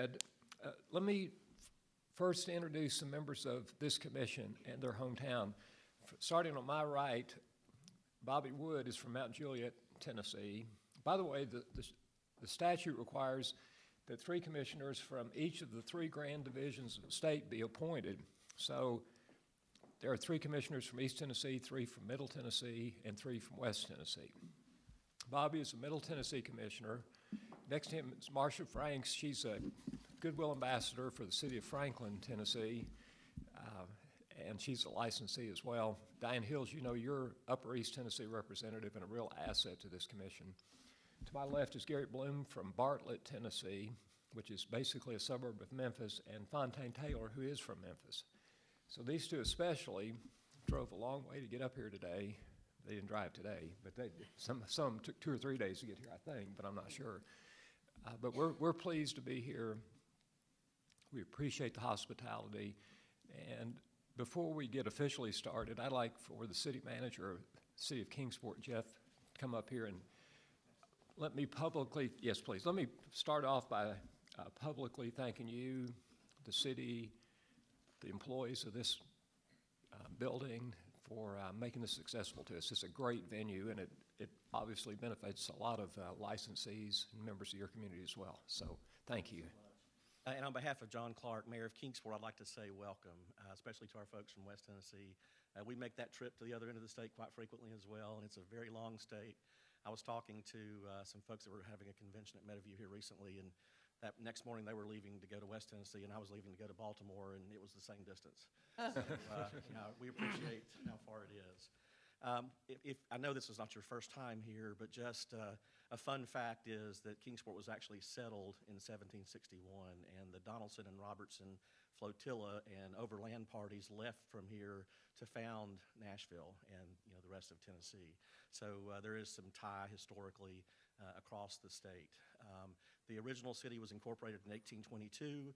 said, let me first introduce some members of this commission and their hometown. Starting on my right, Bobby Wood is from Mount Juliet, Tennessee. By the way, the statute requires that 3 commissioners from each of the 3 grand divisions of the state be appointed. So there are 3 commissioners from East Tennessee, 3 from Middle Tennessee, and 3 from West Tennessee. Bobby is a Middle Tennessee commissioner. Next to him is Marcia Franks. She's a Goodwill Ambassador for the city of Franklin, Tennessee, and she's a licensee as well. Diane Hills, you know, you're Upper East Tennessee representative and a real asset to this commission. To my left is Garrett Bloom from Bartlett, Tennessee, which is basically a suburb of Memphis, and Fontaine Taylor, who is from Memphis. So these 2 especially drove a long way to get up here today. They didn't drive today, but some took 2 or 3 days to get here, I think, but I'm not sure. But we're pleased to be here. We appreciate the hospitality. And before we get officially started, I'd like for the city manager of the city of Kingsport, Jeff, to come up here and let me publicly, yes, please, let me start off by publicly thanking you, the city, the employees of this building for making this successful to us. It's a great venue, and it obviously benefits a lot of licensees and members of your community as well. So thank you. And on behalf of John Clark, Mayor of Kingsport, I'd like to say welcome, especially to our folks from West Tennessee. We make that trip to the other end of the state quite frequently as well, and it's a very long state. I was talking to some folks that were having a convention at Meadowview here recently, and that next morning they were leaving to go to West Tennessee, and I was leaving to go to Baltimore, and it was the same distance. So, you know, we appreciate how far it is. If I know this is not your first time here, but just a fun fact is that Kingsport was actually settled in 1761, and the Donaldson and Robertson flotilla and overland parties left from here to found Nashville and, you know, the rest of Tennessee. So there is some tie historically across the state. The original city was incorporated in 1822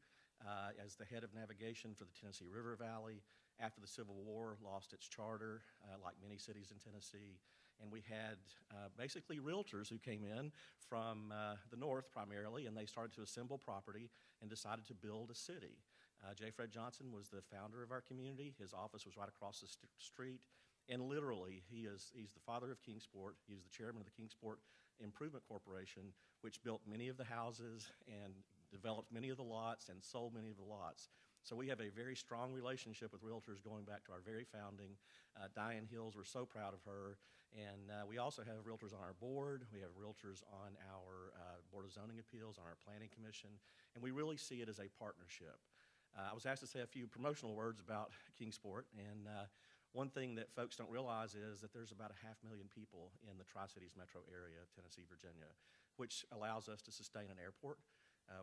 as the head of navigation for the Tennessee River Valley. After the Civil War, lost its charter, like many cities in Tennessee. And we had basically realtors who came in from the north primarily, and they started to assemble property and decided to build a city. J. Fred Johnson was the founder of our community. His office was right across the street. And literally, he's the father of Kingsport. He was the chairman of the Kingsport Improvement Corporation, which built many of the houses and developed many of the lots and sold many of the lots. So we have a very strong relationship with realtors going back to our very founding. Diane Hills, we're so proud of her. And we also have realtors on our board. We have realtors on our Board of Zoning Appeals, on our Planning Commission. And we really see it as a partnership. I was asked to say a few promotional words about Kingsport. And one thing that folks don't realize is that there's about 500,000 people in the Tri-Cities metro area of Tennessee, Virginia, which allows us to sustain an airport.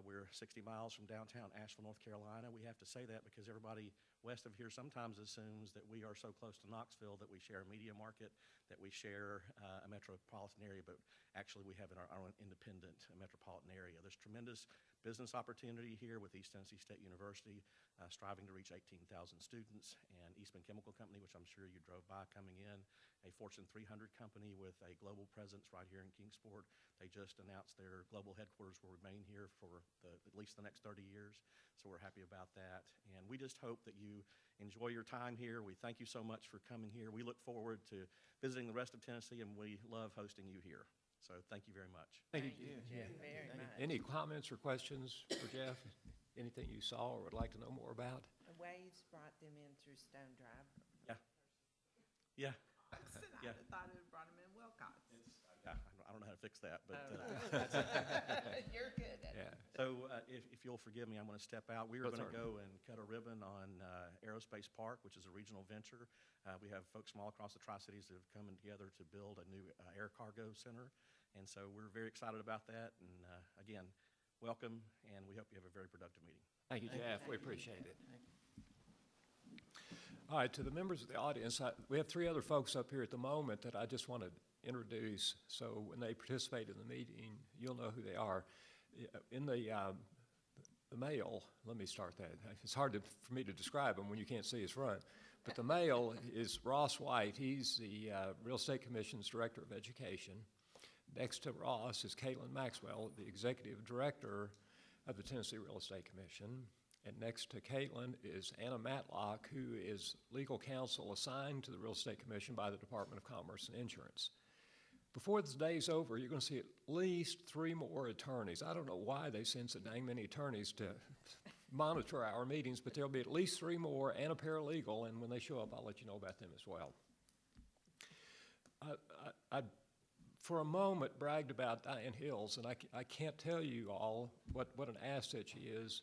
We're 60 miles from downtown Asheville, North Carolina. We have to say that because everybody west of here sometimes assumes that we are so close to Knoxville that we share a media market, that we share a metropolitan area, but actually we have our own independent metropolitan area. There's tremendous business opportunity here with East Tennessee State University, striving to reach 18,000 students, and Eastman Chemical Company, which I'm sure you drove by coming in, a Fortune 300 company with a global presence right here in Kingsport. They just announced their global headquarters will remain here for at least the next 30 years, so we're happy about that. And we just hope that you enjoy your time here. We thank you so much for coming here. We look forward to visiting the rest of Tennessee, and we love hosting you here. So thank you very much. Thank you, Jeff, very much. Any comments or questions for Jeff? Anything you saw or would like to know more about? The waves brought them in through Stone Drive. Yeah. I thought it brought them in Wilcox. Yeah, I don't know how to fix that, but You're good at it. So if you'll forgive me, I'm going to step out. We are going to go and cut a ribbon on Aerospace Park, which is a regional venture. We have folks from all across the Tri-Cities that have come together to build a new air cargo center, and so we're very excited about that. And again, welcome, and we hope you have a very productive meeting. Thank you, Jeff. We appreciate it. All right, to the members of the audience, we have 3 other folks up here at the moment that I just want to introduce, so when they participate in the meeting, you'll know who they are. In the male, let me start that. It's hard for me to describe him when you can't see his front, but the male is Ross White. He's the Real Estate Commission's Director of Education. Next to Ross is Caitlin Maxwell, the Executive Director of the Tennessee Real Estate Commission. And next to Caitlin is Anna Matlock, who is legal counsel assigned to the Real Estate Commission by the Department of Commerce and Insurance. Before the day's over, you're going to see at least 3 more attorneys. I don't know why they send so dang many attorneys to monitor our meetings, but there'll be at least 3 more and a paralegal, and when they show up, I'll let you know about them as well. I for a moment, bragged about Diane Hills, and I can't tell you all what an asset she is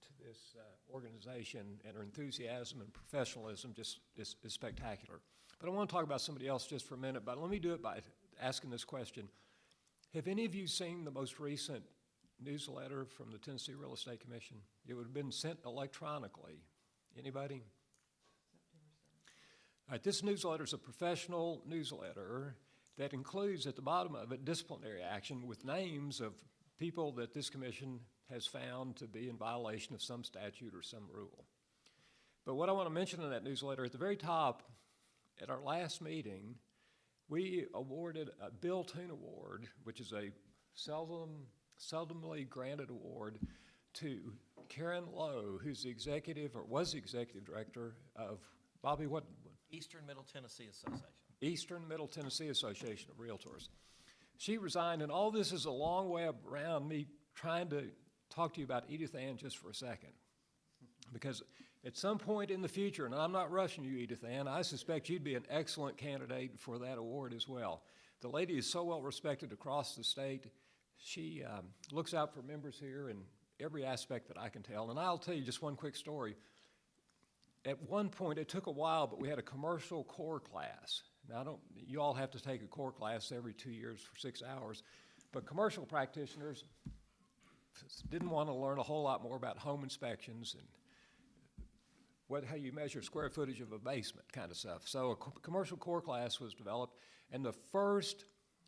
to this organization, and her enthusiasm and professionalism just is spectacular. But I want to talk about somebody else just for a minute, but let me do it by asking this question. Have any of you seen the most recent newsletter from the Tennessee Real Estate Commission? It would have been sent electronically. Anybody? All right, this newsletter is a professional newsletter that includes at the bottom of it disciplinary action with names of people that this commission has found to be in violation of some statute or some rule. But what I want to mention in that newsletter, at the very top, at our last meeting, we awarded a Bill Toon Award, which is a seldomly granted award, to Karen Lowe, who's the executive, or was the executive director of, Bobby, what? Eastern Middle Tennessee Association. Eastern Middle Tennessee Association of Realtors. She resigned, and all this is a long way around me trying to talk to you about Edith Ann just for a second. Because at some point in the future, and I'm not rushing you, Edith Ann, I suspect you'd be an excellent candidate for that award as well. The lady is so well respected across the state. She looks out for members here in every aspect that I can tell. And I'll tell you just one quick story. At one point, it took a while, but we had a commercial core class. Now, you all have to take a core class every 2 years for 6 hours, but commercial practitioners didn't want to learn a whole lot more about home inspections and how you measure square footage of a basement kind of stuff. So a commercial core class was developed, and the first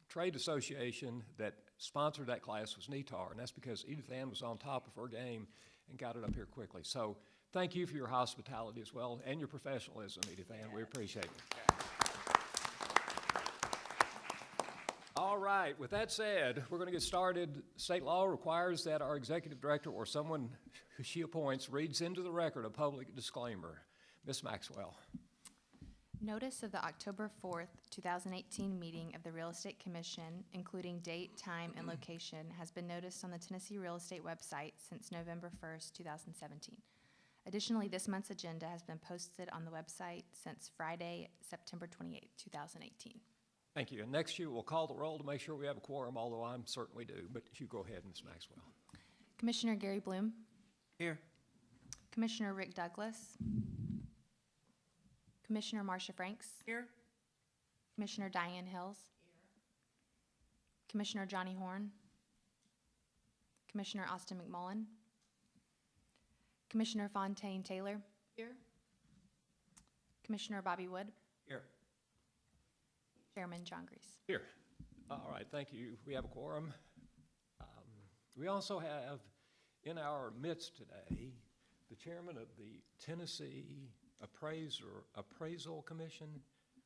trade association that sponsored that class was NETAR, and that's because Edith Ann was on top of her game and got it up here quickly. So thank you for your hospitality as well and your professionalism, Edith Ann. We appreciate it. All right, with that said, we're going to get started. State law requires that our executive director or someone who she appoints reads into the record a public disclaimer. Ms. Maxwell. Notice of the October 4th, 2018 meeting of the Real Estate Commission, including date, time, and location, has been noticed on the Tennessee Real Estate website since November 1st, 2017. Additionally, this month's agenda has been posted on the website since Friday, September 28th, 2018. Thank you. And next you will call the roll to make sure we have a quorum, although I'm certain we do. But you go ahead, Ms. Maxwell. Commissioner Gary Bloom. Here. Commissioner Rick Douglas. Commissioner Marcia Franks. Here. Commissioner Diane Hills. Commissioner Johnny Horn. Commissioner Austin McMullen. Commissioner Fontaine Taylor. Here. Commissioner Bobby Wood. Here. Chairman John Grease. Here. All right, thank you. We have a quorum. We also have in our midst today the chairman of the Tennessee Appraisal Commission,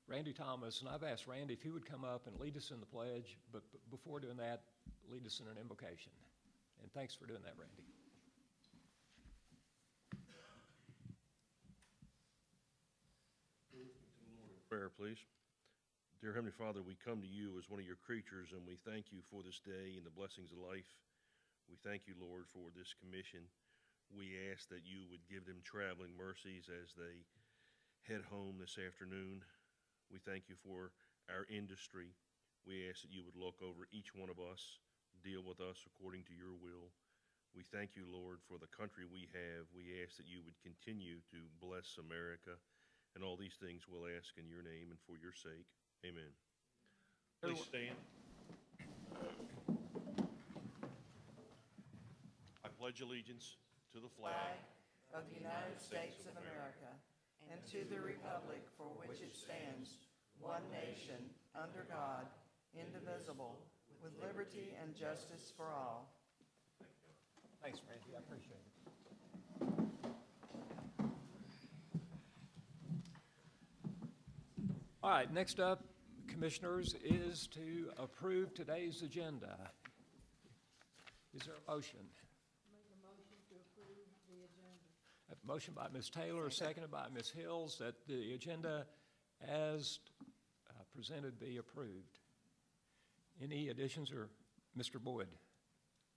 Randy Thomas, and I've asked Randy if he would come up and lead us in the pledge, but before doing that, lead us in an invocation. And thanks for doing that, Randy. Prayer, please. Dear Heavenly Father, we come to you as one of your creatures, and we thank you for this day and the blessings of life. We thank you, Lord, for this commission. We ask that you would give them traveling mercies as they head home this afternoon. We thank you for our industry. We ask that you would look over each one of us, deal with us according to your will. We thank you, Lord, for the country we have. We ask that you would continue to bless America. And all these things we'll ask in your name and for your sake. Amen. Please stand. I pledge allegiance to the flag of the United States of America and to the republic for which it stands, one nation, under God, indivisible, with liberty and justice for all. Thanks, Randy. I appreciate it. All right, next up, Commissioners, is to approve today's agenda. Is there a motion? A motion by Ms. Taylor, seconded by Ms. Hills, that the agenda as presented be approved. Any additions or, Mr. Wood?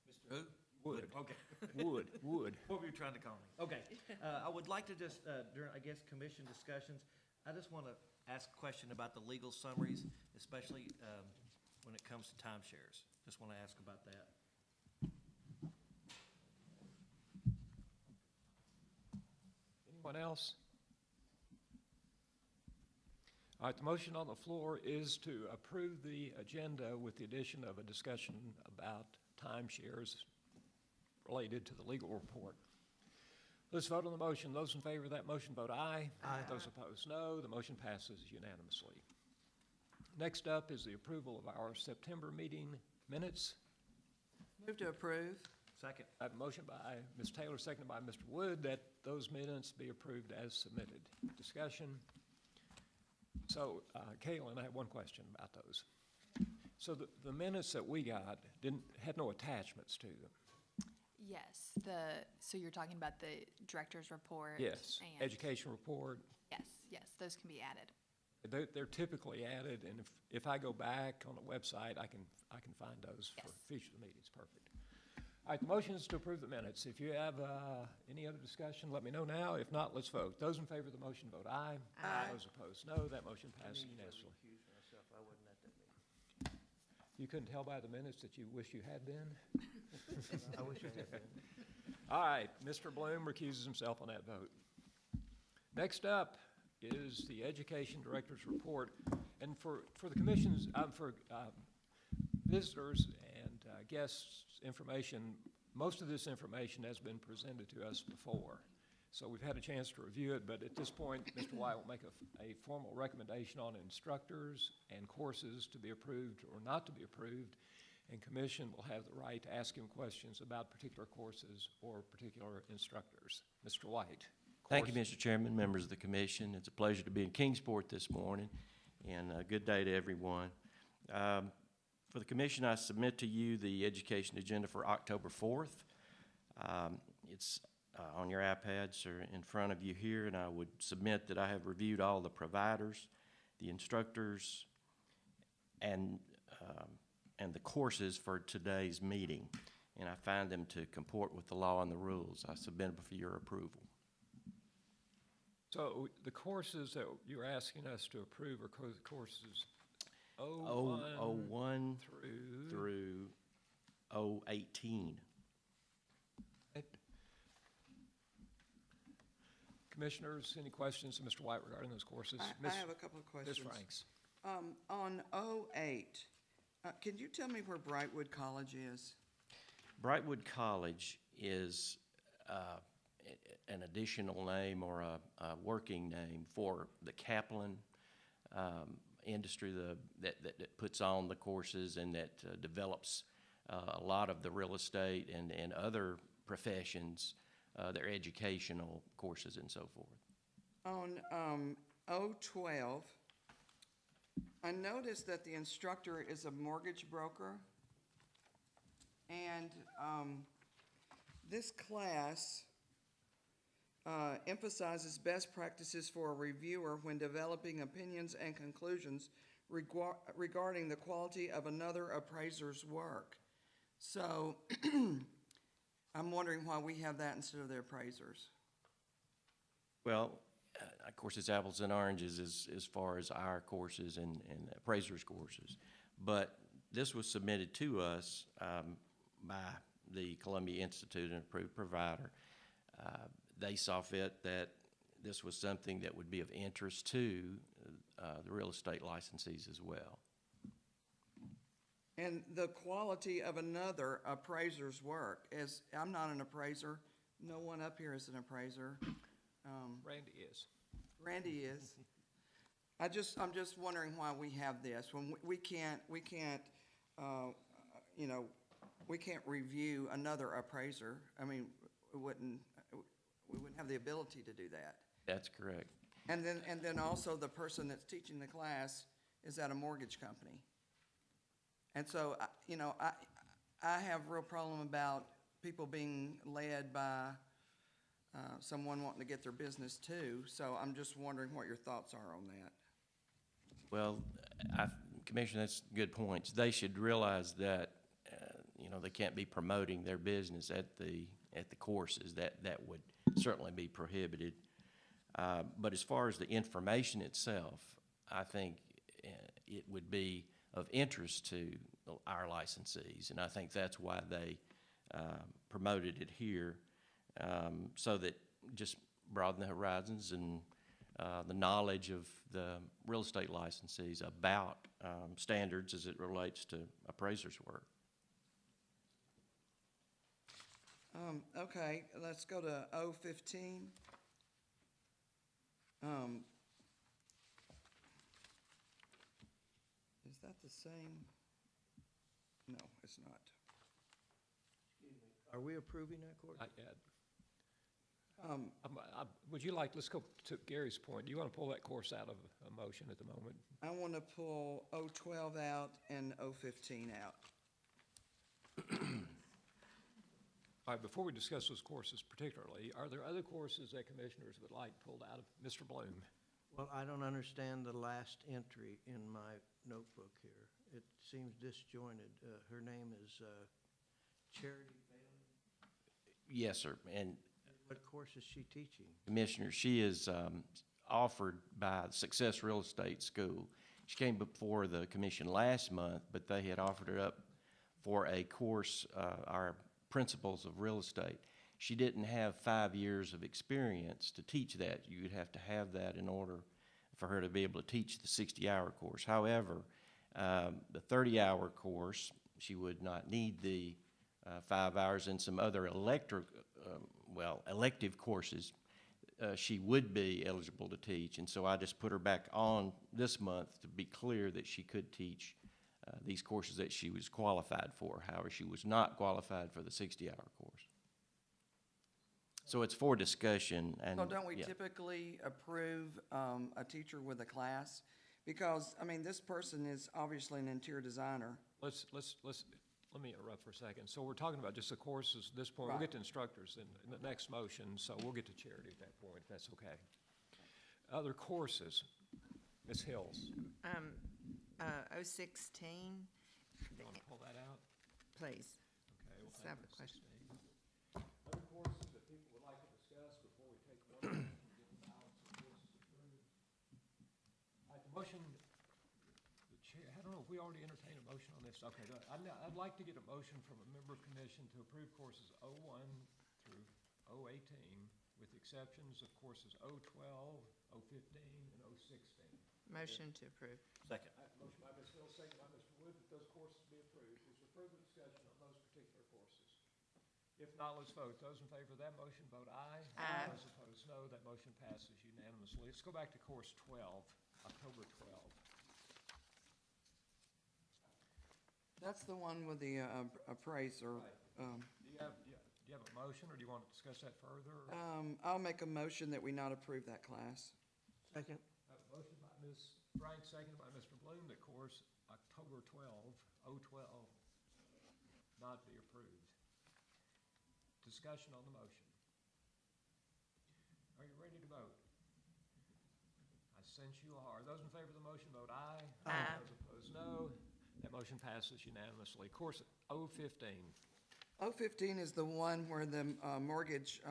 Mr. Who? Wood. Okay. Wood. What were you trying to call me? Okay. I would like to just, during, I guess, commission discussions, I just want to ask a question about the legal summaries, especially when it comes to timeshares. Just want to ask about that. Anyone else? All right, the motion on the floor is to approve the agenda with the addition of a discussion about timeshares related to the legal report. Let's vote on the motion. Those in favor of that motion vote aye. Aye. Those opposed, no. The motion passes unanimously. Next up is the approval of our September meeting minutes. Move to approve. Second. I have a motion by Ms. Taylor, seconded by Mr. Wood, that those minutes be approved as submitted. Discussion. So, Kaylin, I have one question about those. So the minutes that we got had no attachments to them. Yes, so you're talking about the director's report? Yes, and- education report. Yes, those can be added. They're typically added, and if I go back on the website, I can find those for Yes. future meetings. Perfect. All right, the motion is to approve the minutes. If you have any other discussion, let me know now. If not, let's vote. Those in favor of the motion vote aye. Aye. Those opposed, no. That motion passes unanimously. You couldn't tell by the minutes that you wish you had been? I wish I had been. All right, Mr. Bloom recuses himself on that vote. Next up is the Education Director's Report. And for the commission's, for visitors and guests' information, most of this information has been presented to us before. So we've had a chance to review it, but at this point, Mr. White will make a formal recommendation on instructors and courses to be approved or not to be approved, and commission will have the right to ask him questions about particular courses or particular instructors. Mr. White. Thank you, course- Mr. Chairman, members of the commission. It's a pleasure to be in Kingsport this morning, and a good day to everyone. For the commission, I submit to you the education agenda for October 4th. It's on your iPads or in front of you here, and I would submit that I have reviewed all the providers, the instructors, and the courses for today's meeting, and I find them to comport with the law and the rules. I submit them for your approval. So the courses that you're asking us to approve are courses 01 through 018. Commissioners, any questions to Mr. White regarding those courses? I have a couple of questions. Ms. Franks. On 08, can you tell me where Brightwood College is? Brightwood College is an additional name or a working name for the Kaplan industry that puts on the courses and that develops a lot of the real estate and other professions, their educational courses and so forth. On 012, I noticed that the instructor is a mortgage broker, and this class emphasizes best practices for a reviewer when developing opinions and conclusions regarding the quality of another appraiser's work. So I'm wondering why we have that instead of the appraisers. Well, of course, it's apples and oranges as far as our courses and appraisers' courses. But this was submitted to us by the Columbia Institute, an approved provider. They saw fit that this was something that would be of interest to the real estate licensees as well. And the quality of another appraiser's work, as I'm not an appraiser, no one up here is an appraiser. Randy is. Randy is. I'm just wondering why we have this when we can't review another appraiser. I mean, we wouldn't have the ability to do that. That's correct. And then also the person that's teaching the class is at a mortgage company. And so, I have a real problem about people being led by someone wanting to get their business too. So I'm just wondering what your thoughts are on that. Well, Commissioner, that's good points. They should realize that, they can't be promoting their business at the courses. That would certainly be prohibited. But as far as the information itself, I think it would be of interest to our licensees, and I think that's why they promoted it here, so that just broaden the horizons and the knowledge of the real estate licensees about standards as it relates to appraisers' work. Okay, let's go to 015. Is that the same? No, it's not. Are we approving that course? Not yet. Would you like, let's go to Gary's point. Do you want to pull that course out of a motion at the moment? I want to pull 012 out and 015 out. All right, before we discuss those courses particularly, are there other courses that commissioners would like pulled out of? Mr. Bloom? Well, I don't understand the last entry in my notebook here. It seems disjointed. Her name is Charity Bailey. Yes, sir. And What course is she teaching? Commissioner, she is offered by Success Real Estate School. She came before the commission last month, but they had offered her up for a course, our Principles of Real Estate. She didn't have 5 years of experience to teach that. You would have to have that in order for her to be able to teach the 60-hour course. However, the 30-hour course, she would not need the 5 hours, and some other elective courses she would be eligible to teach. And so I just put her back on this month to be clear that she could teach these courses that she was qualified for. However, she was not qualified for the 60-hour course. So it's for discussion. And So don't we yeah. typically approve a teacher with a class? Because, I mean, this person is obviously an interior designer. Let me interrupt for a second. So we're talking about just the courses at this point. We'll Right. get to instructors in the next motion, so we'll get to Charity at that point, if that's okay. Other courses, Ms. Hills, 016, you want to pull that out? please. Okay, we'll Just take have a Ms. question. Steve. Other courses that people would like to discuss before we take one and get the balance of courses approved? All right, the motion, the chair, I don't know if we already entertained a motion on this. Okay, good. I'd like to get a motion from a member of commission to approve courses 01 through 018, with exceptions of courses 012, 015, and 016. Motion to approve. Second. Motion by Ms. Hill, second by Mr. Wood, that those courses be approved. Is there further discussion on those particular courses? If not, let's vote. Those in favor of that motion, vote aye. Aye. Those opposed, no. That motion passes unanimously. Let's go back to course 12, October 12. That's the one with the appraiser. Do you have a motion, or do you want to discuss that further? I'll make a motion that we not approve that class. Second. I have a motion by Ms. Frank, seconded by Mr. Bloom, that course October 12, 012, not be approved. Discussion on the motion. Are you ready to vote? I sense you are. Those in favor of the motion, vote aye. Aye. Those opposed, no. That motion passes unanimously. Course 015. 015 is the one where the mortgage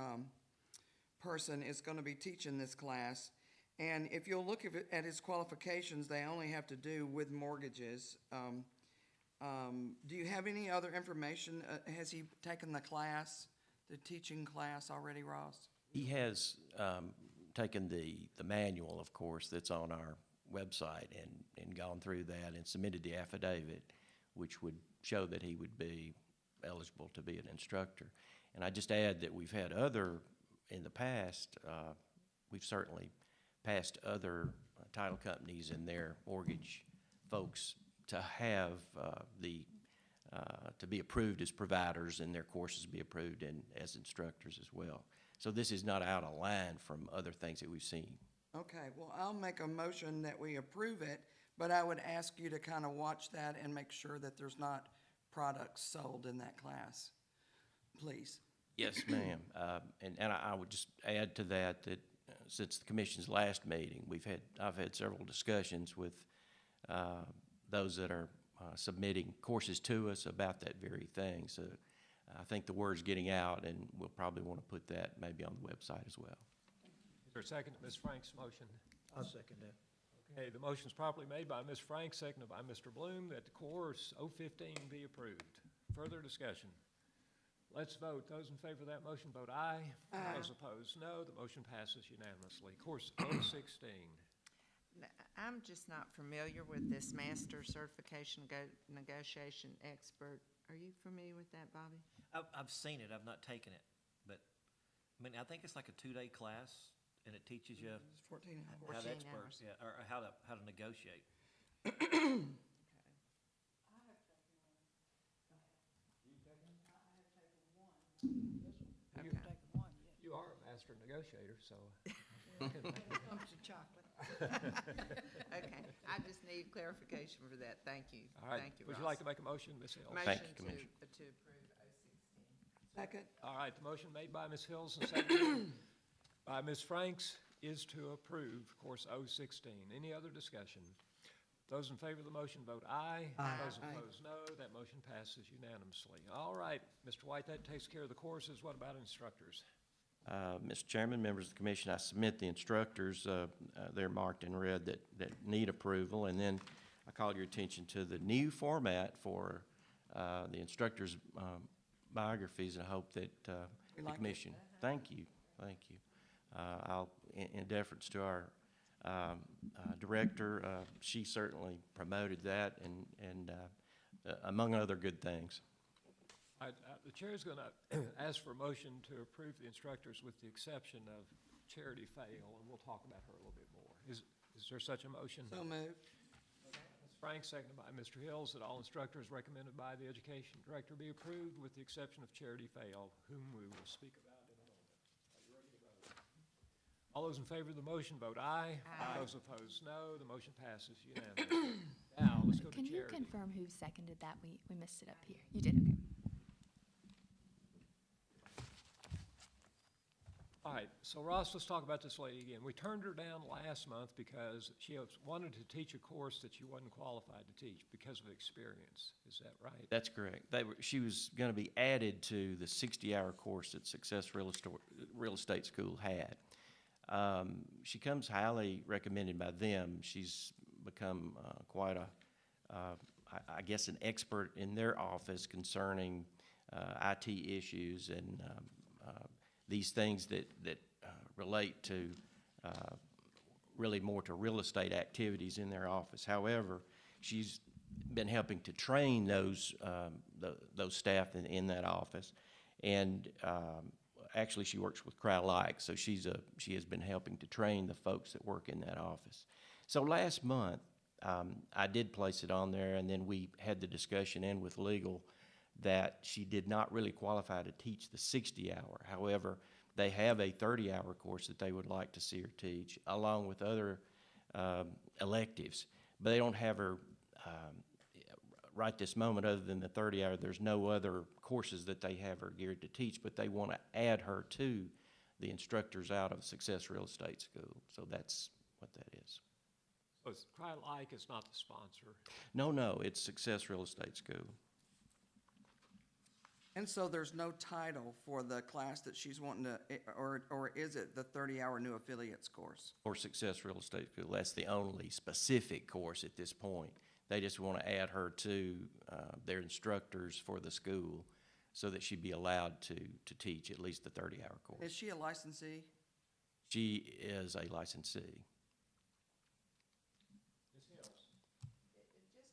person is going to be teaching this class. And if you'll look at his qualifications, they only have to do with mortgages. Do you have any other information? Has he taken the class, the teaching class already, Ross? He has taken the manual, of course, that's on our website and gone through that and submitted the affidavit, which would show that he would be eligible to be an instructor. And I just add that we've had in the past, we've certainly passed other title companies and their mortgage folks to have to be approved as providers and their courses be approved and as instructors as well. So this is not out of line from other things that we've seen. Okay, well, I'll make a motion that we approve it, but I would ask you to kind of watch that and make sure that there's not products sold in that class, please. Yes, ma'am. And I would just add to that that since the commission's last meeting, I've had several discussions with those that are submitting courses to us about that very thing. So I think the word's getting out, and we'll probably want to put that maybe on the website as well. Is there a second to Ms. Frank's motion? I'll second that. Okay, the motion's properly made by Ms. Frank, seconded by Mr. Bloom, that the course 015 be approved. Further discussion? Let's vote. Those in favor of that motion, vote aye. Aye. Those opposed, no. The motion passes unanimously. Course 016. I'm just not familiar with this master certification negotiation expert. Are you familiar with that, Bobby? I've seen it, I've not taken it, but, I mean, I think it's like a 2-day class, and it teaches you It's 14 hours. how to 14 expert, hours. yeah, or how to negotiate. Okay. You are a master negotiator, so. Okay, I just need clarification for that. Thank you. All right. Thank you, Would you Ross. like to make a motion, Ms. Hills? Thank Motion you, Commissioner. to approve 016. Second. All right, the motion made by Ms. Hills and seconded by Ms. Franks is to approve course 016. Any other discussion? Those in favor of the motion vote aye. Aye. Those Aye. opposed, no. That motion passes unanimously. All right, Mr. White, that takes care of the courses. What about instructors? Mr. Chairman, members of the commission, I submit the instructors, they're marked in red that need approval. And then I call your attention to the new format for the instructors' biographies, and I hope that We the like it. commission, thank you. I'll, in deference to our director, she certainly promoted that and among other good things. The chair is going to ask for a motion to approve the instructors with the exception of Charity Fail, and we'll talk about her a little bit more. Is there such a motion? So moved. Ms. Frank, seconded by Mr. Hills, that all instructors recommended by the education director be approved with the exception of Charity Fail, whom we will speak about in a moment. Are you ready to vote? All those in favor of the motion vote aye. Aye. Those opposed, no. The motion passes unanimously. Now, let's go to Can you Charity. confirm who seconded that? We missed it up here. You did, okay. All right, so Ross, let's talk about this lady again. We turned her down last month because she wanted to teach a course that she wasn't qualified to teach because of experience. Is that right? That's correct. She was going to be added to the 60-hour course that Success Real Estate School had. She comes highly recommended by them. She's become quite I guess, an expert in their office concerning IT issues and these things that relate to really more to real estate activities in their office. However, she's been helping to train those staff in that office, and actually she works with CrowdLike, so she has been helping to train the folks that work in that office. So last month, I did place it on there, and then we had the discussion in with legal that she did not really qualify to teach the 60-hour. However, they have a 30-hour course that they would like to see her teach, along with other electives. But they don't have her right this moment, other than the 30-hour. There's no other courses that they have her geared to teach, but they want to add her to the instructors out of Success Real Estate School. So that's what that is. So CrowdLike is not the sponsor. No, it's Success Real Estate School. And so there's no title for the class that she's wanting to, or is it the 30-hour new affiliates course? Or Success Real Estate School. That's the only specific course at this point. They just want to add her to their instructors for the school so that she'd be allowed to teach at least the 30-hour course. Is she a licensee? She is a licensee.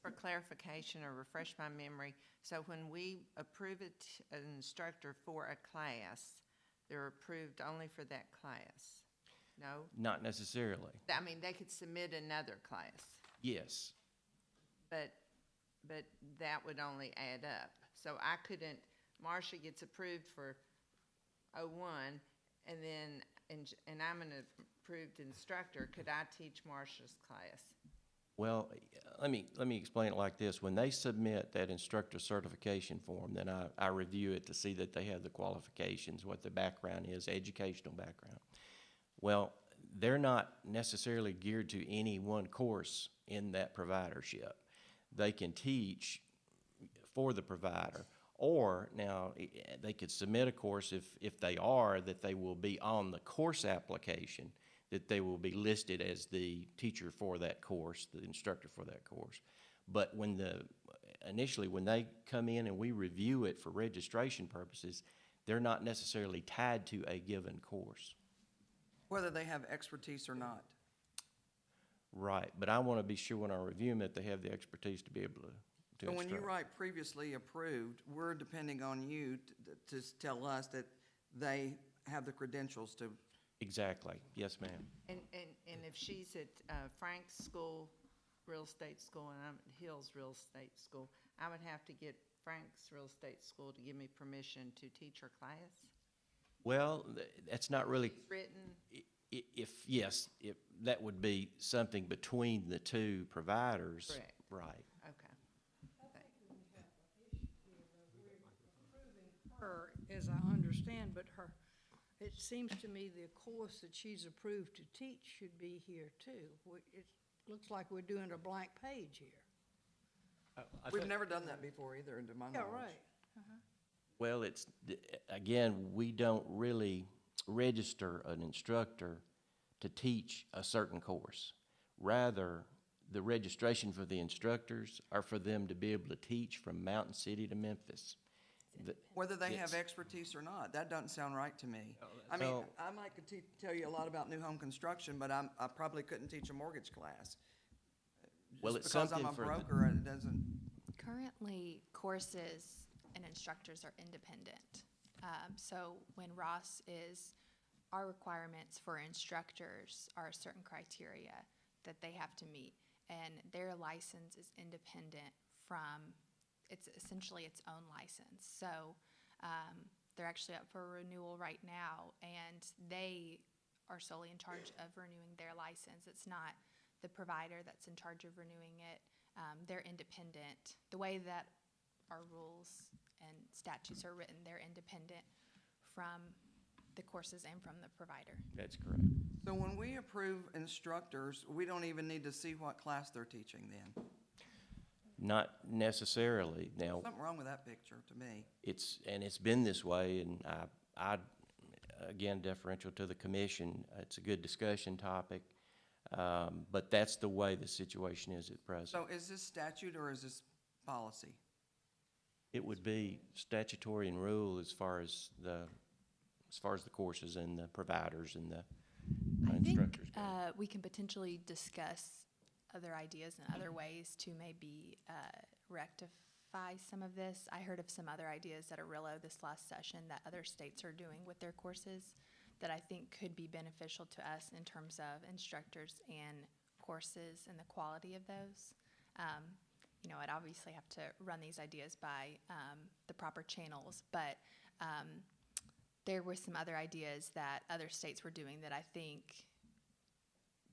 For clarification or refresh my memory, so when we approve an instructor for a class, they're approved only for that class? No? Not necessarily. I mean, they could submit another class, Yes. but that would only add up. So I couldn't, Marcia gets approved for 01, and then, and I'm an approved instructor, could I teach Marcia's class? Well, let me explain it like this. When they submit that instructor certification form, then I review it to see that they have the qualifications, what the background is, educational background. Well, they're not necessarily geared to any one course in that providership. They can teach for the provider, or now they could submit a course if they are, that they will be on the course application, that they will be listed as the teacher for that course, the instructor for that course. But initially when they come in and we review it for registration purposes, they're not necessarily tied to a given course. Whether they have expertise or not. Right, but I want to be sure when I review them that they have the expertise to be able to So when you instruct. write previously approved, we're depending on you to tell us that they have the credentials to. Exactly, yes, ma'am. And if she's at Frank's school, real estate school, and I'm at Hill's real estate school, I would have to get Frank's real estate school to give me permission to teach her class? Well, that's not really, It's written, yes, if that would be something between the two providers. Correct. Right. okay. Her, as I understand, but it seems to me the course that she's approved to teach should be here too. It looks like we're doing a blank page here. We've never done that before either, to my knowledge. Yeah, right. Well, again, we don't really register an instructor to teach a certain course. Rather, the registration for the instructors are for them to be able to teach from Mountain City to Memphis. Whether they have Yes. expertise or not, that doesn't sound right to me. I mean, So- I might could tell you a lot about new home construction, but I probably couldn't teach a mortgage class. Well, Just it's because something I'm a for the- broker, it doesn't. Currently, courses and instructors are independent. So when Ross our requirements for instructors are certain criteria that they have to meet, and their license is independent from, it's essentially its own license. So they're actually up for renewal right now, and they are solely in charge of renewing their license. It's not the provider that's in charge of renewing it. They're independent. The way that our rules and statutes are written, they're independent from the courses and from the provider. That's correct. So when we approve instructors, we don't even need to see what class they're teaching then. Not necessarily. Now, Something wrong with that picture to me. it's been this way, and I again, deferential to the commission. It's a good discussion topic, but that's the way the situation is at present. So is this statute or is this policy? It would be statutory and rule as far as the courses and the providers and the I think instructors go. we can potentially discuss other ideas and other ways to maybe rectify some of this. I heard of some other ideas at Arelo this last session that other states are doing with their courses that I think could be beneficial to us in terms of instructors and courses and the quality of those. I'd obviously have to run these ideas by the proper channels, but there were some other ideas that other states were doing that I think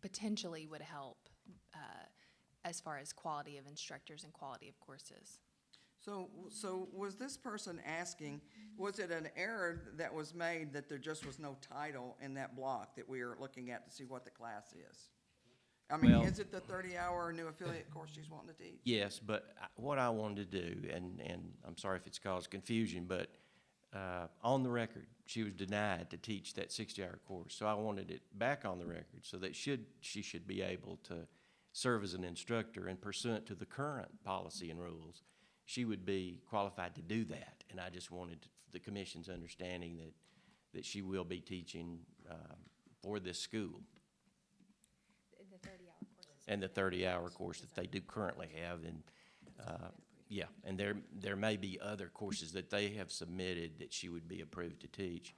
potentially would help as far as quality of instructors and quality of courses. So was this person asking, was it an error that was made that there just was no title in that block that we are looking at to see what the class is? I mean, Well- is it the 30-hour new affiliate course she's wanting to teach? Yes, but what I wanted to do, and I'm sorry if it's caused confusion, but on the record, she was denied to teach that 60-hour course. So I wanted it back on the record so that she should be able to serve as an instructor, and pursuant to the current policy and rules, she would be qualified to do that. And I just wanted the commission's understanding that she will be teaching for this school. The 30-hour courses. And the 30-hour course that they do currently have, and, yeah, and there may be other courses that they have submitted that she would be approved to teach,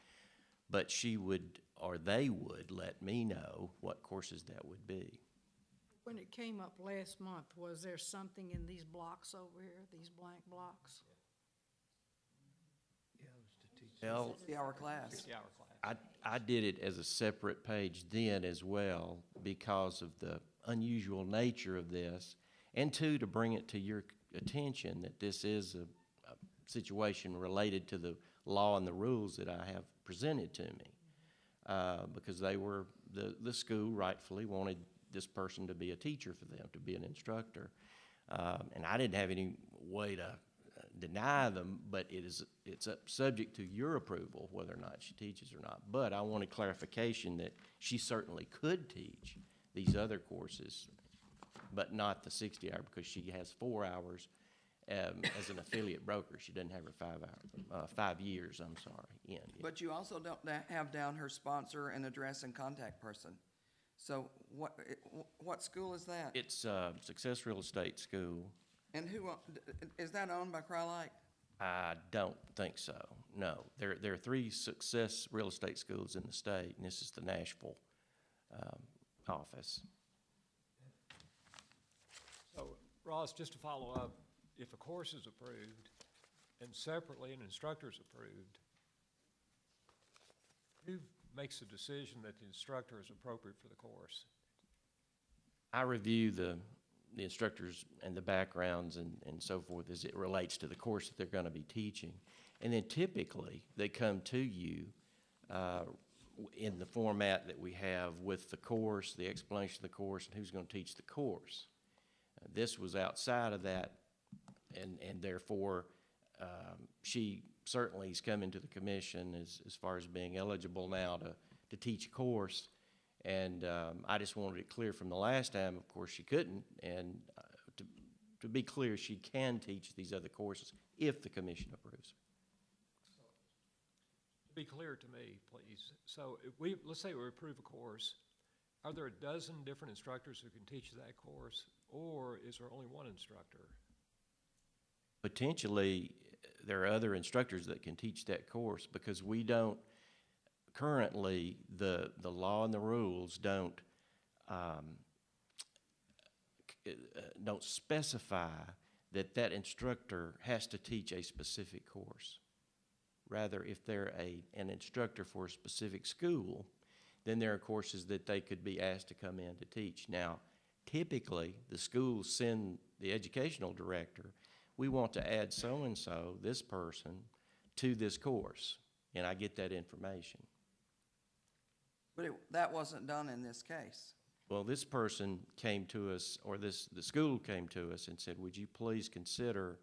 but she would, or they would, let me know what courses that would be. When it came up last month, was there something in these blocks over here, these blank blocks? Well, 60-hour class. I did it as a separate page then as well because of the unusual nature of this, and two, to bring it to your attention that this is a situation related to the law and the rules that I have presented to me. Because the school rightfully wanted this person to be a teacher for them, to be an instructor. And I didn't have any way to deny them, but it's subject to your approval whether or not she teaches or not. But I wanted clarification that she certainly could teach these other courses, but not the 60-hour, because she has 4 hours as an affiliate broker. She doesn't have her 5 years, I'm sorry, in. But you also don't have down her sponsor and address and contact person. So what school is that? It's Success Real Estate School. And is that owned by Crylike? I don't think so, no. There are 3 Success Real Estate schools in the state, and this is the Nashville office. So, Ross, just to follow up, if a course is approved and separately an instructor is approved, who makes the decision that the instructor is appropriate for the course? I review the instructors and the backgrounds and so forth as it relates to the course that they're going to be teaching. And then typically, they come to you in the format that we have with the course, the explanation of the course, and who's going to teach the course. This was outside of that, and therefore, she certainly is coming to the commission as far as being eligible now to teach a course. And I just wanted it clear from the last time, of course, she couldn't. And to be clear, she can teach these other courses if the commission approves. To be clear to me, please. So if let's say we approve a course, are there a dozen different instructors who can teach that course, or is there only one instructor? Potentially, there are other instructors that can teach that course, because we don't, currently, the law and the rules don't specify that instructor has to teach a specific course. Rather, if they're an instructor for a specific school, then there are courses that they could be asked to come in to teach. Now, typically, the schools send the educational director, we want to add so-and-so, this person, to this course, and I get that information. But that wasn't done in this case. Well, this person came to us, or the school came to us and said, would you please consider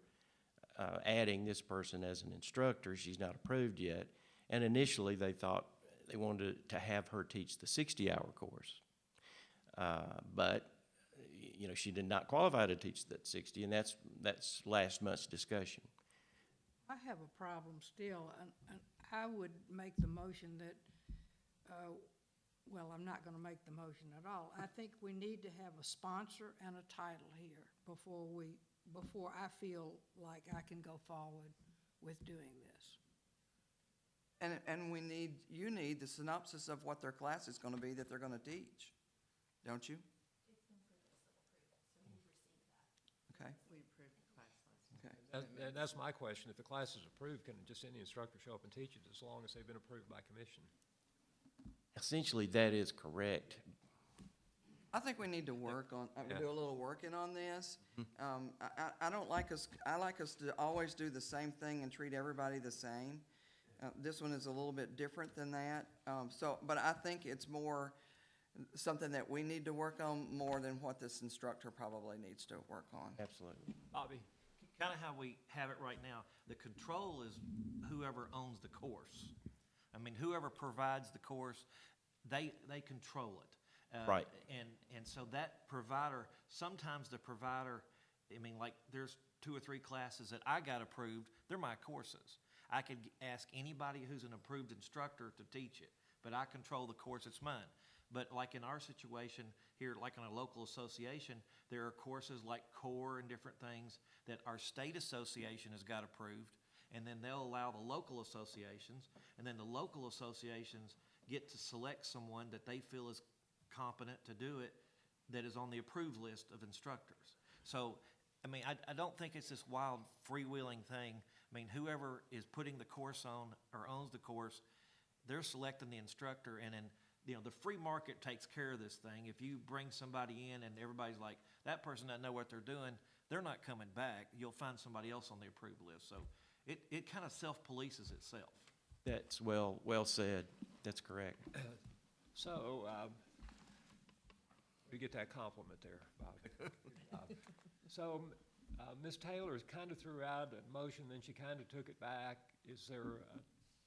adding this person as an instructor? She's not approved yet. And initially, they thought they wanted to have her teach the 60-hour course. But, you know, she did not qualify to teach that 60, and that's last month's discussion. I have a problem still, and I would make the motion that, well, I'm not going to make the motion at all. I think we need to have a sponsor and a title here before I feel like I can go forward with doing this. And you need the synopsis of what their class is going to be that they're going to teach, don't you? It's been approved, so we've received that. Okay. We approved the class last Okay. And that's my question. If the class is approved, can just any instructor show up and teach it as long as they've been approved by commission? Essentially, that is correct. I think we need to work on, do a little working on this. I don't like us, I like us to always do the same thing and treat everybody the same. This one is a little bit different than that. But I think it's more something that we need to work on more than what this instructor probably needs to work on. Absolutely. Bobby? Kind of how we have it right now. The control is whoever owns the course. I mean, whoever provides the course, they control it. Right. And so that provider, sometimes the provider, I mean, like there's 2 or 3 classes that I got approved, they're my courses. I could ask anybody who's an approved instructor to teach it, but I control the course, it's mine. But like in our situation here, like in a local association, there are courses like core and different things that our state association has got approved, and then they'll allow the local associations, and then the local associations get to select someone that they feel is competent to do it that is on the approved list of instructors. So, I mean, I don't think it's this wild freewheeling thing. I mean, whoever is putting the course on or owns the course, they're selecting the instructor, and then you know, the free market takes care of this thing. If you bring somebody in and everybody's like, that person doesn't know what they're doing, they're not coming back. You'll find somebody else on the approved list. So it kind of self-polices itself. That's well said. That's correct. So, we get that compliment there, Bobby. So, Ms. Taylor kind of threw out a motion, then she kind of took it back. Is there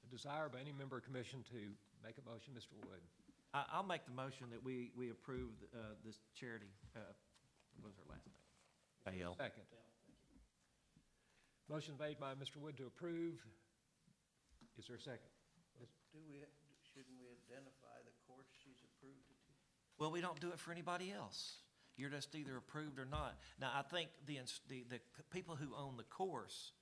a desire by any member of commission to make a motion, Mr. Wood? I'll make the motion that we approve this charity, what was her last name? Bale. Second. Motion made by Mr. Wood to approve. Is there a second? Shouldn't we identify the course she's approved to teach? Well, we don't do it for anybody else. You're just either approved or not. Now, I think the people who own the course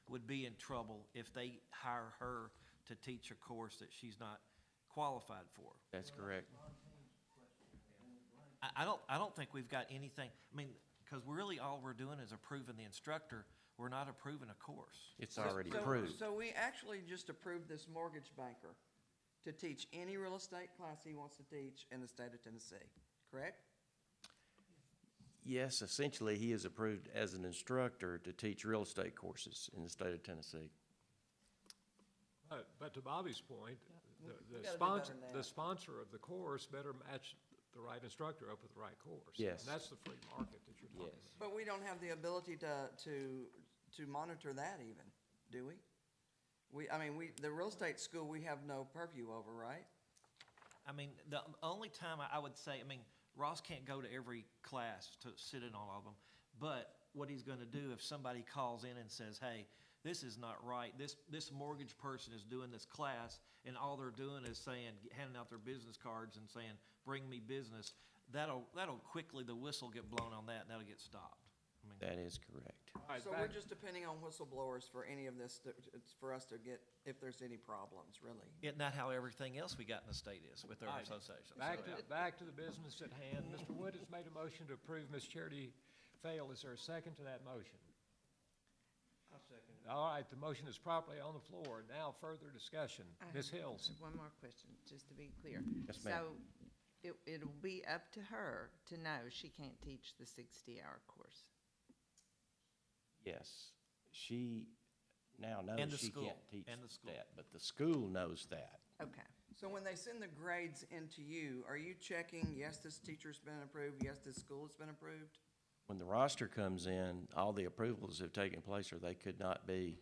would be in trouble if they hire her to teach a course that she's not qualified for. That's correct. I don't think we've got anything, I mean, because really all we're doing is approving the instructor. We're not approving a course. It's already approved. So we actually just approved this mortgage banker to teach any real estate class he wants to teach in the state of Tennessee, correct? Yes, essentially, he is approved as an instructor to teach real estate courses in the state of Tennessee. But to Bobby's point, We the gotta do sponsor, better than the that. sponsor of the course better match the right instructor up with the right course. Yes. And that's the free market that you're talking Yes. about. But we don't have the ability to monitor that even, do we? The real estate school, we have no purview over, right? I mean, the only time I would say, I mean, Ross can't go to every class to sit in on all of them, but what he's gonna do if somebody calls in and says, hey, this is not right, this mortgage person is doing this class, and all they're doing is saying, handing out their business cards and saying, bring me business, that'll quickly, the whistle get blown on that, and that'll get stopped. I mean, That is correct. All right, So we're back- just depending on whistleblowers for any of this, it's for us to get, if there's any problems, really. isn't that how everything else we got in the state is with our All right. associations? Back to the business at hand. Mr. Wood has made a motion to approve Ms. Charity Fail. Is there a second to that motion? I'll second it. All right, the motion is properly on the floor. Now, further discussion. I Ms. have Hills? One more question, just to be clear. Yes, ma'am. So it'll be up to her to know she can't teach the 60-hour course. Yes. She now knows And the she school. can't teach And the school. that, but the school knows that. Okay. So when they send the grades into you, are you checking, yes, this teacher's been approved, yes, this school has been approved? When the roster comes in, all the approvals have taken place, or they could not be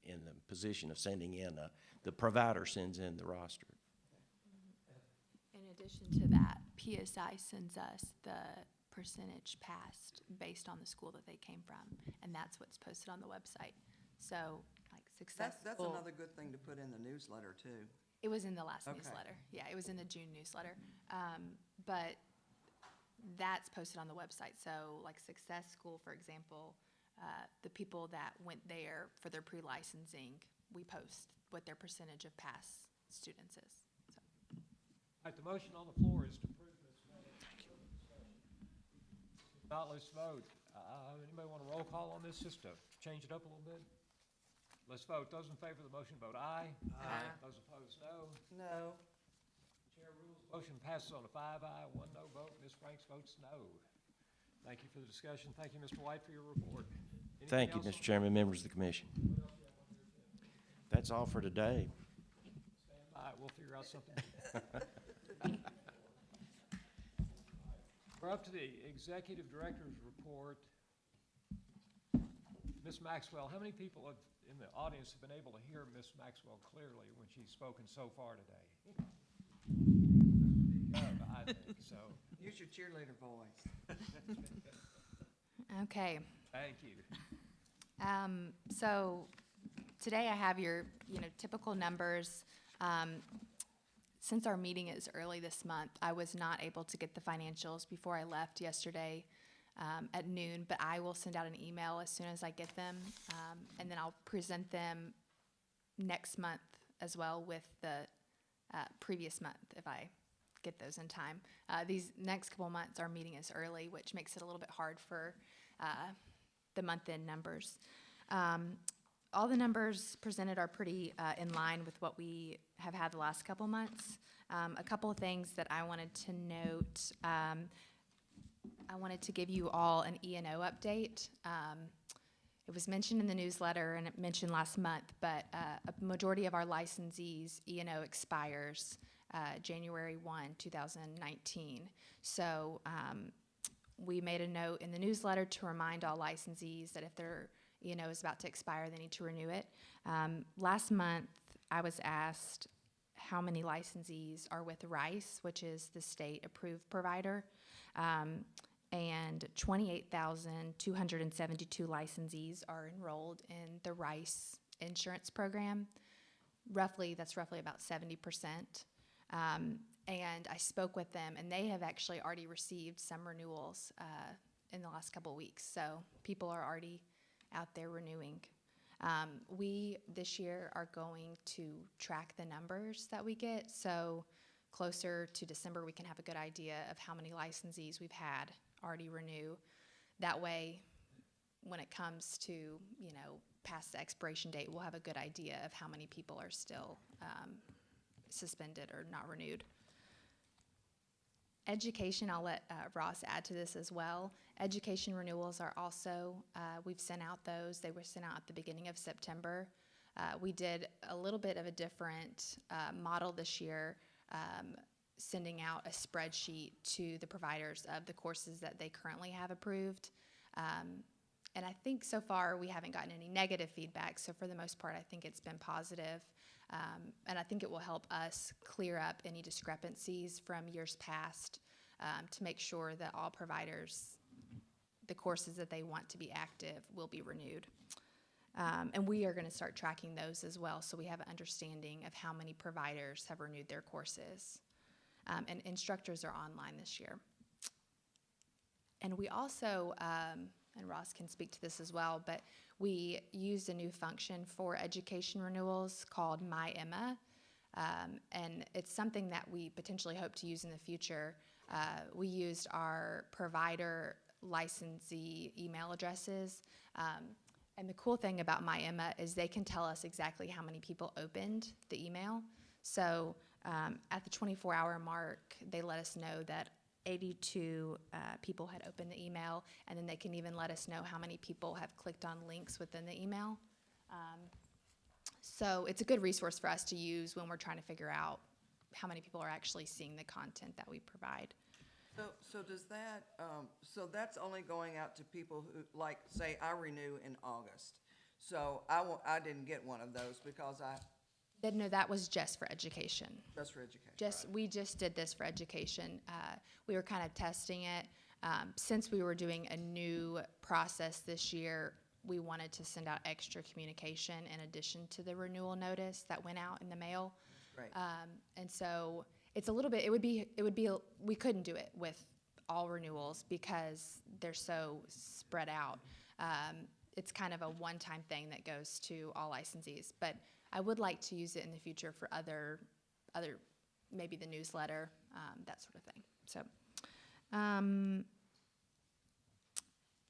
in the position of sending in, the provider sends in the roster. In addition to that, PSI sends us the percentage passed based on the school that they came from, and that's what's posted on the website. So, like successful. That's another good thing to put in the newsletter, too. It was in the last Okay. newsletter. Yeah, it was in the June newsletter. But that's posted on the website. So like Success School, for example, the people that went there for their pre-licensing, we post what their percentage of pass students is. So. All right, the motion on the floor is to approve Ms. Fail. If not, let's vote. Anybody want a roll call on this, just to change it up a little bit? Let's vote. Those in favor of the motion vote aye. Aye. Those opposed, no. No. Chair rules, motion passes on a 5-aye, 1 no vote. Ms. Franks votes no. Thank you for the discussion. Thank you, Mr. White, for your report. Anything Thank you, else Mr. Chairman, members of the commission. That's all for today. Stand by, we'll figure out something. We're up to the executive director's report. Ms. Maxwell, how many people in the audience have been able to hear Ms. Maxwell clearly when she's spoken so far today? I think so. Use your cheerleader voice. Okay. Thank you. So today I have your, typical numbers. Since our meeting is early this month, I was not able to get the financials before I left yesterday at noon, but I will send out an email as soon as I get them, and then I'll present them next month as well with the previous month if I get those in time. These next couple months, our meeting is early, which makes it a little bit hard for the month-end numbers. all the numbers presented are pretty in line with what we have had the last couple months. A couple of things that I wanted to note. I wanted to give you all an E&O update. It was mentioned in the newsletter and it mentioned last month, but a majority of our licensees' E&O expires January 1, 2019. So we made a note in the newsletter to remind all licensees that if their E&O is about to expire, they need to renew it. Last month, I was asked how many licensees are with RICE, which is the state-approved provider. And 28,272 licensees are enrolled in the RICE insurance program. That's roughly about 70%. And I spoke with them, and they have actually already received some renewals in the last couple of weeks. So people are already out there renewing. We, this year, are going to track the numbers that we get. So closer to December, we can have a good idea of how many licensees we've had already renew. That way, when it comes to, past the expiration date, we'll have a good idea of how many people are still suspended or not renewed. Education, I'll let Ross add to this as well. Education renewals are also, we've sent out those. They were sent out at the beginning of September. We did a little bit of a different model this year, sending out a spreadsheet to the providers of the courses that they currently have approved. And I think so far we haven't gotten any negative feedback. So for the most part, I think it's been positive. And I think it will help us clear up any discrepancies from years past to make sure that all providers, the courses that they want to be active will be renewed. And we are going to start tracking those as well, so we have an understanding of how many providers have renewed their courses. And instructors are online this year. And we also, and Ross can speak to this as well, but we used a new function for education renewals called MyEmma. And it's something that we potentially hope to use in the future. We used our provider licensee email addresses. And the cool thing about MyEmma is they can tell us exactly how many people opened the email. So at the 24-hour mark, they let us know that 82 people had opened the email, and then they can even let us know how many people have clicked on links within the email. So it's a good resource for us to use when we're trying to figure out how many people are actually seeing the content that we provide. So does that, so that's only going out to people who, like, say, I renew in August. So I didn't get one of those because No, that was just for education. Just for education. We just did this for education. We were kind of testing it. Since we were doing a new process this year, we wanted to send out extra communication in addition to the renewal notice that went out in the mail. Right. And so it's a little bit, we couldn't do it with all renewals because they're so spread out. It's kind of a one-time thing that goes to all licensees, but I would like to use it in the future for other, maybe the newsletter, that sort of thing. So,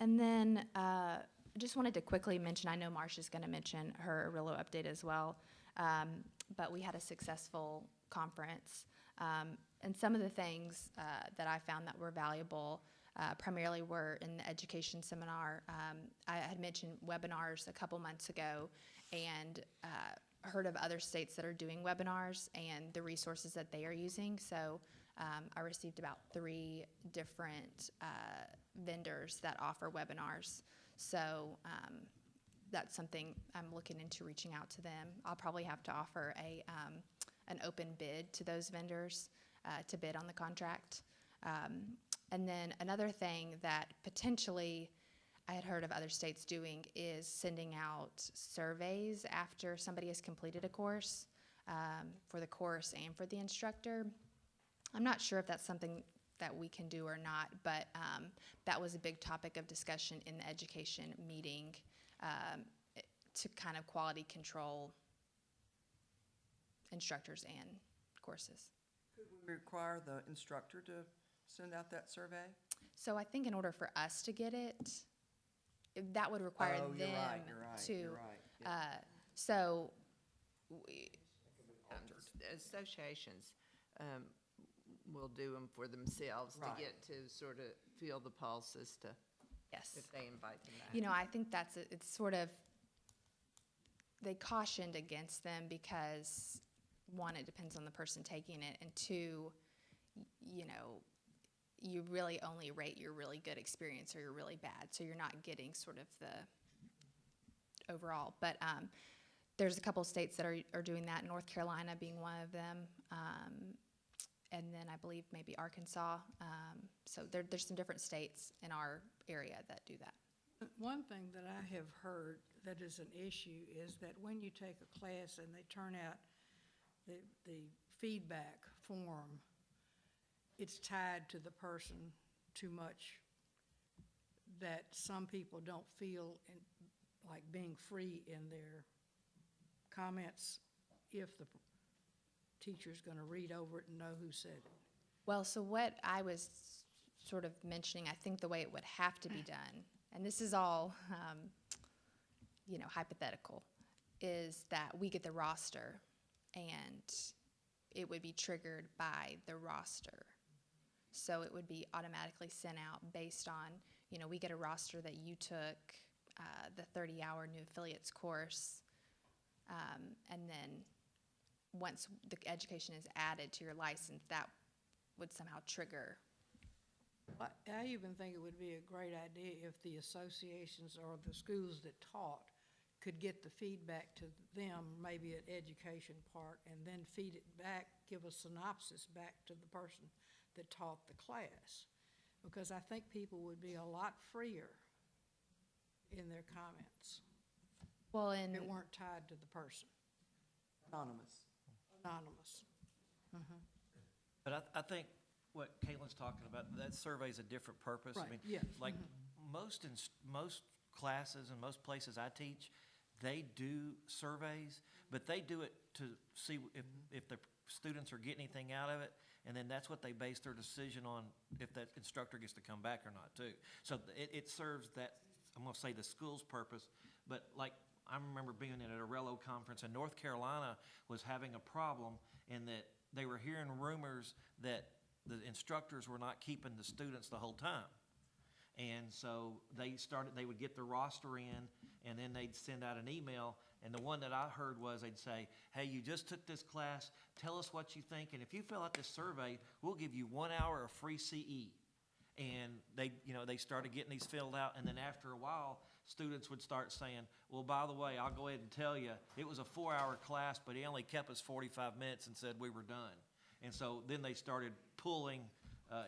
and then I just wanted to quickly mention, I know Marsha's going to mention her Arelo update as well, but we had a successful conference. And some of the things that I found that were valuable primarily were in the education seminar. I had mentioned webinars a couple months ago and heard of other states that are doing webinars and the resources that they are using. So I received about 3 different vendors that offer webinars. So that's something I'm looking into reaching out to them. I'll probably have to offer an open bid to those vendors to bid on the contract. And then another thing that potentially I had heard of other states doing is sending out surveys after somebody has completed a course for the course and for the instructor. I'm not sure if that's something that we can do or not, but that was a big topic of discussion in the education meeting to kind of quality control instructors and courses. Could we require the instructor to send out that survey? So I think in order for us to get it, that would require them You're right. to. You're right. So, we, Associations will do them for themselves to Right. get to sort of feel the pulse as to yes. if they invite them back. You know, I think it's sort of, they cautioned against them because, one, it depends on the person taking it, and two, you know, you really only rate your really good experience or your really bad, so you're not getting sort of the overall. But there's a couple states that are doing that, North Carolina being one of them, and then I believe maybe Arkansas. So there's some different states in our area that do that. One thing that I have heard that is an issue is that when you take a class and they turn out the feedback form, it's tied to the person too much, that some people don't feel like being free in their comments if the teacher's going to read over it and know who said it. Well, so what I was sort of mentioning, I think the way it would have to be done, and this is all, you know, hypothetical, is that we get the roster and it would be triggered by the roster. So it would be automatically sent out based on, you know, we get a roster that you took the 30-hour new affiliates course, and then once the education is added to your license, that would somehow trigger. I even think it would be a great idea if the associations or the schools that taught could get the feedback to them, maybe at education part, and then feed it back, give a synopsis back to the person that taught the class. Because I think people would be a lot freer in their comments Well, if and it weren't tied to the person, Anonymous. anonymous. But I think what Caitlin's talking about, that survey's a different purpose. I Right, mean, yes, like most classes and most places I teach, they do surveys, but they do it to see if the students are getting anything out of it, and then that's what they base their decision on, if that instructor gets to come back or not too. So it serves that, I'm gonna say, the school's purpose, but like, I remember being at an Arelo conference, and North Carolina was having a problem in that they were hearing rumors that the instructors were not keeping the students the whole time. And so they would get the roster in, and then they'd send out an email, and the one that I heard was they'd say, hey, you just took this class, tell us what you think, and if you fill out this survey, we'll give you 1 hour of free CE. And they started getting these filled out, and then after a while, students would start saying, well, by the way, I'll go ahead and tell you, it was a 4-hour class, but he only kept us 45 minutes and said we were done. And so then they started pulling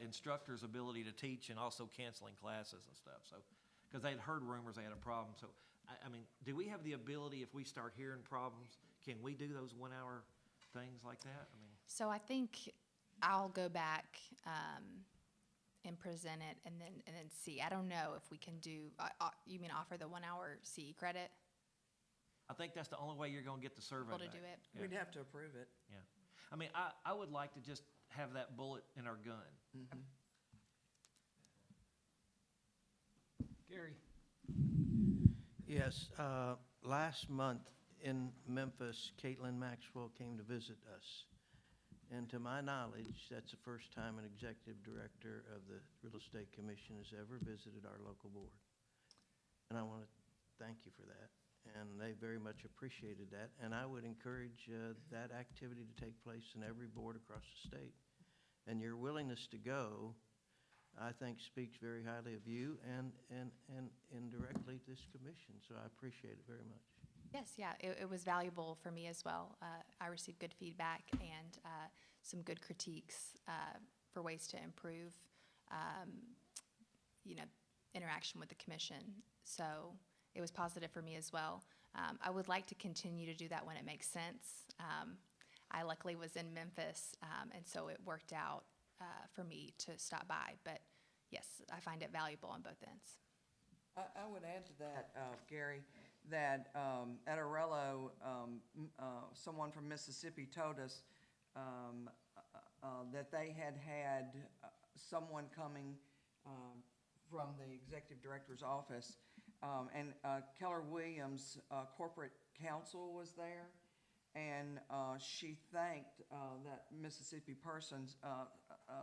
instructors' ability to teach and also canceling classes and stuff. So, because they'd heard rumors they had a problem. So, I mean, do we have the ability, if we start hearing problems, can we do those 1-hour things like that? I mean, so I think I'll go back and present it and then see. I don't know if we can do, you mean offer the 1-hour CE credit? I think that's the only way you're going to get the survey Able to back. do it? Yeah. We'd have to approve it. Yeah. I mean, I would like to just have that bullet in our gun. Gary? Yes, last month in Memphis, Caitlin Maxwell came to visit us. And to my knowledge, that's the first time an executive director of the Real Estate Commission has ever visited our local board. And I want to thank you for that. And they very much appreciated that. And I would encourage that activity to take place in every board across the state. And your willingness to go, I think, speaks very highly of you and indirectly this commission. So I appreciate it very much. Yes, yeah, it was valuable for me as well. I received good feedback and some good critiques for ways to improve, interaction with the commission. So it was positive for me as well. I would like to continue to do that when it makes sense. I luckily was in Memphis, and so it worked out for me to stop by. But yes, I find it valuable on both ends. I would add to that, Gary, that at Arelo, someone from Mississippi told us that they had someone coming from the executive director's office, and Keller Williams' corporate council was there, and she thanked that Mississippi person,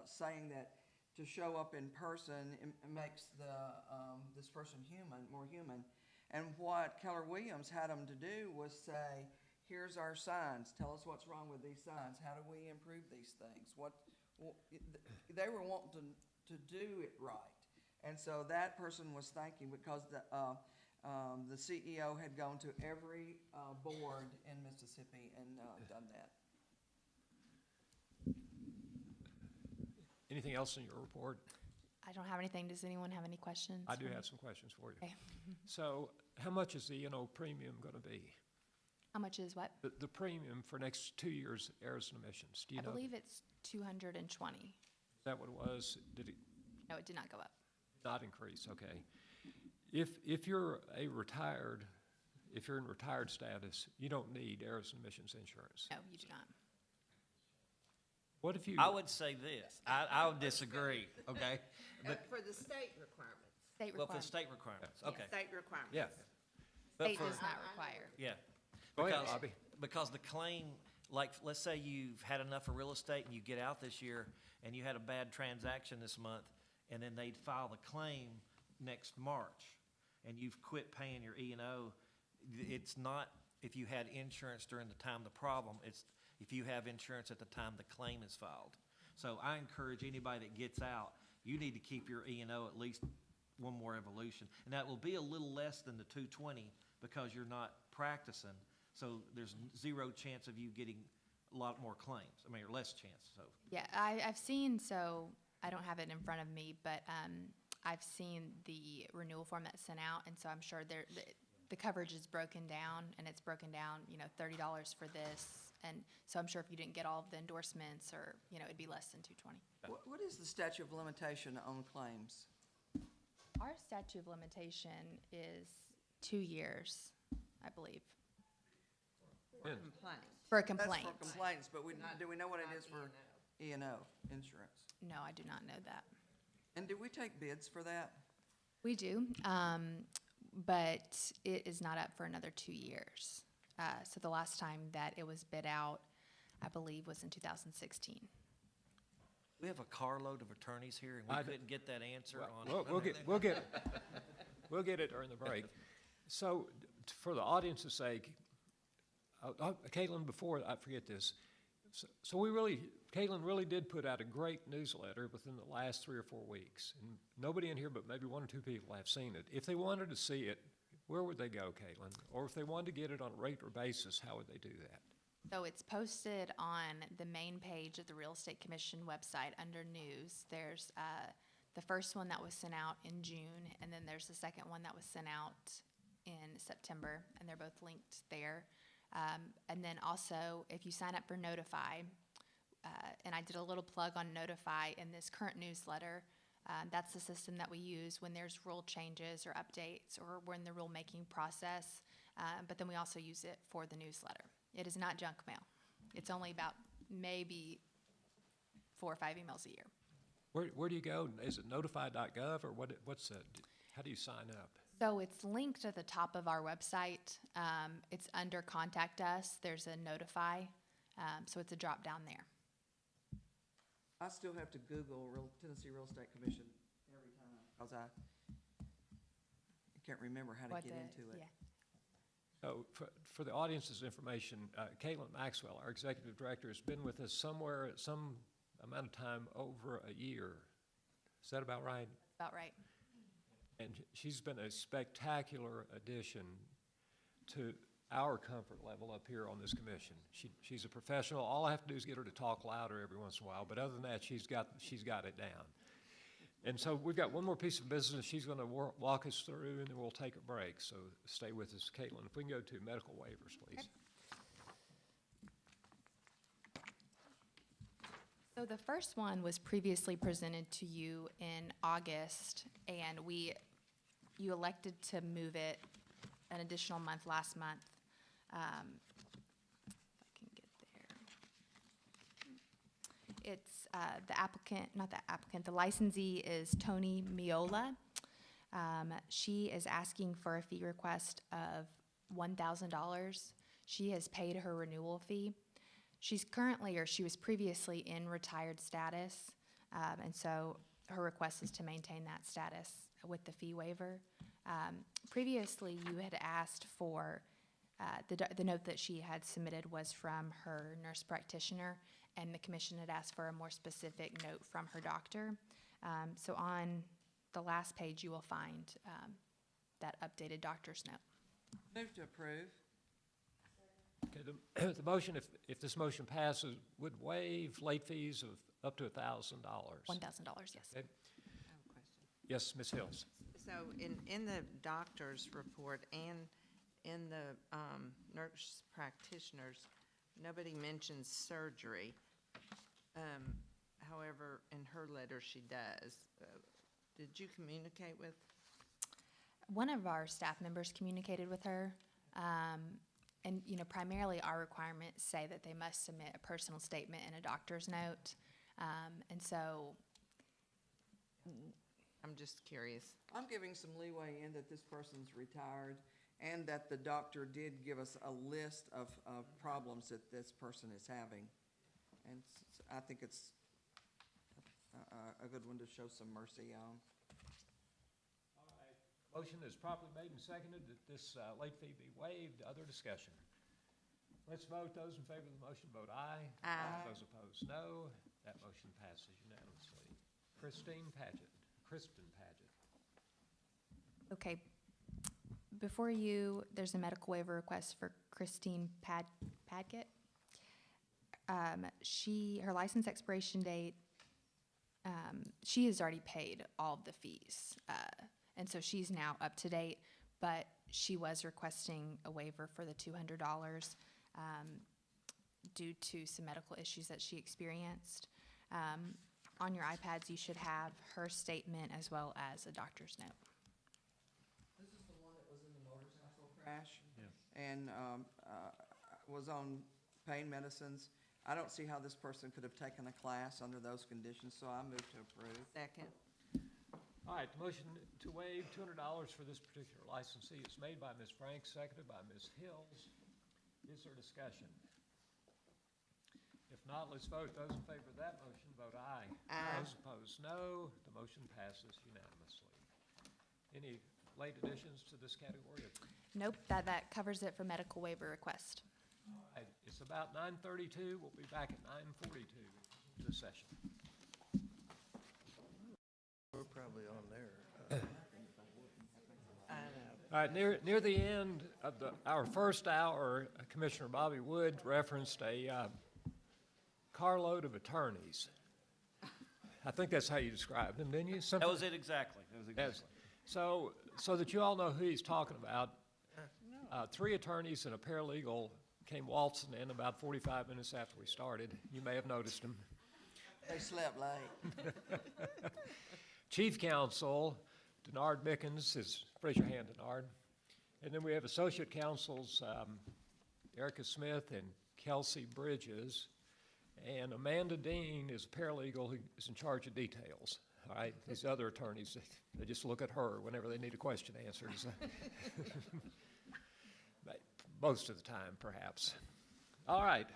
saying that to show up in person makes this person more human. And what Keller Williams had them to do was say, here's our signs, tell us what's wrong with these signs, how do we improve these things? They were wanting to do it right. And so that person was thanking, because the CEO had gone to every board in Mississippi and done that. Anything else in your report? I don't have anything. Does anyone have any questions? I do for me? have some questions for you. Okay. So how much is the premium going to be? How much is what? The premium for next 2 years errors and omissions, do you I know? believe it's 220. Is that what it was? Did it No, it did not go up. not increase? Okay. If you're in retired status, you don't need errors and omissions insurance. No, you do not. What if you? I would say this, I would disagree, okay? But, For the state requirements. State well, for the requirement. state requirements, okay. State requirements. Yeah. But State for- does not require. Yeah. Go ahead, Because- Bobby. Because the claim, like, let's say you've had enough of real estate and you get out this year and you had a bad transaction this month, and then they'd file the claim next March, and you've quit paying your E&O, it's not if you had insurance during the time of the problem, it's if you have insurance at the time the claim is filed. So I encourage anybody that gets out, you need to keep your E&O at least one more evolution. And that will be a little less than the 220 because you're not practicing. So there's zero chance of you getting a lot more claims. I mean, or less chance, so. Yeah, I've seen, so I don't have it in front of me, but I've seen the renewal form that's sent out, and so I'm sure the coverage is broken down, and it's broken down, $30 for this. And so I'm sure if you didn't get all of the endorsements, or, it'd be less than 220. What is the statute of limitation on claims? Our statute of limitation is 2 years, I believe, Yeah. Complaint. for a complaint. That's for complaints, but do we know what it Not is for E&O. E&O insurance? No, I do not know that. And do we take bids for that? We do, but it is not up for another 2 years. So the last time that it was bid out, I believe, was in 2016. We have a carload of attorneys here, and we couldn't get that answer on. We'll get it during the break. So, for the audience's sake, Caitlin, before I forget this, so Caitlin really did put out a great newsletter within the last 3 or 4 weeks, and nobody in here but maybe 1 or 2 people have seen it. If they wanted to see it, where would they go, Caitlin? Or if they wanted to get it on a regular basis, how would they do that? So it's posted on the main page of the Real Estate Commission website under news. There's the first one that was sent out in June, and then there's the second one that was sent out in September, and they're both linked there. And then also, if you sign up for Notify, and I did a little plug on Notify in this current newsletter, that's the system that we use when there's rule changes or updates, or we're in the rulemaking process, but then we also use it for the newsletter. It is not junk mail. It's only about maybe 4 or 5 emails a year. Where do you go? Is it notify.gov, or what's that? How do you sign up? So it's linked at the top of our website. It's under Contact Us. There's a Notify, so it's a drop down there. I still have to Google Tennessee Real Estate Commission every time, because I can't remember how to get into it. Yeah. So for the audience's information, Caitlin Maxwell, our executive director, has been with us somewhere at some amount of time over a year. Is that about right? About right. And she's been a spectacular addition to our comfort level up here on this commission. She's a professional. All I have to do is get her to talk louder every once in a while, but other than that, she's got it down. And so we've got one more piece of business she's going to walk us through, and then we'll take a break. So stay with us, Caitlin. If we can go to medical waivers, please. So the first one was previously presented to you in August, and you elected to move it an additional month last month. If I can get there. It's the licensee is Tony Miola. She is asking for a fee request of $1,000. She has paid her renewal fee. She's currently, or she was previously in retired status, and so her request is to maintain that status with the fee waiver. Previously, you had asked for, the note that she had submitted was from her nurse practitioner, and the commission had asked for a more specific note from her doctor. So on the last page, you will find that updated doctor's note. Move to approve. Okay, the motion, if this motion passes, would waive late fees of up to $1,000. $1,000, yes. Okay. I have a question. Yes, Ms. Hills. So in the doctor's report and in the nurse practitioners, nobody mentions surgery. However, in her letter, she does. Did you communicate with? One of our staff members communicated with her, and, you know, primarily our requirements say that they must submit a personal statement and a doctor's note. And so, I'm just curious. I'm giving some leeway in that this person's retired and that the doctor did give us a list of problems that this person is having. And I think it's a good one to show some mercy on. Motion is properly made and seconded that this late fee be waived. Other discussion? Let's vote. Those in favor of the motion vote aye. Aye. Those opposed, no. That motion passes unanimously. Kristen Paget. okay. Before you, there's a medical waiver request for Christine Padgett. Her license expiration date, she has already paid all of the fees. And so she's now up to date, but she was requesting a waiver for the $200 due to some medical issues that she experienced. On your iPads, you should have her statement as well as a doctor's note. This is the one that was in the motorcycle crash and was on pain medicines. I don't see how this person could have taken a class under those conditions, so I move to approve. Second. All right, the motion to waive $200 for this particular licensee is made by Ms. Frank, seconded by Ms. Hills. Is there discussion? If not, let's vote. Those in favor of that motion vote aye. Aye. Those opposed, no. The motion passes unanimously. Any late additions to this category? Nope, that covers it for medical waiver request. All right, it's about 9:32. We'll be back at 9:42 to the session. We're probably on there. All right, near the end of our first hour, Commissioner Bobby Wood referenced a carload of attorneys. I think that's how you described them, didn't you? That was it exactly. Yes. So that you all know who he's talking about, 3 attorneys and a paralegal came waltzing in about 45 minutes after we started. You may have noticed them. They slept late. Chief Counsel, Denard Mickens, raise your hand, Denard. And then we have Associate Counsels, Erica Smith and Kelsey Bridges. And Amanda Dean is a paralegal who is in charge of details. All right, these other attorneys, they just look at her whenever they need a question answered. Most of the time, perhaps. All right.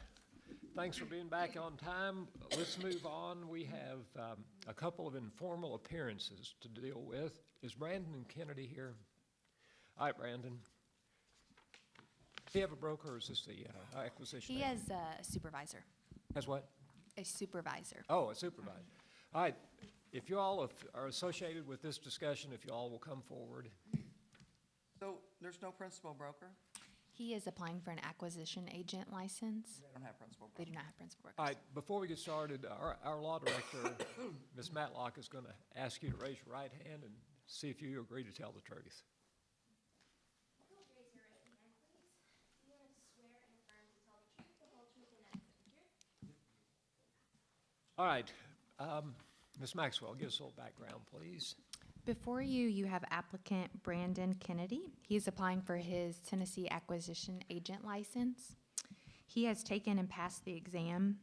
Thanks for being back on time. Let's move on. We have a couple of informal appearances to deal with. Is Brandon Kennedy here? All right, Brandon. Does he have a broker, or is this the acquisition? He has a supervisor. Has what? A supervisor. Oh, a supervisor. All right. If you all are associated with this discussion, if you all will come forward. So there's no principal broker? He is applying for an acquisition agent license. They don't have principal They broker. do not have principal brokers. All right, before we get started, our law director, Ms. Matlock, is going to ask you to raise your right hand and see if you agree to tell the truth. Raise your right hand, please. Do you swear and affirm to tell the truth, the whole truth, and nothing but the truth? All right, Ms. Maxwell, give us a little background, please. Before you, you have applicant Brandon Kennedy. He is applying for his Tennessee acquisition agent license. He has taken and passed the exam.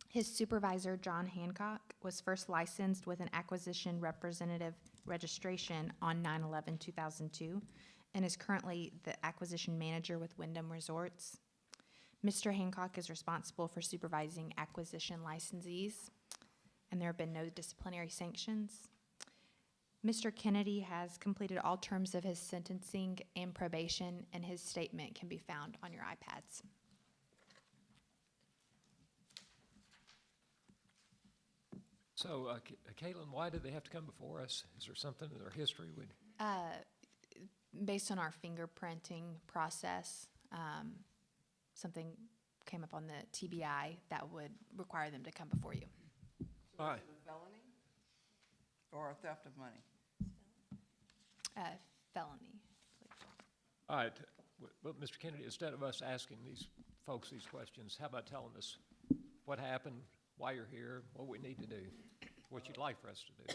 His supervisor, John Hancock, was first licensed with an acquisition representative registration on 9/11/2002, and is currently the acquisition manager with Wyndham Resorts. Mr. Hancock is responsible for supervising acquisition licensees, and there have been no disciplinary sanctions. Mr. Kennedy has completed all terms of his sentencing and probation, and his statement can be found on your iPads. So, Caitlin, why did they have to come before us? Is there something in their history we? Based on our fingerprinting process, something came up on the TBI that would require them to come before you. All right. Is it a felony or a theft of money? Felony. All right. Well, Mr. Kennedy, instead of us asking these folks these questions, how about telling us what happened, why you're here, what we need to do, what you'd like for us to do?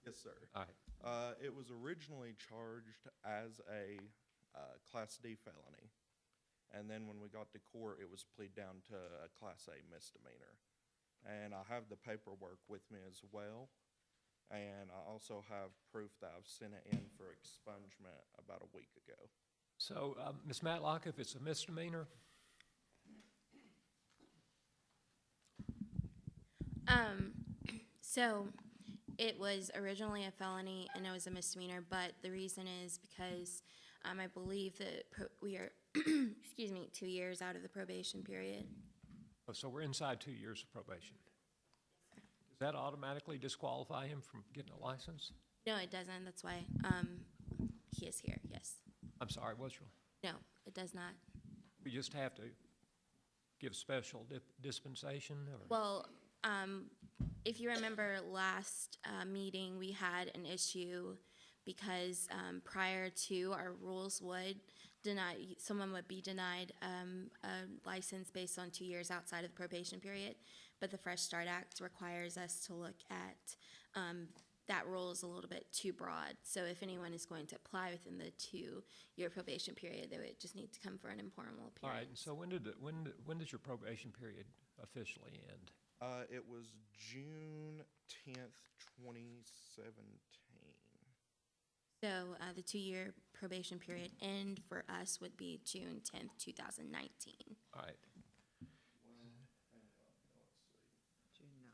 Yes, sir. All right. It was originally charged as a Class D felony, and then when we got to court, it was plead down to a Class A misdemeanor. And I have the paperwork with me as well, and I also have proof that I've sent it in for expungement about a week ago. So, Ms. Matlock, if it's a misdemeanor, So it was originally a felony and it was a misdemeanor, but the reason is because I believe that we are, excuse me, 2 years out of the probation period. oh, so we're inside 2 years of probation. Does that automatically disqualify him from getting a license? No, it doesn't. That's why he is here, yes. I'm sorry, what's your? No, it does not. We just have to give special dispensation, or? Well, if you remember last meeting, we had an issue because prior to, our rules would deny, someone would be denied a license based on 2 years outside of the probation period, but the Fresh Start Act requires us to look at that rule is a little bit too broad. So if anyone is going to apply within the 2-year probation period, they would just need to come for an informal appearance. All right, and so when does your probation period officially end? It was June 10th, 2017. So the 2-year probation period end for us would be June 10th, 2019. All right. June 9th.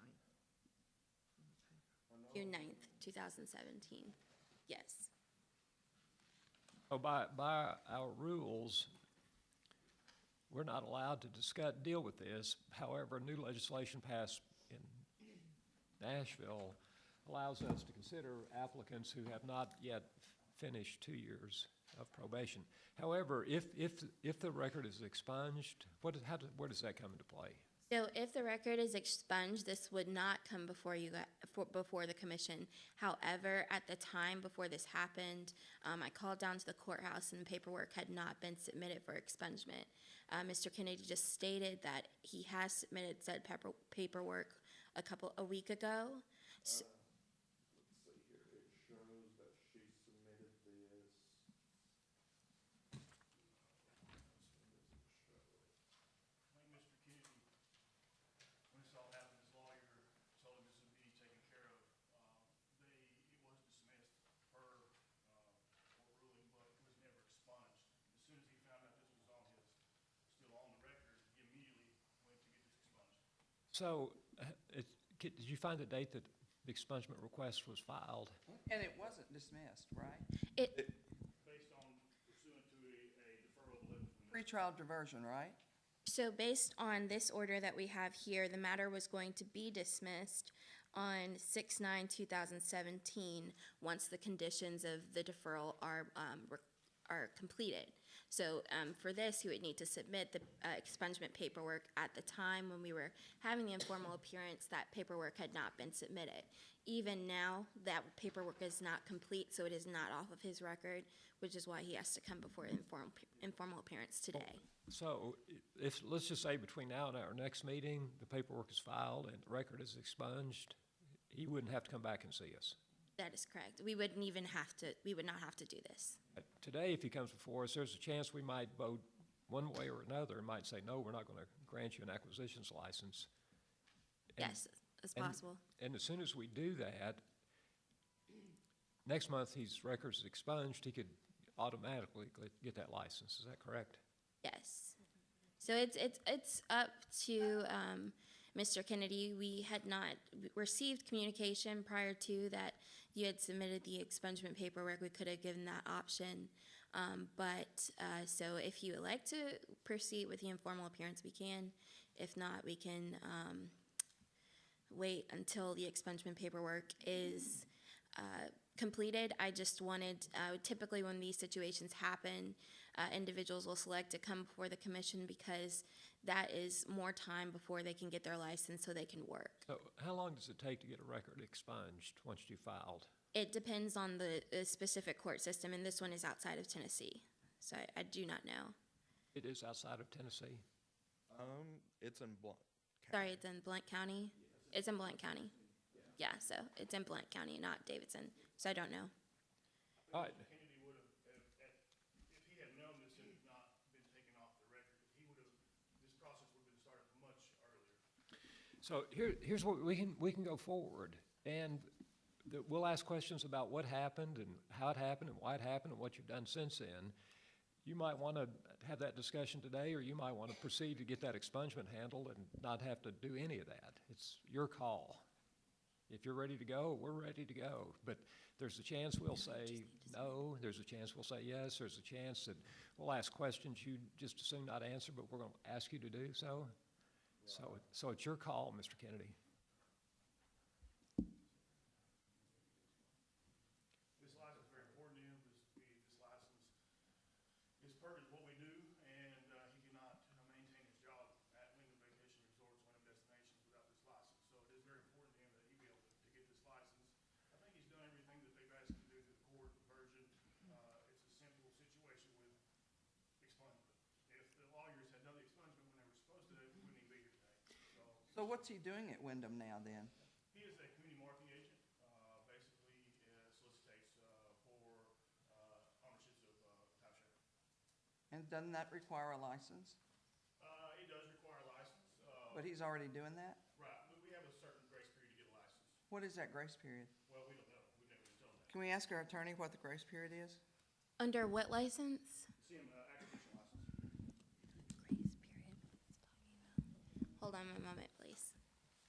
June 9th, 2017. Yes. So by our rules, we're not allowed to deal with this. However, new legislation passed in Nashville allows us to consider applicants who have not yet finished 2 years of probation. However, if the record is expunged, where does that come into play? So if the record is expunged, this would not come before you before the commission. However, at the time before this happened, I called down to the courthouse and the paperwork had not been submitted for expungement. Mr. Kennedy just stated that he has submitted said paperwork a week ago. So, Let's see here. It shows that she submitted this. I think Mr. Kennedy, when this all happened, his lawyer told him this would be taken care of. It was dismissed per court ruling, but it was never expunged. As soon as he found out this was still on the record, he immediately went to get this expunged. So, did you find the date that the expungement request was filed? And it wasn't dismissed, right? Based on pursuant to a deferral of 11. Pretrial diversion, right? So based on this order that we have here, the matter was going to be dismissed on 6/9/2017 once the conditions of the deferral are completed. So for this, you would need to submit the expungement paperwork. At the time when we were having the informal appearance, that paperwork had not been submitted. Even now, that paperwork is not complete, so it is not off of his record, which is why he has to come before the informal appearance today. So, let's just say between now and our next meeting, the paperwork is filed and the record is expunged, he wouldn't have to come back and see us. That is correct. We wouldn't even have to, we would not have to do this. Today, if he comes before us, there's a chance we might vote one way or another and might say, no, we're not going to grant you an acquisitions license. Yes, it's possible. And as soon as we do that, next month his record's expunged, he could automatically get that license. Is that correct? Yes. So it's up to Mr. Kennedy. We had not received communication prior to that you had submitted the expungement paperwork. We could have given that option. So if you would like to proceed with the informal appearance, we can. If not, we can wait until the expungement paperwork is completed. I just wanted, typically when these situations happen, individuals will select to come before the commission because that is more time before they can get their license so they can work. So how long does it take to get a record expunged once you filed? It depends on the specific court system, and this one is outside of Tennessee, so I do not know. It is outside of Tennessee? It's in Blunt. Sorry, it's in Blount County? It's in Blount County. Yeah, so it's in Blount County, not Davidson, so I don't know. All right. Kennedy would have, if he had known this and not been taken off the record, he would have, this process would have been started much earlier. So here's what we can go forward, and we'll ask questions about what happened and how it happened and why it happened and what you've done since then. You might want to have that discussion today, or you might want to proceed to get that expungement handled and not have to do any of that. It's your call. If you're ready to go, we're ready to go. But there's a chance we'll say no. There's a chance we'll say yes. There's a chance that we'll ask questions you just as soon not answer, but we're going to ask you to do so. So it's your call, Mr. Kennedy. This license is very important to him. This license is part of what we do, and he cannot maintain his job at Wyndham Vacation Resorts, Wyndham Destinations without this license. So it is very important to him that he be able to get this license. I think he's done everything that they've asked him to do through the court version. It's a simple situation with expungement. If the lawyers had done the expungement when they were supposed to, we wouldn't even be here today. So what's he doing at Wyndham now then? He is a community marketing agent, basically solicitates for ownerships of timeshare. And doesn't that require a license? It does require a license. But he's already doing that? Right, we have a certain grace period to get a license. What is that grace period? Well, we don't know, we've never been told that. Can we ask our attorney what the grace period is? Under what license? CM acquisition license. Grace period. Hold on a moment, please.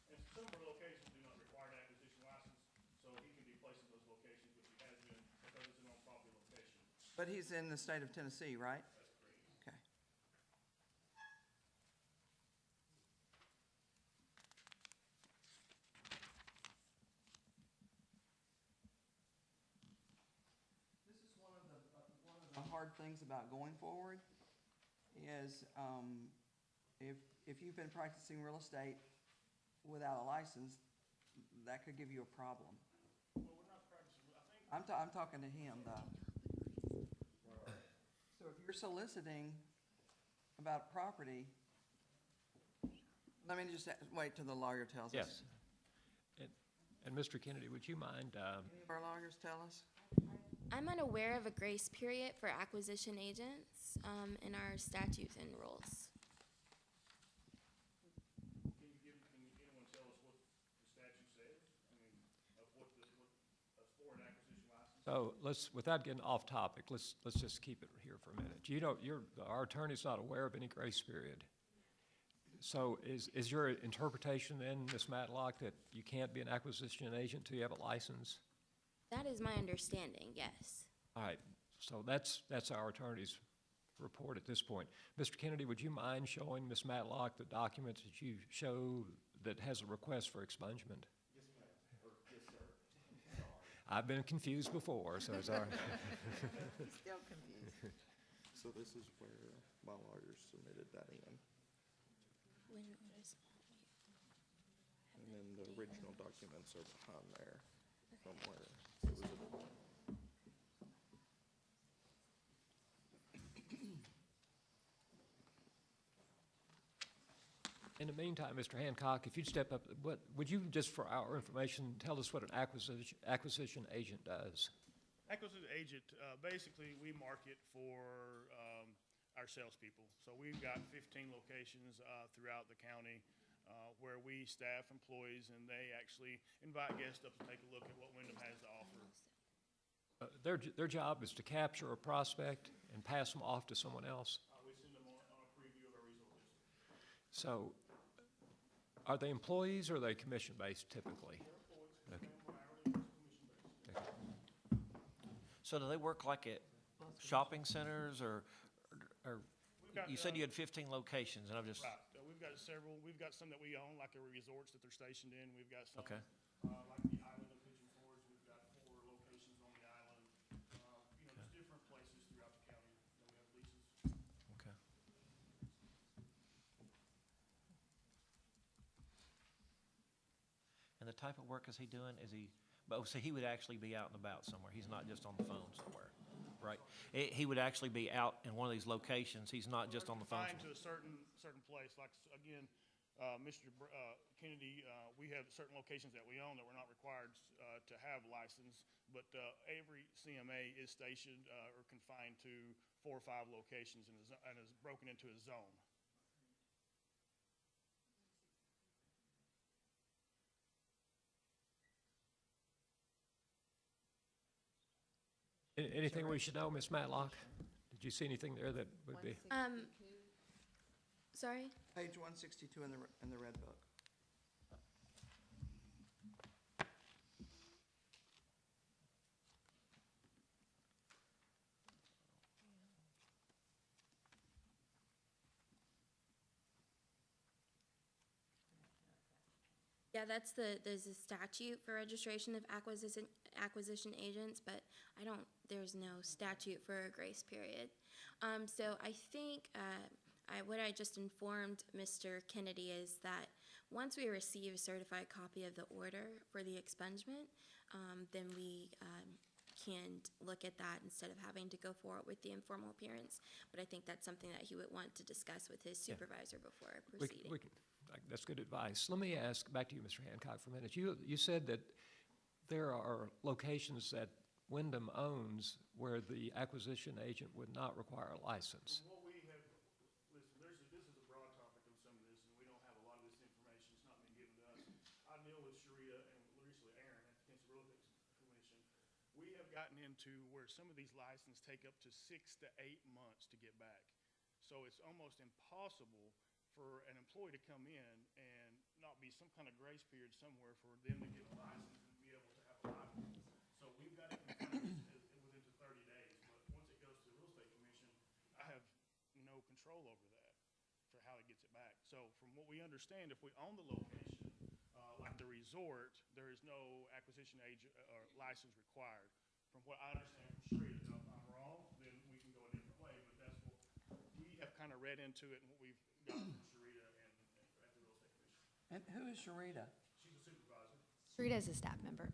And some of our locations do not require an acquisition license, so he can be placed in those locations, which he has been, because it's an on-property location. But he's in the state of Tennessee, right? That's correct. Okay. This is one of the hard things about going forward is if you've been practicing real estate without a license, that could give you a problem. Well, we're not practicing, I think. I'm talking to him though. So if you're soliciting about property, let me just wait till the lawyer tells us. Yes. And Mr. Kennedy, would you mind, Any of our lawyers tell us? I'm unaware of a grace period for acquisition agents in our statutes and rules. Can anyone tell us what the statute says? I mean, of what a foreign acquisition license? so without getting off topic, let's just keep it here for a minute. Our attorney's not aware of any grace period. So is your interpretation then, Ms. Matlock, that you can't be an acquisition agent until you have a license? That is my understanding, yes. All right, so that's our attorney's report at this point. Mr. Kennedy, would you mind showing Ms. Matlock the document that you show that has a request for expungement? Yes, ma'am. Yes, sir. I've been confused before, so it's all right. Still confused. So this is where my lawyers submitted that in. And then the original documents are behind there somewhere. It was In the meantime, Mr. Hancock, if you'd step up, would you, just for our information, tell us what an acquisition agent does? Acquisition agent, basically, we market for our salespeople. So we've got 15 locations throughout the county where we staff employees, and they actually invite guests up to take a look at what Wyndham has to offer. their job is to capture a prospect and pass them off to someone else? We send them on a preview of our resort list. So are they employees or are they commission-based typically? Okay. So do they work like at shopping centers or you said you had 15 locations, and I'm just, Right, we've got several, we've got some that we own, like the resorts that they're stationed in, we've got some. Okay. Like the island of Pigeon Forge, we've got 4 locations on the island, just different places throughout the county that we have leases. okay. And the type of work is he doing? So he would actually be out and about somewhere. He's not just on the phone somewhere, right? He would actually be out in one of these locations. He's not just on the phone. Confined to a certain place, like, again, Mr. Kennedy, we have certain locations that we own that we're not required to have license, but every CMA is stationed or confined to 4 or 5 locations and is broken into a zone. Anything we should know, Ms. Matlock? Did you see anything there that would be? Sorry? Page 162 in the red book. Yeah, there's a statute for registration of acquisition agents, but there's no statute for a grace period. So I think, what I just informed Mr. Kennedy is that once we receive a certified copy of the order for the expungement, then we can look at that instead of having to go forward with the informal appearance. But I think that's something that he would want to discuss with his supervisor before proceeding. That's good advice. Let me ask back to you, Mr. Hancock, for a minute. You said that there are locations that Wyndham owns where the acquisition agent would not require a license. What we have, listen, this is a broad topic on some of this, and we don't have a lot of this information. It's not been given to us. I deal with Sharita and recently Aaron at the Kingsport Real Estate Commission. We have gotten into where some of these licenses take up to 6 to 8 months to get back. So it's almost impossible for an employee to come in and not be some kind of grace period somewhere for them to get a license and be able to have a license. So we've got it within 30 days, but once it goes to the Real Estate Commission, I have no control over that for how it gets it back. So from what we understand, if we own the location, like the resort, there is no acquisition agent or license required. From what I understand from Sharita, if I'm wrong, then we can go a different way, but that's what we have kind of read into it and what we've got from Sharita and at the Real Estate Commission. And who is Sharita? She's a supervisor. Sharita is a staff member.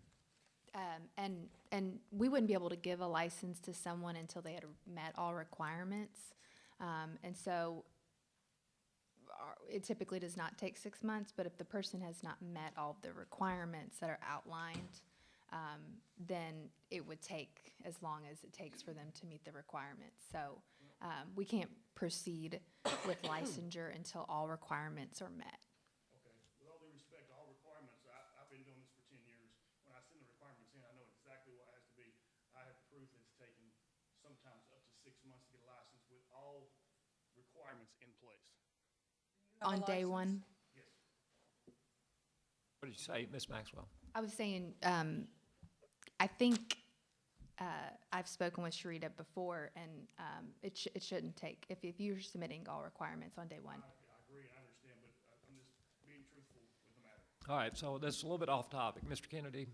And we wouldn't be able to give a license to someone until they had met all requirements. And so it typically does not take 6 months, but if the person has not met all of the requirements that are outlined, then it would take as long as it takes for them to meet the requirements. So we can't proceed with licensure until all requirements are met. Okay. With all due respect to all requirements, I've been doing this for 10 years. When I send the requirements in, I know exactly what it has to be. I have proof that it's taken sometimes up to 6 months to get a license with all requirements in place. On day one? Yes. What did you say, Ms. Maxwell? I was saying, I think I've spoken with Sharita before, and it shouldn't take, if you're submitting all requirements on day one. I agree, I understand, but I'm just being truthful with the matter. All right, so this is a little bit off topic. Mr. Kennedy,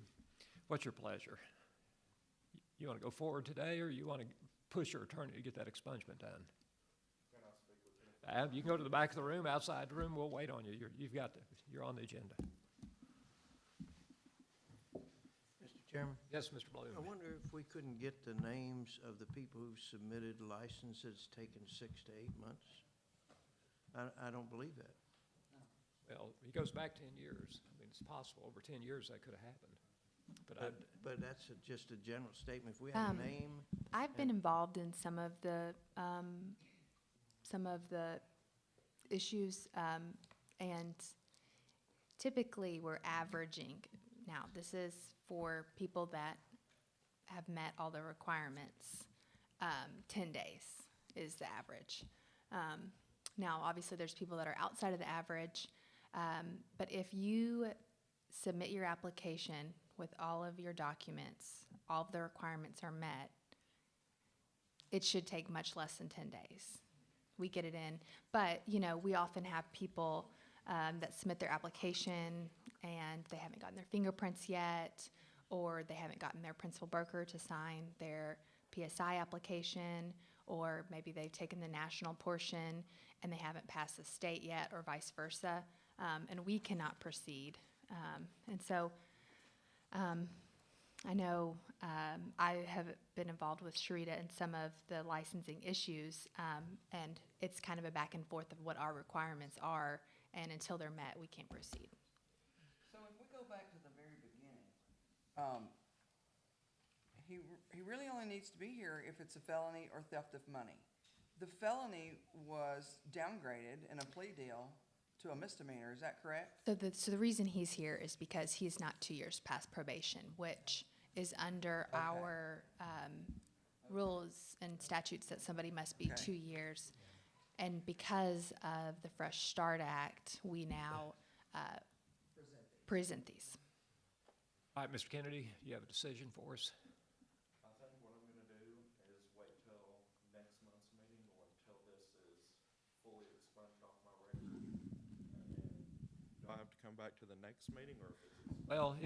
what's your pleasure? You want to go forward today, or you want to push your attorney to get that expungement done? You can go to the back of the room, outside the room, we'll wait on you. You're on the agenda. Mr. Chairman? Yes, Mr. Bloom. I wonder if we couldn't get the names of the people who've submitted licenses taken 6 to 8 months? I don't believe that. Well, he goes back 10 years. I mean, it's possible over 10 years that could have happened. But that's just a general statement. If we have a name. I've been involved in some of the issues, and typically we're averaging. Now, this is for people that have met all the requirements, 10 days is the average. Now, obviously, there's people that are outside of the average, but if you submit your application with all of your documents, all of the requirements are met, it should take much less than 10 days. We get it in, but, you know, we often have people that submit their application and they haven't gotten their fingerprints yet, or they haven't gotten their principal broker to sign their PSI application, or maybe they've taken the national portion and they haven't passed the state yet, or vice versa, and we cannot proceed. And so I know I have been involved with Sharita in some of the licensing issues, and it's kind of a back and forth of what our requirements are, and until they're met, we can't proceed. So if we go back to the very beginning, he really only needs to be here if it's a felony or theft of money. The felony was downgraded in a plea deal to a misdemeanor, is that correct? So the reason he's here is because he's not 2 years past probation, which is under Okay. our rules and statutes that somebody must be Okay. 2 years. And because of the Fresh Start Act, we now present these. All right, Mr. Kennedy, you have a decision for us? I think what I'm gonna do is wait till next month's meeting or until this is fully expunged off my record. And then, do I have to come back to the next meeting, or if it's expunged? Well,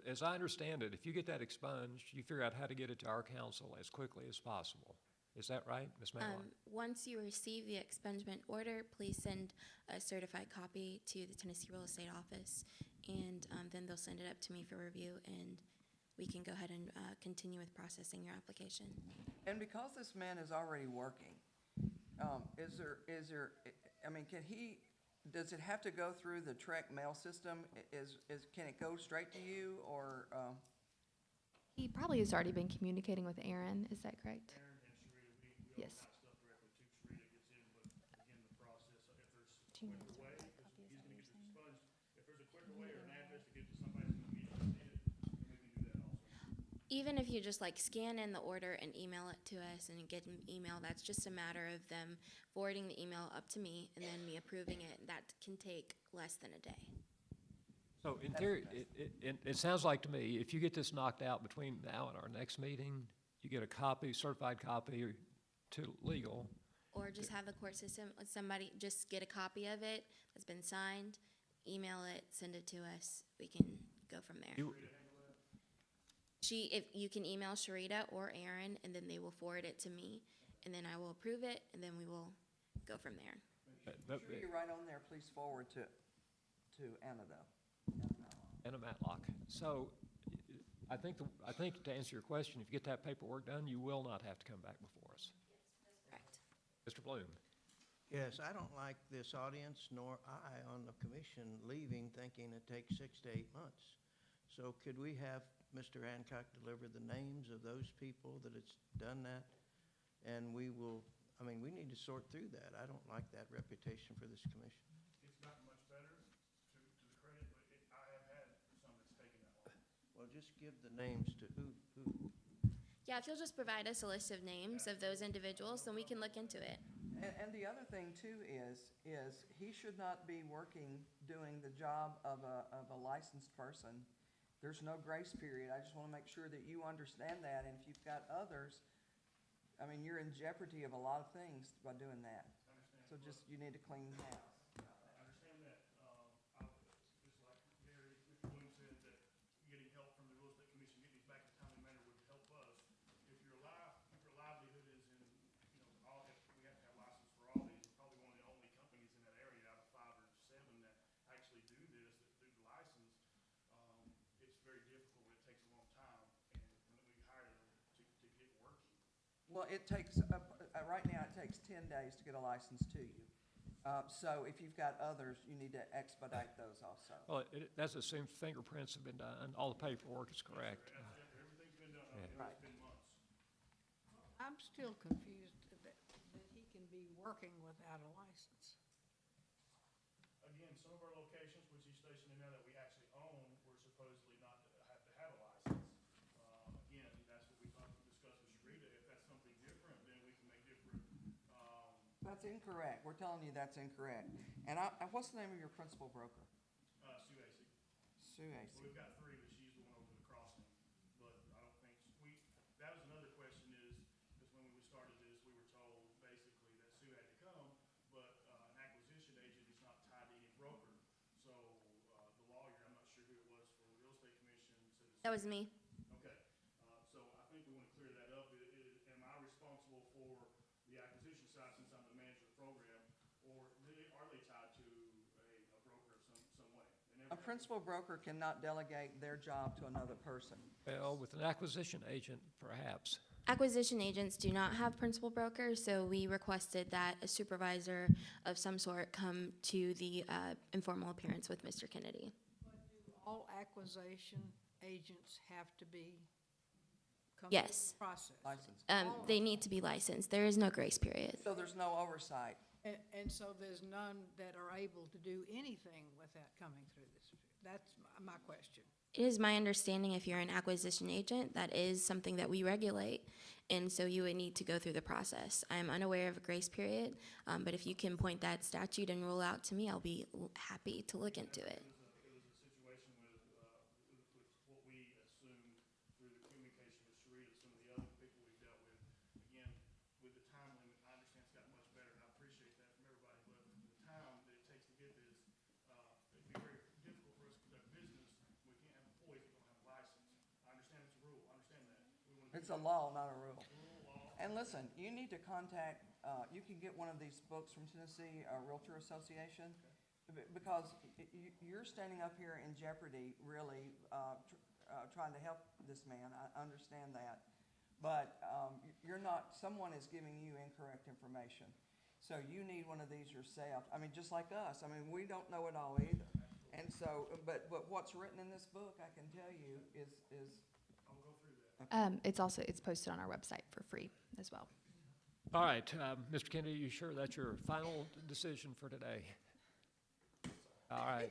as I understand it, if you get that expunged, you figure out how to get it to our council as quickly as possible. Is that right, Ms. Matlock? Once you receive the expungement order, please send a certified copy to the Tennessee Real Estate Office, and then they'll send it up to me for review, and we can go ahead and continue with processing your application. And because this man is already working, does it have to go through the Trek mail system? Can it go straight to you, or? He probably has already been communicating with Aaron, is that correct? Aaron and Sharita, we Yes. all got stuff directly to Sharita, gets in, but again, the process, if there's a Do you quicker need way, a because copy? Is he's that gonna what get you're saying? expunged, if there's a quicker way or an address to get to somebody who's gonna immediately see it, then we can do that also. Even if you just like scan in the order and email it to us and get an email, that's just a matter of them forwarding the email up to me and then me approving it. That can take less than a day. So in theory, it sounds like to me, if you get this knocked out between now and our next meeting, you get a copy, certified copy to legal. Or just have the court system, let somebody just get a copy of it that's been signed, email it, send it to us. We can go from there. If you can email Sharita or Aaron, and then they will forward it to me, and then I will approve it, and then we will go from there. Sure, you write on there, please forward to Anna, though. Anna Matlock. So I think to answer your question, if you get that paperwork done, you will not have to come back before us. Correct. Mr. Bloom? Yes, I don't like this audience, nor I on the commission leaving thinking it takes 6 to 8 months. So could we have Mr. Hancock deliver the names of those people that it's done that? And we need to sort through that. I don't like that reputation for this commission. It's gotten much better, to the credit, but I have had some that's taken that long. Well, just give the names to who. Yeah, if you'll just provide us a list of names of those individuals, then we can look into it. And the other thing too is he should not be doing the job of a licensed person. There's no grace period. I just want to make sure that you understand that. And if you've got others, I mean, you're in jeopardy of a lot of things by doing that. So just, you need to clean house. I understand that, just like Mr. Bloom said, that getting help from the Real Estate Commission, getting these back in a timely manner would help us. If your livelihood is in, we have to have license for all these, we're probably one of the only companies in that area out of 5 or 7 that actually do this, that do the license. It's very difficult, it takes a long time, and when we hire them to get working. Well, it takes, right now, it takes 10 days to get a license to you. So if you've got others, you need to expedite those also. Well, that's assumed fingerprints have been done, all the paperwork is correct. Everything's been done, Right. it's been months. I'm still confused that he can be working without a license. Again, some of our locations, which he's stationed in now that we actually own, we're supposedly not to have a license. Again, that's what we That's incorrect. We're telling you that's incorrect. And what's the name of your principal broker? Sue Acey. Sue Acey. We've got three, but she's the one over the crossing. But I don't think, that was another question is, because when we started this, we were told basically that Sue had to come, but an acquisition agent is not tied to any broker. So the lawyer, I'm not sure who it was for the real estate commission, said That was me. okay, so I think we want to clear that up. Am I responsible for the acquisition side since I'm the manager of the program, or are they tied to a broker of some way? A principal broker cannot delegate their job to another person. Well, with an acquisition agent, perhaps. Acquisition agents do not have principal brokers, so we requested that a supervisor of some sort come to the informal appearance with Mr. Kennedy. All acquisition agents have to be come Yes. through the process. Licensed. They need to be licensed. There is no grace period. So there's no oversight. And so there's none that are able to do anything without coming through this. That's my question. It is my understanding if you're an acquisition agent, that is something that we regulate, and so you would need to go through the process. I'm unaware of a grace period, but if you can point that statute and rule out to me, I'll be happy to look into it. It was a situation with what we assumed through the communication with Sheree and some of the other people we've dealt with. Again, with the time limit, I understand it's gotten much better, and I appreciate that from everybody, but the time that it takes to get this, it'd be very difficult for us to conduct business. We can't have employees that don't have a license. I understand it's a rule, I understand that. It's a law, not a rule. And listen, you need to contact, you can get one of these books from Tennessee Realtor Association, because you're standing up here in jeopardy, really, trying to help this man. I understand that. But you're not, someone is giving you incorrect information. So you need one of these yourself. I mean, just like us. I mean, we don't know it all either. And so, but what's written in this book, I can tell you, is I'll go through that. It's posted on our website for free as well. All right, Mr. Kennedy, you sure that's your final decision for today? All right.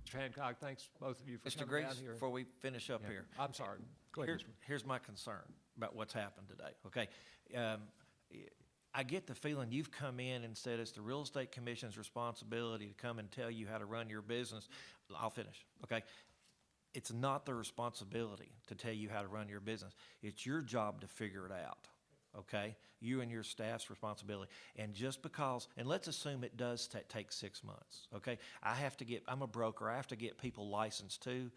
Mr. Hancock, thanks both of you for Mr. coming Griggs, down here. before we finish up Yeah, here, I'm sorry. Go ahead. here's my concern about what's happened today, okay? I get the feeling you've come in and said it's the real estate commission's responsibility to come and tell you how to run your business. I'll finish, okay? It's not their responsibility to tell you how to run your business. It's your job to figure it out, okay? You and your staff's responsibility. And just because, and let's assume it does take 6 months, okay? I'm a broker, I have to get people licensed too.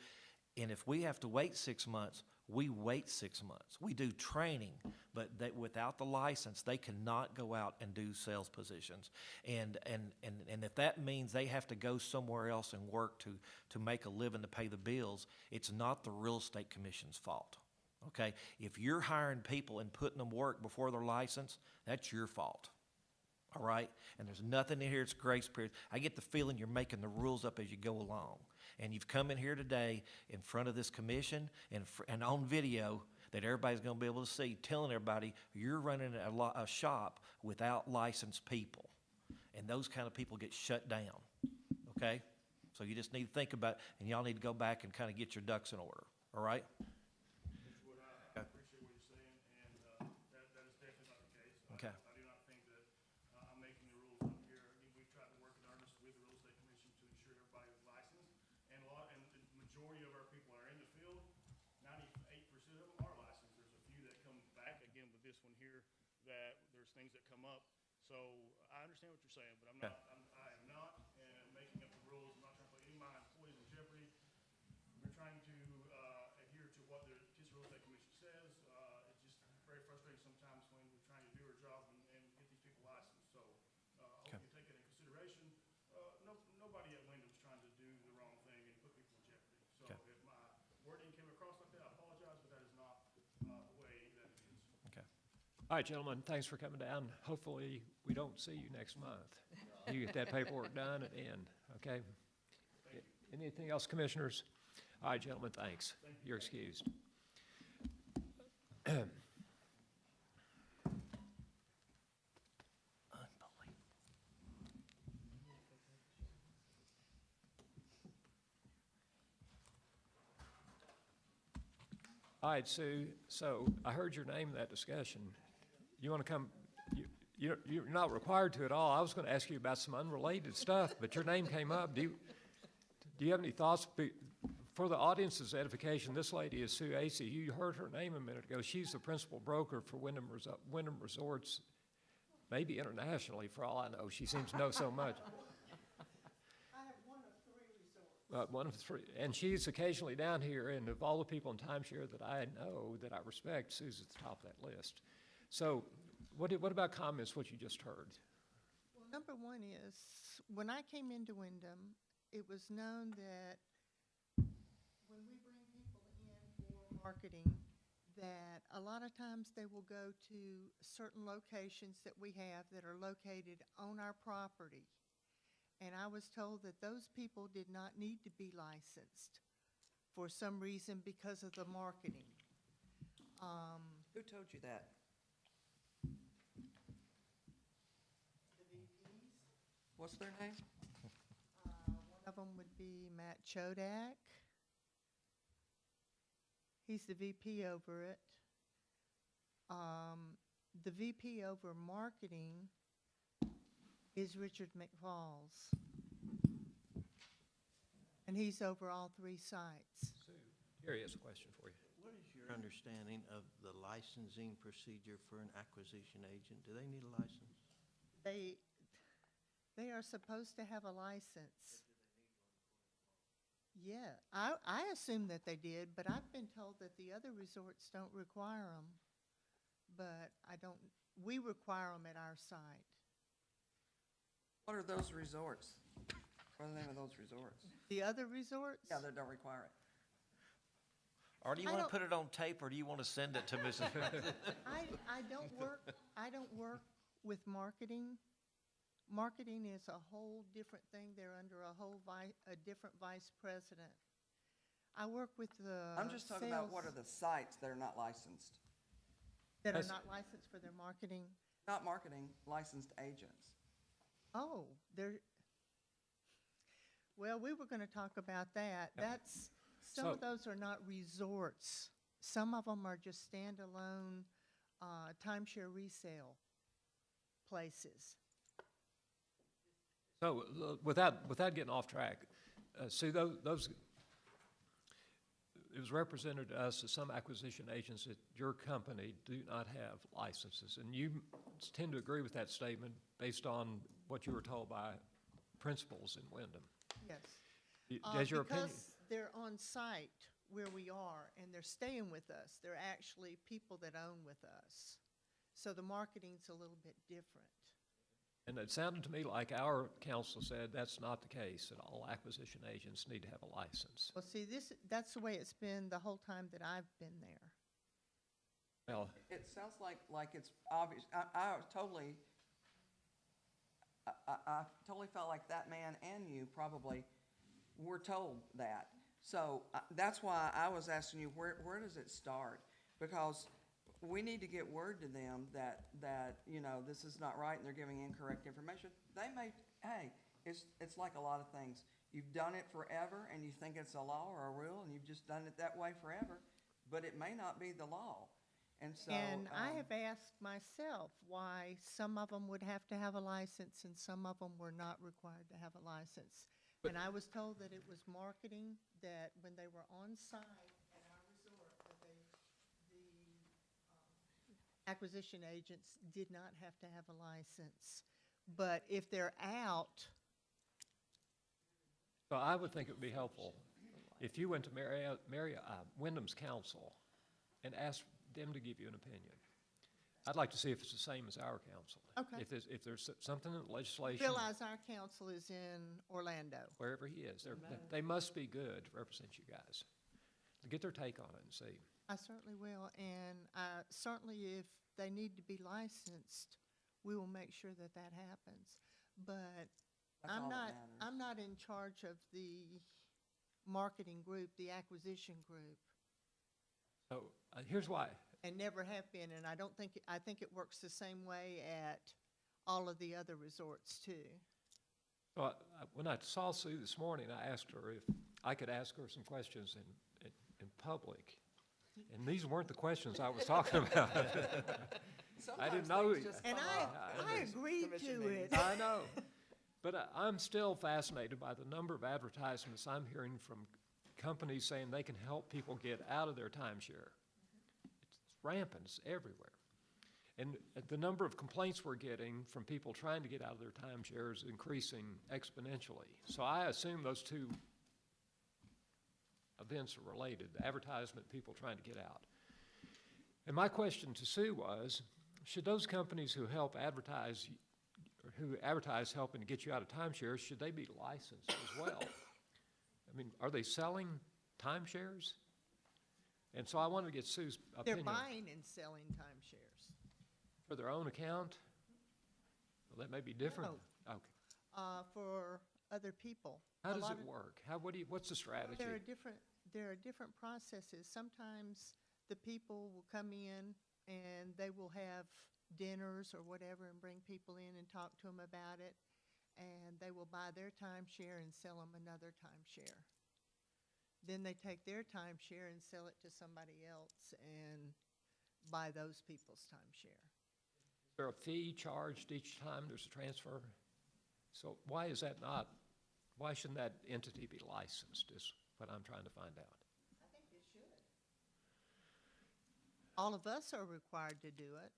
And if we have to wait 6 months, we wait 6 months. We do training, but without the license, they cannot go out and do sales positions. And if that means they have to go somewhere else and work to make a living to pay the bills, it's not the real estate commission's fault, okay? If you're hiring people and putting them work before they're licensed, that's your fault, all right? And there's nothing in here, it's grace period. I get the feeling you're making the rules up as you go along. And you've come in here today in front of this commission and on video that everybody's going to be able to see, telling everybody you're running a shop without licensed people. And those kind of people get shut down, okay? So you just need to think about it, and y'all need to go back and kind of get your ducks in order, all right? Mr. Wood, I appreciate what you're saying, and that is definitely not the case. Okay. I do not think that I'm making the rules up here. I mean, we've tried to work in earnest with the real estate commission to ensure everybody is licensed, and the majority of our people are in the field. 98% of them are licensed. There's a few that come back again with this one here that there's things that come up. So I understand what you're saying, but I am not making up the rules. I'm not trying to put any of my employees in jeopardy. We're trying to adhere to what the Tennessee Real Estate Commission says. It's just very frustrating sometimes when we're trying to do our job and get these people licensed. So I hope you take it in consideration. Nobody at Wyndham's trying to do the wrong thing and put people in jeopardy. So if my wording came across like that, I apologize, but that is not the way that it is. Okay. All right, gentlemen, thanks for coming down. Hopefully, we don't see you next month. You get that paperwork done at the end, okay? Anything else, commissioners? All right, gentlemen, thanks. You're excused. All right, Sue, so I heard your name in that discussion. You want to come, You're not required to at all. I was going to ask you about some unrelated stuff, but your name came up. Do you have any thoughts? For the audience's edification, this lady is Sue Acey. You heard her name a minute ago. She's the principal broker for Wyndham Resorts, maybe internationally, for all I know. She seems to know so much. I have one of 3 resorts. One of 3, and she's occasionally down here, and of all the people in timeshare that I know, that I respect, Sue's at the top of that list. So what about comments, what you just heard? Well, number one is, when I came into Wyndham, it was known that when we bring people in for marketing, that a lot of times they will go to certain locations that we have that are located on our property. And I was told that those people did not need to be licensed for some reason because of the marketing. Who told you that? The VPs, What's their name? one of them would be Matt Chodak. He's the VP over it. The VP over marketing is Richard McFalls. And he's over all 3 sites. Sue, Jerry has a question for you. What is your understanding of the licensing procedure for an acquisition agent? Do they need a license? They are supposed to have a license. Yeah, I assume that they did, but I've been told that the other resorts don't require them. But we require them at our site. What are those resorts? What are the name of those resorts? The other resorts? Yeah, that don't require it. Or do you I want to don't- put it on tape, or do you want to send it to Mrs. I don't work with marketing. Marketing is a whole different thing. They're under a different vice president. I work with the I'm just talking about what are the sites that are not licensed? that are That's- not licensed for their marketing. Not marketing, licensed agents. Oh, well, we were going to talk about that. Some of those are not resorts. Some of them are just standalone timeshare resale places. So without getting off track, Sue, those, it was represented to us that some acquisition agents at your company do not have licenses. And you tend to agree with that statement based on what you were told by principals in Wyndham. Yes. Does your opinion? Because they're on site where we are, and they're staying with us. They're actually people that own with us. So the marketing's a little bit different. And it sounded to me like our council said that's not the case, that all acquisition agents need to have a license. Well, see, that's the way it's been the whole time that I've been there. Well, It sounds like it's obvious. I totally felt like that man and you probably were told that. So that's why I was asking you, where does it start? Because we need to get word to them that this is not right and they're giving incorrect information. They may, hey, it's like a lot of things. You've done it forever and you think it's a law or a rule and you've just done it that way forever, but it may not be the law. And so. And I have asked myself why some of them would have to have a license and some of them were not required to have a license. And I was told that it was marketing, that when they were on site at our resort, that the acquisition agents did not have to have a license. But if they're out, so I would think it would be helpful if you went to Wyndham's council and asked them to give you an opinion. I'd like to see if it's the same as our council. Okay. If there's something in the legislation, realize our council is in Orlando. wherever he is, they must be good to represent you guys. Get their take on it and see. I certainly will, and certainly if they need to be licensed, we will make sure that that happens. But That's all that matters. I'm not in charge of the marketing group, the acquisition group, So here's why. and never have been, and I think it works the same way at all of the other resorts too. So when I saw Sue this morning, I asked her if I could ask her some questions in public. And these weren't the questions I was talking about. I didn't Sometimes know. things just And come I, up in I these agreed commission to meetings. it. I know. But I'm still fascinated by the number of advertisements I'm hearing from companies saying they can help people get out of their timeshare. It's rampant, it's everywhere. And the number of complaints we're getting from people trying to get out of their timeshare is increasing exponentially. So I assume those two events are related, the advertisement, people trying to get out. And my question to Sue was, should those companies who advertise helping to get you out of timeshares, should they be licensed as well? I mean, are they selling timeshares? And so I wanted to get Sue's They're opinion. buying and selling timeshares. For their own account? Well, that may be different. No. Okay. For other people. How A does lot it of- work? What's the strategy? There are different processes. Sometimes the people will come in and they will have dinners or whatever and bring people in and talk to them about it. And they will buy their timeshare and sell them another timeshare. Then they take their timeshare and sell it to somebody else and buy those people's timeshare. Is there a fee charged each time there's a transfer? So why shouldn't that entity be licensed is what I'm trying to find out. I think it should. All of us are required to do it.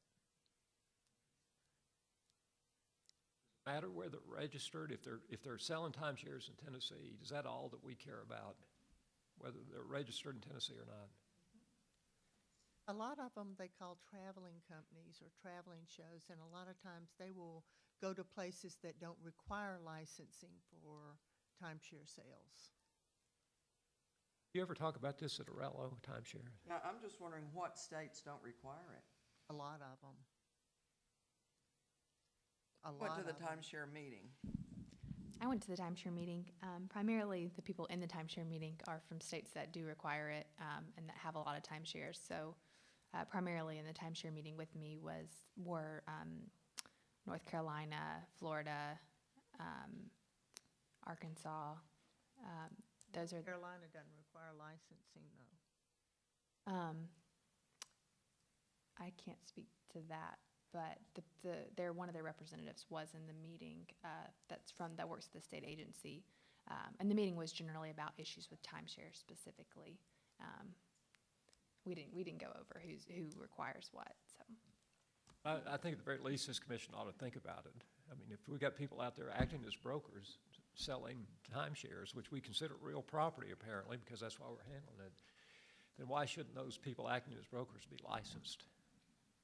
Matter where they're registered, if they're selling timeshares in Tennessee, is that all that we care about? Whether they're registered in Tennessee or not? A lot of them they call traveling companies or traveling shows, and a lot of times they will go to places that don't require licensing for timeshare sales. You ever talk about this at Arelo, timeshare? Now, I'm just wondering what states don't require it. A lot of them. Went to the timeshare meeting. I went to the timeshare meeting. Primarily, the people in the timeshare meeting are from states that do require it and that have a lot of timeshares. So primarily in the timeshare meeting with me were North Carolina, Florida, Arkansas. Those are Carolina doesn't require licensing, though. I can't speak to that, but one of their representatives was in the meeting that works at the state agency, and the meeting was generally about issues with timeshare specifically. We didn't go over who requires what. So I think at the very least this commission ought to think about it. I mean, if we got people out there acting as brokers, selling timeshares, which we consider real property apparently, because that's why we're handling it, then why shouldn't those people acting as brokers be licensed?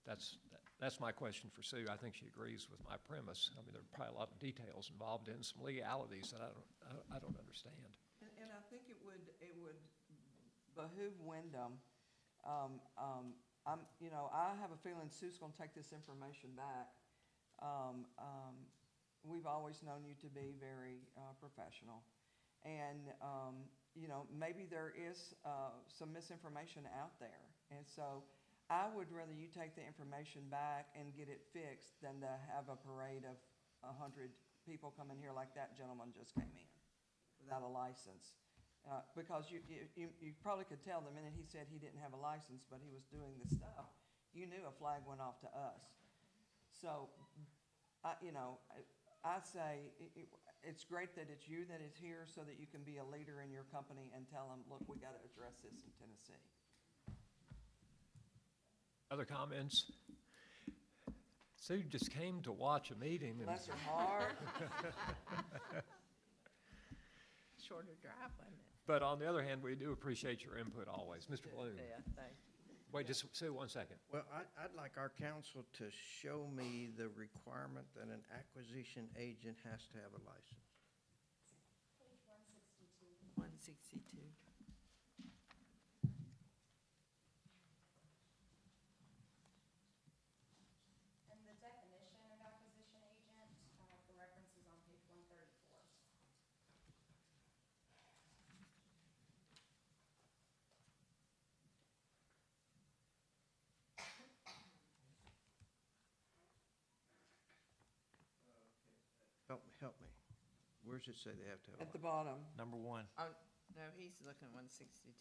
That's my question for Sue. I think she agrees with my premise. I mean, there are probably a lot of details involved in some legalities that I don't understand. And I think it would behoove Wyndham. I have a feeling Sue's gonna take this information back. We've always known you to be very professional. And, maybe there is some misinformation out there. And so I would rather you take the information back and get it fixed than to have a parade of 100 people come in here like that gentleman just came in without a license. Because you probably could tell the minute he said he didn't have a license, but he was doing the stuff, you knew a flag went off to us. So, I say it's great that it's you that is here so that you can be a leader in your company and tell them, look, we got to address this in Tennessee. Other comments? Sue just came to watch a meeting. Bless her heart. Shorter drive, wasn't it? But on the other hand, we do appreciate your input always. Mr. Bloom. Yeah, thank you. Wait, just Sue, 1 second. Well, I'd like our council to show me the requirement that an acquisition agent has to have a license. Page 162. 162. And the definition of acquisition agent, for reference, is on page 134. Help me. Where does it say they have to have a At the license? bottom. Number one. Oh, no, he's looking at 162.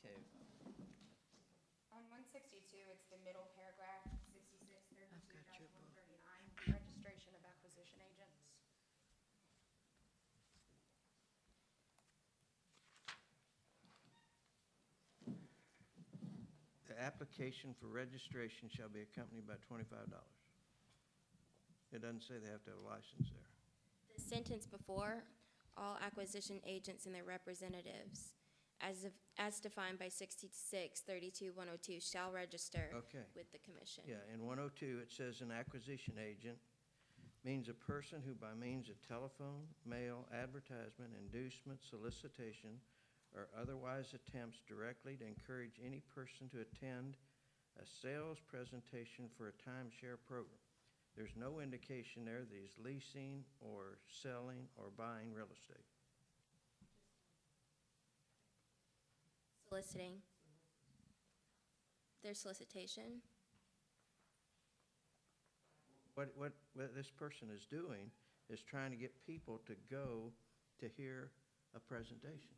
On 162, it's the middle paragraph, 66 through Registration of acquisition agents. The application for registration shall be accompanied by $25. It doesn't say they have to have a license there. The sentence before, all acquisition agents and their representatives, as defined by 6632-102, shall register Okay. with the commission. Yeah, in 102, it says an acquisition agent means a person who by means of telephone, mail, advertisement, inducement, solicitation, or otherwise attempts directly to encourage any person to attend a sales presentation for a timeshare program. There's no indication there that he's leasing or selling or buying real estate. Soliciting. Their solicitation. What this person is doing is trying to get people to go to hear a presentation.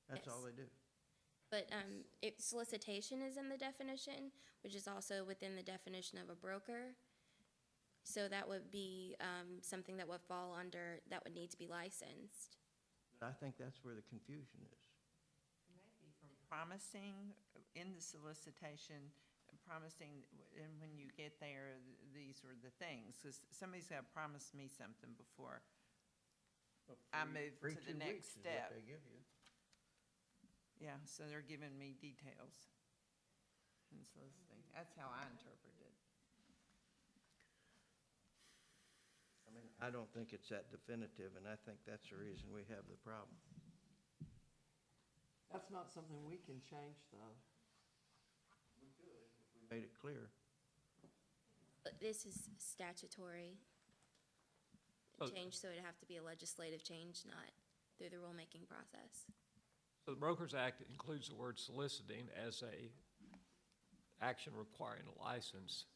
That's all Yes. they do. But solicitation is in the definition, which is also within the definition of a broker. So that would be something that would fall under, that would need to be licensed. I think that's where the confusion is. Maybe from promising in the solicitation, promising, and when you get there, these are the things. 'Cause somebody's got to promise me something before I move Free to the 2 next weeks is what step. they give you. Yeah, so they're giving me details in soliciting. That's how I interpret it. I mean, I don't think it's that definitive, and I think that's the reason we have the problem. That's not something we can change, though. We could if we made it clear. But this is statutory change, so it'd have to be a legislative change, not through the rulemaking process. So the Brokers Act includes the word soliciting as a action requiring a license.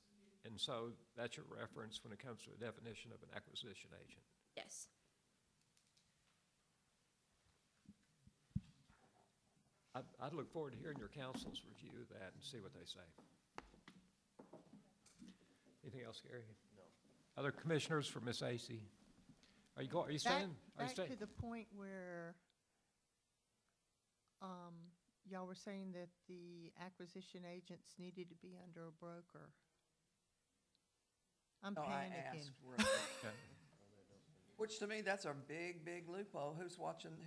And so that's your reference when it comes to a definition of an acquisition agent. Yes. I'd look forward to hearing your council's review of that and see what they say. Anything else, Gary? No. Other commissioners for Ms. Acey? Are you staying? Back to the point where y'all were saying that the acquisition agents needed to be under a broker. I'm No, I panicking. asked. Which to me, that's a big, big loophole. Who's watching them?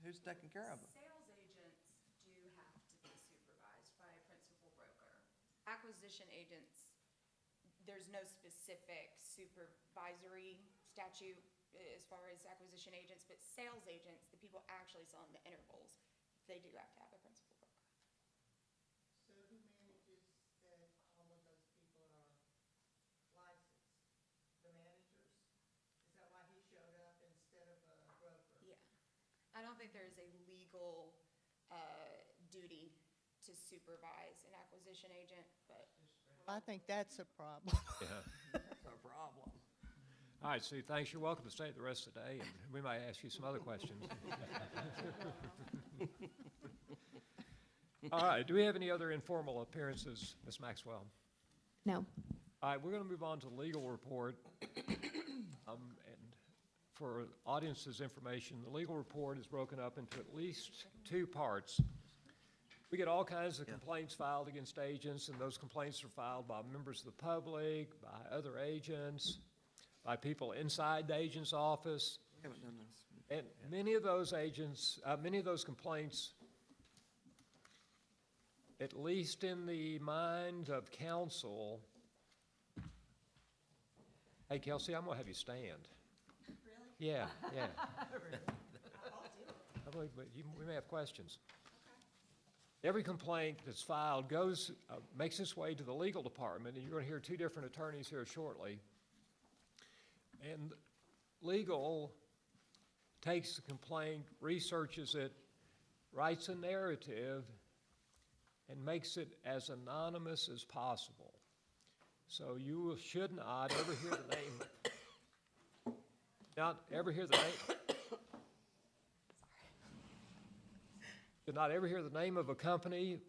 Who's taking care of them? Sales agents do have to be supervised by a principal broker. Acquisition agents, there's no specific supervisory statute as far as acquisition agents, but sales agents, the people actually selling the intervals, they do have to have a principal broker. So who manages that all of those people are licensed? The managers? Is that why he showed up instead of a broker? Yeah. I don't think there's a legal duty to supervise an acquisition agent, but I think that's a problem. Yeah. That's a problem. All right, Sue, thanks. You're welcome to stay the rest of the day, and we might ask you some other questions. All right, do we have any other informal appearances, Ms. Maxwell? No. All right, we're going to move on to the legal report. And for audience's information, the legal report is broken up into at least 2 parts. We get all kinds of complaints filed against agents, and those complaints are filed by members of the public, by other agents, by people inside the agent's office. We haven't done this. And many of those complaints, at least in the mind of counsel. Hey, Kelsey, I'm gonna have you stand. really? Yeah, yeah. I believe, but we may have questions. Every complaint that's filed makes its way to the legal department, and you're gonna hear 2 different attorneys here shortly. And legal takes the complaint, researches it, writes a narrative, and makes it as anonymous as possible. So you should not ever hear the name. Should not ever hear the name of a company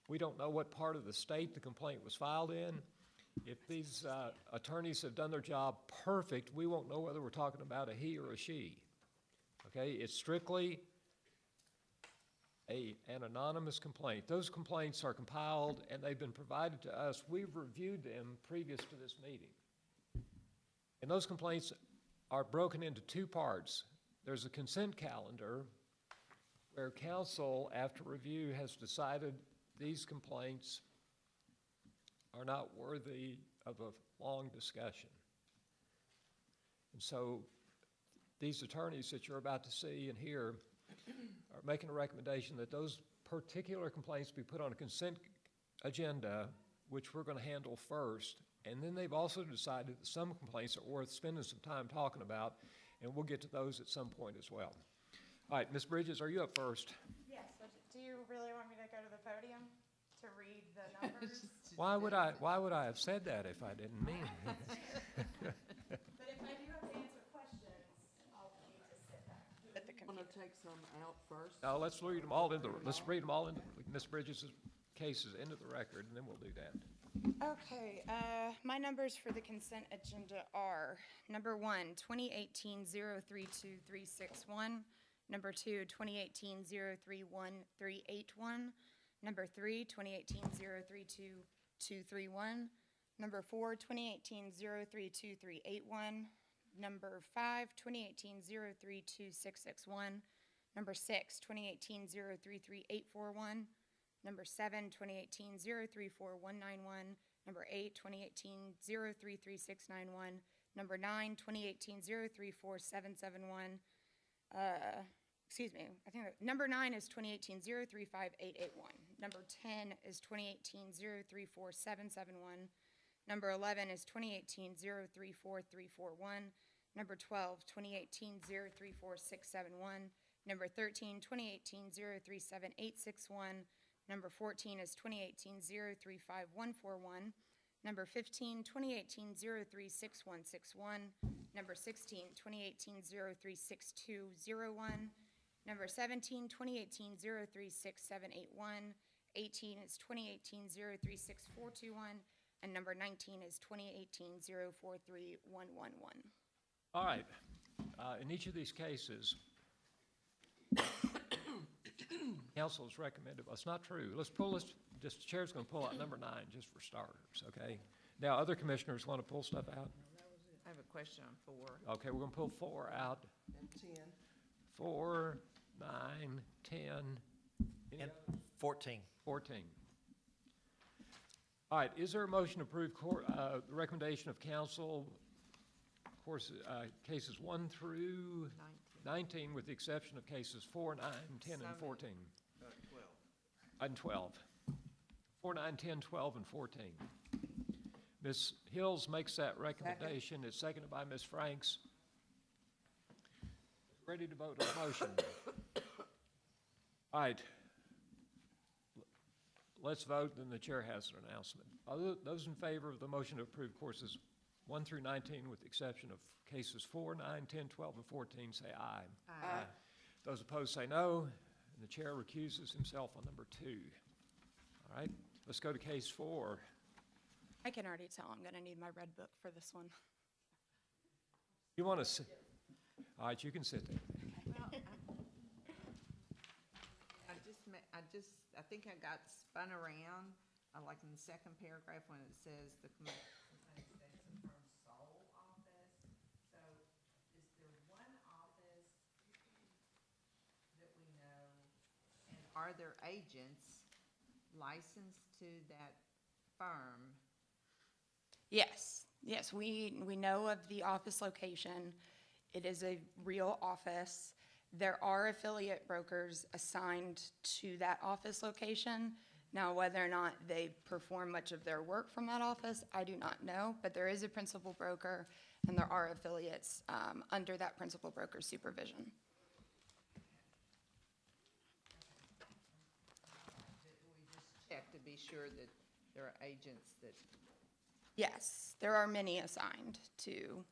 We don't know what part of the state the complaint was filed in. If these attorneys have done their job perfect, we won't know whether we're talking about a he or a she. Okay, it's strictly an anonymous complaint. Those complaints are compiled and they've been provided to us. We've reviewed them previous to this meeting. And those complaints are broken into two parts. There's a consent calendar where council, after review, has decided these complaints are not worthy of a long discussion. And so these attorneys that you're about to see and hear are making a recommendation that those particular complaints be put on a consent agenda, which we're going to handle first. And then they've also decided that some complaints are worth spending some time talking about, and we'll get to those at some point as well. All right, Ms. Bridges, are you up first? Yes, but do you really want me to go to the podium to read the numbers? Why would I have said that if I didn't mean it? But if I do have to answer questions, I'll need to sit back at the Want computer. to take some out first? Now, let's read them all into Ms. Bridges' cases into the record, and then we'll do that. Okay, my numbers for the consent agenda are, number 1, 2018-032361, number 2, 2018-031381, number 3, 2018-032231, number 4, 2018-032381, number 5, 2018-032661, number 6, 2018-033841, number 7, 2018-034191, number 8, 2018-033691, number 9, 2018-034771, excuse me, I think number 9 is 2018-035881, number 10 is 2018-034771, number 11 is 2018-034341, number 12, 2018-034671, number 13, 2018-037861, number 14 is 2018-035141, number 15, 2018-036161, number 16, 2018-036201, number 17, 2018-036781, 18 is 2018-036421, and number 19 is 2018-043111. All right, in each of these cases, council has recommended, well, it's not true. Let's pull this, just the chair's going to pull out number 9 just for starters, okay? Now, other commissioners want to pull stuff out? I have a question on 4. Okay, we're going to pull 4 out. And 10. 4, 9, 10. Any And other? 14. 14. All right, is there a motion to approve the recommendation of council, of course, cases 1 through 19, with the exception of cases 4, 9, 10, and 14? 12. And 12. 4, 9, 10, 12, and 14. Ms. Hills makes that recommendation. It's seconded by Ms. Franks. Ready to vote on the motion? All right. Let's vote, then the chair has an announcement. Those in favor of the motion to approve courses 1 through 19, with the exception of cases 4, 9, 10, 12, and 14, say aye. Aye. Those opposed say no, and the chair recuses himself on number 2. All right, let's go to case 4. I can already tell I'm going to need my red book for this one. You want to sit? All right, you can sit there. Well, I think I got spun around, like in the second paragraph when it says the complaint states the firm's sole office. So is there one office that we know, and are there agents licensed to that firm? Yes, we know of the office location. It is a real office. There are affiliate brokers assigned to that office location. Now, whether or not they perform much of their work from that office, I do not know, but there is a principal broker, and there are affiliates under that principal broker's supervision. We just check to be sure that there are agents that. Yes, there are many assigned to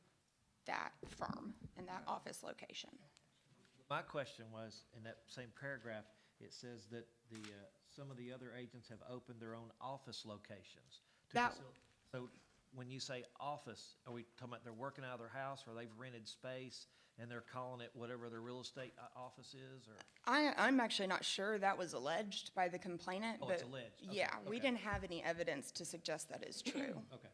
that firm and that office location. My question was, in that same paragraph, it says that some of the other agents have opened their own office locations. So when you say office, are we talking about they're working out of their house, or they've rented space and they're calling it whatever their real estate office is, or? I'm actually not sure that was alleged by the complainant, Oh, but it's alleged. Okay, yeah, we okay. didn't have any evidence to suggest that is true. Okay.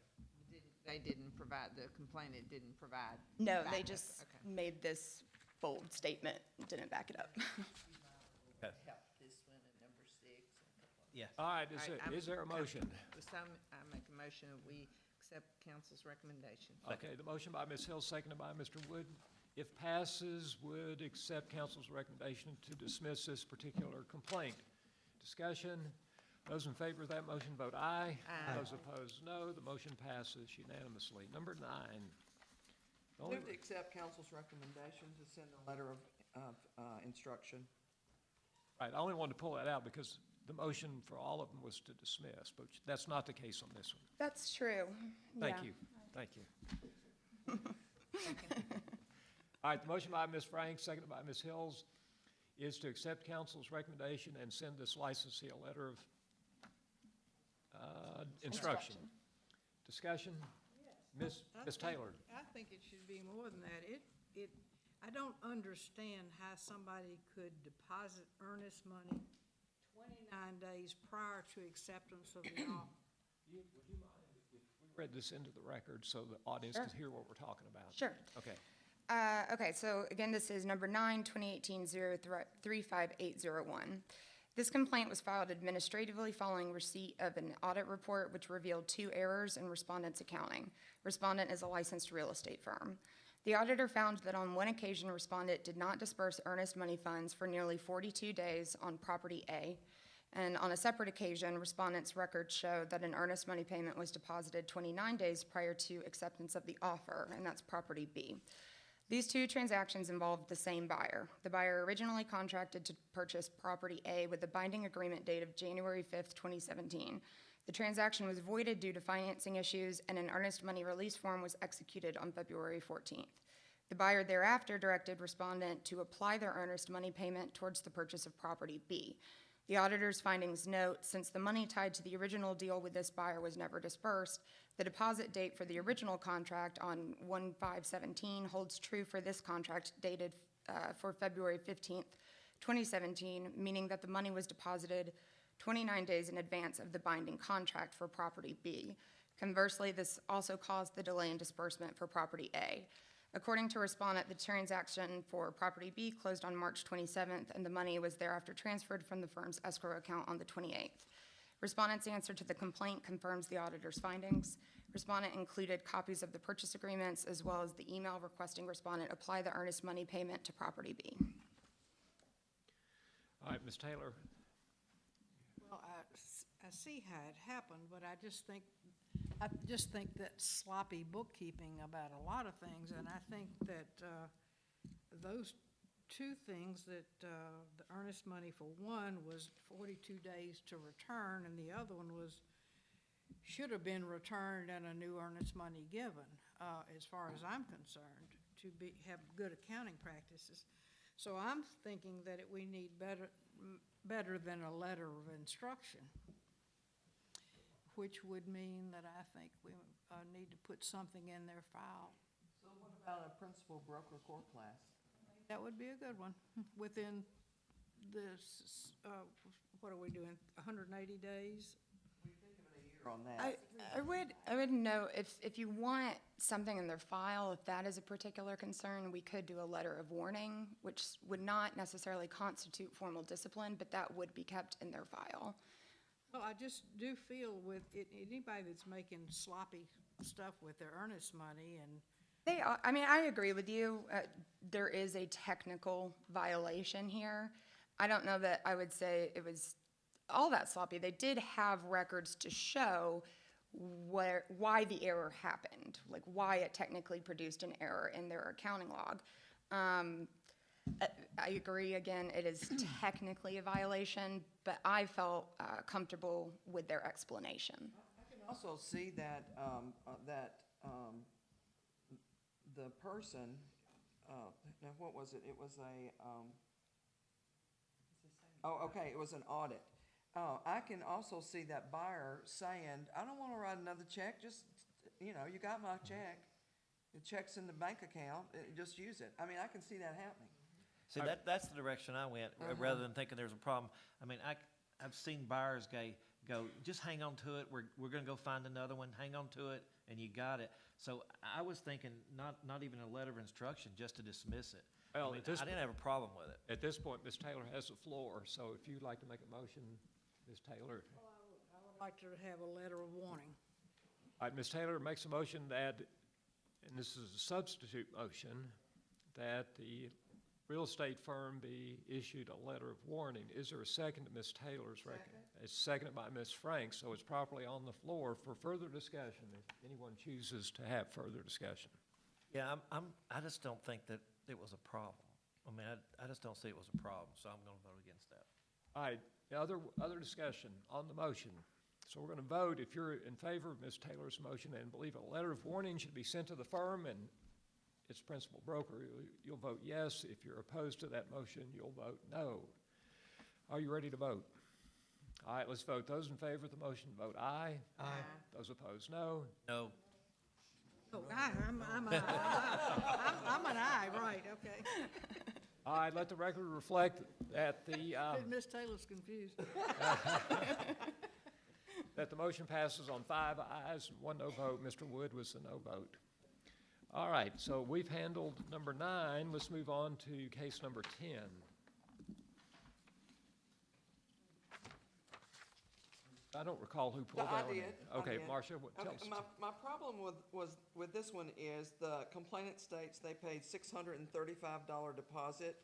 They didn't provide, the complainant didn't provide? No, they backup. just Okay. made this bold statement, didn't back it up. Okay. Help this one at number 6. Yeah. All right, I'm- is there a motion? I make a motion that we accept council's recommendation. Okay, the motion by Ms. Hill, seconded by Mr. Wood. If passes, would accept council's recommendation to dismiss this particular complaint. Discussion, those in favor of that motion vote aye. Aye. Those opposed, no. The motion passes unanimously. Number 9. The only- Move to accept council's recommendation to send a letter of instruction. Right, I only wanted to pull that out because the motion for all of them was to dismiss, but that's not the case on this one. That's true. Thank Yeah. you, thank you. All right, the motion by Ms. Frank, seconded by Ms. Hills, is to accept council's recommendation and send this licensee a letter of instruction. Discussion? Ms. Taylor? I think it should be more than that. I don't understand how somebody could deposit earnest money 29 days prior to acceptance of the offer. Would you mind if we read this into the record so the audience Sure. can hear what we're talking about? Sure. Okay. Okay, so again, this is number 9, 2018-035801. This complaint was filed administratively following receipt of an audit report which revealed 2 errors in respondent's accounting. Respondent is a licensed real estate firm. The auditor found that on one occasion, respondent did not disperse earnest money funds for nearly 42 days on property A, and on a separate occasion, respondent's records showed that an earnest money payment was deposited 29 days prior to acceptance of the offer, and that's property B. These 2 transactions involved the same buyer. The buyer originally contracted to purchase property A with a binding agreement date of January 5th, 2017. The transaction was voided due to financing issues, and an earnest money release form was executed on February 14th. The buyer thereafter directed respondent to apply their earnest money payment towards the purchase of property B. The auditor's findings note, since the money tied to the original deal with this buyer was never dispersed, the deposit date for the original contract on 1/5/17 holds true for this contract dated for February 15th, 2017, meaning that the money was deposited 29 days in advance of the binding contract for property B. Conversely, this also caused the delay in disbursement for property A. According to respondent, the transaction for property B closed on March 27th, and the money was thereafter transferred from the firm's escrow account on the 28th. Respondent's answer to the complaint confirms the auditor's findings. Respondent included copies of the purchase agreements as well as the email requesting respondent apply the earnest money payment to property B. All right, Ms. Taylor? Well, I see how it happened, but I just think that's sloppy bookkeeping about a lot of things, and I think that those 2 things, that the earnest money for one was 42 days to return, and the other one should have been returned and a new earnest money given, as far as I'm concerned, to have good accounting practices. So I'm thinking that we need better than a letter of instruction, which would mean that I think we need to put something in their file. So what about a principal broker core class? That would be a good one, within this, what are we doing, 180 days? On that. I would note, if you want something in their file, if that is a particular concern, we could do a letter of warning, which would not necessarily constitute formal discipline, but that would be kept in their file. Well, I just do feel with anybody that's making sloppy stuff with their earnest money, and They are, I mean, I agree with you. There is a technical violation here. I don't know that I would say it was all that sloppy. They did have records to show why the error happened, like why it technically produced an error in their accounting log. I agree, again, it is technically a violation, but I felt comfortable with their explanation. I can also see that, the person, now what was it? It was Oh, okay, it was an audit. I can also see that buyer saying, I don't wanna write another check, just, you know, you got my check. The check's in the bank account, just use it. I mean, I can see that happening. See, that's the direction I went, rather than thinking there's a problem. I mean, I've seen buyers go, just hang on to it, we're gonna go find another one, hang on to it, and you got it. So I was thinking, not even a letter of instruction, just to dismiss it. Well, I mean, at this I didn't have a problem with it. At this point, Ms. Taylor has the floor, so if you'd like to make a motion, Ms. Taylor. I would like to have a letter of warning. All right, Ms. Taylor makes a motion that, and this is a substitute motion, that the real estate firm be issued a letter of warning. Is there a second to Ms. Taylor's recommendation? It's seconded by Ms. Franks, so it's properly on the floor for further discussion, if anyone chooses to have further discussion. Yeah, I just don't think that it was a problem. I mean, I just don't see it was a problem, so I'm gonna vote against that. All right, other discussion on the motion. So we're gonna vote. If you're in favor of Ms. Taylor's motion and believe a letter of warning should be sent to the firm and its principal broker, you'll vote yes. If you're opposed to that motion, you'll vote no. Are you ready to vote? All right, let's vote. Those in favor of the motion, vote aye. Aye. Those opposed, no. No. Oh, I'm an aye, right, okay. All right, let the record reflect that Miss Taylor's confused. that the motion passes on 5 ayes and 1 no vote. Mr. Wood was the no vote. All right, so we've handled number 9. Let's move on to case number 10. I don't recall who pulled that one. I did. Okay, Marcia, tell us. Okay, my problem with this one is the complainant states they paid $635 deposit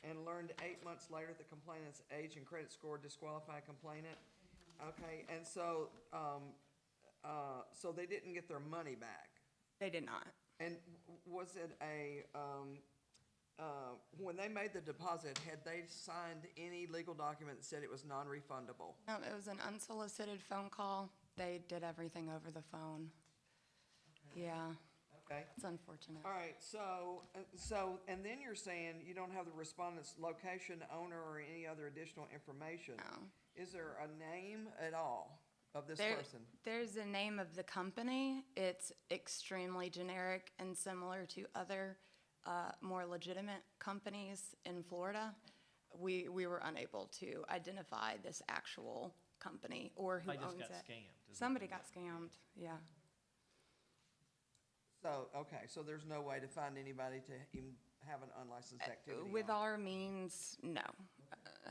and learned 8 months later the complainant's age and credit score disqualified complainant. Okay, and so, so they didn't get their money back. They did not. And was it when they made the deposit, had they signed any legal document that said it was non-refundable? No, it was an unsolicited phone call. They did everything over the phone. Okay. Yeah. Okay. It's unfortunate. All right, so, and then you're saying you don't have the respondent's location, owner, or any other additional information. No. Is there a name at all of this person? There's a name of the company. It's extremely generic and similar to other more legitimate companies in Florida. We were unable to identify this actual company or who owns it. Somebody just got scammed. Somebody got scammed, yeah. So, okay, so there's no way to find anybody to even have an unlicensed activity With on? our means, no.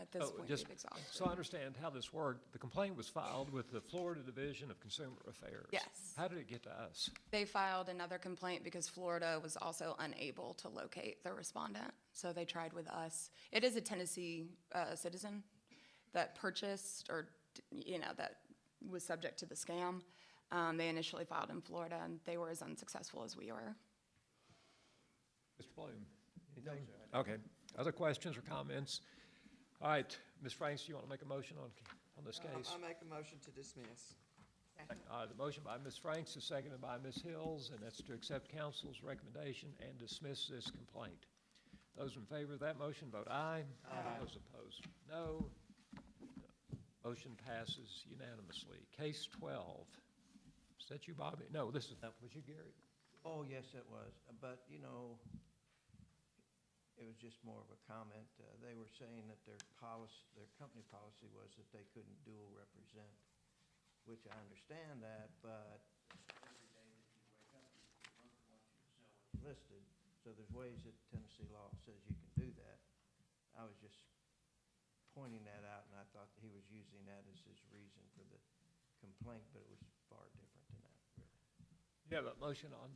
At this point, Just we've exhausted. so I understand how this worked, the complaint was filed with the Florida Division of Consumer Affairs. Yes. How did it get to us? They filed another complaint because Florida was also unable to locate the respondent, so they tried with us. It is a Tennessee citizen that purchased or, that was subject to the scam. They initially filed in Florida, and they were as unsuccessful as we were. Mr. Bloom, anything? Okay. Other questions or comments? All right, Ms. Franks, do you want to make a motion on this case? I make a motion to dismiss. The motion by Ms. Franks is seconded by Ms. Hills, and that's to accept council's recommendation and dismiss this complaint. Those in favor of that motion, vote aye. Aye. Those opposed, no. Motion passes unanimously. Case 12. Is that you, Bobby? No, was you, Gary? Oh, yes, it was. But, it was just more of a comment. They were saying that their company policy was that they couldn't dual represent, which I understand that, but every day that you wake up, your broker wants you to sell what's listed. So there's ways that Tennessee law says you can do that. I was just pointing that out, and I thought that he was using that as his reason for the complaint, but it was far different than that, really. You have a motion on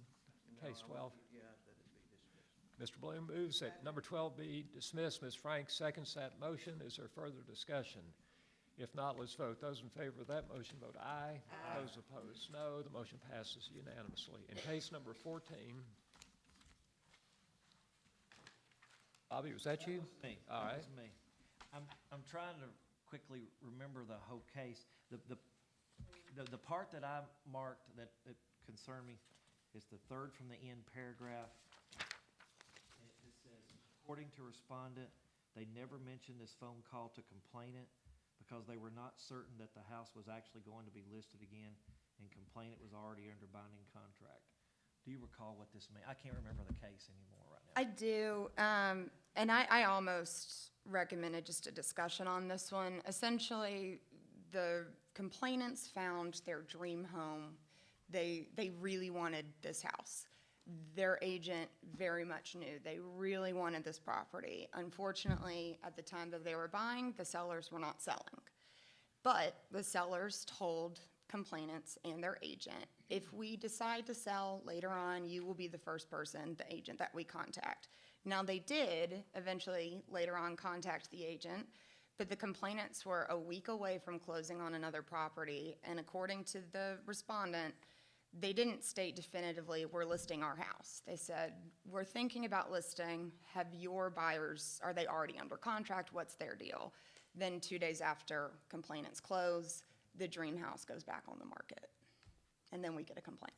case 12? Yeah, that it be dismissed. Mr. Bloom moves that number 12 be dismissed. Ms. Franks seconds that motion. Is there further discussion? If not, let's vote. Those in favor of that motion, vote aye. Aye. Those opposed, no. The motion passes unanimously. In case number 14, Bobby, was that you? Was me. All right. That was me. I'm trying to quickly remember the whole case. The part that I marked that concerned me is the third from the end paragraph. It says, according to respondent, They never mentioned this phone call to complainant because they were not certain that the house was actually going to be listed again, and complainant was already under binding contract. Do you recall what this meant? I can't remember the case anymore right now. I do, and I almost recommended just a discussion on this one. Essentially, the complainants found their dream home. They really wanted this house. Their agent very much knew they really wanted this property. Unfortunately, at the time that they were buying, the sellers were not selling. But the sellers told complainants and their agent, if we decide to sell later on, you will be the first person, the agent, that we contact. Now, they did eventually later on contact the agent, but the complainants were a week away from closing on another property, and according to the respondent, they didn't state definitively, we're listing our house. They said, we're thinking about listing. Have your buyers, are they already under contract? What's their deal? Then 2 days after complainants close, the dream house goes back on the market. And then we get a complaint.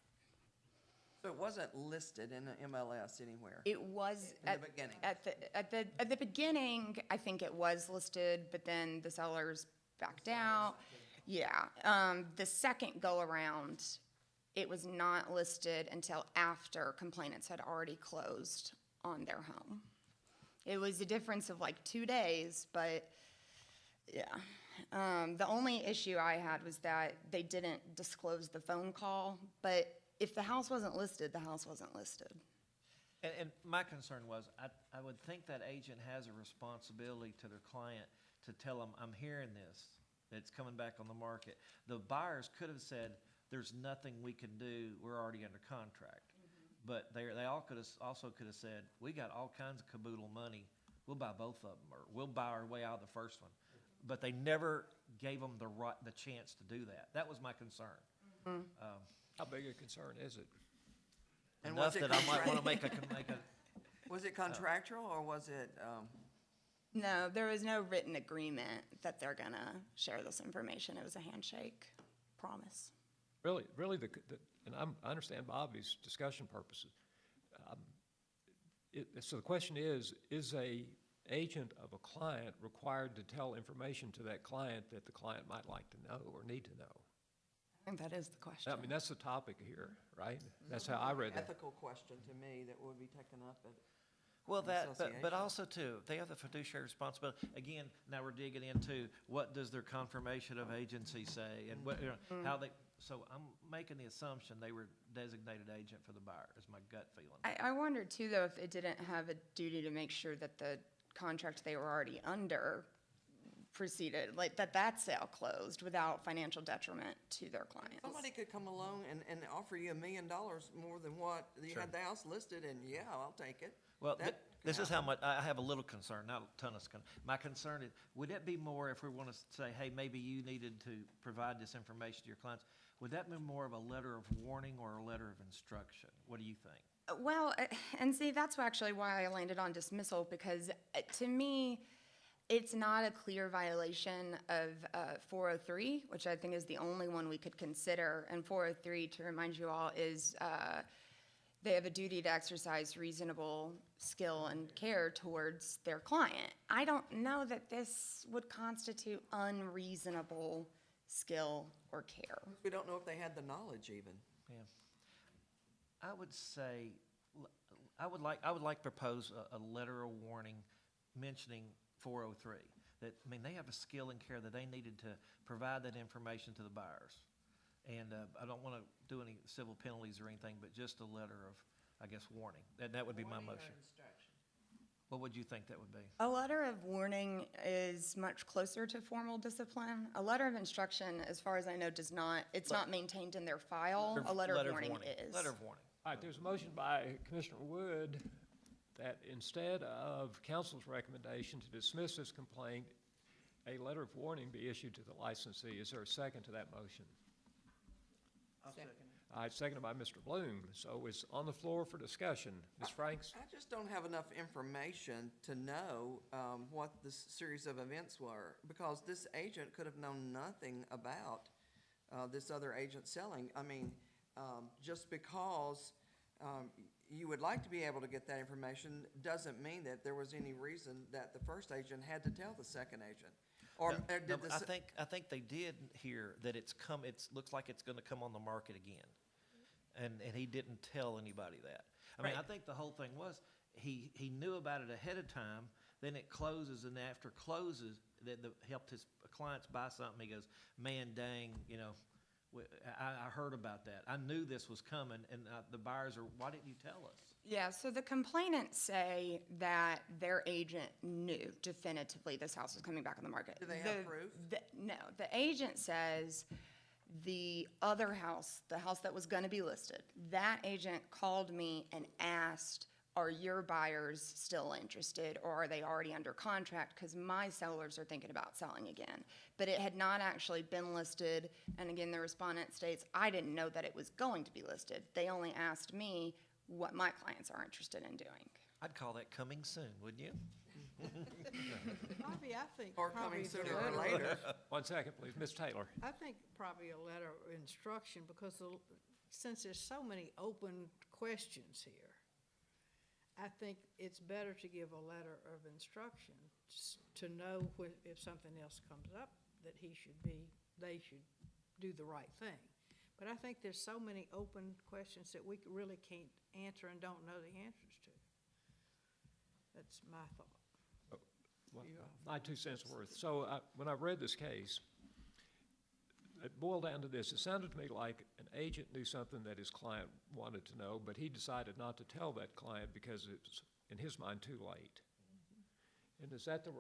So it wasn't listed in the MLS anywhere? It was In the beginning? At the beginning, I think it was listed, but then the sellers backed out. Yeah, the second go around, it was not listed until after complainants had already closed on their home. It was a difference of like 2 days, but yeah. The only issue I had was that they didn't disclose the phone call, but if the house wasn't listed, the house wasn't listed. And my concern was, I would think that agent has a responsibility to their client to tell them, I'm hearing this, that it's coming back on the market. The buyers could have said, there's nothing we can do, we're already under contract. But they all also could have said, we got all kinds of caboodle money, we'll buy both of them, or we'll buy our way out of the first one. But they never gave them the chance to do that. That was my concern. How big a concern is it? And Enough was it that I might want to make a. Was it contractual or was it, No, there was no written agreement that they're gonna share this information. It was a handshake promise. Really, and I understand Bobby's discussion purposes. So the question is a agent of a client required to tell information to that client that the client might like to know or need to know? I think that is the question. I mean, that's the topic here, right? That's how I read that. ethical question to me that would be taken up at Well, an but association. also too, they have the fiduciary responsibility. Again, now we're digging into what does their confirmation of agency say, and what, how they. So I'm making the assumption they were designated agent for the buyer. Is my gut feeling. I wondered too, though, if it didn't have a duty to make sure that the contract they were already under proceeded, like that sale closed without financial detriment to their clients. Somebody could come along and offer you $1 million more than what you Sure. had the house listed, and yeah, I'll take it. Well, That this could is how much, I have a little concern, not a ton of concern. My concern is, would it be more if we want to say, hey, maybe you needed to provide this information to your clients? Would that be more of a letter of warning or a letter of instruction? What do you think? Well, and see, that's actually why I landed on dismissal, because to me, it's not a clear violation of 403, which I think is the only one we could consider. And 403, to remind you all, is they have a duty to exercise reasonable skill and care towards their client. I don't know that this would constitute unreasonable skill or care. We don't know if they had the knowledge even. Yeah. I would say, I would like to propose a letter of warning mentioning 403. That, I mean, they have a skill and care that they needed to provide that information to the buyers. And I don't want to do any civil penalties or anything, but just a letter of, I guess, warning. That would be my motion. What would you think that would be? A letter of warning is much closer to formal discipline. A letter of instruction, as far as I know, does not, it's not maintained in their file. A letter of warning is. Letter of warning. All right, there's a motion by Commissioner Wood that instead of council's recommendation to dismiss this complaint, a letter of warning be issued to the licensee. Is there a second to that motion? I'll second it. All right, seconded by Mr. Bloom. So it's on the floor for discussion. Ms. Franks? I just don't have enough information to know what this series of events were, because this agent could have known nothing about this other agent selling. I mean, just because you would like to be able to get that information, doesn't mean that there was any reason that the first agent had to tell the second agent. Or No, did no, the I think they did hear that looks like it's gonna come on the market again. And he didn't tell anybody that. I mean, I think the whole thing was, he knew about it ahead of time, then it closes, and after closes, that helped his clients buy something, he goes, man, dang, you know, I heard about that. I knew this was coming, and the buyers are, why didn't you tell us? Yeah, so the complainants say that their agent knew definitively this house was coming back on the market. Do they have proof? No, the agent says the other house, the house that was gonna be listed, that agent called me and asked, are your buyers still interested, or are they already under contract? Because my sellers are thinking about selling again. But it had not actually been listed, and again, the respondent states, I didn't know that it was going to be listed. They only asked me what my clients are interested in doing. I'd call that coming soon, wouldn't you? Probably, I think. Or probably coming the sooner or letter- later? 1 second, please. Ms. Taylor. I think probably a letter of instruction, because since there's so many open questions here, I think it's better to give a letter of instruction to know if something else comes up, that they should do the right thing. But I think there's so many open questions that we really can't answer and don't know the answers to. That's my thought. Well, my 2 cents worth. So when I read this case, it boiled down to this. It sounded to me like an agent knew something that his client wanted to know, but he decided not to tell that client because it's, in his mind, too late. And is that the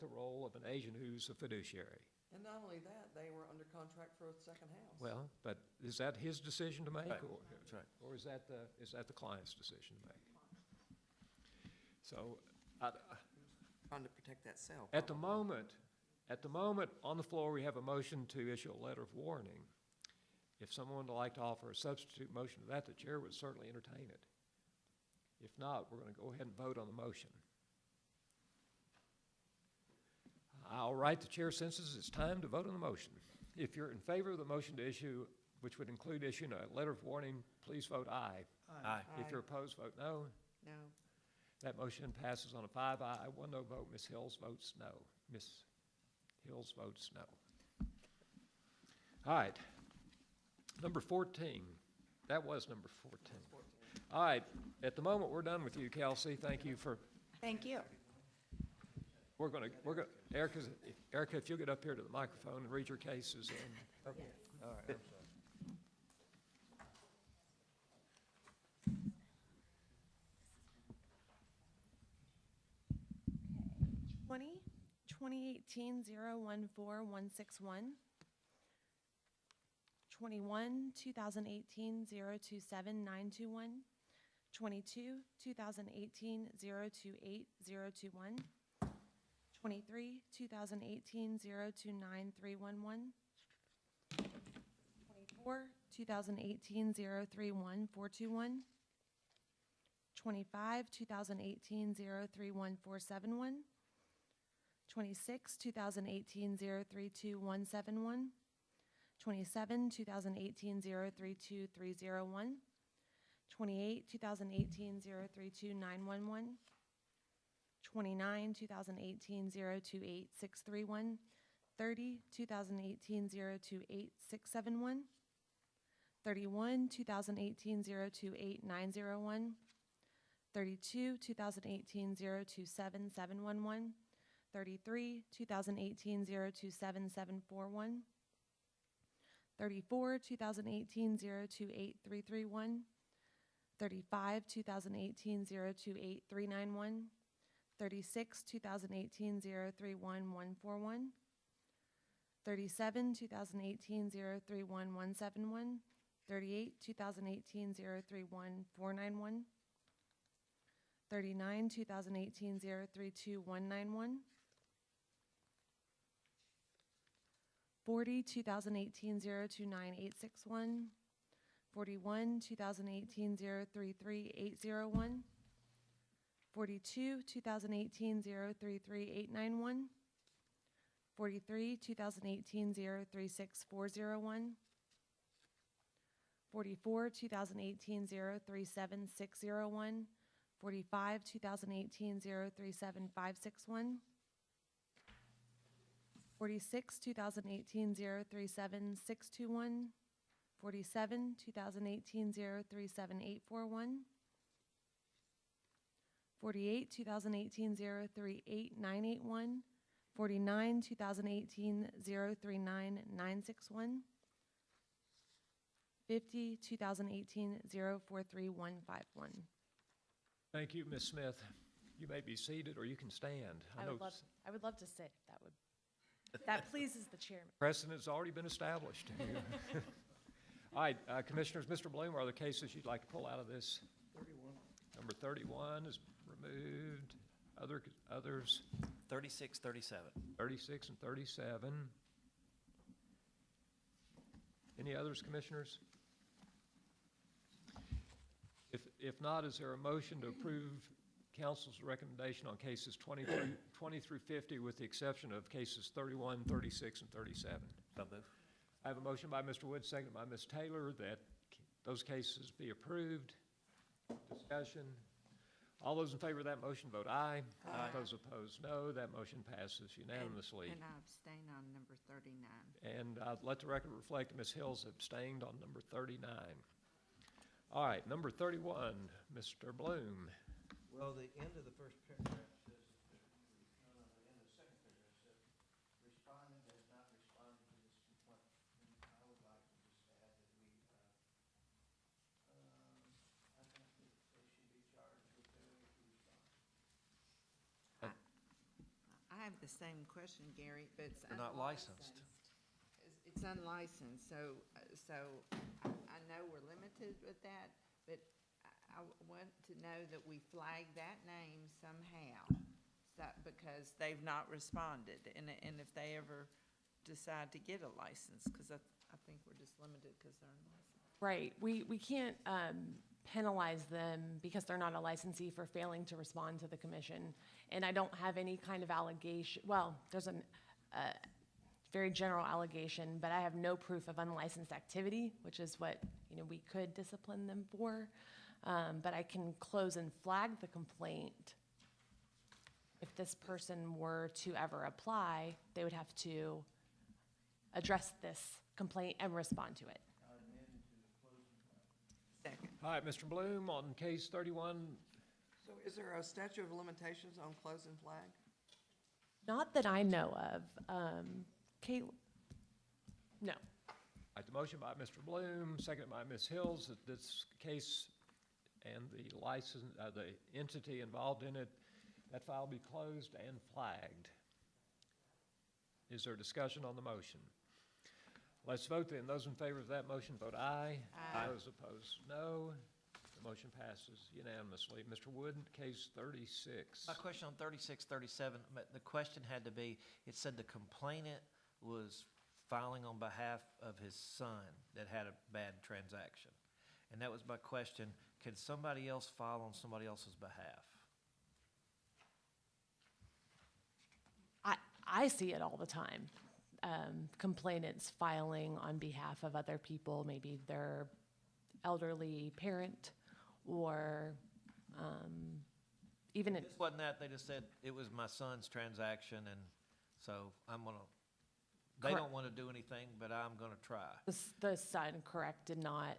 role of an agent who's a fiduciary? And not only that, they were under contract for a second house. Well, but is that his decision to make? Right. Or, That's right. Or is that the client's decision to make? So, Trying to protect that sale. at the moment, on the floor, we have a motion to issue a letter of warning. If someone would like to offer a substitute motion to that, the chair would certainly entertain it. If not, we're going to go ahead and vote on the motion. All right, the chair senses it's time to vote on the motion. If you're in favor of the motion to issue, which would include issuing a letter of warning, please vote aye. Aye. If you're opposed, vote no. No. That motion passes on a 5-aye, 1 no vote. Ms. Hills votes no. Ms. Hills votes no. All right. Number 14. That was number 14. All right. At the moment, we're done with you, Kelsey. Thank you for, Thank you. Erica, if you'll get up here to the microphone and read your cases. And, okay. All right. 2018-014-161, 21, 2018-027-921, 22, 2018-028-021, 23, 2018-029-311, 24, 2018-031-421, 25, 2018-031-471, 26, 2018-032-171, 27, 2018-032-301, 28, 2018-032-911, 29, 2018-028-631, 30, 2018-028-671, 31, 2018-028-901, 32, 2018-027-711, 33, 2018-027-741, 34, 2018-028-331, 35, 2018-028-391, 36, 2018-031-141, 37, 2018-031-171, 38, 2018-031-491, 39, 2018-032-191, 40, 2018-029-861, 41, 2018-033-801, 42, 2018-033-891, 43, 2018-036-401, 44, 2018-037-601, 45, 2018-037-561, 46, 2018-037-621, 47, 2018-037-841, 48, 2018-038-981, 49, 2018-039-961, 50, 2018-043-151. Thank you, Ms. Smith. You may be seated or you can stand. I would love to sit, if that would, if that pleases the chairman. Precedent's already been established. All right, Commissioners, Mr. Bloom, are there cases you'd like to pull out of this? 31. Number 31 is removed. Others? 36, 37. 36 and 37. Any others, Commissioners? If not, is there a motion to approve council's recommendation on cases 20 through 50 with the exception of cases 31, 36, and 37? So move. I have a motion by Mr. Wood, seconded by Ms. Taylor, that those cases be approved. Discussion. All those in favor of that motion vote aye. Aye. Those opposed, no. That motion passes unanimously. And I abstain on number 39. And let the record reflect that Ms. Hills abstained on number 39. All right, number 31, Mr. Bloom. Well, the end of the first paragraph says, the end of the second paragraph says, respondent has not responded to this complaint. And I would like to just add that I think that they should be charged with failure to respond. I have the same question, Gary, but it's They're not licensed. It's unlicensed, so I know we're limited with that, but I want to know that we flag that name somehow, because they've not responded, and if they ever decide to get a license, because I think we're just limited because they're unlicensed. Right, we can't penalize them because they're not a licensee for failing to respond to the commission. And I don't have any kind of allegation, well, there's a very general allegation, but I have no proof of unlicensed activity, which is what, we could discipline them for. But I can close and flag the complaint. If this person were to ever apply, they would have to address this complaint and respond to it. Second. All right, Mr. Bloom, on case 31. So is there a statute of limitations on close and flag? Not that I know of. Kate, no. All right, the motion by Mr. Bloom, seconded by Ms. Hills, that this case and the license, the entity involved in it, that file be closed and flagged. Is there discussion on the motion? Let's vote then. Those in favor of that motion vote aye. Aye. Those opposed, no. The motion passes unanimously. Mr. Wood, case 36. My question on 36, 37, the question had to be, it said the complainant was filing on behalf of his son that had a bad transaction. And that was my question, can somebody else file on somebody else's behalf? I see it all the time. Complainants filing on behalf of other people, maybe their elderly parent or even This wasn't that, they just said it was my son's transaction, and so they Correct. don't want to do anything, but I'm gonna try. the son, correct, did not.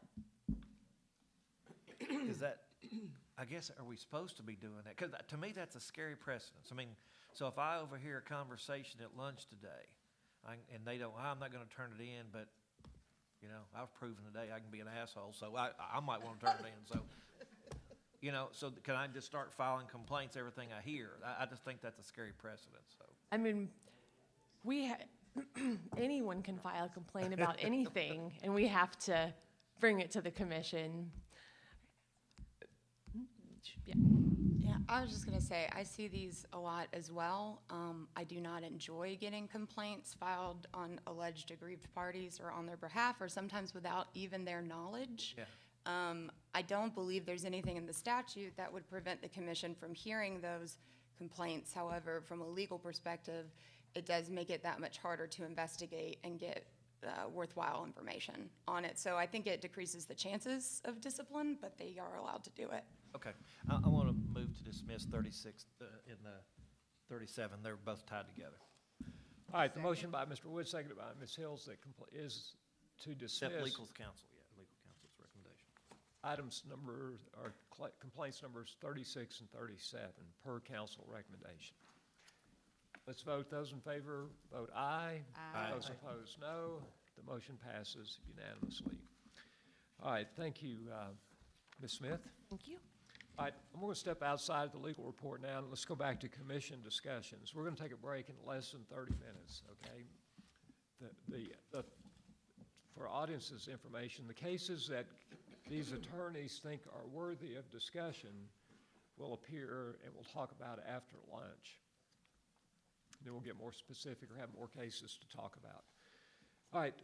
Is that, I guess, are we supposed to be doing that? Because to me, that's a scary precedence. I mean, so if I overhear a conversation at lunch today, and they don't, I'm not gonna turn it in, but, I've proven today I can be an asshole, so I might want to turn it in, so. So can I just start filing complaints, everything I hear? I just think that's a scary precedent, so. I mean, anyone can file a complaint about anything, and we have to bring it to the commission. Yeah. Yeah, I was just gonna say, I see these a lot as well. I do not enjoy getting complaints filed on alleged aggrieved parties or on their behalf, or sometimes without even their knowledge. Yeah. I don't believe there's anything in the statute that would prevent the commission from hearing those complaints. However, from a legal perspective, it does make it that much harder to investigate and get worthwhile information on it. So I think it decreases the chances of discipline, but they are allowed to do it. Okay, I want to move to dismiss 36 in the 37. They're both tied together. All right, the motion by Mr. Wood, seconded by Ms. Hills, that is to dismiss Except legal counsel, yeah, legal counsel's recommendation. items number, or complaints numbers 36 and 37 per council recommendation. Let's vote. Those in favor, vote aye. Aye. Those opposed, no. The motion passes unanimously. All right, thank you, Ms. Smith. Thank you. All right, I'm going to step outside the legal report now, and let's go back to commission discussions. We're going to take a break in less than 30 minutes, okay? For audience's information, the cases that these attorneys think are worthy of discussion will appear, and we'll talk about after lunch. Then we'll get more specific or have more cases to talk about. All right,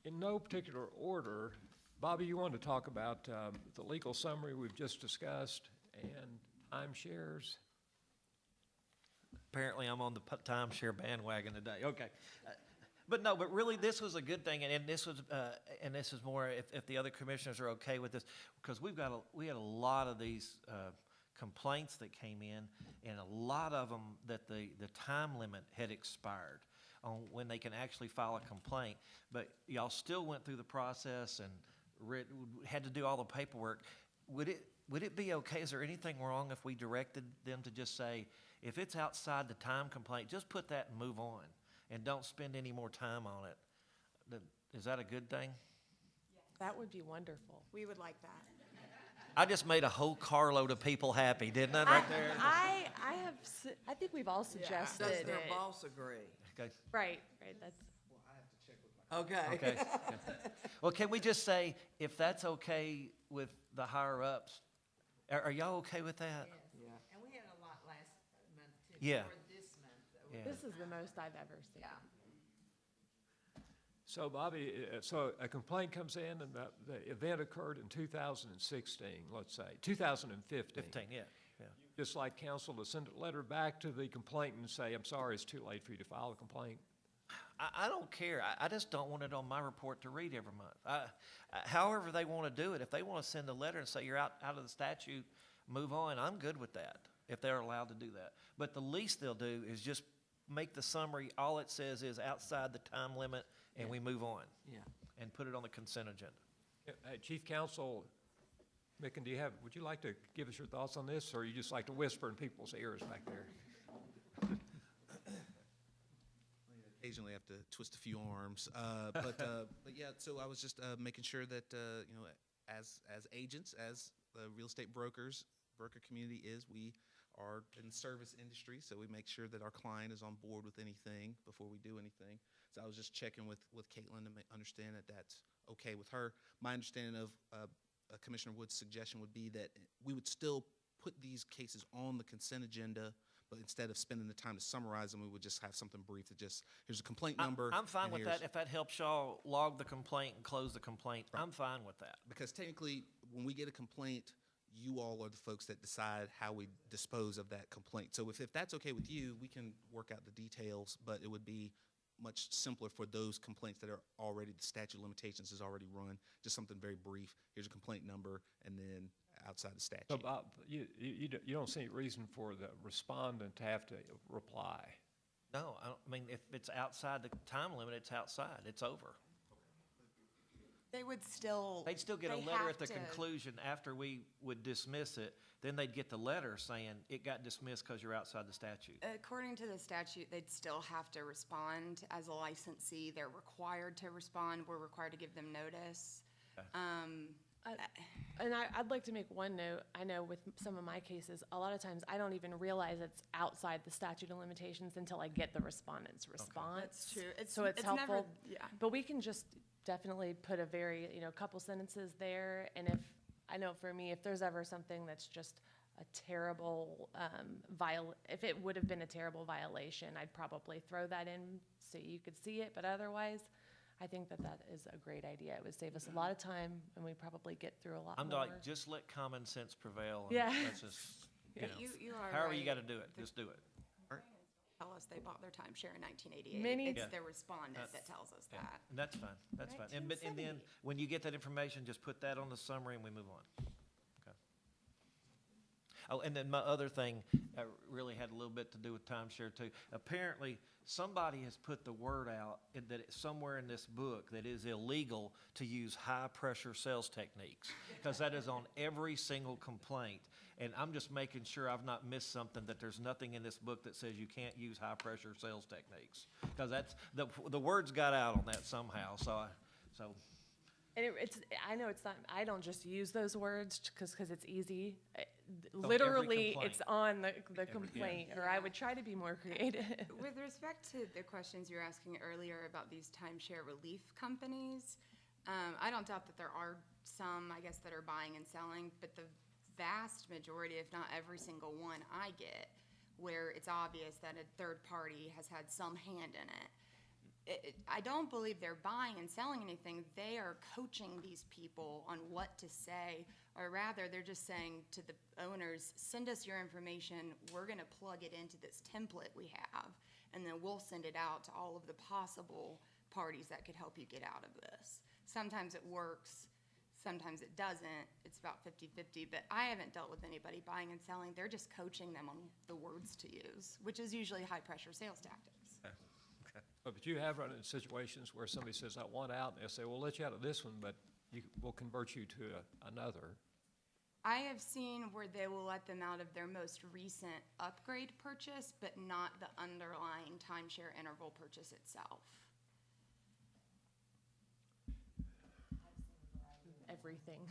in no particular order, Bobby, you wanted to talk about the legal summary we've just discussed and timeshares? Apparently, I'm on the timeshare bandwagon today. Okay. But really, this was a good thing, and this is more if the other commissioners are okay with this, because we had a lot of these complaints that came in, and a lot of them that the time limit had expired on when they can actually file a complaint. But y'all still went through the process and had to do all the paperwork. Would it be okay? Is there anything wrong if we directed them to just say, if it's outside the time complaint, just put that and move on, and don't spend any more time on it? Is that a good thing? That would be wonderful. We would like that. I just made a whole carload of people happy, didn't I, right there? I think we've all suggested Does their it. boss agree? Okay. Right, that's. Okay. Okay. Well, can we just say, if that's okay with the higher-ups, are y'all okay with that? Yeah. And we had a lot last month, too. Yeah. Or this month. Yeah. This is the most I've ever seen. Yeah. So, Bobby, so a complaint comes in, and the event occurred in 2016, let's say, 2015. 15, yeah. Just like council to send a letter back to the complainant and say, I'm sorry, it's too late for you to file a complaint? I don't care. I just don't want it on my report to read every month. However they want to do it, if they want to send a letter and say you're out of the statute, move on, I'm good with that, if they're allowed to do that. But the least they'll do is just make the summary, all it says is outside the time limit, and we move on. Yeah. And put it on the consent agenda. Chief Counsel Micken, would you like to give us your thoughts on this, or you just like to whisper in people's ears back there? Occasionally have to twist a few arms, but yeah. So I was just making sure that as agents, as real estate brokers, broker community we are in the service industry, so we make sure that our client is on board with anything before we do anything. So I was just checking with Caitlin to understand that that's okay with her. My understanding of Commissioner Wood's suggestion would be that we would still put these cases on the consent agenda, but instead of spending the time to summarize them, we would just have something brief that just, here's a complaint number. I'm fine with that. If that helps y'all log the complaint and close the complaint, right. I'm fine with that. Because technically, when we get a complaint, you all are the folks that decide how we dispose of that complaint. So if that's okay with you, we can work out the details, but it would be much simpler for those complaints that are already, the statute of limitations is already run, just something very brief. Here's a complaint number, and then outside the statute. So, Bob, you don't see any reason for the respondent to have to reply? No, I mean, if it's outside the time limit, it's outside. It's over. They'd still get a letter at the conclusion after we would dismiss it. Then they'd get the letter saying it got dismissed because you're outside the statute. According to the statute, they'd still have to respond as a licensee. They're required to respond. We're required to give them notice. Okay. And I'd like to make one note. I know with some of my cases, a lot of times I don't even realize it's outside the statute of limitations until I get the respondent's response. That's true. So it's helpful. Never, yeah. But we can just definitely put a very, couple sentences there. And I know for me, if there's ever something that's just a terrible if it would have been a terrible violation, I'd probably throw that in so you could see it. But otherwise, I think that is a great idea. It would save us a lot of time, and we probably get through a lot more. I'm like, just let common sense prevail. And yeah. Let's just, you are however right. you got to do it, just do it. tell us they bought their timeshare in 1988. Many- It's Yeah. the respondent that tells us Yeah, that. and that's fine, that's fine. And then, when you get that information, just put that on the summary and we move on. Okay. Oh, and then my other thing really had a little bit to do with timeshare too. Apparently, somebody has put the word out that it's somewhere in this book that it is illegal to use high-pressure sales techniques, because that is on every single complaint. And I'm just making sure I've not missed something, that there's nothing in this book that says you can't use high-pressure sales techniques. Because that's, the words got out on that somehow, so. And I know it's not, I don't just use those words because it's easy. every Literally, complaint. it's on the complaint, or I would try to be more creative. With respect to the questions you were asking earlier about these timeshare relief companies, I don't doubt that there are some, I guess, that are buying and selling, but the vast majority, if not every single one I get, where it's obvious that a third party has had some hand in it, I don't believe they're buying and selling anything. They are coaching these people on what to say, or rather, they're just saying to the owners, send us your information, we're going to plug it into this template we have, and then we'll send it out to all of the possible parties that could help you get out of this. Sometimes it works, sometimes it doesn't. It's about 50-50, but I haven't dealt with anybody buying and selling. They're just coaching them on the words to use, which is usually high-pressure sales tactics. But you have run into situations where somebody says, I want out, and they say, we'll let you out of this one, but we'll convert you to another. I have seen where they will let them out of their most recent upgrade purchase, but not the underlying timeshare interval purchase itself. Everything.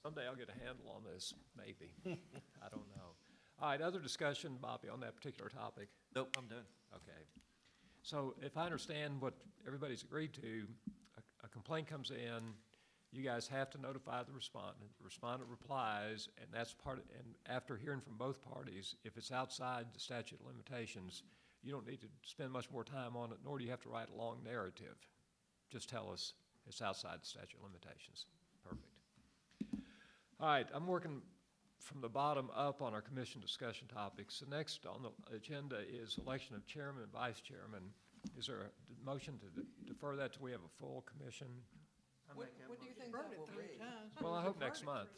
Someday I'll get a handle on this, maybe. I don't know. All right, other discussion, Bobby, on that particular topic? Nope, I'm done. Okay. So if I understand what everybody's agreed to, a complaint comes in, you guys have to notify the respondent. The respondent replies, and that's and after hearing from both parties, if it's outside the statute of limitations, you don't need to spend much more time on it, nor do you have to write a long narrative. Just tell us it's outside the statute of limitations. Perfect. All right, I'm working from the bottom up on our commission discussion topics. The next on the agenda is election of chairman and vice chairman. Is there a motion to defer that till we have a full commission? What do you think that will be? Well, I hope next month.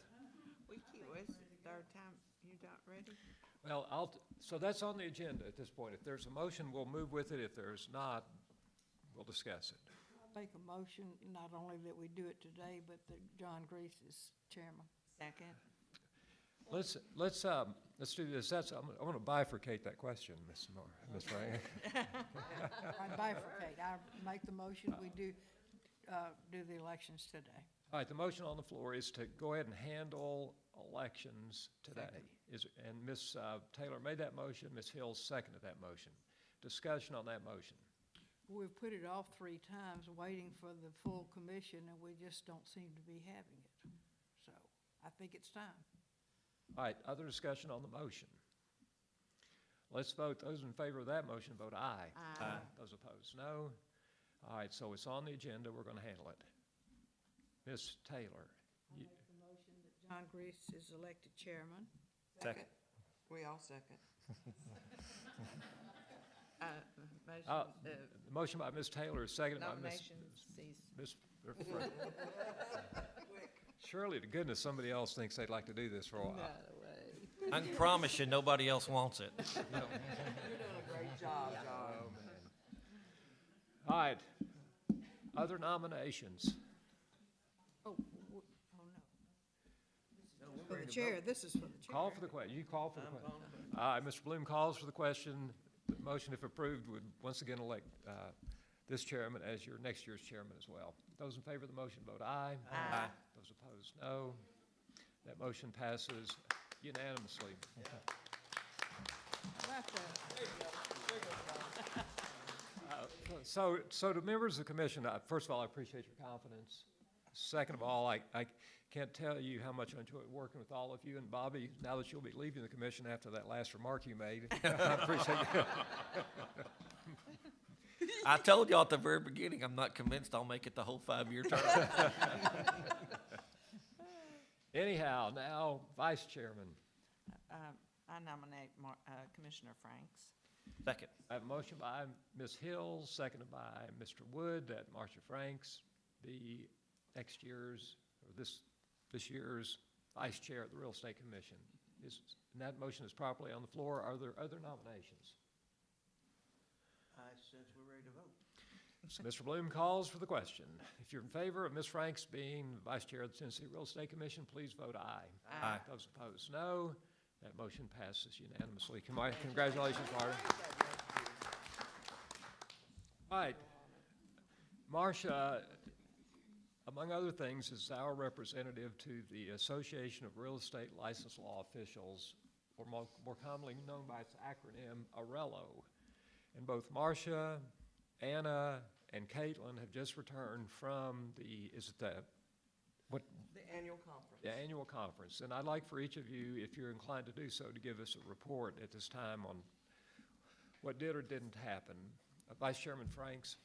It's the third time you not ready? Well, so that's on the agenda at this point. If there's a motion, we'll move with it. If there's not, we'll discuss it. Make a motion, not only that we do it today, but that John Grease is chairman. Second. Let's do this. I want to bifurcate that question, Ms. Frank. I bifurcate. I make the motion, we do the elections today. All right, the motion on the floor is to go ahead and handle elections today. And Ms. Taylor made that motion, Ms. Hill seconded that motion. Discussion on that motion. We've put it off 3 times, waiting for the full commission, and we just don't seem to be having it. So I think it's time. All right, other discussion on the motion. Let's vote. Those in favor of that motion, vote aye. Aye. Those opposed, no. All right, so it's on the agenda. We're going to handle it. Ms. Taylor. I make the motion that John Grease is elected chairman. Second. We all second. The motion by Ms. Taylor is seconded by Ms. Nominations cease. Surely to goodness somebody else thinks they'd like to do this for a while. I can promise you, nobody else wants it. You're doing a great job, John. All right, other nominations. Oh, no. For the chair, this is for the chair. Call for the question. You call for the question. All right, Mr. Bloom calls for the question. The motion, if approved, would once again elect this chairman as your next year's chairman as well. Those in favor of the motion vote aye. Aye. Those opposed, no. That motion passes unanimously. So to members of the commission, first of all, I appreciate your confidence. Second of all, I can't tell you how much I enjoy working with all of you. And Bobby, now that you'll be leaving the commission after that last remark you made, I appreciate you. I told y'all at the very beginning, I'm not convinced I'll make it the whole 5-year term. Anyhow, now vice chairman. I nominate Commissioner Franks. Second. I have a motion by Ms. Hill, seconded by Mr. Wood, that Marcia Franks be next year's, or this year's vice chair of the Real Estate Commission. And that motion is properly on the floor. Are there other nominations? I sense we're ready to vote. So Mr. Bloom calls for the question. If you're in favor of Ms. Franks being vice chair of the Tennessee Real Estate Commission, please vote aye. Aye. Those opposed, no. That motion passes unanimously. Congratulations, Marta. All right. Marcia, among other things, is our representative to the Association of Real Estate License Law Officials, or more commonly known by its acronym, Arelo. And both Marcia, Anna, and Caitlin have just returned from the annual conference. The annual conference. And I'd like for each of you, if you're inclined to do so, to give us a report at this time on what did or didn't happen. Vice Chairman Franks.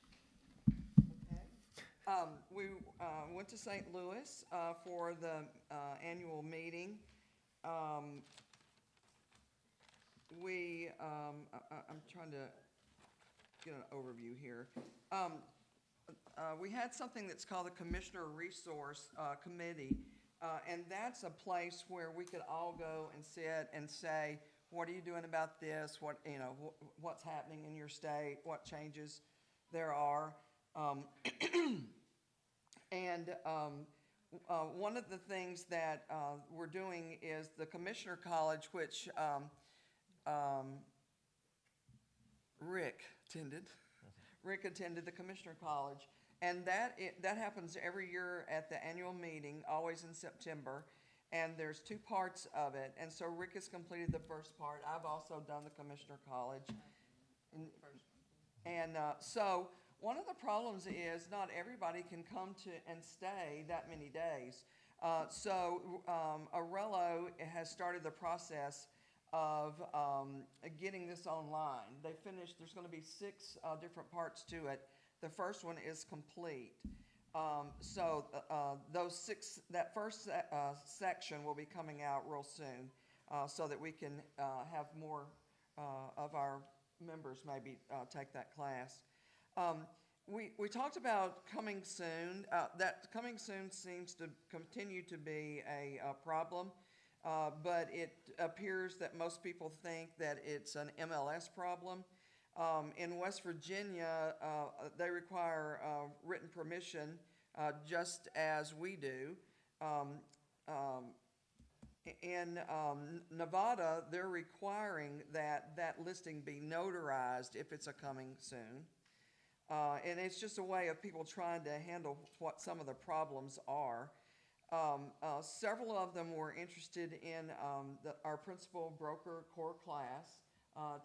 We went to St. Louis for the annual meeting. I'm trying to get an overview here. We had something that's called the Commissioner Resource Committee, and that's a place where we could all go and sit and say, what are you doing about this? What's happening in your state? What changes there are? And one of the things that we're doing is the Commissioner College, which Rick attended. Rick attended the Commissioner College, and that happens every year at the annual meeting, always in September. And there's two parts of it, and so Rick has completed the first part. I've also done the Commissioner College, and so one of the problems is not everybody can come to and stay that many days. So Arelo has started the process of getting this online. They finished. There's going to be 6 different parts to it. The first one is complete. So that first section will be coming out real soon, so that we can have more of our members maybe take that class. We talked about coming soon. That coming soon seems to continue to be a problem, but it appears that most people think that it's an MLS problem. In West Virginia, they require written permission, just as we do. In Nevada, they're requiring that listing be notarized if it's a coming soon. And it's just a way of people trying to handle what some of the problems are. Several of them were interested in our principal broker core class.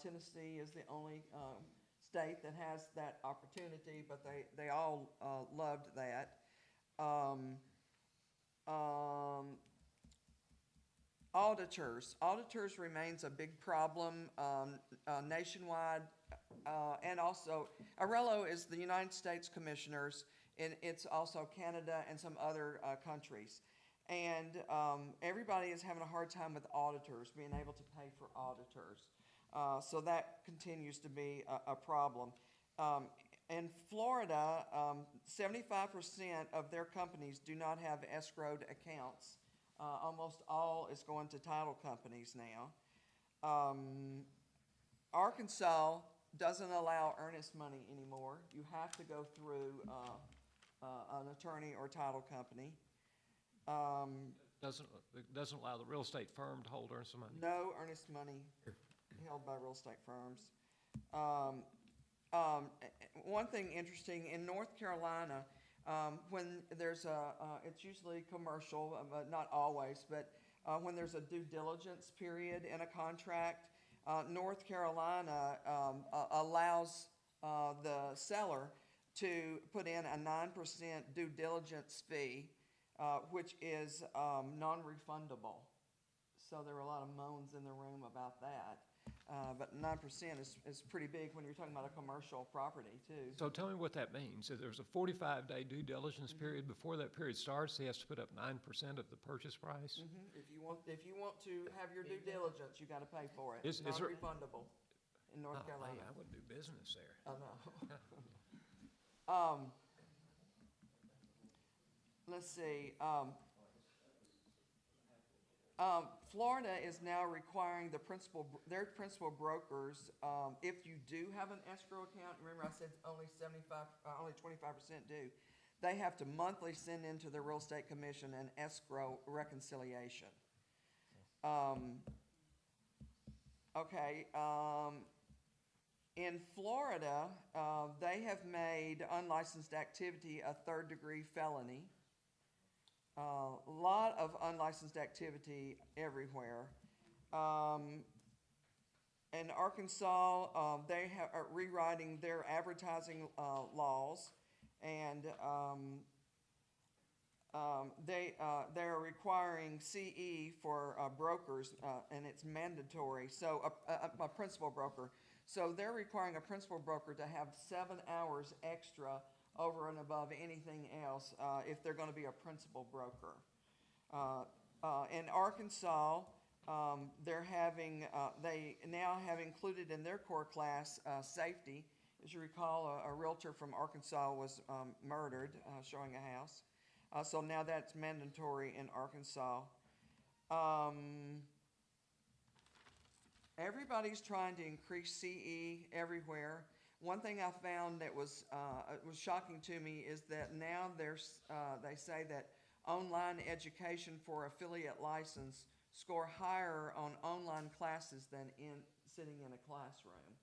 Tennessee is the only state that has that opportunity, but they all loved that. Auditors remains a big problem nationwide, and also Arelo is the United States Commissioners, and it's also Canada and some other countries. And everybody is having a hard time with auditors, being able to pay for auditors. So that continues to be a problem. In Florida, 75% of their companies do not have escrowed accounts. Almost all is going to title companies now. Arkansas doesn't allow earnest money anymore. You have to go through an attorney or title company. Doesn't allow the real estate firm to hold earnest money? No earnest money held by real estate firms. One thing interesting, in North Carolina, when there's it's usually commercial, but not always, but when there's a due diligence period in a contract, North Carolina allows the seller to put in a 9% due diligence fee, which is non-refundable. So there were a lot of moans in the room about that. But 9% is pretty big when you're talking about a commercial property too. So tell me what that means. If there's a 45-day due diligence period, before that period starts, he has to put up 9% of the purchase price? If you want to have your due diligence, you gotta pay for it. Is there- Non-refundable in North Oh, Carolina. hey, I wouldn't do business there. I know. Let's see, Florida is now requiring their principal brokers, if you do have an escrow account, remember I said only 25% due, they have to monthly send into the Real Estate Commission an escrow reconciliation. In Florida, they have made unlicensed activity a third-degree felony. A lot of unlicensed activity everywhere. In Arkansas, they are rewriting their advertising laws, and they're requiring CE for brokers, and it's mandatory. So a principal broker. So they're requiring a principal broker to have 7 hours extra over and above anything else if they're going to be a principal broker. In Arkansas, they now have included in their core class safety. As you recall, a realtor from Arkansas was murdered showing a house. So now that's mandatory in Arkansas. Everybody's trying to increase CE everywhere. One thing I found that was shocking to me is that now they say that online education for affiliate license score higher on online classes than sitting in a classroom.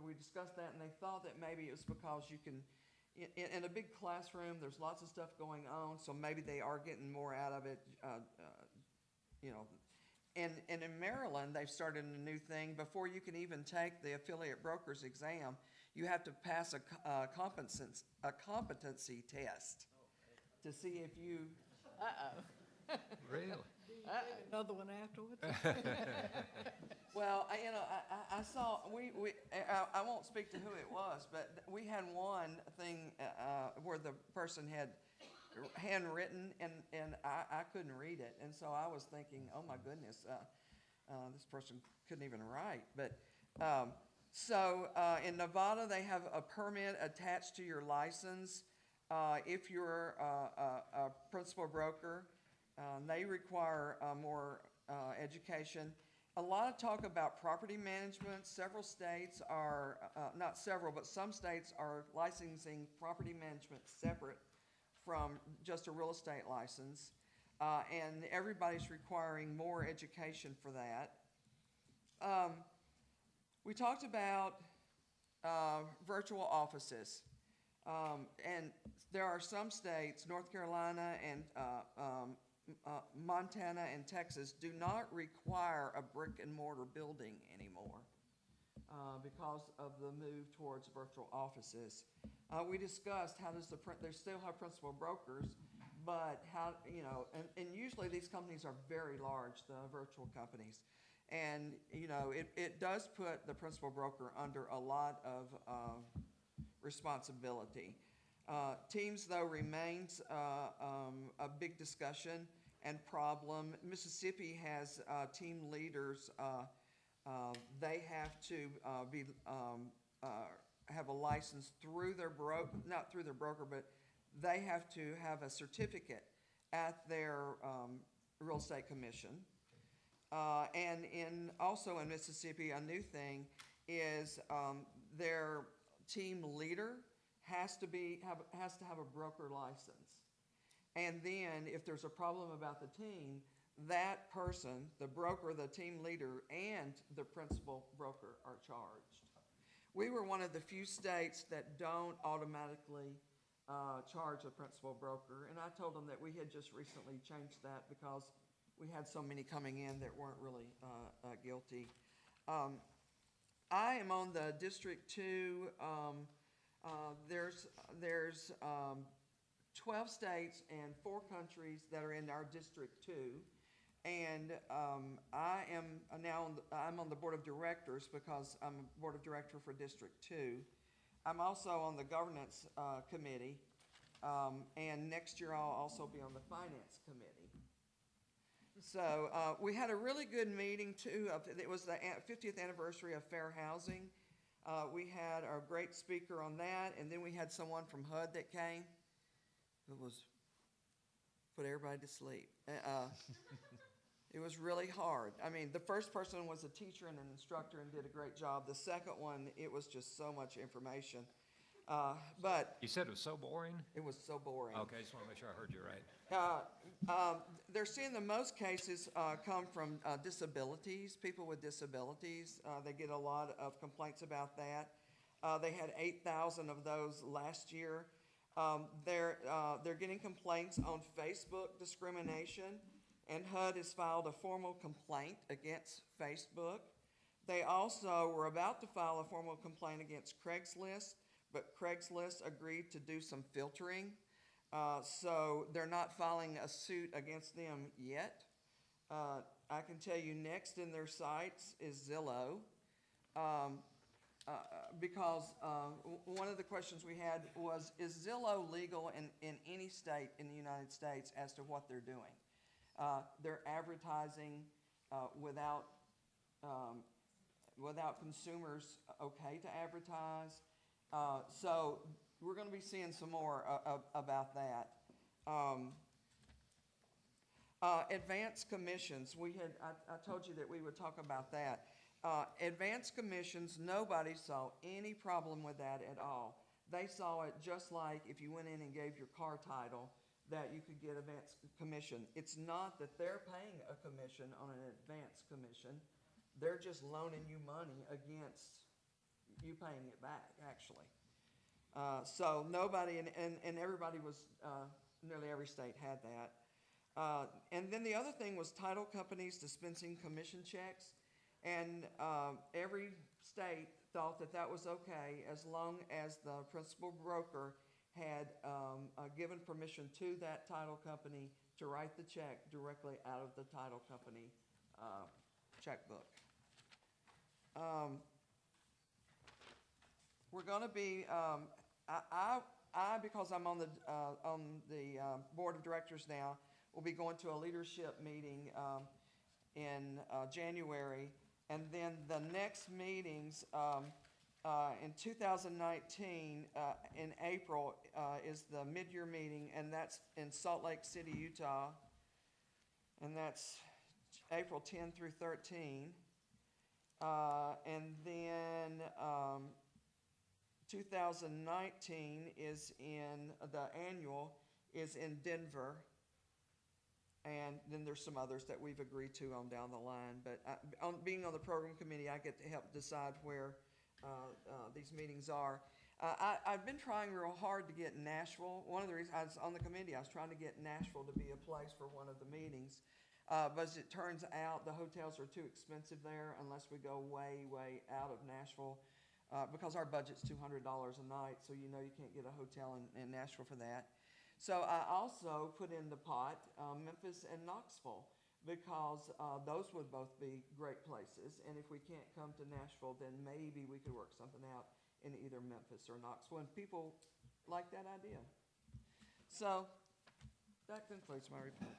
We discussed that, and they thought that maybe it was because you can, in a big classroom, there's lots of stuff going on, so maybe they are getting more out of it, And in Maryland, they've started a new thing. Before you can even take the affiliate broker's exam, you have to pass a competency test to see if you. Really? Another one afterwards? Well, I saw, I won't speak to who it was, but we had one thing where the person had handwritten, and I couldn't read it, and so I was thinking, oh my goodness, this person couldn't even write. But in Nevada, they have a permit attached to your license. If you're a principal broker, they require more education. A lot of talk about property management. Several states are, not several, but some states are licensing property management separate from just a real estate license, and everybody's requiring more education for that. We talked about virtual offices, and there are some states, North Carolina and Montana and Texas, do not require a brick and mortar building anymore because of the move towards virtual offices. We discussed how does they still have principal brokers, but how, and usually these companies are very large, the virtual companies. And, it does put the principal broker under a lot of responsibility. Teams, though, remains a big discussion and problem. Mississippi has team leaders. They have to have a license through their not through their broker, but they have to have a certificate at their real estate commission. And also in Mississippi, a new thing is their team leader has to have a broker license. And then if there's a problem about the team, that person, the broker, the team leader, and the principal broker are charged. We were one of the few states that don't automatically charge a principal broker, and I told them that we had just recently changed that because we had so many coming in that weren't really guilty. I am on the District 2. There's 12 states and 4 countries that are in our District 2. And I am now I'm on the board of directors because I'm a board of director for District 2. I'm also on the governance committee, and next year I'll also be on the finance committee. So we had a really good meeting too. It was the 50th anniversary of fair housing. We had a great speaker on that, and then we had someone from HUD that came. It was put everybody to sleep. It was really hard. I mean, the first person was a teacher and an instructor and did a great job. The second one, it was just so much information. But You said it was so boring? it was so boring. Okay, just want to make sure I heard you right. They're seeing the most cases come from disabilities, people with disabilities. They get a lot of complaints about that. They had 8,000 of those last year. They're getting complaints on Facebook discrimination, and HUD has filed a formal complaint against Facebook. They also were about to file a formal complaint against Craigslist, but Craigslist agreed to do some filtering. So they're not filing a suit against them yet. I can tell you next in their sights is Zillow. Because one of the questions we had was, is Zillow legal in any state in the United States as to what they're doing? They're advertising without consumers okay to advertise. So we're going to be seeing some more about that. Advanced commissions. I told you that we would talk about that. Advanced commissions, nobody saw any problem with that at all. They saw it just like if you went in and gave your car title, that you could get advanced commission. It's not that they're paying a commission on an advanced commission. They're just loaning you money against you paying it back, actually. So nobody, and everybody was, nearly every state had that. And then the other thing was title companies dispensing commission checks. And every state thought that that was okay as long as the principal broker had given permission to that title company to write the check directly out of the title company checkbook. We're going to be, because I'm on the board of directors now, will be going to a leadership meeting in January. And then the next meetings in 2019, in April, is the mid-year meeting, and that's in Salt Lake City, Utah. And that's April 10 through 13. And then 2019 is the annual is in Denver. And then there's some others that we've agreed to on down the line. But being on the program committee, I get to help decide where these meetings are. I've been trying real hard to get Nashville. One of the reasons I was on the committee, I was trying to get Nashville to be a place for one of the meetings. But as it turns out, the hotels are too expensive there unless we go way, way out of Nashville. Because our budget's $200 a night, so you know you can't get a hotel in Nashville for that. So I also put in the pot Memphis and Knoxville, because those would both be great places. And if we can't come to Nashville, then maybe we could work something out in either Memphis or Knoxville. And people like that idea. So that concludes my report.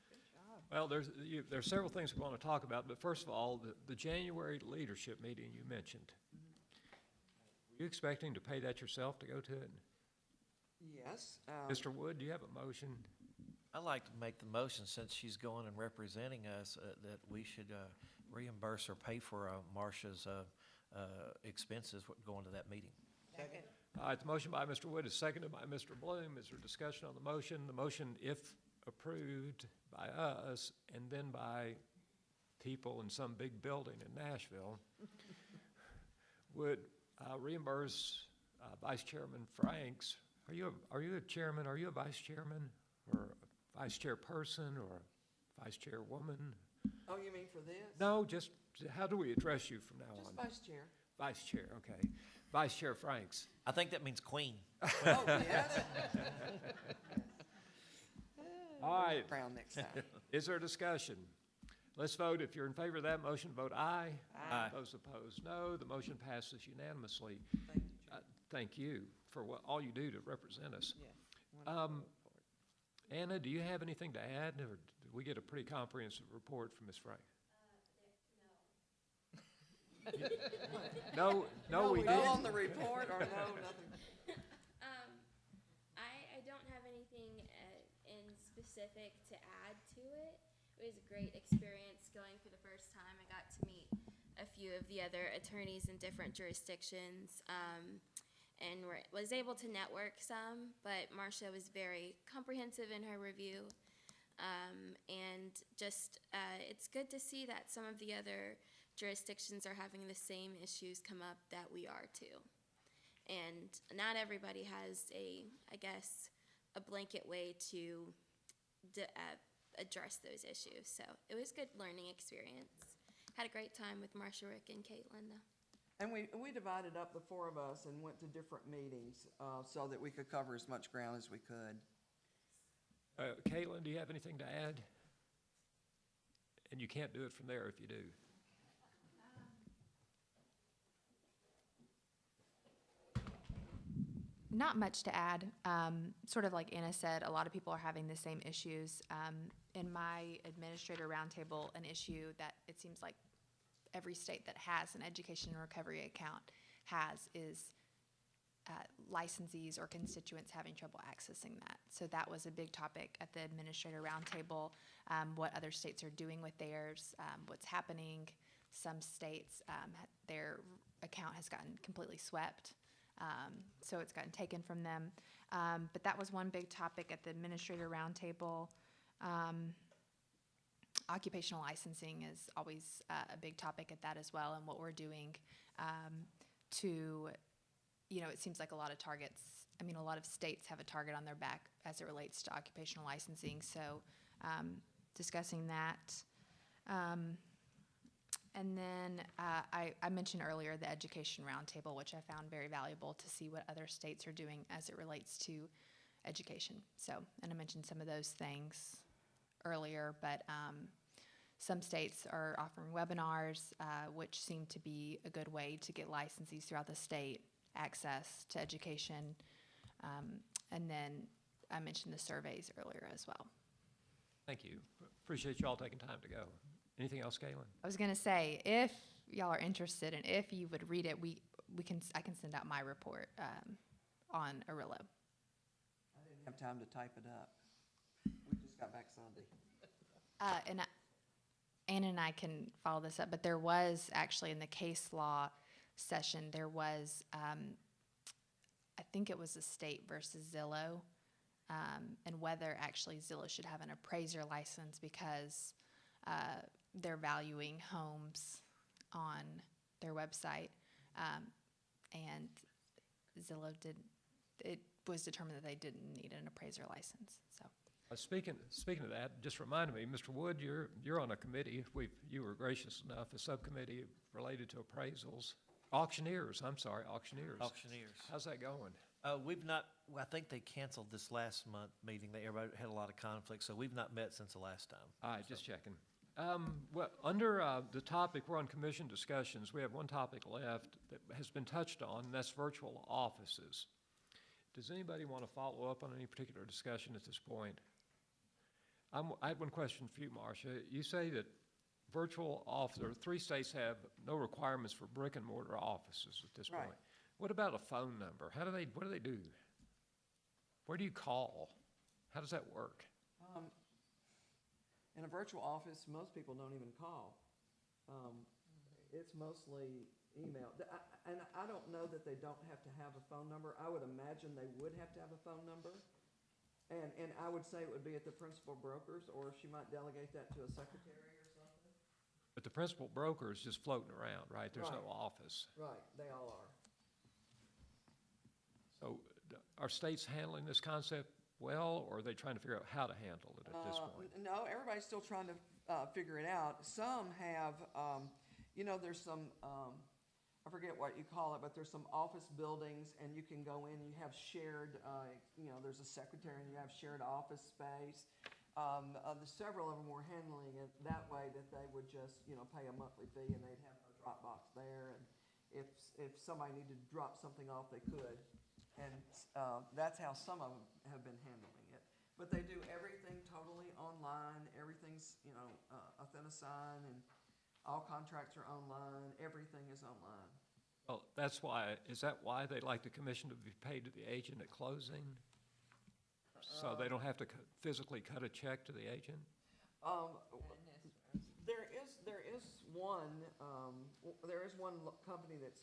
Good job. Well, there's several things we want to talk about, but first of all, the January leadership meeting you mentioned. Were you expecting to pay that yourself to go to it? Yes. Mr. Wood, do you have a motion? I'd like to make the motion, since she's going and representing us, that we should reimburse or pay for Marcia's expenses going to that meeting. Second. All right, the motion by Mr. Wood is seconded by Mr. Bloom. Is there discussion on the motion? The motion, if approved by us and then by people in some big building in Nashville, would reimburse Vice Chairman Franks. Are you a chairman? Are you a vice chairman, or a vice chairperson, or a vice chairwoman? Oh, you mean for this? No, just how do we address you from now on? Just vice chair. Vice chair, okay. Vice Chair Franks. I think that means queen. Oh, yes. All right. Brown next time. Is there discussion? Let's vote. If you're in favor of that motion, vote aye. Aye. Those opposed, no. The motion passes unanimously. Thank you, Jim. Thank you for all you do to represent us. Yeah. wonderful report. Anna, do you have anything to add, or did we get a pretty comprehensive report from Ms. Frank? No, we No didn't. on the report or no, nothing? I don't have anything in specific to add to it. It was a great experience going for the first time. I got to meet a few of the other attorneys in different jurisdictions, and was able to network some, but Marcia was very comprehensive in her review. And just, it's good to see that some of the other jurisdictions are having the same issues come up that we are too. And not everybody has I guess, a blanket way to address those issues. So it was a good learning experience. Had a great time with Marcia, Rick, and Caitlin though. And we divided up, the four of us, and went to different meetings so that we could cover as much ground as we could. Caitlin, do you have anything to add? And you can't do it from there if you do. Not much to add. Sort of like Anna said, a lot of people are having the same issues. In my administrator roundtable, an issue that it seems like every state that has an education and recovery account is licensees or constituents having trouble accessing that. So that was a big topic at the administrator roundtable, what other states are doing with theirs, what's happening. Some states, their account has gotten completely swept. So it's gotten taken from them. But that was one big topic at the administrator roundtable. Occupational licensing is always a big topic at that as well, and what we're doing to, it seems like a lot of states have a target on their back as it relates to occupational licensing. So discussing that. And then I mentioned earlier the education roundtable, which I found very valuable to see what other states are doing as it relates to education. So, and I mentioned some of those things earlier, but some states are offering webinars, which seem to be a good way to get licensees throughout the state access to education. And then I mentioned the surveys earlier as well. Thank you. Appreciate you all taking time to go. Anything else, Caitlin? I was gonna say, if y'all are interested and if you would read it, I can send out my report on Arelo. I didn't have time to type it up. We just got back Sunday. And Anna and I can follow this up, but there was actually in the case law session, there was, I think it was a state versus Zillow, and whether actually Zillow should have an appraiser license because they're valuing homes on their website, and Zillow it was determined that they didn't need an appraiser license. So, speaking of that, just reminded me, Mr. Wood, you're on a committee. You were gracious enough, a subcommittee related to appraisals. Auctioneers. How's that going? We've not, I think they canceled this last month meeting. Everybody had a lot of conflict, so we've not met since the last time. All right, just checking. Well, under the topic, we're on commission discussions. We have one topic left that has been touched on, and that's virtual offices. Does anybody want to follow up on any particular discussion at this point? I have one question for you, Marcia. You say that virtual office, or 3 states have no requirements for brick and mortar offices at this point. What about a phone number? What do they do? Where do you call? How does that work? In a virtual office, most people don't even call. It's mostly email. And I don't know that they don't have to have a phone number. I would imagine they would have to have a phone number. And I would say it would be at the principal brokers, or she might delegate that to a secretary or something. But the principal broker is just floating around, right? There's no office. Right, they all are. So are states handling this concept well, or are they trying to figure out how to handle it at this point? No, everybody's still trying to figure it out. Some have, there's some, I forget what you call it, but there's some office buildings, and you can go in and you have shared, there's a secretary and you have shared office space. Several of them were handling it that way, that they would just, pay a monthly fee and they'd have a drop box there. And if somebody needed to drop something off, they could. And that's how some of them have been handling it. But they do everything totally online. Everything's, authentisign, and all contracts are online. Everything is online. Well, is that why they like the commission to be paid to the agent at closing? So they don't have to physically cut a check to the agent? There is one company that's,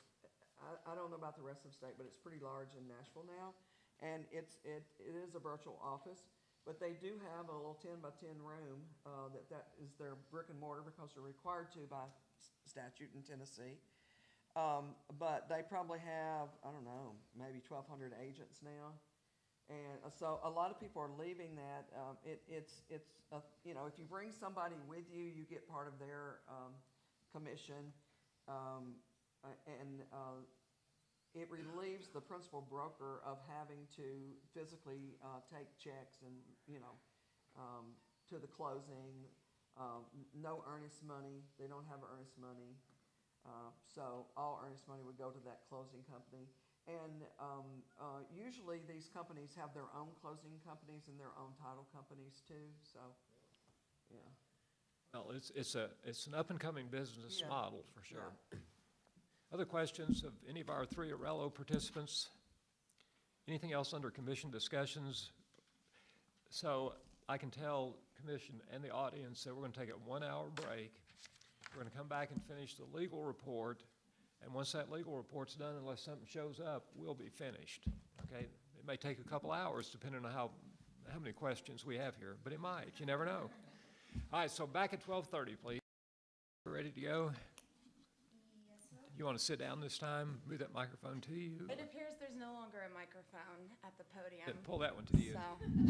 I don't know about the rest of the state, but it's pretty large in Nashville now. And it is a virtual office, but they do have a little 10 by 10 room, that is their brick and mortar because they're required to by statute in Tennessee. But they probably have, I don't know, maybe 1,200 agents now. And so a lot of people are leaving that. If you bring somebody with you, you get part of their commission. It relieves the principal broker of having to physically take checks and, to the closing. No earnest money. They don't have earnest money. So all earnest money would go to that closing company. And usually these companies have their own closing companies and their own title companies too. So, yeah. Well, it's an up-and-coming business Yeah. model for sure. Yeah. Other questions of any of our three Arelo participants? Anything else under commission discussions? So I can tell commission and the audience that we're going to take a 1-hour break. We're going to come back and finish the legal report. And once that legal report's done, unless something shows up, we'll be finished, okay? It may take a couple hours depending on how many questions we have here, but it might. You never know. All right, so back at 12:30, please. Ready to go? You want to sit down this time? Move that microphone to you? It appears there's no longer a microphone at the podium. Yeah, pull that one to you. So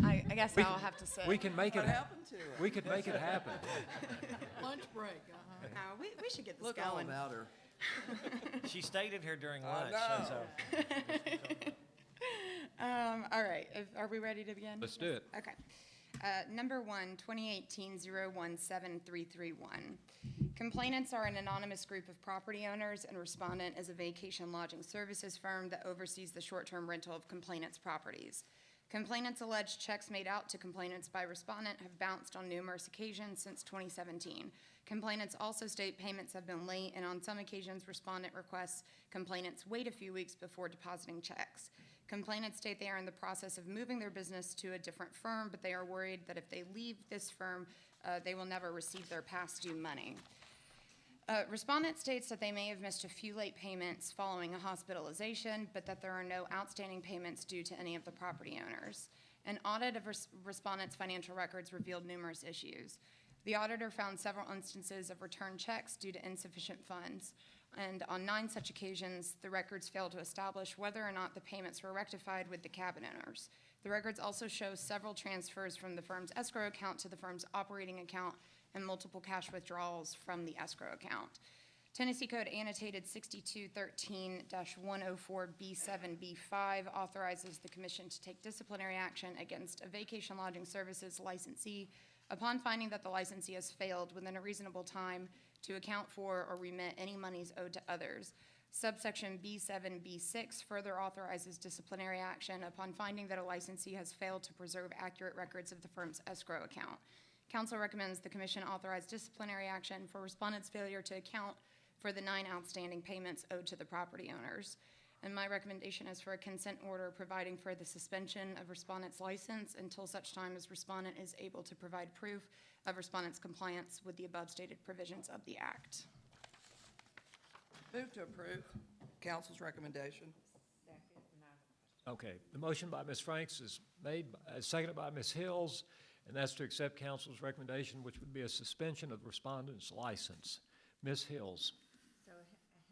I guess I'll have to sit. We can make it. What happened to it? We could make it happen. Lunch break, No, we should get this Look all going. about her. She stayed in here during I lunch, know. so. All right, are we ready to begin? Let's do it. Okay. Number 1, 2018-017331. Complainants are an anonymous group of property owners, and respondent is a vacation lodging services firm that oversees the short-term rental of complainants' properties. Complainants' alleged checks made out to complainants by respondent have bounced on numerous occasions since 2017. Complainants also state payments have been late, and on some occasions, respondent requests complainants wait a few weeks before depositing checks. Complainants state they are in the process of moving their business to a different firm, but they are worried that if they leave this firm, they will never receive their past due money. Respondent states that they may have missed a few late payments following a hospitalization, but that there are no outstanding payments due to any of the property owners. An audit of respondent's financial records revealed numerous issues. The auditor found several instances of returned checks due to insufficient funds, and on 9 such occasions, the records failed to establish whether or not the payments were rectified with the cabin owners. The records also show several transfers from the firm's escrow account to the firm's operating account and multiple cash withdrawals from the escrow account. Tennessee Code annotated 6213-104B7B5 authorizes the commission to take disciplinary action against a vacation lodging services licensee upon finding that the licensee has failed within a reasonable time to account for or remit any monies owed to others. Subsection B7B6 further authorizes disciplinary action upon finding that a licensee has failed to preserve accurate records of the firm's escrow account. Council recommends the commission authorize disciplinary action for respondent's failure to account for the 9 outstanding payments owed to the property owners. And my recommendation is for a consent order providing for the suspension of respondent's license until such time as respondent is able to provide proof of respondent's compliance with the above stated provisions of the Act. Move to approve council's recommendation. Okay, the motion by Ms. Franks is made, seconded by Ms. Hills, and that's to accept council's recommendation, which would be a suspension of respondent's license. Ms. Hills. So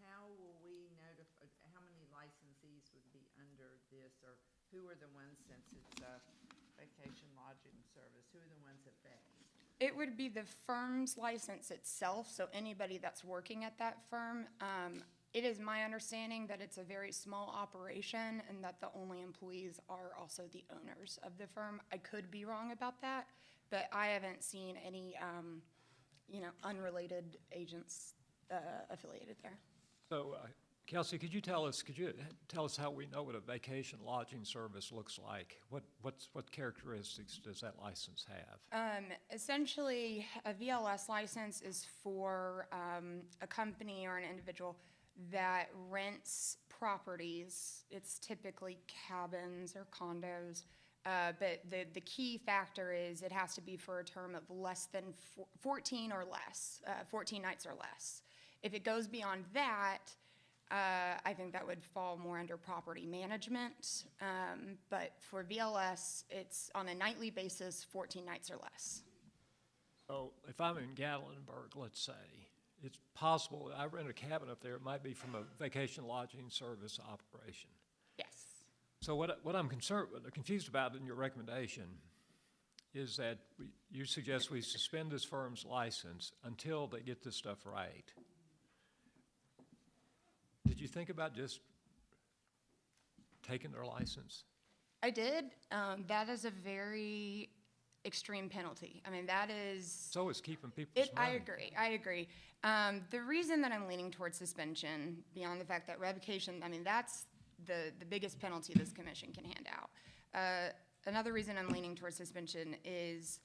how will we notify, how many licensees would be under this, or who are the ones, since it's a vacation lodging service, who are the ones affected? It would be the firm's license itself, so anybody that's working at that firm. It is my understanding that it's a very small operation and that the only employees are also the owners of the firm. I could be wrong about that, but I haven't seen any, unrelated agents affiliated there. So, Kelsey, could you tell us how we know what a vacation lodging service looks like? What characteristics does that license have? Essentially, a VLS license is for a company or an individual that rents properties. It's typically cabins or condos. But the key factor is it has to be for a term of less than 14 or less, 14 nights or less. If it goes beyond that, I think that would fall more under property management. But for VLS, it's on a nightly basis, 14 nights or less. So if I'm in Gatlinburg, let's say, it's possible I rent a cabin up there. It might be from a vacation lodging service operation. Yes. So what I'm confused about in your recommendation is that you suggest we suspend this firm's license until they get this stuff right. Did you think about just taking their license? I did. That is a very extreme penalty. I mean, that is... So is keeping people's money. I agree. The reason that I'm leaning towards suspension, beyond the fact that revocation, I mean, that's the biggest penalty this commission can hand out. Another reason I'm leaning towards suspension is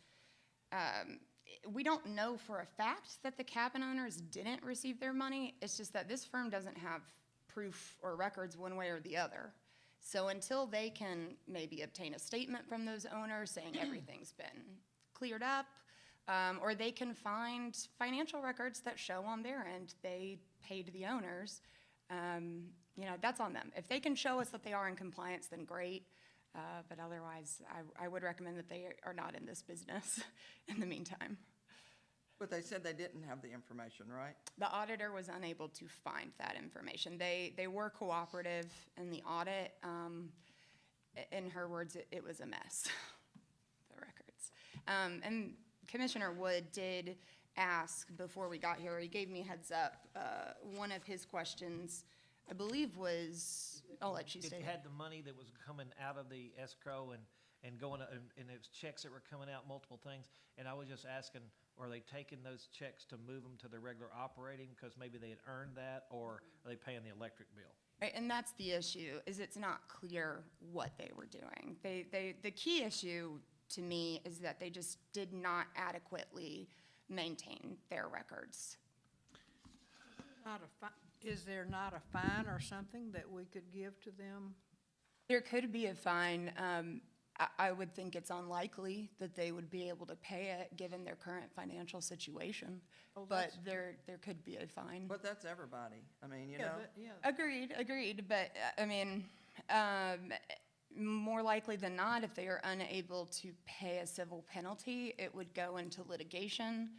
we don't know for a fact that the cabin owners didn't receive their money. It's just that this firm doesn't have proof or records one way or the other. So until they can maybe obtain a statement from those owners saying everything's been cleared up, or they can find financial records that show on their end they paid the owners, that's on them. If they can show us that they are in compliance, then great. But otherwise, I would recommend that they are not in this business in the meantime. But they said they didn't have the information, right? The auditor was unable to find that information. They were cooperative in the audit. In her words, it was a mess, the records. And Commissioner Wood did ask before we got here, he gave me a heads up, one of his questions, I believe was, I'll let you say It had the money that was coming out of the escrow and going, and it was checks that were coming out, multiple things. And I was just asking, are they taking those checks to move them to their regular operating because maybe they had earned that, or are they paying the electric bill? Right, and that's the issue, is it's not clear what they were doing. The key issue to me is that they just did not adequately maintain their records. Is there not a fine or something that we could give to them? There could be a fine. I would think it's unlikely that they would be able to pay it given their current financial situation. Oh, but there could be a fine. But that's everybody. I mean, you know. Agreed. But I mean, more likely than not, if they are unable to pay a civil penalty, it would go into litigation,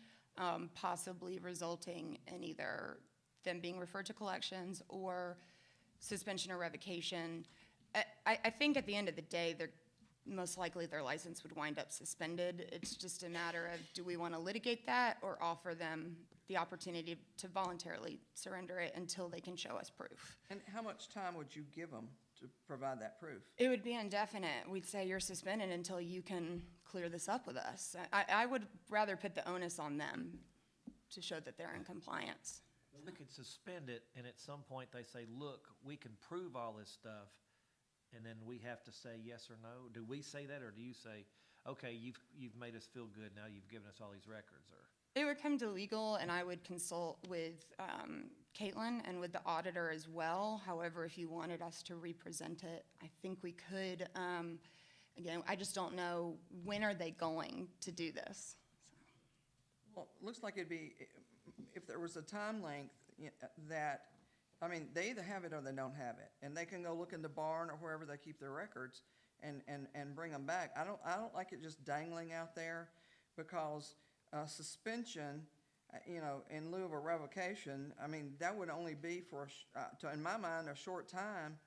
possibly resulting in either them being referred to collections or suspension or revocation. I think at the end of the day, most likely their license would wind up suspended. It's just a matter of, do we want to litigate that or offer them the opportunity to voluntarily surrender it until they can show us proof? And how much time would you give them to provide that proof? It would be indefinite. We'd say you're suspended until you can clear this up with us. I would rather put the onus on them to show that they're in compliance. We could suspend it, and at some point they say, look, we can prove all this stuff, and then we have to say yes or no? Do we say that, or do you say, okay, you've made us feel good, now you've given us all these records? Or it would come to legal, and I would consult with Caitlin and with the auditor as well. However, if you wanted us to represent it, I think we could. Again, I just don't know, when are they going to do this? Well, it looks like it'd be, if there was a time length that, I mean, they either have it or they don't have it, and they can go look in the barn or wherever they keep their records and bring them back. I don't like it just dangling out there, because suspension, in lieu of a revocation, I mean, that would only be for, in my mind, a short time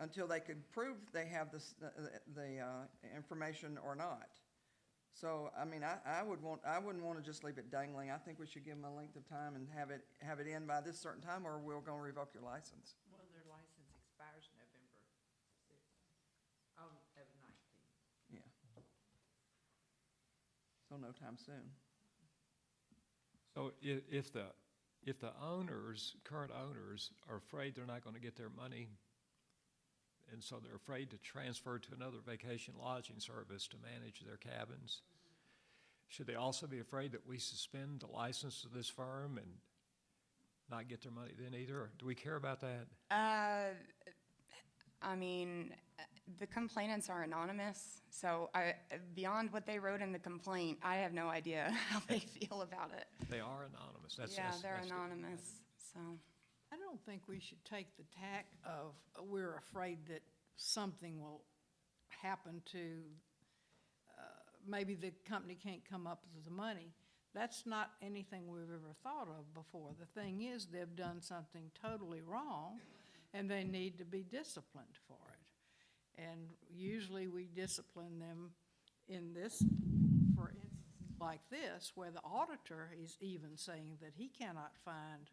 until they could prove they have the information or not. So, I mean, I wouldn't want to just leave it dangling. I think we should give them a length of time and have it in by this certain time, or we're gonna revoke your license. Well, their license expires November 6th, of 19. Yeah. So no time soon. So if the current owners are afraid they're not gonna get their money, and so they're afraid to transfer to another vacation lodging service to manage their cabins, should they also be afraid that we suspend the license of this firm and not get their money then either? Or do we care about that? I mean, the complainants are anonymous, so beyond what they wrote in the complaint, I have no idea how they feel about it. They are anonymous. They're that's good. anonymous, so. I don't think we should take the tack of, we're afraid that something will happen to, maybe the company can't come up with the money. That's not anything we've ever thought of before. The thing is, they've done something totally wrong, and they need to be disciplined for it. And usually we discipline them in this, for instance, like this, where the auditor is even saying that he cannot find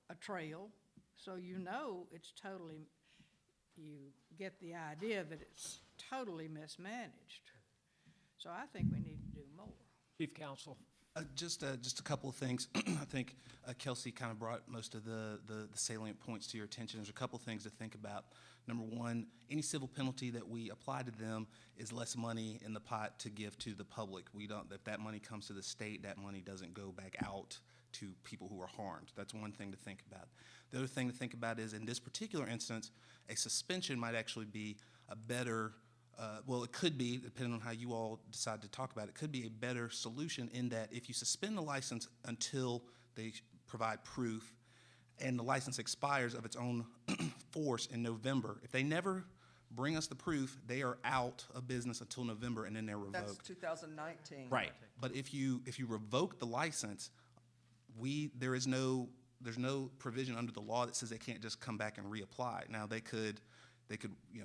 a trail, so you know it's totally, you get the idea that it's totally mismanaged. So I think we need to do more. Chief Counsel. Just a couple of things. I think Kelsey kind of brought most of the salient points to your attention. There's a couple of things to think about. Number one, any civil penalty that we apply to them is less money in the pot to give to the public. We don't, if that money comes to the state, that money doesn't go back out to people who are harmed. That's one thing to think about. The other thing to think about is, in this particular instance, a suspension might actually be a better, well, it could be, depending on how you all decide to talk about it, could be a better solution in that if you suspend the license until they provide proof and the license expires of its own force in November, if they never bring us the proof, they are out of business until November and then they're revoked. That's 2019. Right, but if you revoke the license, there's no provision under the law that says they can't just come back and reapply. Now they could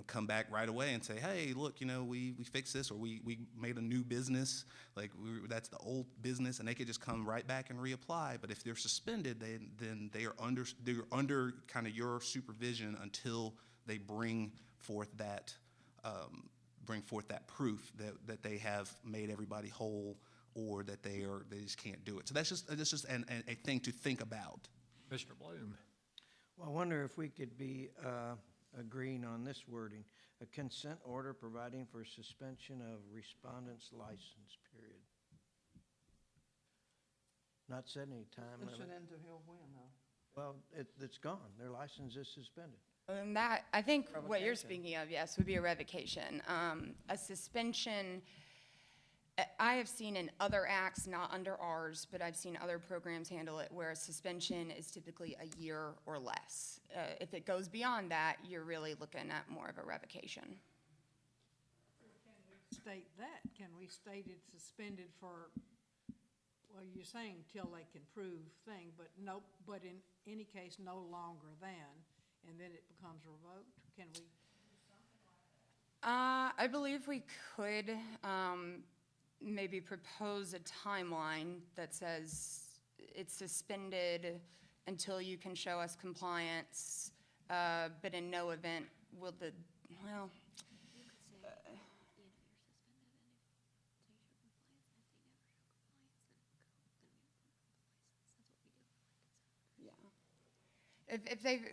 come back right away and say, hey, look, we fixed this, or we made a new business, that's the old business, and they could just come right back and reapply. But if they're suspended, then they're under kind of your supervision until they bring forth that proof that they have made everybody whole, or that they just can't do it. So that's just a thing to think about. Mr. Bloom. Well, I wonder if we could be agreeing on this wording: a consent order providing for suspension of respondent's license, period. Not setting any time limit. Suspension until when, though? Well, it's gone. Their license is suspended. And that, I think what you're speaking of, yes, would be a revocation. A suspension, I have seen in other acts, not under ours, but I've seen other programs handle it, where a suspension is typically a year or less. If it goes beyond that, you're really looking at more of a revocation. Can we state that? Can we state it's suspended for, well, you're saying till they can prove thing, but in any case, no longer than, and then it becomes revoked? Can we do something like that? I believe we could maybe propose a timeline that says it's suspended until you can show us compliance, but in no event will the, well,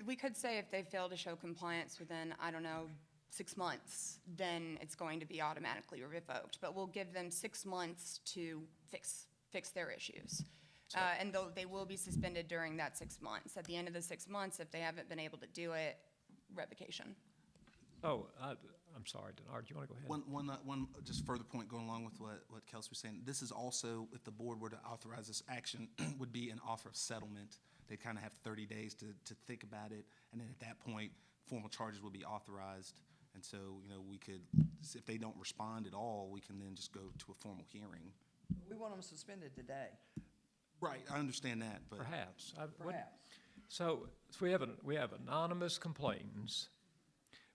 we could say if they fail to show compliance within, I don't know, 6 months, then it's going to be automatically revoked. But we'll give them 6 months to fix their issues. And they will be suspended during that 6 months. At the end of the 6 months, if they haven't been able to do it, revocation. Oh, I'm sorry, Denard, do you want to go ahead? One just further point going along with what Kelsey was saying. This is also, if the board were to authorize this action, would be an offer of settlement. They kind of have 30 days to think about it, and then at that point, formal charges will be authorized. And so, we could, if they don't respond at all, we can then just go to a formal hearing. We want them suspended today. Right, I understand that, but Perhaps. Perhaps. So we have anonymous complainants.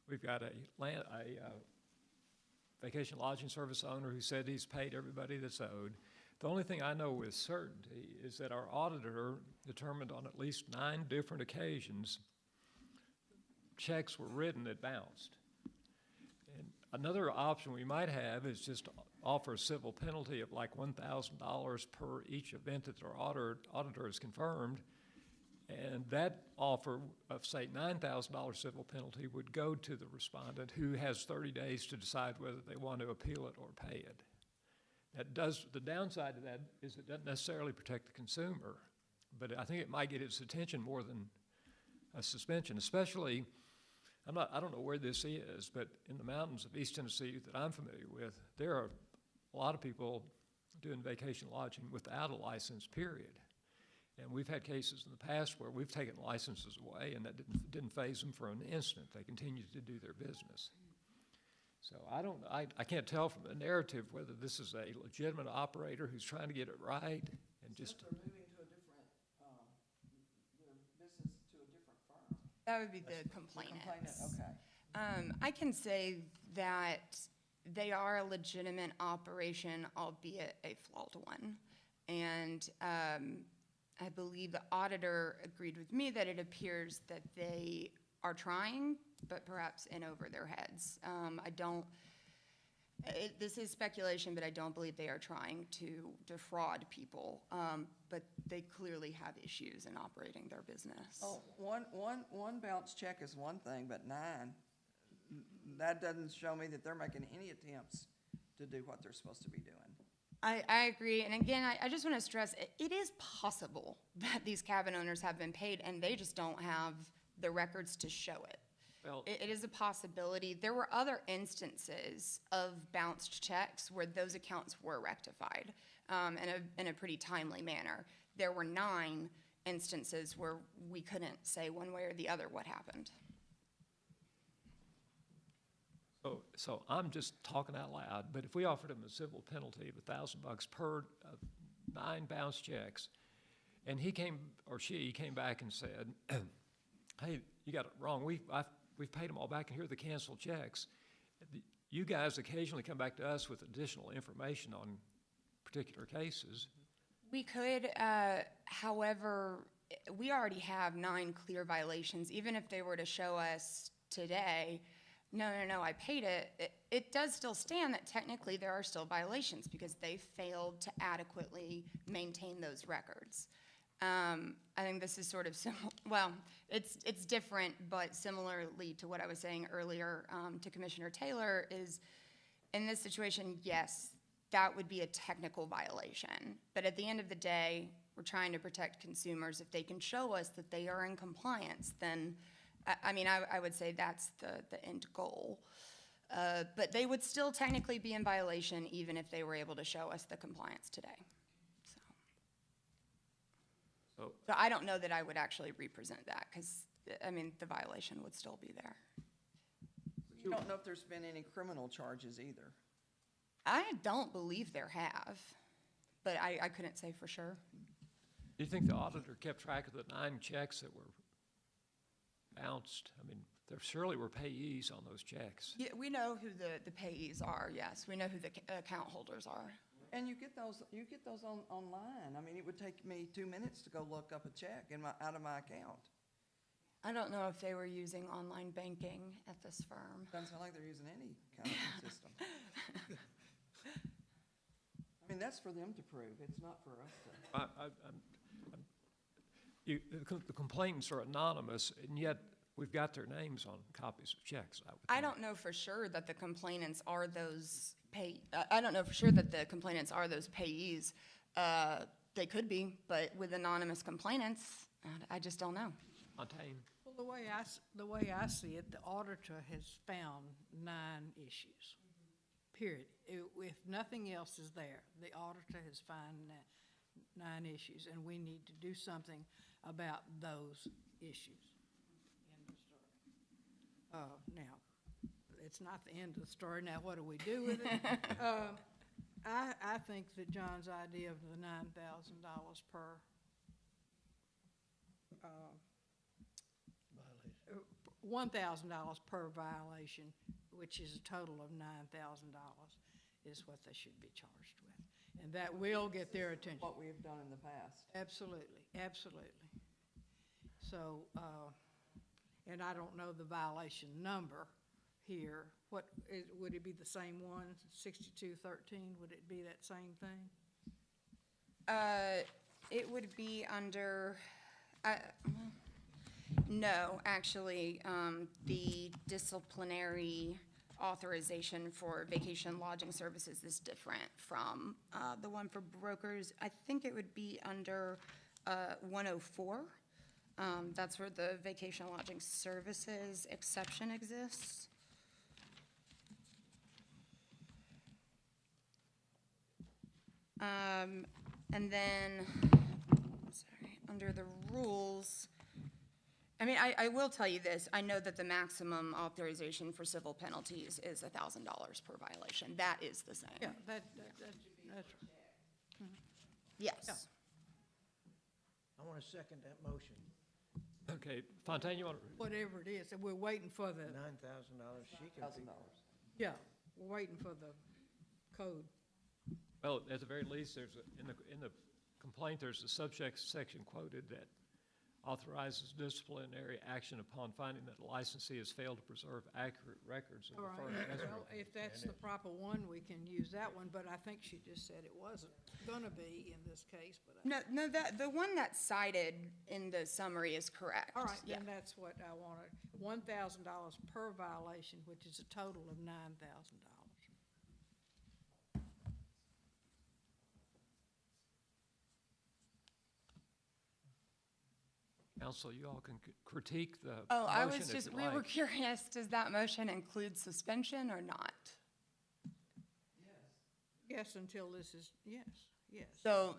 We've got a vacation lodging service owner who said he's paid everybody that's owed. The only thing I know with certainty is that our auditor determined on at least 9 different occasions checks were written that bounced. And another option we might have is just to offer a civil penalty of like $1,000 per each event that our auditor has confirmed. And that offer of, say, $9,000 civil penalty would go to the respondent, who has 30 days to decide whether they want to appeal it or pay it. The downside to that is it doesn't necessarily protect the consumer, but I think it might get its attention more than a suspension, especially, I don't know where this is, but in the mountains of East Tennessee that I'm familiar with, there are a lot of people doing vacation lodging without a license, period. And we've had cases in the past where we've taken licenses away, and that didn't faze them for an instant. They continued to do their business. So I can't tell from the narrative whether this is a legitimate operator who's trying to get it right and just. They're moving to a different, their business to a different firm. That would be the complainant. Okay. I can say that they are a legitimate operation, albeit a flawed one. And I believe the auditor agreed with me that it appears that they are trying, but perhaps in over their heads. This is speculation, but I don't believe they are trying to defraud people. But they clearly have issues in operating their business. Oh, one bounce check is one thing, but 9, that doesn't show me that they're making any attempts to do what they're supposed to be doing. I agree, and again, I just want to stress, it is possible that these cabin owners have been paid and they just don't have the records to show it. Well, It is a possibility. There were other instances of bounced checks where those accounts were rectified in a pretty timely manner. There were 9 instances where we couldn't say one way or the other what happened. So I'm just talking out loud, but if we offered him a civil penalty of $1,000 per 9 bounce checks, and he came, or she came back and said, hey, you got it wrong, we've paid them all back, and here are the canceled checks. You guys occasionally come back to us with additional information on particular cases. We could, however, we already have 9 clear violations. Even if they were to show us today, no, I paid it, it does still stand that technically there are still violations because they failed to adequately maintain those records. I think this is sort of well, it's different, but similarly to what I was saying earlier to Commissioner Taylor is, in this situation, yes, that would be a technical violation. But at the end of the day, we're trying to protect consumers. If they can show us that they are in compliance, then I would say that's the end goal. But they would still technically be in violation even if they were able to show us the compliance today. So I don't know that I would actually represent that because, the violation would still be there. You don't know if there's been any criminal charges either. I don't believe there have, but I couldn't say for sure. Do you think the auditor kept track of the 9 checks that were bounced? There surely were payees on those checks. Yeah, we know who the payees are, yes. We know who the account holders are. And you get those online. It would take me 2 minutes to go look up a check out of my account. I don't know if they were using online banking at this firm. Doesn't sound like they're using any kind of system. That's for them to prove. It's not for us to. The complainants are anonymous, and yet we've got their names on copies of checks. I don't know for sure that the complainants are those I don't know for sure that the complainants are those payees. They could be, but with anonymous complainants, I just don't know. Montaigne. Well, the way I see it, the auditor has found 9 issues, period. If nothing else is there, the auditor has found 9 issues, and we need to do something about those issues. End of story. Now, it's not the end of the story. Now, what do we do with it? I think that John's idea of the $9,000 per $1,000 per violation which is a total of $9,000, is what they should be charged with. And that will get their attention. What we have done in the past. Absolutely, absolutely. So, and I don't know the violation number here. Would it be the same one, 6213? Would it be that same thing? It would be under, no, actually, the disciplinary authorization for vacation lodging services is different from the one for brokers. I think it would be under 104. That's where the vacation lodging services exception exists. And then, sorry, under the rules, I mean, I will tell you this. I know that the maximum authorization for civil penalties is $1,000 per violation. That is the same. Yeah, that's right. Yes. Yeah. I want to second that motion. Okay, Fontaine, you want to? Whatever it is, and we're waiting for the, $9,000, she can figure it. yeah, we're waiting for the code. Well, at the very least, there's, in the complaint, there's a subject section quoted that authorizes disciplinary action upon finding that the licensee has failed to preserve accurate records of All the right, firm escrow. well, if that's the proper one, we can use that one, but I think she just said it wasn't gonna be in this case, but. No, the one that's cited in the summary is correct. All right, Yeah. then that's what I wanted, $1,000 per violation, which is a total of $9,000. Counsel, you all can critique the Oh, I motion was if just, you'd we were like. curious, does that motion include suspension or not? Yes, until this is, yes. So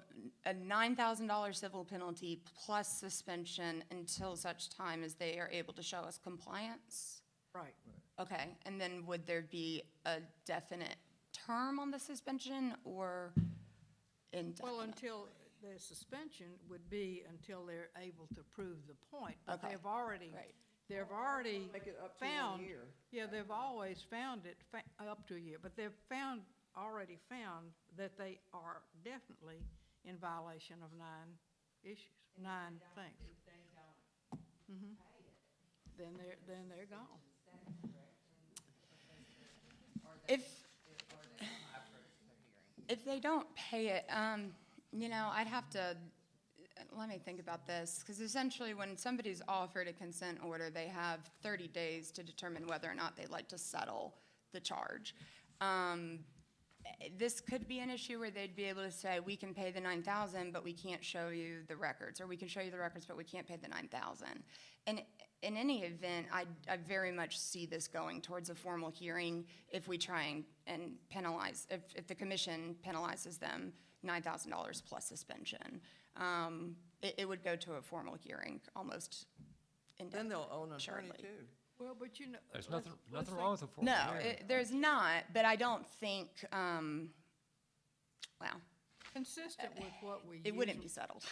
a $9,000 civil penalty plus suspension until such time as they are able to show us compliance? Right. Okay, and then would there be a definite term on the suspension or indefinite? Well, until, the suspension would be until they're able to prove the point. But Okay. they've already Make it up to 1 found. year. Yeah, they've always found it up to a year, but they've already found that they are definitely in violation of 9 issues, 9 things. If they don't Mhm. pay it. Then they're gone. If they don't pay it, you know, I'd have to, let me think about this, because essentially when somebody's offered a consent order, they have 30 days to determine whether or not they'd like to settle the charge. This could be an issue where they'd be able to say, we can pay the $9,000, but we can't show you the records, or we can show you the records, but we can't pay the $9,000. And in any event, I very much see this going towards a formal hearing if we try and penalize, if the commission penalizes them $9,000 plus suspension. It would go to a formal hearing almost indefinitely. Then they'll own an attorney shortly. too. Well, but you know. There's let's nothing think- wrong with a formal No, hearing. there's not, but I don't think, well, Consistent with what we it wouldn't be usually, settled.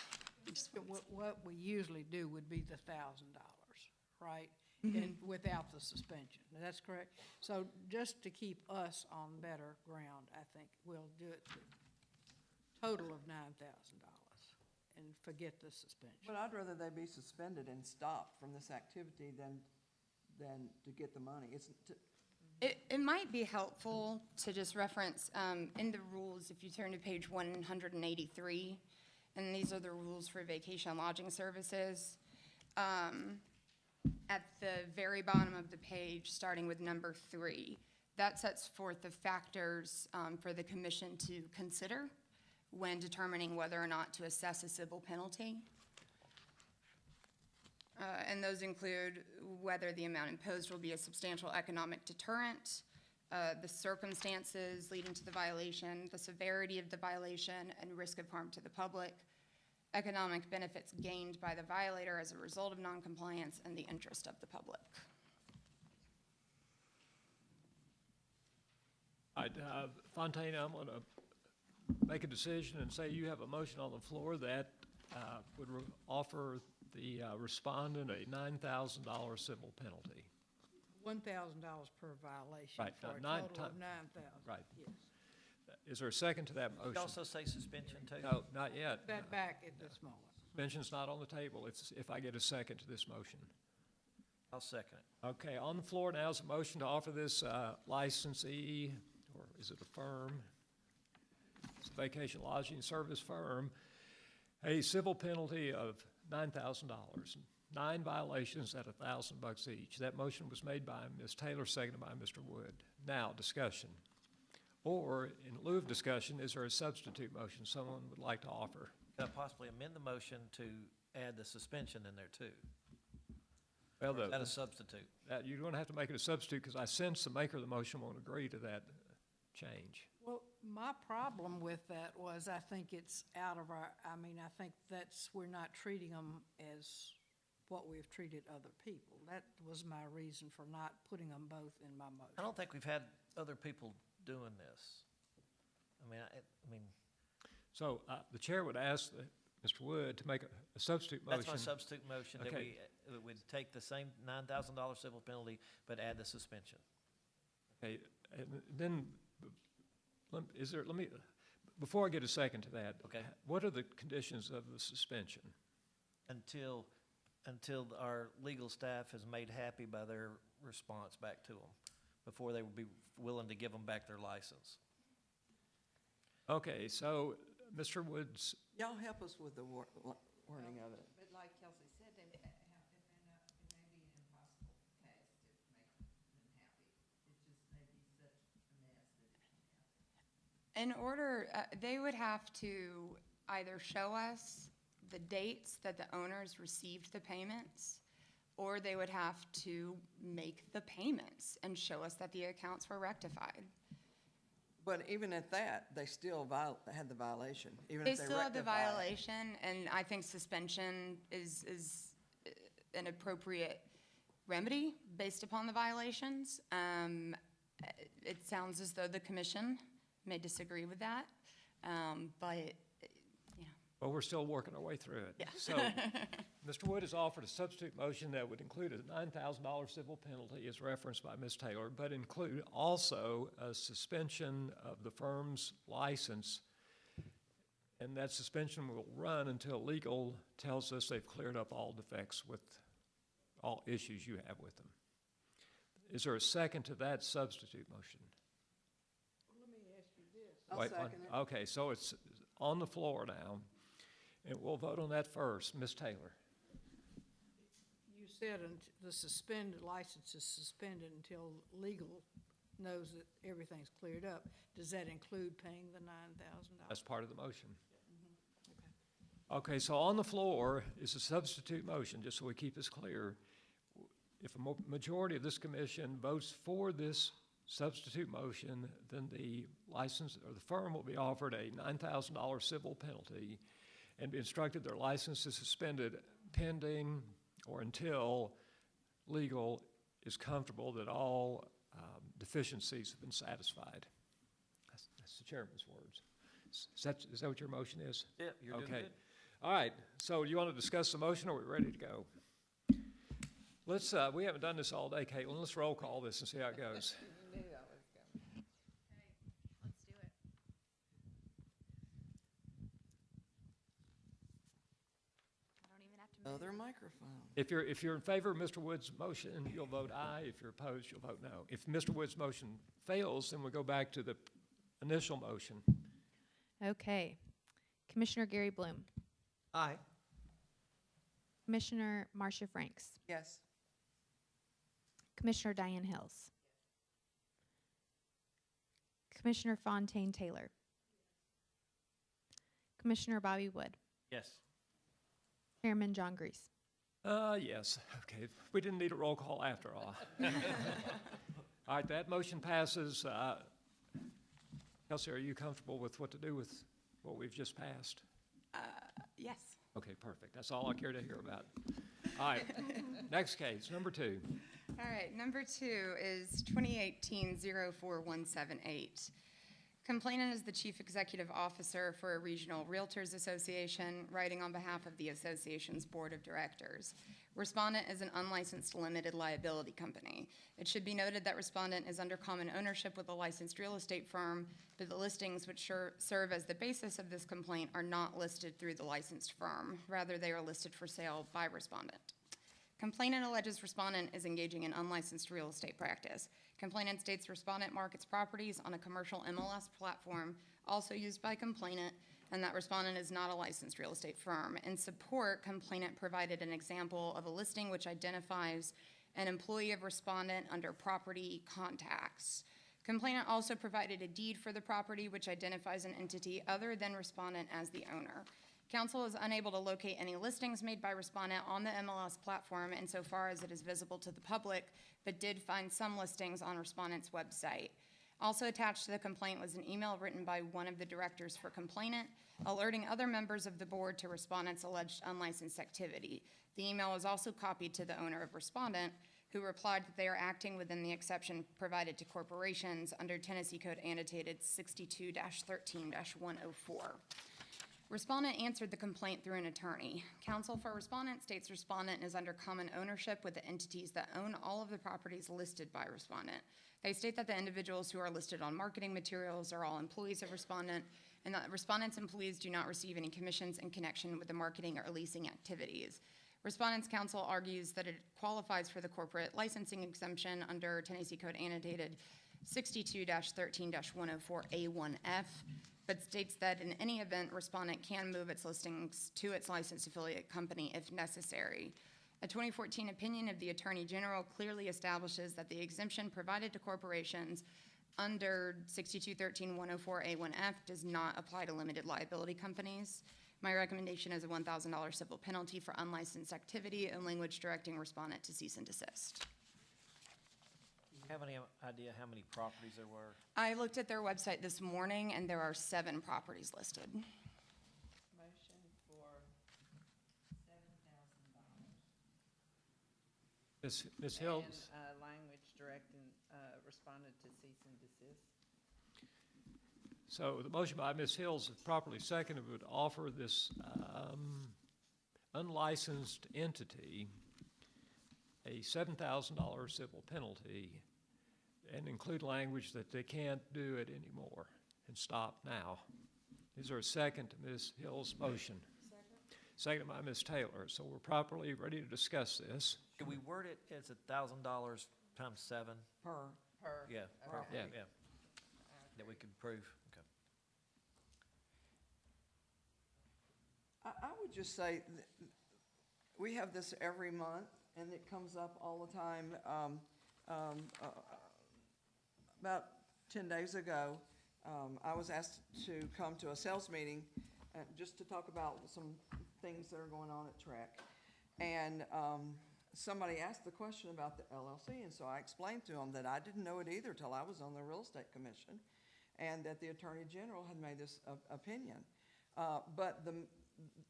what we usually do would be the $1,000, right? Mm-hmm. And without the suspension, that's correct? So just to keep us on better ground, I think we'll do it to total of $9,000 and forget the suspension. But I'd rather they be suspended and stopped from this activity than to get the money. It might be helpful to just reference, in the rules, if you turn to page 183, and these are the rules for vacation lodging services. At the very bottom of the page, starting with number 3, that sets forth the factors for the commission to consider when determining whether or not to assess a civil penalty. And those include whether the amount imposed will be a substantial economic deterrent, the circumstances leading to the violation, the severity of the violation, and risk of harm to the public, economic benefits gained by the violator as a result of noncompliance, and the interest of the public. Fontaine, I'm going to make a decision and say you have a motion on the floor that would offer the respondent a $9,000 civil penalty. $1,000 per violation Right, for a nine total of ti- 9,000. Right. Yes. Is there a second to that You motion? also say suspension too? No, not yet. That back at this moment. Suspension's not on the table. It's if I get a second to this motion. I'll second it. Okay, on the floor now is a motion to offer this licensee, or is it a firm? It's a vacation lodging service firm, a civil penalty of $9,000, 9 violations at $1,000 each. That motion was made by Ms. Taylor, seconded by Mr. Wood. Now, discussion. Or, in lieu of discussion, is there a substitute motion someone would like to offer? Could I possibly amend the motion to add the suspension in there too? Well, Or is that a substitute? you're going to have to make it a substitute because I sense the maker of the motion won't agree to that change. Well, my problem with that was I think it's out of our, I mean, I think we're not treating them as what we've treated other people. That was my reason for not putting them both in my I motion. don't think we've had other people doing this. I mean, So the chair would ask Mr. Wood to make a substitute motion. that's my substitute motion, that Okay. we would take the same $9,000 civil penalty, but add the suspension. Okay, and then, before I get a second to that. Okay. What are the conditions of the suspension? Until our legal staff is made happy by their response back to them, before they would be willing to give them back their license. Okay, so Mr. Woods, Y'all help us with the wording of it. But like Kelsey said, it may be an impossible task to make them happy. It just may be such a mess that it can happen. In order, they would have to either show us the dates that the owners received the payments, or they would have to make the payments and show us that the accounts were rectified. But even at that, they still had the violation, even They if they still had the rectified it. violation, and I think suspension is an appropriate remedy based upon the violations. It sounds as though the commission may disagree with that, but, well, we're still working our way through it. Yeah. So, Mr. Wood has offered a substitute motion that would include a $9,000 civil penalty as referenced by Ms. Taylor, but include also a suspension of the firm's license. And that suspension will run until legal tells us they've cleared up all defects with all issues you have with them. Is there a second to that substitute motion? Let me ask you this. I'll Wait, second it. Okay, so it's on the floor now, and we'll vote on that first. Ms. Taylor? You said the suspended license is suspended until legal knows that everything's cleared up. Does that include paying the $9,000? That's part of the motion. Okay, so on the floor is a substitute motion, just so we keep this clear. If a majority of this commission votes for this substitute motion, then the license, or the firm will be offered a $9,000 civil penalty and be instructed their license is suspended pending or until legal is comfortable that all deficiencies have been satisfied. That's the chairman's words. Is that what your motion is? Yeah, you're doing Okay. good. All right, so you want to discuss the motion, or are we ready to go? Let's, we haven't done this all day, Caitlin. Let's roll call this and see how it goes. You knew that was coming. Let's do it. I don't even have to move. Other microphone. If you're in favor of Mr. Wood's motion, you'll vote aye. If you're opposed, you'll vote no. If Mr. Wood's motion fails, then we go back to the initial motion. Okay. Commissioner Gary Bloom. Aye. Commissioner Marcia Franks. Yes. Commissioner Diane Hills. Commissioner Fontaine Taylor. Commissioner Bobby Wood. Yes. Chairman John Grease. Yes, okay. We didn't need a roll call after all. All right, that motion passes. Kelsey, are you comfortable with what to do with what we've just passed? yes. Okay, perfect. That's all I care to hear about. All right, next case, number 2. All right, number 2 is 2018-04178. Complainant is the Chief Executive Officer for a regional Realtors Association, writing on behalf of the association's Board of Directors. Respondent is an unlicensed limited liability company. It should be noted that Respondent is under common ownership with a licensed real estate firm, but the listings which serve as the basis of this complaint are not listed through the licensed firm. Rather, they are listed for sale by Respondent. Complainant alleges Respondent is engaging in unlicensed real estate practice. Complainant states Respondent markets properties on a commercial MLS platform, also used by Complainant, and that Respondent is not a licensed real estate firm. In support, Complainant provided an example of a listing which identifies an employee of Respondent under property contacts. Complainant also provided a deed for the property which identifies an entity other than Respondent as the owner. Council is unable to locate any listings made by Respondent on the MLS platform insofar as it is visible to the public, but did find some listings on Respondent's website. Also attached to the complaint was an email written by one of the directors for Complainant, alerting other members of the board to Respondent's alleged unlicensed activity. The email was also copied to the owner of Respondent, who replied that they are acting within the exception provided to corporations under Tennessee Code annotated 62-13-104. Respondent answered the complaint through an attorney. Counsel for Respondent states Respondent is under common ownership with the entities that own all of the properties listed by Respondent. They state that the individuals who are listed on marketing materials are all employees of Respondent, and that Respondent's employees do not receive any commissions in connection with the marketing or leasing activities. Respondent's counsel argues that it qualifies for the corporate licensing exemption under Tennessee Code annotated 62-13-104A1F, but states that in any event, Respondent can move its listings to its licensed affiliate company if necessary. A 2014 opinion of the Attorney General clearly establishes that the exemption provided to corporations under 62-13-104A1F does not apply to limited liability companies. My recommendation is a $1,000 civil penalty for unlicensed activity and language directing Respondent to cease and desist. Do you have any idea how many properties there were? I looked at their website this morning, and there are 7 properties listed. Motion for $7,000. Ms. Hills? And language directing Respondent to cease and desist. So the motion by Ms. Hills, if properly seconded, would offer this unlicensed entity a $7,000 civil penalty and include language that they can't do it anymore and stop now. Is there a second to Ms. Hill's motion? Second by Ms. Taylor. So we're properly ready to discuss this. Can we word it as $1,000 times 7? Per. Yeah, per, Yeah. yeah. That we could prove, okay. I would just say, we have this every month, and it comes up all the time. About 10 days ago, I was asked to come to a sales meeting just to talk about some things that are going on at TREC. And somebody asked the question about the LLC, and so I explained to them that I didn't know it either till I was on the Real Estate Commission, and that the Attorney General had made this opinion. But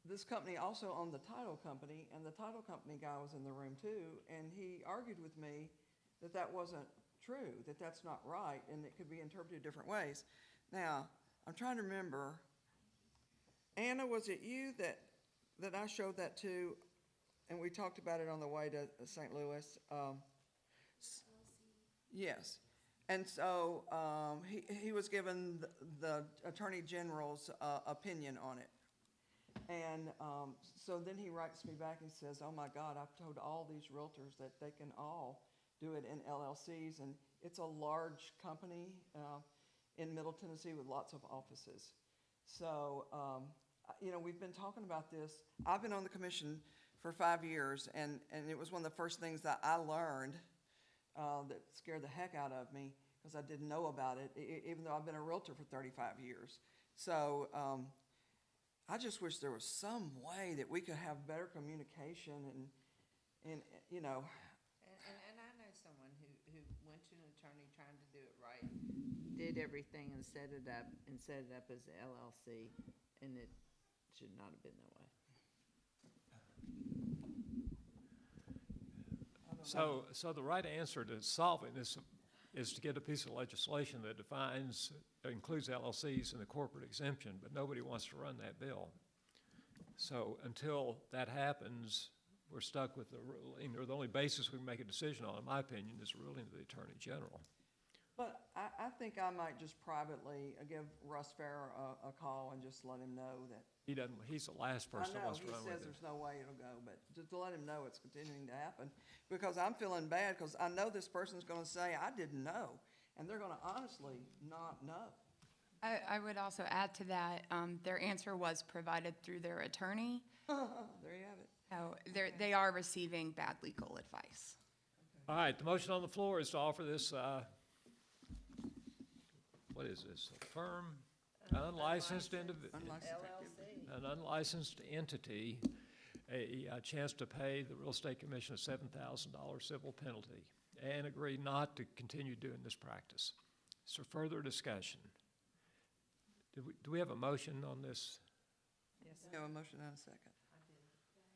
this company also owned the title company, and the title company guy was in the room too, and he argued with me that that wasn't true, that that's not right, and it could be interpreted different ways. Now, I'm trying to remember, Anna, was it you that I showed that to, and we talked about it on the way to St. Louis? Yes. And so he was given the Attorney General's opinion on it. And so then he writes me back and says, oh my God, I've told all these realtors that they can all do it in LLCs, and it's a large company in Middle Tennessee with lots of offices. So, you know, we've been talking about this. I've been on the commission for 5 years, and it was one of the first things that I learned that scared the heck out of me, because I didn't know about it, even though I've been a realtor for 35 years. So I just wish there was some way that we could have better communication and you know. And I know someone who went to an attorney trying to do it right, did everything and set it up as an LLC, and it should not have been that way. So the right answer to solving this is to get a piece of legislation that includes LLCs in the corporate exemption, but nobody wants to run that bill. So until that happens, we're stuck with the ruling, or the only basis we can make a decision on, in my opinion, is ruling of the Attorney General. But I think I might just privately give Russ Farrer a call and just let him know that. He's the last person that wants to run with it. I know, he says there's no way it'll go, but just to let him know it's continuing to happen. Because I'm feeling bad, because I know this person's gonna say, I didn't know, and they're gonna honestly not know. I would also add to that, their answer was provided through their attorney. There you have it. So they are receiving bad legal advice. All right, the motion on the floor is to offer this, what is this, a firm, unlicensed individual, an unlicensed entity, a chance to pay the Real Estate Commission a $7,000 civil penalty and agree not to continue doing this practice. So further discussion. Do we have a motion on this? Yes. We have a motion and a second.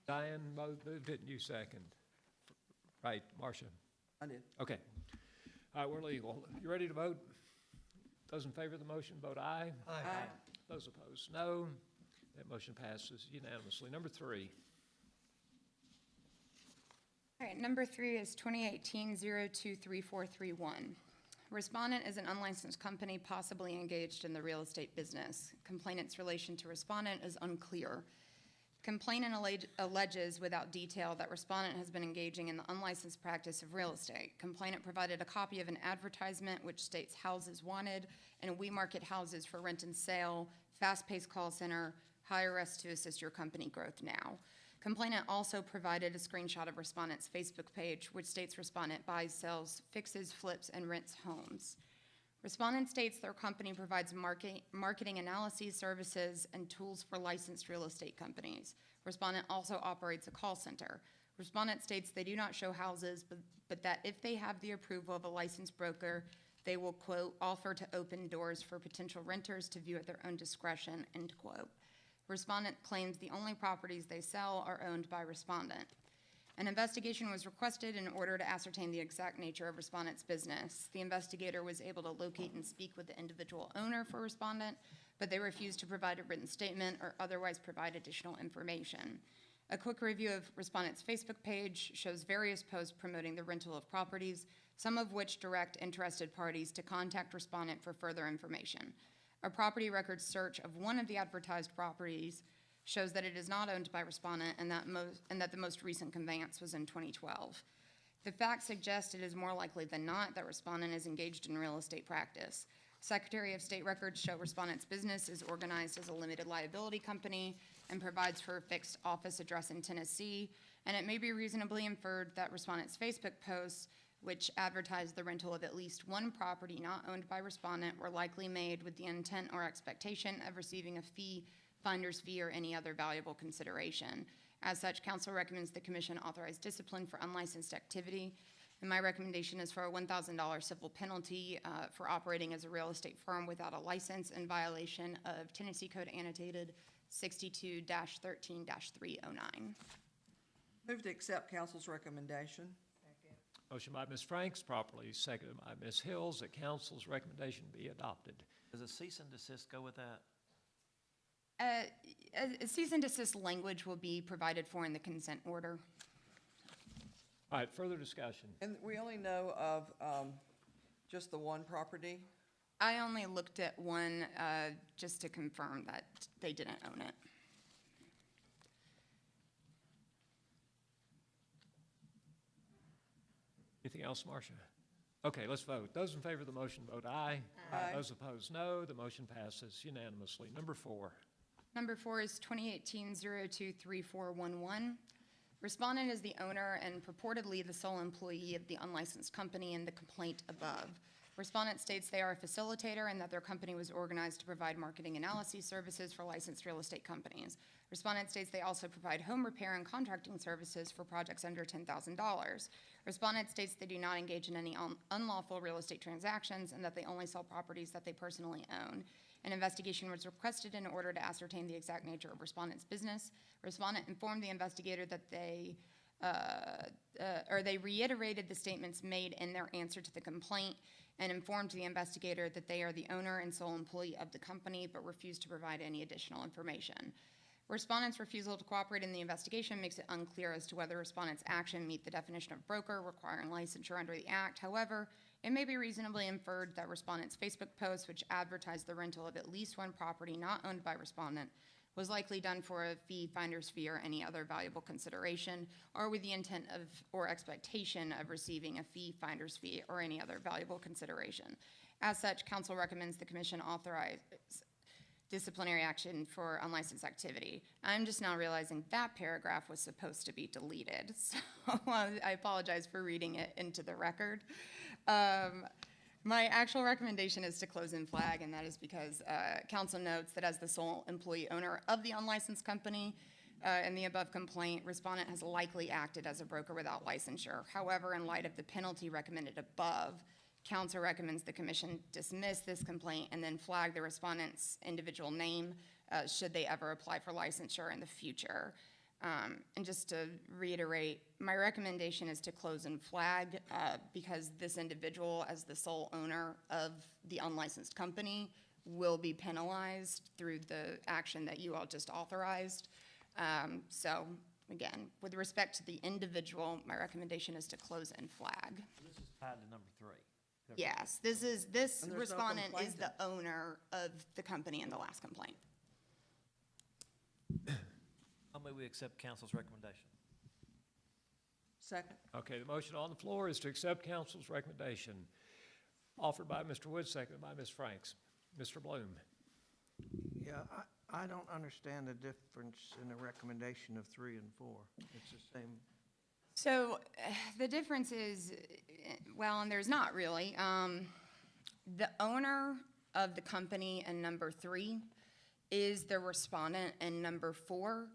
Diane moved it and you second. Right, Marcia? I did. Okay. All right, we're legal. You ready to vote? Those in favor of the motion, vote aye. Aye. Those opposed, no. That motion passes unanimously. Number 3. All right, number 3 is 2018-023431. Respondent is an unlicensed company possibly engaged in the real estate business. Complainant's relation to respondent is unclear. Complainant alleges without detail that respondent has been engaging in the unlicensed practice of real estate. Complainant provided a copy of an advertisement which states houses wanted, and we market houses for rent and sale, fast-paced call center, hire us to assist your company growth now. Complainant also provided a screenshot of respondent's Facebook page, which states respondent buys, sells, fixes, flips, and rents homes. Respondent states their company provides marketing analyses, services, and tools for licensed real estate companies. Respondent also operates a call center. Respondent states they do not show houses, but that if they have the approval of a licensed broker, they will, quote, offer to open doors for potential renters to view at their own discretion, end quote. Respondent claims the only properties they sell are owned by respondent. An investigation was requested in order to ascertain the exact nature of respondent's business. The investigator was able to locate and speak with the individual owner for respondent, but they refused to provide a written statement or otherwise provide additional information. A quick review of respondent's Facebook page shows various posts promoting the rental of properties, some of which direct interested parties to contact respondent for further information. A property records search of one of the advertised properties shows that it is not owned by respondent and that the most recent conveyance was in 2012. The facts suggest it is more likely than not that respondent is engaged in real estate practice. Secretary of State records show respondent's business is organized as a limited liability company and provides for a fixed office address in Tennessee, and it may be reasonably inferred that respondent's Facebook posts, which advertised the rental of at least one property not owned by respondent, were likely made with the intent or expectation of receiving a fee, finder's fee, or any other valuable consideration. As such, council recommends the commission authorize discipline for unlicensed activity. And my recommendation is for a $1,000 civil penalty for operating as a real estate firm without a license in violation of Tennessee Code Annotated 62-13-309. Move to accept council's recommendation. Motion by Ms. Franks, properly seconded by Ms. Hills, that council's recommendation be adopted. Does a cease and desist go with that? A cease and desist language will be provided for in the consent order. All right, further discussion. And we only know of just the one property? I only looked at one just to confirm that they didn't own it. Anything else, Marcia? Okay, let's vote. Those in favor of the motion vote aye. Aye. Those opposed, no. The motion passes unanimously. Number 4. Number 4 is 2018-023411. Respondent is the owner and purportedly the sole employee of the unlicensed company in the complaint above. Respondent states they are a facilitator and that their company was organized to provide marketing analysis services for licensed real estate companies. Respondent states they also provide home repair and contracting services for projects under $10,000. Respondent states they do not engage in any unlawful real estate transactions and that they only sell properties that they personally own. An investigation was requested in order to ascertain the exact nature of respondent's business. Respondent informed the investigator that they reiterated the statements made in their answer to the complaint and informed the investigator that they are the owner and sole employee of the company, but refused to provide any additional information. Respondent's refusal to cooperate in the investigation makes it unclear as to whether respondent's action meet the definition of broker requiring licensure under the Act. However, it may be reasonably inferred that respondent's Facebook post, which advertised the rental of at least one property not owned by respondent, was likely done for a fee, finder's fee, or any other valuable consideration, or with the intent of or expectation of receiving a fee, finder's fee, or any other valuable consideration. As such, counsel recommends the commission authorize disciplinary action for unlicensed activity. I'm just now realizing that paragraph was supposed to be deleted, so I apologize for reading it into the record. My actual recommendation is to close and flag, and that is because counsel notes that as the sole employee owner of the unlicensed company in the above complaint, respondent has likely acted as a broker without licensure. However, in light of the penalty recommended above, counsel recommends the commission dismiss this complaint and then flag the respondent's individual name should they ever apply for licensure in the future. And just to reiterate, my recommendation is to close and flag because this individual, as the sole owner of the unlicensed company, will be penalized through the action that you all just authorized. So again, with respect to the individual, my recommendation is to close and flag. This is tied to number 3. Yes, this And there's no respondent is the complainant. owner of the company in the last complaint. I'll move we accept council's recommendation. Second. Okay, the motion on the floor is to accept council's recommendation, offered by Mr. Wood, seconded by Ms. Franks. Mr. Bloom. Yeah, I don't understand the difference in the recommendation of 3 and 4. It's the same. So the difference is, well, and there's not really. The owner of the company in number 3 is the respondent in number 4.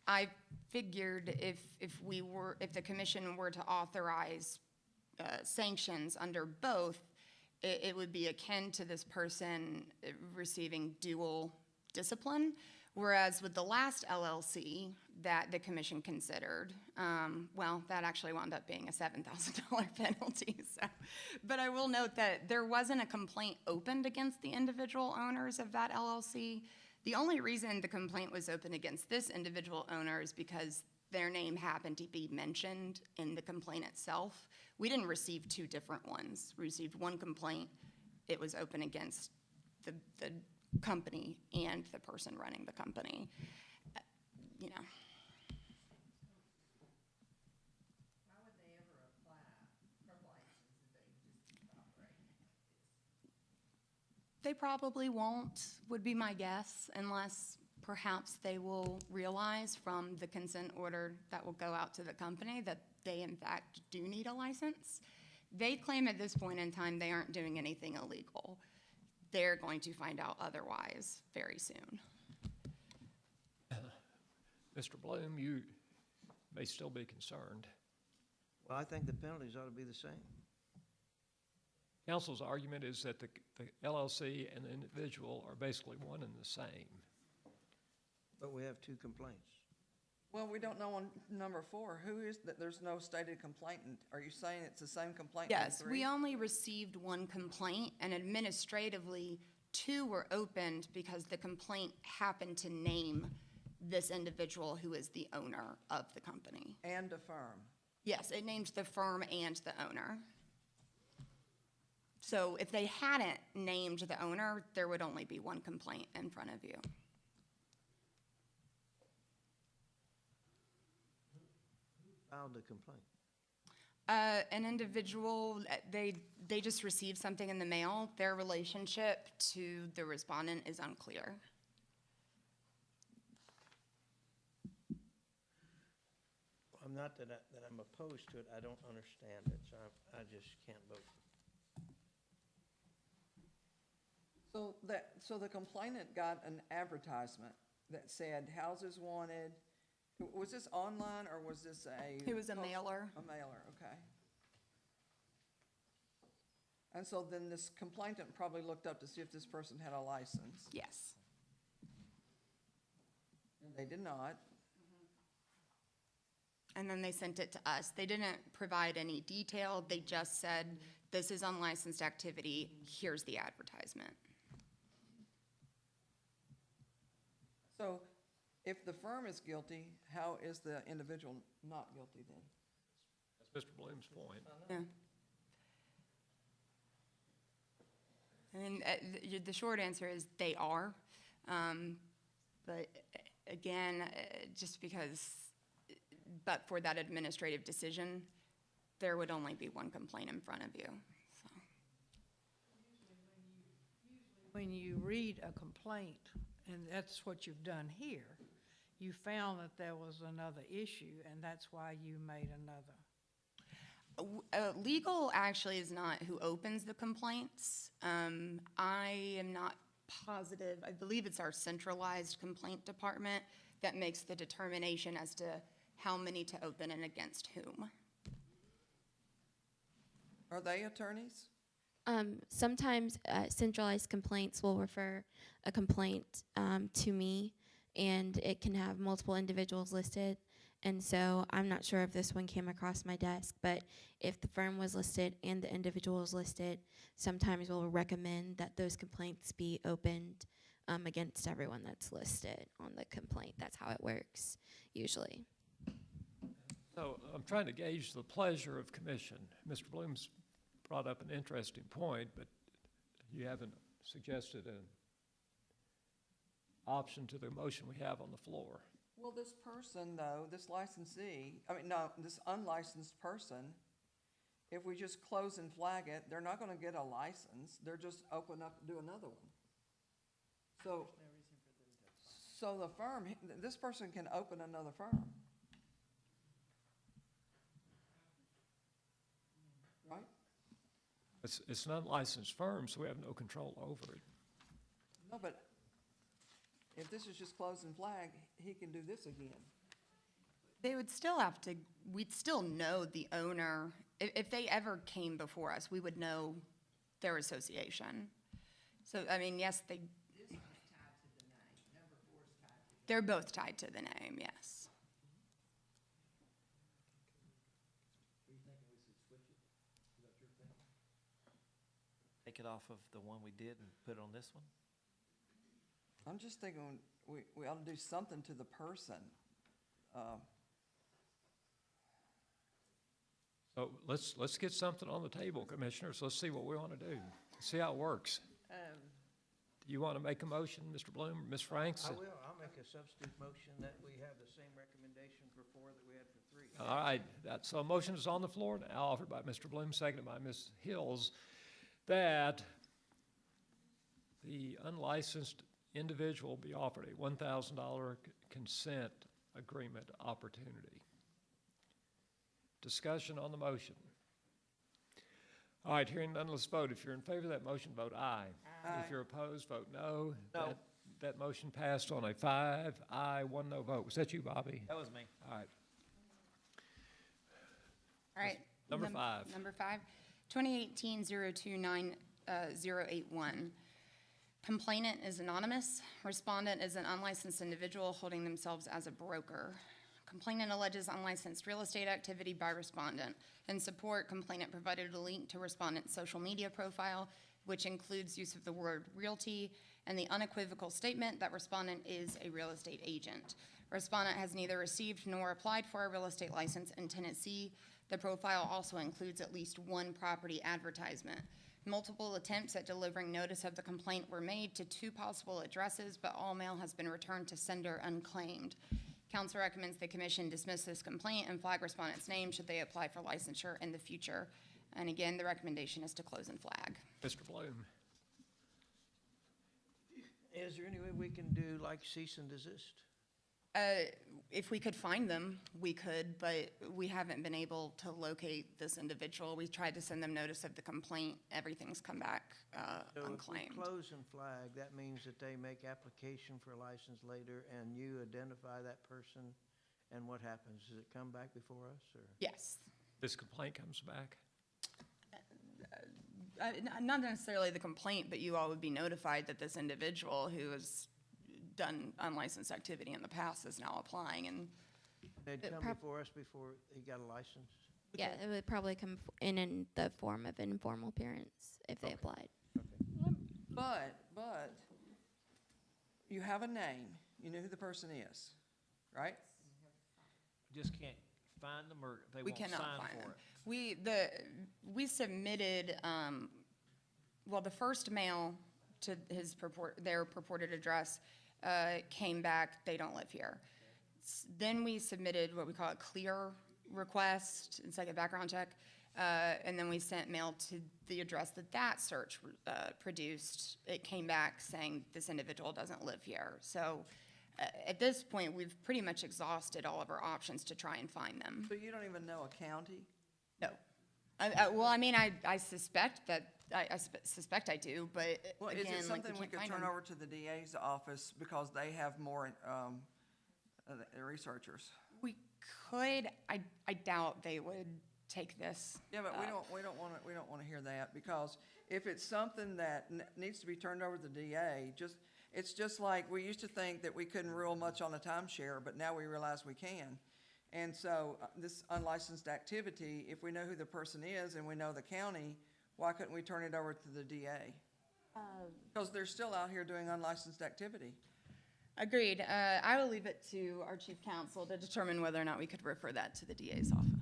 I figured if the commission were to authorize sanctions under both, it would be akin to this person receiving dual discipline. Whereas with the last LLC that the commission considered, well, that actually wound up being a $7,000 penalty. So, but I will note that there wasn't a complaint opened against the individual owners of that LLC. The only reason the complaint was opened against this individual owner is because their name happened to be mentioned in the complaint itself. We didn't receive 2 different ones. We received one complaint. It was open against the company and the person running the company. You know. Why would they ever apply for license if they just keep operating like this? They probably won't, would be my guess, unless perhaps they will realize from the consent order that will go out to the company that they in fact do need a license. They claim at this point in time they aren't doing anything illegal. They're going to find out otherwise very soon. Mr. Bloom, you may still be concerned. Well, I think the penalties ought to be the same. Council's argument is that the LLC and the individual are basically one and the same. But we have 2 complaints. Well, we don't know on number 4, who is, that there's no stated complainant. Are you saying it's the same complaint? Yes, we only received 1 complaint, and administratively, 2 were opened because the complaint happened to name this individual who is the owner of the company. And a firm. Yes, it named the firm and the owner. So if they hadn't named the owner, there would only be 1 complaint in front of you. Filed the complaint. An individual, they just received something in the mail. Their relationship to the respondent is unclear. I'm not that I'm opposed to it. I don't understand it, so I just can't vote. So the complainant got an advertisement that said houses wanted. Was this online or was this a? It was a mailer. A mailer, okay. And so then this complainant probably looked up to see if this person had a license. Yes. And they did not. And then they sent it to us. They didn't provide any detail. They just said this is unlicensed activity, here's the advertisement. So if the firm is guilty, how is the individual not guilty then? That's Mr. Bloom's point. Yeah. And the short answer is they are. But again, just because, but for that administrative decision, there would only be one complaint in front of you. So. When you read a complaint, and that's what you've done here, you found that there was another issue, and that's why you made another. Legal actually is not who opens the complaints. I am not positive. I believe it's our centralized complaint department that makes the determination as to how many to open and against whom. Are they attorneys? Sometimes centralized complaints will refer a complaint to me, and it can have multiple individuals listed. And so I'm not sure if this one came across my desk, but if the firm was listed and the individual was listed, sometimes we'll recommend that those complaints be opened against everyone that's listed on the complaint. That's how it works usually. So I'm trying to gauge the pleasure of commission. Mr. Bloom's brought up an interesting point, but you haven't suggested an option to the motion we have on the floor. Well, this person, though, this this unlicensed person, if we just close and flag it, they're not gonna get a license, they're just open up and do another one. So the firm, this person can open another firm. Right? It's an unlicensed firm, so we have no control over it. No, but if this is just close and flag, he can do this again. They would still have to, we'd still know the owner. If they ever came before us, we would know their association. So, I mean, yes, This one's tied to the name. Number 4 is tied to the they're both tied to the name, yes. Take it off of the one we did and put it on this one? I'm just thinking we ought to do something to the person. So let's get something on the table, Commissioners. Let's see what we want to do. See how it works. Do you want to make a motion, Mr. Bloom, Ms. Franks? I will. I'll make a substitute motion that we have the same recommendation for 4 that we had for 3. All right, so a motion is on the floor now, offered by Mr. Bloom, seconded by Ms. Hills, that the unlicensed individual be offered a $1,000 consent agreement opportunity. Discussion on the motion. All right, hearing none, let's vote. If you're in favor of that motion, vote aye. Aye. If you're opposed, vote no. No. That motion passed on a 5 aye, 1 no vote. Was that you, Bobby? That was me. All right. All right. Number 5. Number 5, 2018-029-081. Complainant is anonymous. Respondent is an unlicensed individual holding themselves as a broker. Complainant alleges unlicensed real estate activity by respondent. In support, complainant provided a link to respondent's social media profile, which includes use of the word realty and the unequivocal statement that respondent is a real estate agent. Respondent has neither received nor applied for a real estate license in Tennessee. The profile also includes at least one property advertisement. Multiple attempts at delivering notice of the complaint were made to 2 possible addresses, but all mail has been returned to sender unclaimed. Council recommends the commission dismiss this complaint and flag respondent's name should they apply for licensure in the future. And again, the recommendation is to close and flag. Mr. Bloom. Is there any way we can do like cease and desist? If we could find them, we could, but we haven't been able to locate this individual. We tried to send them notice of the complaint. Everything's come back unclaimed. So if we close and flag, that means that they make application for a license later and you identify that person, and what happens? Does it come back before us, or? Yes. This complaint comes back? Not necessarily the complaint, but you all would be notified that this individual who has done unlicensed activity in the past is now applying, and They'd come before us before he got a license? Yeah, it would probably come in the form of an informal appearance if they applied. But you have a name, you know who the person is, right? Just can't find them, or they We won't cannot sign find for them. it? We submitted, well, the first mail to their purported address came back, they don't live here. Then we submitted what we call a clear request, it's like a background check, and then we sent mail to the address that search produced. It came back saying this individual doesn't live here. So at this point, we've pretty much exhausted all of our options to try and find them. So you don't even know a county? No. Well, I mean, I suspect that, I suspect I do, but Well, again, is it something we can't could find turn them. over to the DA's office because they have more researchers? We could, I doubt they would take this. Yeah, but we don't want to hear that, because if it's something that needs to be turned over to the DA, it's just like we used to think that we couldn't rule much on a timeshare, but now we realize we can. And so this unlicensed activity, if we know who the person is and we know the county, why couldn't we turn it over to the DA? Because they're still out here doing unlicensed activity. Agreed. I will leave it to our chief counsel to determine whether or not we could refer that to the DA's office.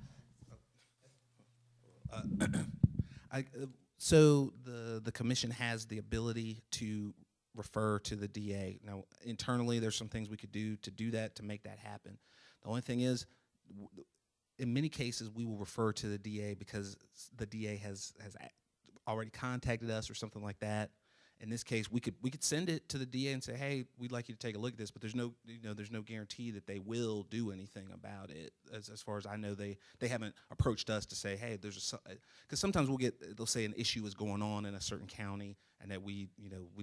So the commission has the ability to refer to the DA. Now, internally, there's some things we could do to do that, to make that happen. The only thing is, in many cases, we will refer to the DA because the DA has already contacted us or something like that. In this case, we could send it to the DA and say, hey, we'd like you to take a look at this, but there's no guarantee that they will do anything about it. As far as I know, they haven't approached us to say, hey, because sometimes they'll say an issue is going on in a certain county and that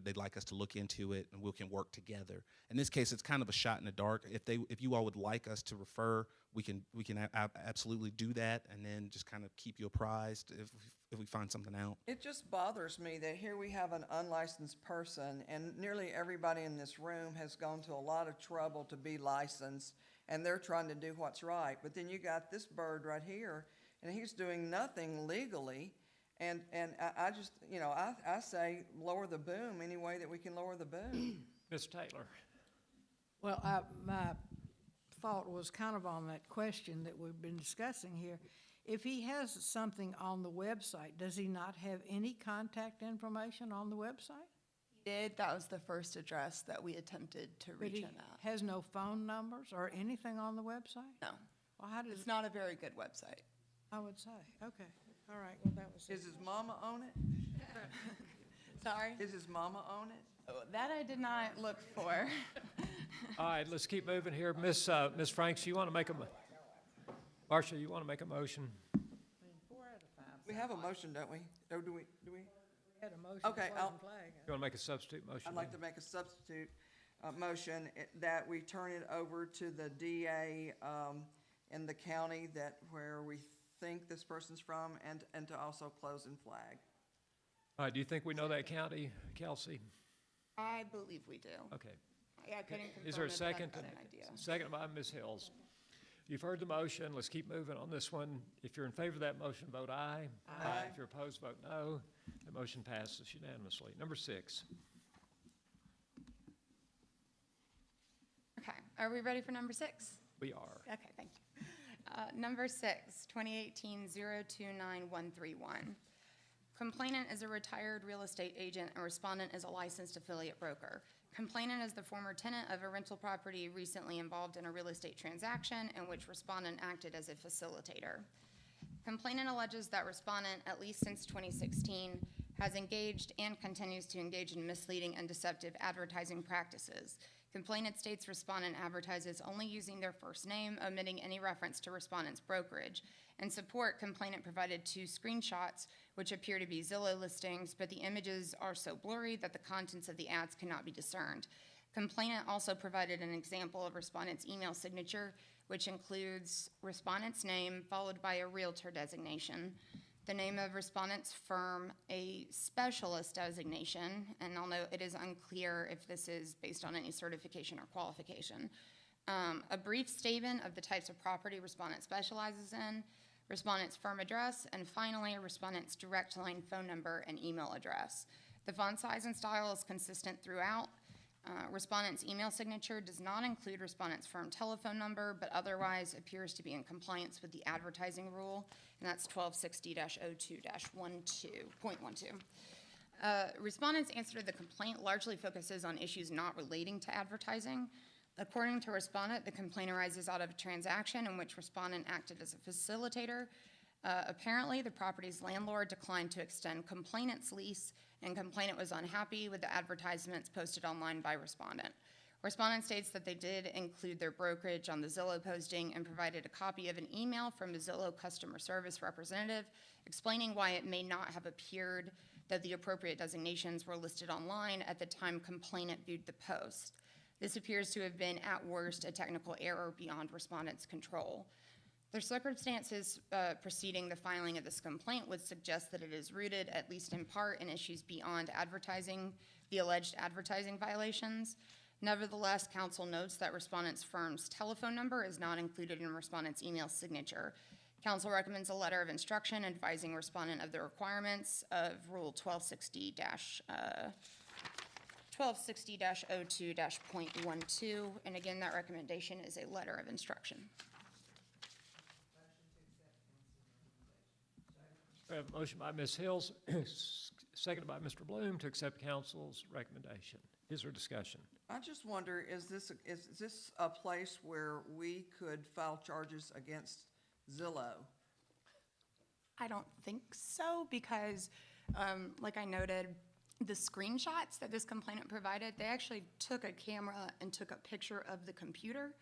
they'd like us to look into it and we can work together. In this case, it's kind of a shot in the dark. If you all would like us to refer, we can absolutely do that, and then just kind of keep you apprised if we find something out. It just bothers me that here we have an unlicensed person, and nearly everybody in this room has gone to a lot of trouble to be licensed, and they're trying to do what's right. But then you got this bird right here, and he's doing nothing legally. And I just, I say lower the boom any way that we can lower the boom. Ms. Taylor. Well, my thought was kind of on that question that we've been discussing here. If he has something on the website, does he not have any contact information on the website? He did. That was the first address that we attempted to reach him at. But he has no phone numbers or anything on the website? No. Well, how does It's not a very good website. I would say. Okay. All right. Well, that was. Is his mama on it? Sorry? Is his mama on it? Oh, that I did not look for. All right, let's keep moving here. Ms. Franks, you want to make Marcia, you want to make a motion? 4 out of 5. We have a motion, don't we? Or do we? We had a motion. Okay, closing flag. You want to make a substitute motion? I'd like to make a substitute motion that we turn it over to the DA in the county where we think this person's from, and to also close and flag. All right, do you think we know that county, Kelsey? I believe we do. Okay. Yeah, I couldn't confirm Is there a it, but second? I've got an idea. Second by Ms. Hills. You've heard the motion. Let's keep moving on this one. If you're in favor of that motion, vote aye. Aye. If you're opposed, vote no. The motion passes unanimously. Number 6. Okay, are we ready for number 6? We are. Okay, thank you. Number 6, 2018-029131. Complainant is a retired real estate agent and respondent is a licensed affiliate broker. Complainant is the former tenant of a rental property recently involved in a real estate transaction in which respondent acted as a facilitator. Complainant alleges that respondent, at least since 2016, has engaged and continues to engage in misleading and deceptive advertising practices. Complainant states respondent advertises only using their first name, omitting any reference to respondent's brokerage. In support, complainant provided 2 screenshots, which appear to be Zillow listings, but the images are so blurry that the contents of the ads cannot be discerned. Complainant also provided an example of respondent's email signature, which includes respondent's name followed by a realtor designation, the name of respondent's firm, a specialist designation, and I'll note it is unclear if this is based on any certification or qualification, a brief statement of the types of property respondent specializes in, respondent's firm address, and finally, respondent's direct line phone number and email address. The font size and style is consistent throughout. Respondent's email signature does not include respondent's firm telephone number, but otherwise appears to be in compliance with the advertising rule, and that's 1260-02-12.12. Respondent's answer to the complaint largely focuses on issues not relating to advertising. According to respondent, the complaint arises out of a transaction in which respondent acted as a facilitator. Apparently, the property's landlord declined to extend complainant's lease, and complainant was unhappy with the advertisements posted online by respondent. Respondent states that they did include their brokerage on the Zillow posting and provided a copy of an email from a Zillow customer service representative explaining why it may not have appeared that the appropriate designations were listed online at the time complainant viewed the post. This appears to have been, at worst, a technical error beyond respondent's control. The circumstances preceding the filing of this complaint would suggest that it is rooted, at least in part, in issues beyond advertising, the alleged advertising violations. Nevertheless, counsel notes that respondent's firm's telephone number is not included in respondent's email signature. Counsel recommends a letter of instruction advising respondent of the requirements of Rule 1260-02-.12, and again, that recommendation is a letter of instruction. We have a motion by Ms. Hills, seconded by Mr. Bloom, to accept council's recommendation. Is there discussion? I just wonder, is this a place where we could file charges against Zillow? I don't think so, because like I noted, the screenshots that this complainant provided, they actually took a camera and took a picture of the computer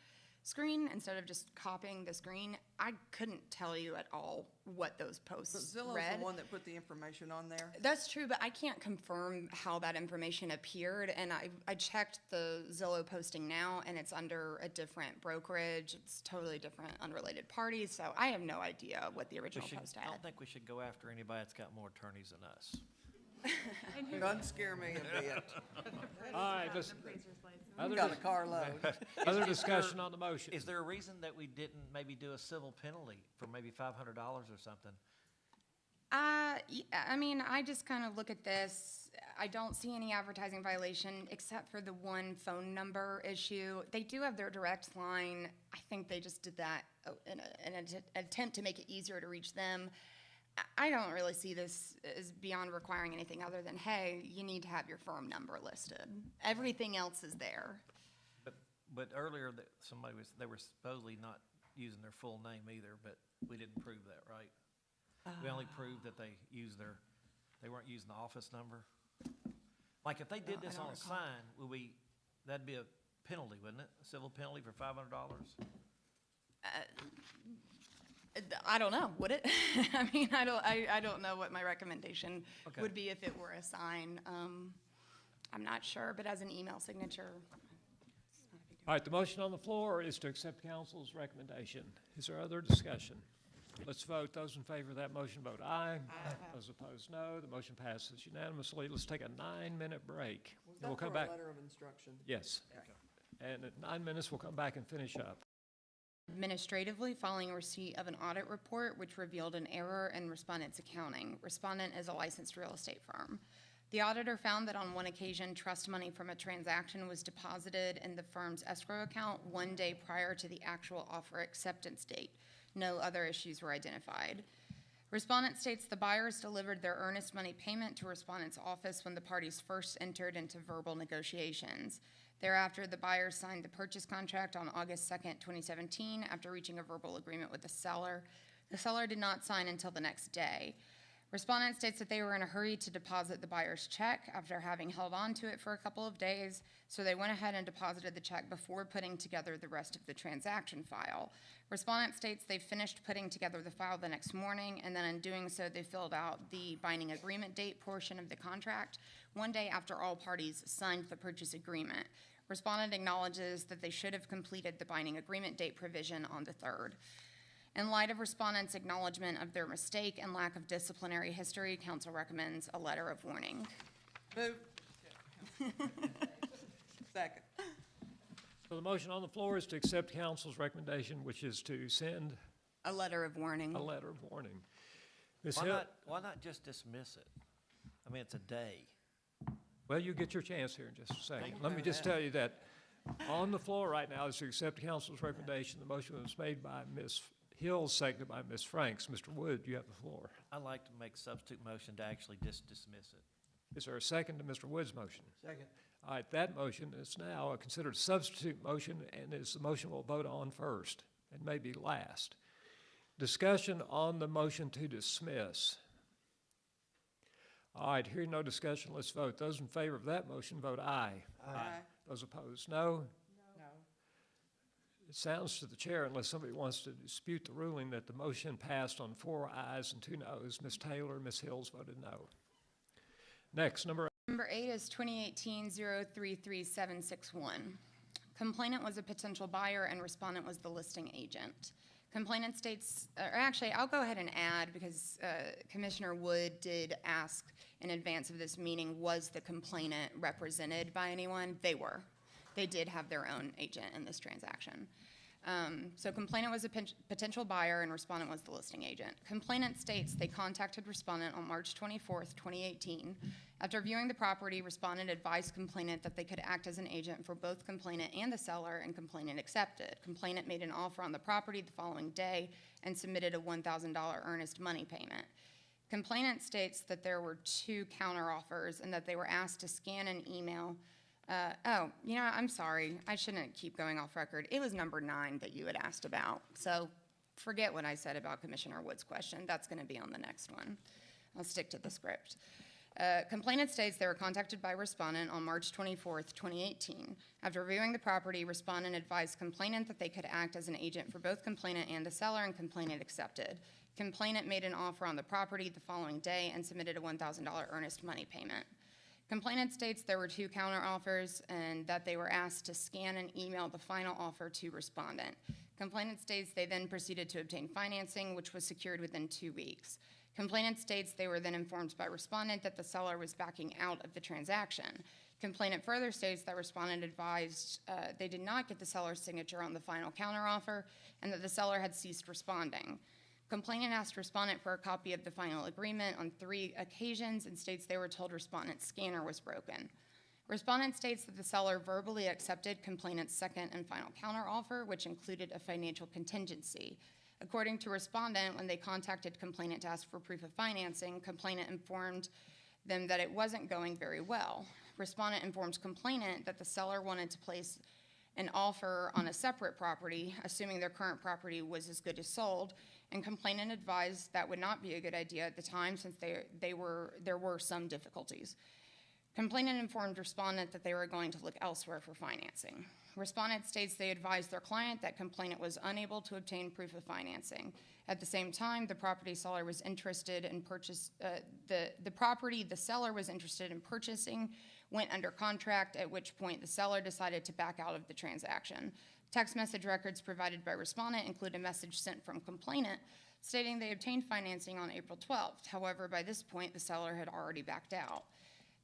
screen instead of just copying the screen. I couldn't tell you at all what those posts But Zillow's read. the one that put the information on there? That's true, but I can't confirm how that information appeared, and I checked the Zillow posting now, and it's under a different brokerage. It's totally different, unrelated parties, so I have no idea what the original post I had. don't think we should go after anybody that's got more attorneys than us. Doesn't scare me a bit. All right, let's, I've got a carload. other discussion on the motion. Is there a reason that we didn't maybe do a civil penalty for maybe $500 or something? I mean, I just kind of look at this. I don't see any advertising violation except for the one phone number issue. They do have their direct line. I think they just did that in an attempt to make it easier to reach them. I don't really see this as beyond requiring anything other than, hey, you need to have your firm number listed. Everything else is there. But earlier, they were supposedly not using their full name either, but we didn't prove that, right? We only proved that they weren't using the office number. Like if they did this on a sign, that'd be a penalty, wouldn't it? A civil penalty for $500? I don't know, would it? I mean, I don't know what my recommendation would be if it were a sign. I'm not sure, but as an email signature, it's not a big deal. All right, the motion on the floor is to accept council's recommendation. Is there other discussion? Let's vote. Those in favor of that motion vote aye. Those opposed, no. The motion passes unanimously. Let's take a 9-minute break. Was And we'll that come for a back. letter of instruction? Yes. And at 9 minutes, we'll come back and finish up. Administratively, following receipt of an audit report which revealed an error in respondent's accounting. Respondent is a licensed real estate firm. The auditor found that on one occasion, trust money from a transaction was deposited in the firm's escrow account 1 day prior to the actual offer acceptance date. No other issues were identified. Respondent states the buyers delivered their earnest money payment to respondent's office when the parties first entered into verbal negotiations. Thereafter, the buyers signed the purchase contract on August 2nd, 2017, after reaching a verbal agreement with the seller. The seller did not sign until the next day. Respondent states that they were in a hurry to deposit the buyer's check after having held on to it for a couple of days, so they went ahead and deposited the check before putting together the rest of the transaction file. Respondent states they finished putting together the file the next morning, and then in doing so, they filled out the binding agreement date portion of the contract 1 day after all parties signed the purchase agreement. Respondent acknowledges that they should have completed the binding agreement date provision on the 3rd. In light of respondents' acknowledgement of their mistake and lack of disciplinary history, counsel recommends a letter of warning. Move. Second. So the motion on the floor is to accept council's recommendation, which is to send A letter of warning. A letter of warning. Ms. Why Hill, why not just dismiss it? I mean, it's a day. well, you get your chance here in just a second. Thank you Let me for just that. tell you that on the floor right now is to accept council's recommendation. The motion was made by Ms. Hill, seconded by Ms. Franks. Mr. Wood, you have the floor. I'd like to make a substitute motion to actually just dismiss it. Is there a second to Mr. Wood's motion? Second. All right, that motion is now considered a substitute motion and is the motion we'll vote on first and maybe last. Discussion on the motion to dismiss. All right, hearing no discussion, let's vote. Those in favor of that motion vote aye. Aye. Those opposed, no. No. It sounds to the chair, unless somebody wants to dispute the ruling, that the motion passed on 4 ayes and 2 noes. Ms. Taylor, Ms. Hills voted no. Next, number Number 8 is 2018-033761. Complainant was a potential buyer and respondent was the listing agent. Complainant states, or actually, I'll go ahead and add, because Commissioner Wood did ask in advance of this meeting, was the complainant represented by anyone? They were. They did have their own agent in this transaction. So complainant was a potential buyer and respondent was the listing agent. Complainant states they contacted respondent on March 24th, 2018. After viewing the property, respondent advised complainant that they could act as an agent for both complainant and the seller, and complainant accepted. Complainant made an offer on the property the following day and submitted a $1,000 earnest money payment. Complainant states that there were 2 counteroffers and that they were asked to scan an email. I'm sorry. I shouldn't keep going off record. It was number 9 that you had asked about. So forget what I said about Commissioner Wood's question. That's going to be on the next one. I'll stick to the script. Complainant states they were contacted by respondent on March 24th, 2018. After reviewing the property, respondent advised complainant that they could act as an agent for both complainant and the seller, and complainant accepted. Complainant made an offer on the property the following day and submitted a $1,000 earnest money payment. Complainant states there were 2 counteroffers and that they were asked to scan and email the final offer to respondent. Complainant states they then proceeded to obtain financing, which was secured within 2 weeks. Complainant states they were then informed by respondent that the seller was backing out of the transaction. Complainant further states that respondent advised they did not get the seller's signature on the final counteroffer and that the seller had ceased responding. Complainant asked respondent for a copy of the final agreement on 3 occasions and states they were told respondent's scanner was broken. Respondent states that the seller verbally accepted complainant's second and final counteroffer, which included a financial contingency. According to respondent, when they contacted complainant to ask for proof of financing, complainant informed them that it wasn't going very well. Respondent informs complainant that the seller wanted to place an offer on a separate property, assuming their current property was as good as sold, and complainant advised that would not be a good idea at the time since there were some difficulties. Complainant informed respondent that they were going to look elsewhere for financing. Respondent states they advised their client that complainant was unable to obtain proof of financing. At the same time, the property seller was interested in the property the seller was interested in purchasing went under contract, at which point the seller decided to back out of the transaction. Text message records provided by respondent include a message sent from complainant stating they obtained financing on April 12th. However, by this point, the seller had already backed out.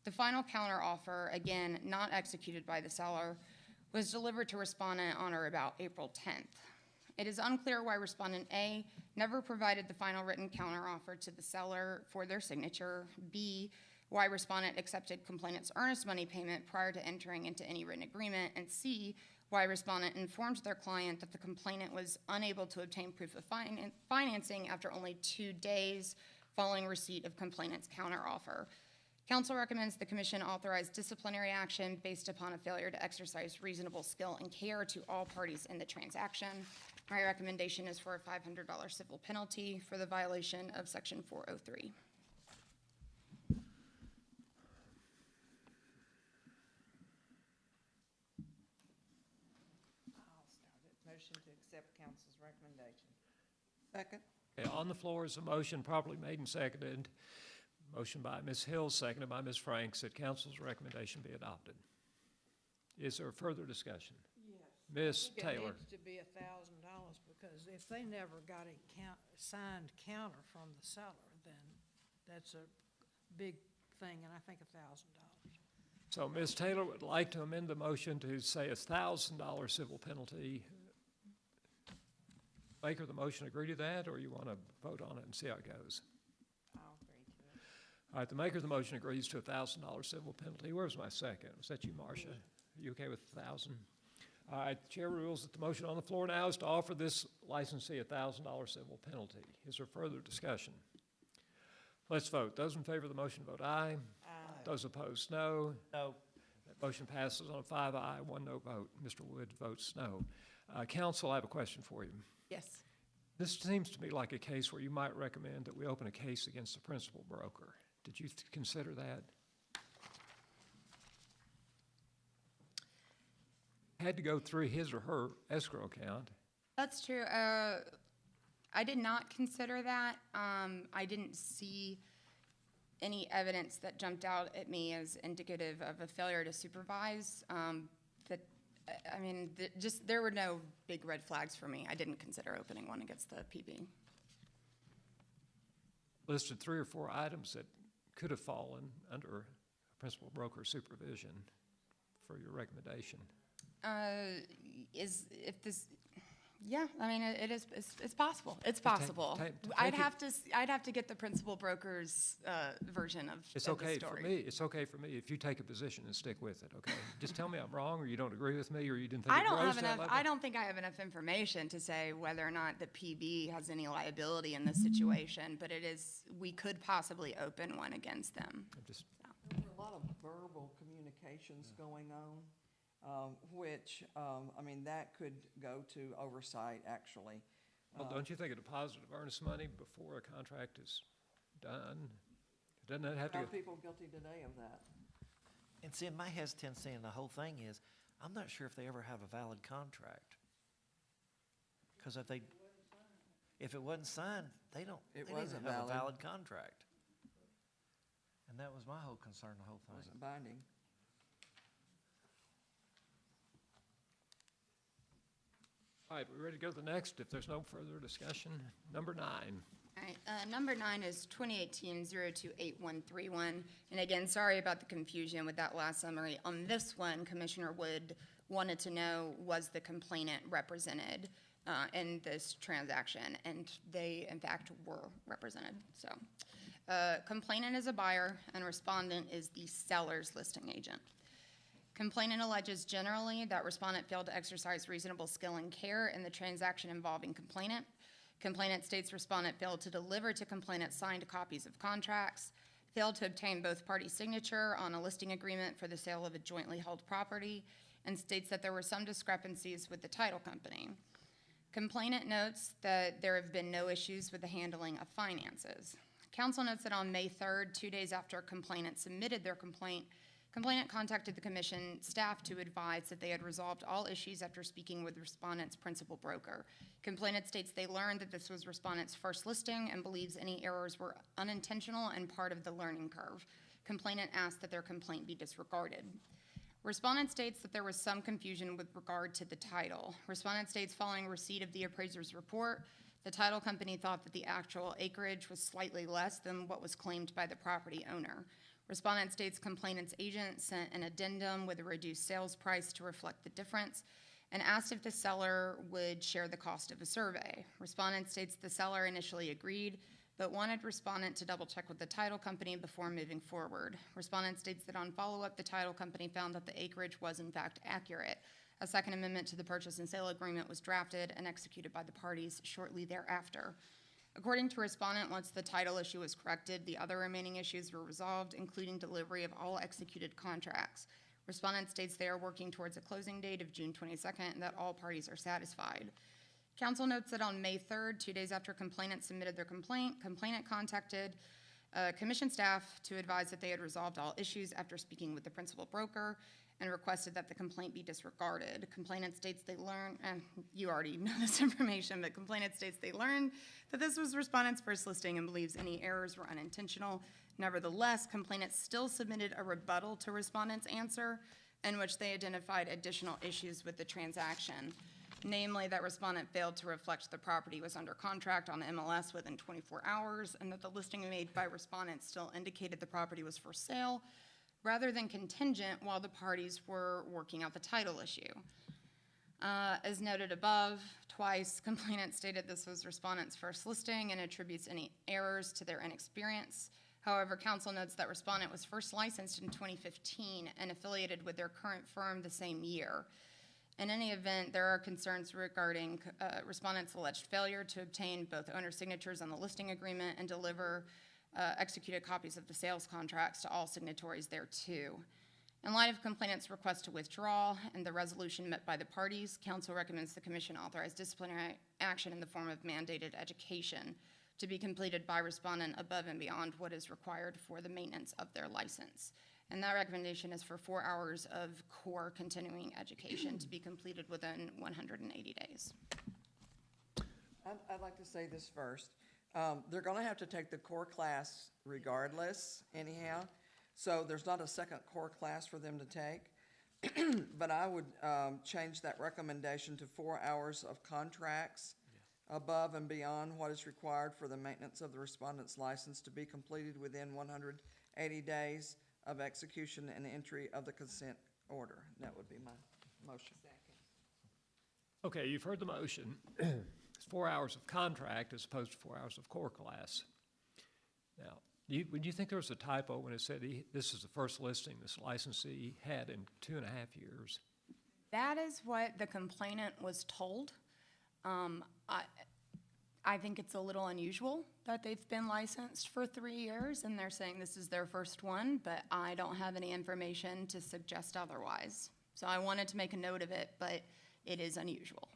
The final counteroffer, again not executed by the seller, was delivered to respondent on or about April 10th. It is unclear why respondent A never provided the final written counteroffer to the seller for their signature, B, why respondent accepted complainant's earnest money payment prior to entering into any written agreement, and C, why respondent informed their client that the complainant was unable to obtain proof of financing after only 2 days following receipt of complainant's counteroffer. Council recommends the commission authorize disciplinary action based upon a failure to exercise reasonable skill and care to all parties in the transaction. My recommendation is for a $500 civil penalty for the violation of Section 403. I'll start it. Motion to accept council's recommendation. Second. Okay, on the floor is a motion properly made and seconded. Motion by Ms. Hill, seconded by Ms. Franks, that council's recommendation be adopted. Is there further discussion? Yes. Ms. I think Taylor. It needs to be $1,000 because if they never got a signed counter from the seller, then that's a big thing, and I think $1,000. So Ms. Taylor would like to amend the motion to say $1,000 civil penalty. maker of the motion agree to that, or you want to vote on it and see how it goes? I'll agree to it. All right, the maker of the motion agrees to a $1,000 civil penalty. Where's my second? Was that you, Marcia? Are you okay with 1,000? All right, the chair rules that the motion on the floor now is to offer this licensee a $1,000 civil penalty. Is there further discussion? Let's vote. Those in favor of the motion vote aye. Aye. Those opposed, no. No. That motion passes on a 5 aye, 1 no vote. Mr. Wood votes no. Counsel, I have a question for you. Yes. This seems to me like a case where you might recommend that we open a case against the principal broker. Did you consider that? Had to go through his or her escrow account. That's true. I did not consider that. I didn't see any evidence that jumped out at me as indicative of a failure to supervise. There were no big red flags for me. I didn't consider opening one against the PB. Listed 3 or 4 items that could have fallen under principal broker supervision for your recommendation. It's possible. It's possible. I'd have to get the principal broker's version of It's the okay story. for me. It's okay for me if you take a position and stick with it. Okay, just tell me I'm wrong, or you don't agree with me, or you didn't think it rose to that level. I don't think I have enough information to say whether or not the PB has any liability in this situation. But we could possibly open one against them. There were a lot of verbal communications going on, which, that could go to oversight, actually. Well, don't you think a deposit of earnest money before a contract is done? Doesn't that have to Are go? people guilty today of that? And see, my hesitancy in the whole thing is, I'm not sure if they ever have a valid contract. Because if it wasn't signed, they don't wasn't have a valid. valid contract. And that was my whole concern, the whole It thing. wasn't binding. All right, we ready to go to the next? If there's no further discussion, number 9. All right, number 9 is 2018-028131. And again, sorry about the confusion with that last summary. On this one, Commissioner Wood wanted to know, was the complainant represented in this transaction? And they, in fact, were represented. So, complainant is a buyer and respondent is the seller's listing agent. Complainant alleges generally that respondent failed to exercise reasonable skill and care in the transaction involving complainant. Complainant states respondent failed to deliver to complainant signed copies of contracts, failed to obtain both parties' signature on a listing agreement for the sale of a jointly held property, and states that there were some discrepancies with the title company. Complainant notes that there have been no issues with the handling of finances. Counsel notes that on May 3rd, 2 days after complainant submitted their complaint contacted the commission staff to advise that they had resolved all issues after speaking with respondent's principal broker. Complainant states they learned that this was respondent's first listing and believes any errors were unintentional and part of the learning curve. Complainant asked that their complaint be disregarded. Respondent states that there was some confusion with regard to the title. Respondent states following receipt of the appraiser's report, the title company thought that the actual acreage was slightly less than what was claimed by the property owner. Respondent states complainant's agent sent an addendum with a reduced sales price to reflect the difference and asked if the seller would share the cost of a survey. Respondent states the seller initially agreed, but wanted respondent to double check with the title company before moving forward. Respondent states that on follow-up, the title company found that the acreage was in fact accurate. A second amendment to the purchase and sale agreement was drafted and executed by the parties shortly thereafter. According to respondent, once the title issue was corrected, the other remaining issues were resolved, including delivery of all executed contracts. Respondent states they are working towards a closing date of June 22nd and that all parties are satisfied. Counsel notes that on May 3rd, 2 days after complainant submitted their complaint contacted commission staff to advise that they had resolved all issues after speaking with the principal broker and requested that the complaint be disregarded. Complainant states they learned, and you already know this information, but complainant states they learned that this was respondent's first listing and believes any errors were unintentional. Nevertheless, complainant still submitted a rebuttal to respondent's answer in which they identified additional issues with the transaction, namely that respondent failed to reflect the property was under contract on MLS within 24 hours and that the listing made by respondent still indicated the property was for sale rather than contingent while the parties were working out the title issue. As noted above, twice complainant stated this was respondent's first listing and attributes any errors to their inexperience. However, council notes that respondent was first licensed in 2015 and affiliated with their current firm the same year. In any event, there are concerns regarding respondent's alleged failure to obtain both owner signatures on the listing agreement and deliver executed copies of the sales contracts to all signatories thereto. In light of complainant's request to withdraw and the resolution met by the parties, council recommends the commission authorize disciplinary action in the form of mandated education to be completed by respondent above and beyond what is required for the maintenance of their license. And that recommendation is for 4 hours of core continuing education to be completed within 180 days. I'd like to say this first. They're going to have to take the core class regardless anyhow, so there's not a second core class for them to take. But I would change that recommendation to 4 hours of contracts above and beyond what is required for the maintenance of the respondent's license to be completed within 180 days of execution and entry of the consent order. That would be my motion. Okay, you've heard the motion. It's 4 hours of contract as opposed to 4 hours of core class. Now, would you think there was a typo when it said this is the first listing this licensee had in 2.5 years? That is what the complainant was told. I think it's a little unusual that they've been licensed for 3 years and they're saying this is their first one, but I don't have any information to suggest otherwise. So I wanted to make a note of it, but it is unusual.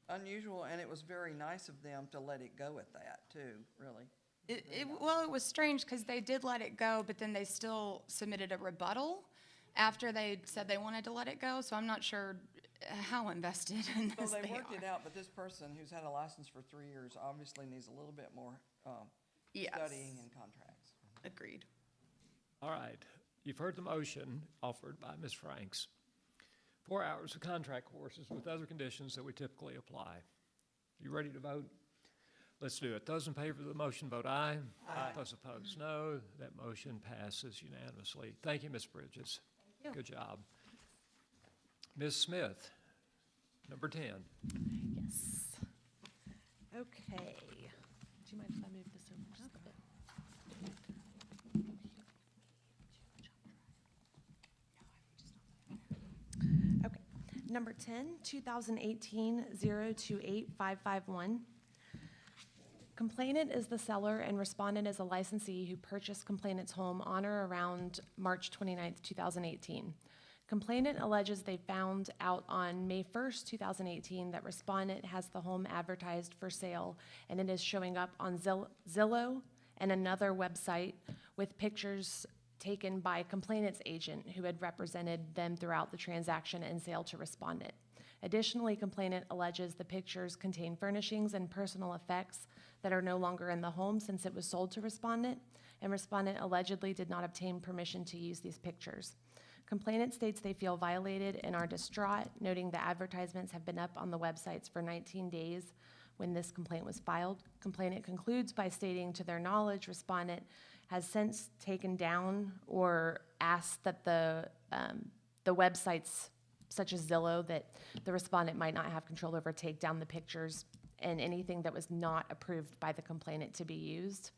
Unusual, and it was very nice of them to let it go at that too, really. Well, it was strange because they did let it go, but then they still submitted a rebuttal after they said they wanted to let it go, so I'm not sure how invested in this So they they worked it are. out, but this person who's had a license for 3 years obviously needs a little bit more Yes. studying and contracts. Agreed. All right, you've heard the motion offered by Ms. Franks. 4 hours of contract courses with other conditions that we typically apply. You ready to vote? Let's do it. Those in favor of the motion, vote aye. Aye. Those opposed, no. That motion passes unanimously. Thank you, Ms. Bridges. Thank you. Good job. Ms. Smith, number 10. Yes. Okay. Do you mind if I move this over just a bit? Okay. Number 10, 2018-028-551. Complainant is the seller and respondent is a licensee who purchased complainant's home on or around March 29th, 2018. Complainant alleges they found out on May 1st, 2018 that respondent has the home advertised for sale and it is showing up on Zillow and another website with pictures taken by complainant's agent who had represented them throughout the transaction and sale to respondent. Additionally, complainant alleges the pictures contain furnishings and personal effects that are no longer in the home since it was sold to respondent, and respondent allegedly did not obtain permission to use these pictures. Complainant states they feel violated and are distraught, noting the advertisements have been up on the websites for 19 days when this complaint was filed. Complainant concludes by stating to their knowledge, respondent has since taken down or asked that the websites such as Zillow that the respondent might not have control over take down the pictures and anything that was not approved by the complainant to be used.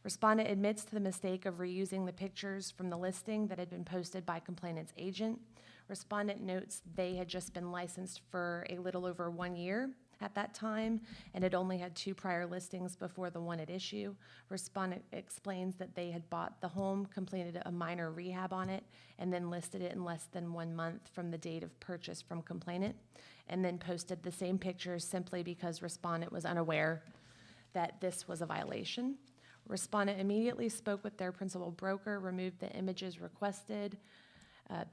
Respondent admits to the mistake of reusing the pictures from the listing that had been posted by complainant's agent. Respondent notes they had just been licensed for a little over 1 year at that time and had only had 2 prior listings before the one at issue. Respondent explains that they had bought the home, completed a minor rehab on it, and then listed it in less than 1 month from the date of purchase from complainant, and then posted the same pictures simply because respondent was unaware that this was a violation. Respondent immediately spoke with their principal broker, removed the images requested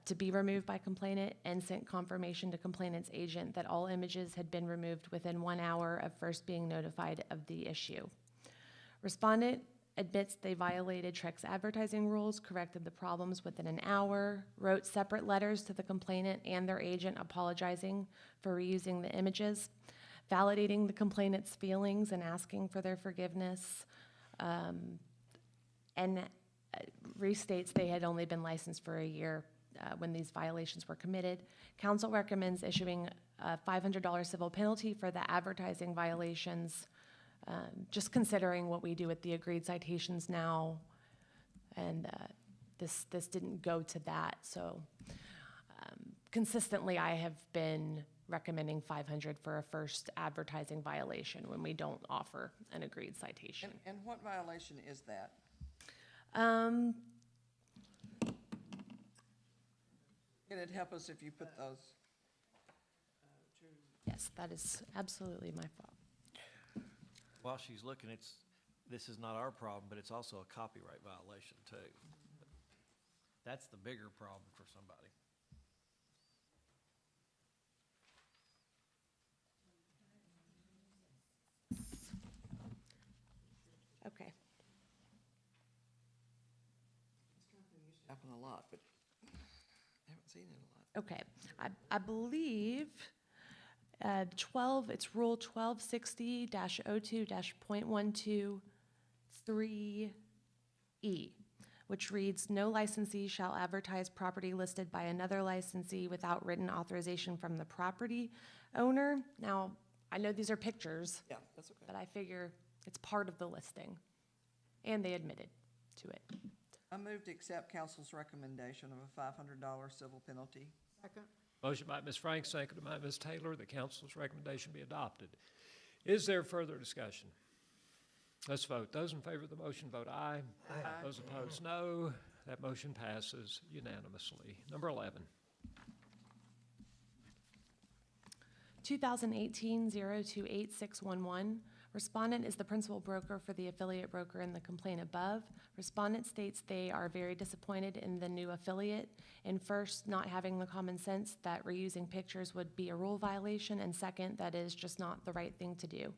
to be removed by complainant, and sent confirmation to complainant's agent that all images had been removed within 1 hour of first being notified of the issue. Respondent admits they violated Trek's advertising rules, corrected the problems within an hour, wrote separate letters to the complainant and their agent apologizing for reusing the images, validating the complainant's feelings and asking for their forgiveness, and restates they had only been licensed for a year when these violations were committed. Council recommends issuing a $500 civil penalty for the advertising violations, just considering what we do with the agreed citations now, and this didn't go to that. So consistently, I have been recommending $500 for a first advertising violation when we don't offer an agreed citation. And what violation is that? Can it help us if you put those? Yes, that is absolutely my fault. While she's looking, this is not our problem, but it's also a copyright violation too. That's the bigger problem for somebody. Okay. Happen a lot, but I haven't seen it a lot. Okay, I believe 12, it's Rule 1260-02-.123E, which reads, "No licensee shall advertise property listed by another licensee without written authorization from the property owner." Now, I know these are pictures. Yeah, that's okay. But I figure it's part of the listing, and they admitted to it. I move to accept council's recommendation of a $500 civil penalty. Second. Motion by Ms. Frank, seconded by Ms. Taylor, that council's recommendation be adopted. Is there further discussion? Let's vote. Those in favor of the motion vote aye. Aye. Those opposed, no. That motion passes unanimously. Number 11. 2018-028611. Respondent is the principal broker for the affiliate broker in the complaint above. Respondent states they are very disappointed in the new affiliate, and first, not having the common sense that reusing pictures would be a rule violation, and second, that is just not the right thing to do.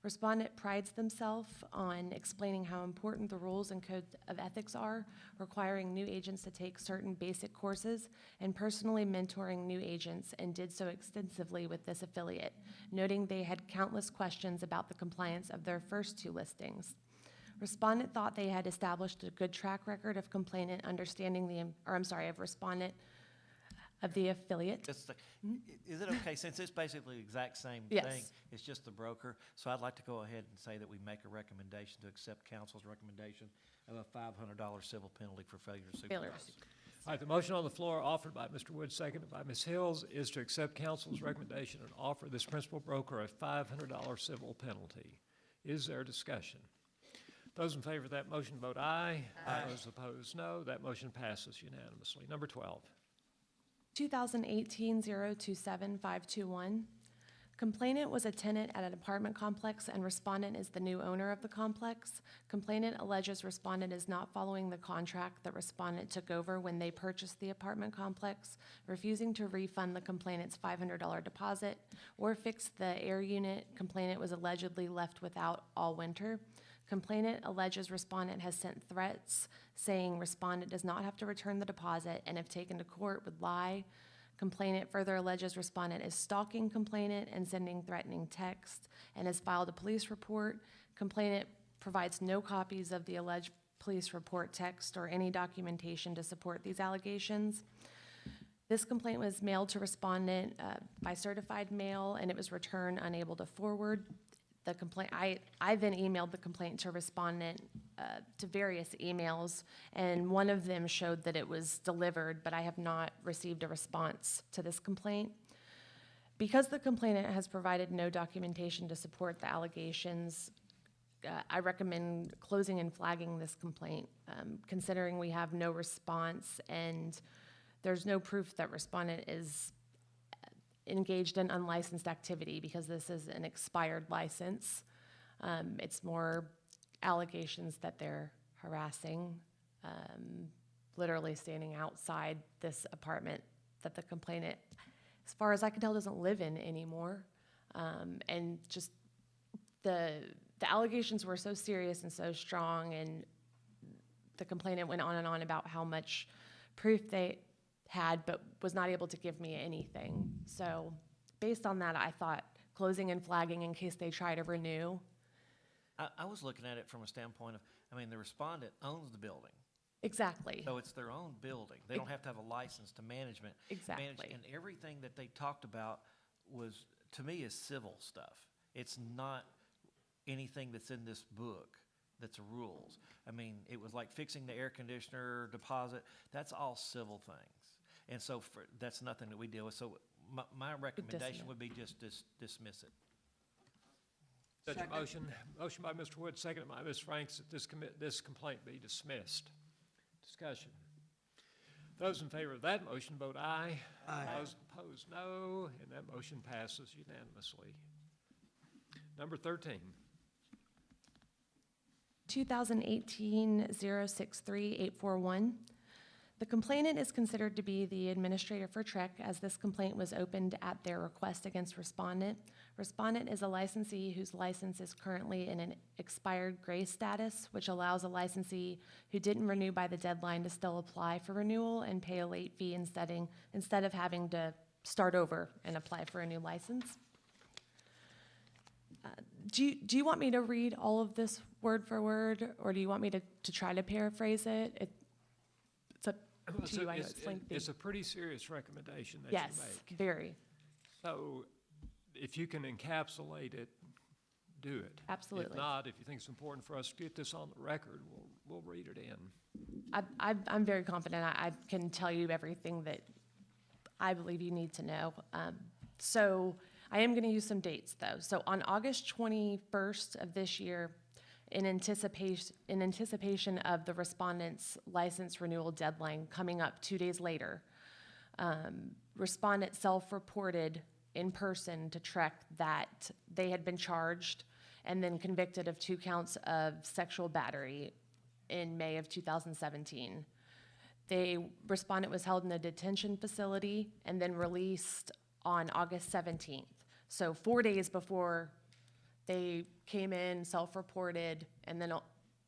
Respondent prides themselves on explaining how important the rules and code of ethics are, requiring new agents to take certain basic courses, and personally mentoring new agents, and did so extensively with this affiliate, noting they had countless questions about the compliance of their first two listings. Respondent thought they had established a good track record of complainant understanding of respondent of the affiliate. Just is it okay, since it's basically the exact same Yes. thing, it's just the broker? So I'd like to go ahead and say that we make a recommendation to accept council's recommendation of a $500 civil penalty for failure to supervise. All right, the motion on the floor offered by Mr. Wood, seconded by Ms. Hills, is to accept council's recommendation and offer this principal broker a $500 civil penalty. Is there discussion? Those in favor of that motion vote aye. Aye. Those opposed, no. That motion passes unanimously. Number 12. 2018-027521. Complainant was a tenant at an apartment complex and respondent is the new owner of the complex. Complainant alleges respondent is not following the contract that respondent took over when they purchased the apartment complex, refusing to refund the complainant's $500 deposit or fix the air unit complainant was allegedly left without all winter. Complainant alleges respondent has sent threats saying respondent does not have to return the deposit and if taken to court would lie. Complainant further alleges respondent is stalking complainant and sending threatening text and has filed a police report. Complainant provides no copies of the alleged police report text or any documentation to support these allegations. This complaint was mailed to respondent by certified mail and it was returned unable to forward. The complaint, I then emailed the complaint to respondent to various emails, and one of them showed that it was delivered, but I have not received a response to this complaint. Because the complainant has provided no documentation to support the allegations, I recommend closing and flagging this complaint, considering we have no response and there's no proof that respondent is engaged in unlicensed activity because this is an expired license. It's more allegations that they're harassing, literally standing outside this apartment that the complainant, as far as I can tell, doesn't live in anymore. And just the allegations were so serious and so strong, and the complainant went on and on about how much proof they had but was not able to give me anything. So based on that, I thought closing and flagging in case they try to renew. I was looking at it from a standpoint of, I mean, the respondent owns the building. Exactly. So it's their own building. They don't have to have a license to manage. Exactly. And everything that they talked about was, to me, is civil stuff. It's not anything that's in this book that's rules. I mean, it was like fixing the air conditioner deposit. That's all civil things. And so that's nothing that we deal with. So my recommendation would be just dismiss it. Such a motion by Mr. Wood, seconded by Ms. Franks, that this complaint be dismissed. Discussion. Those in favor of that motion vote aye. Aye. Those opposed, no, and that motion passes unanimously. Number 13. 2018-063-841. The complainant is considered to be the administrator for TREC, as this complaint was opened at their request against respondent. Respondent is a licensee whose license is currently in an expired gray status, which allows a licensee who didn't renew by the deadline to still apply for renewal and pay a late fee instead of having to start over and apply for a new license. Do you want me to read all of this word for word, or do you want me to try to paraphrase it? It's up to you. I know it's lengthy. It's a pretty serious recommendation that you make. Yes, very. So if you can encapsulate it, do it. Absolutely. If not, if you think it's important for us to get this on the record, we'll read it in. I'm very confident I can tell you everything that I believe you need to know. So I am going to use some dates, though. So on August 21st of this year, in anticipation of the respondent's license renewal deadline coming up 2 days later, respondent self-reported in person to TREC that they had been charged and then convicted of 2 counts of sexual battery in May of 2017. Respondent was held in a detention facility and then released on August 17th. So 4 days before they came in, self-reported, and then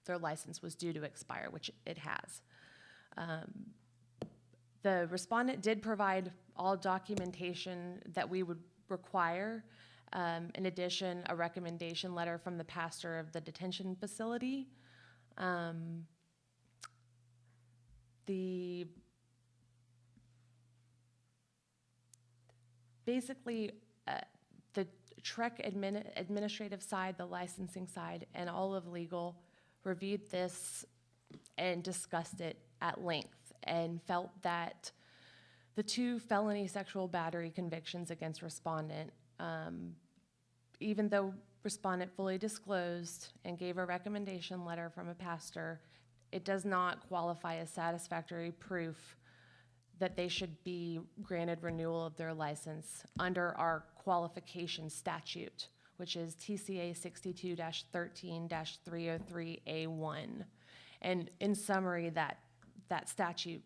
their license was due to expire, which it has. The respondent did provide all documentation that we would require. In addition, a recommendation letter from the pastor of the detention facility. Basically, the TREC administrative side, the licensing side, and all of legal reviewed this and discussed it at length and felt that the 2 felony sexual battery convictions against respondent, even though respondent fully disclosed and gave a recommendation letter from a pastor, it does not qualify as satisfactory proof that they should be granted renewal of their license under our qualification statute, which is TCA 62-13-303A1. And in summary, that statute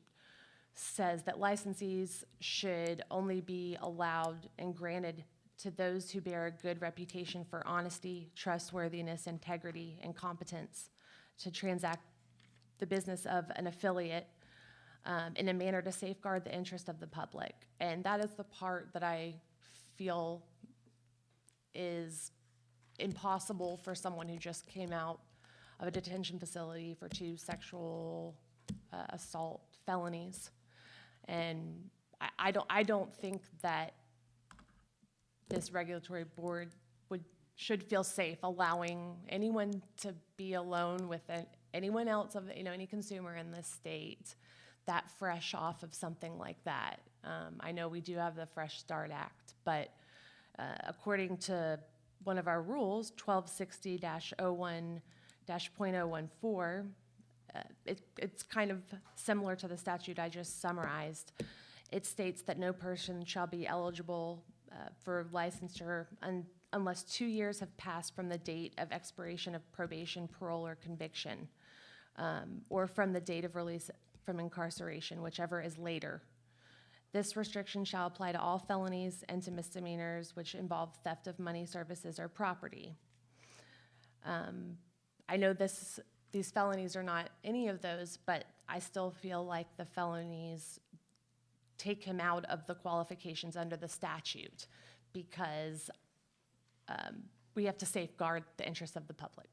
says that licensees should only be allowed and granted to those who bear a good reputation for honesty, trustworthiness, integrity, and competence to transact the business of an affiliate in a manner to safeguard the interest of the public. And that is the part that I feel is impossible for someone who just came out of a detention facility for 2 sexual assault felonies. And I don't think that this regulatory board should feel safe allowing anyone to be alone with anyone else of any consumer in this state that fresh off of something like that. I know we do have the Fresh Start Act, but according to one of our rules, 1260-01-.014, it's kind of similar to the statute I just summarized. It states that no person shall be eligible for licensure unless 2 years have passed from the date of expiration of probation, parole, or conviction, or from the date of release from incarceration, whichever is later. This restriction shall apply to all felonies and to misdemeanors which involve theft of money, services, or property. I know these felonies are not any of those, but I still feel like the felonies take him out of the qualifications under the statute because we have to safeguard the interests of the public.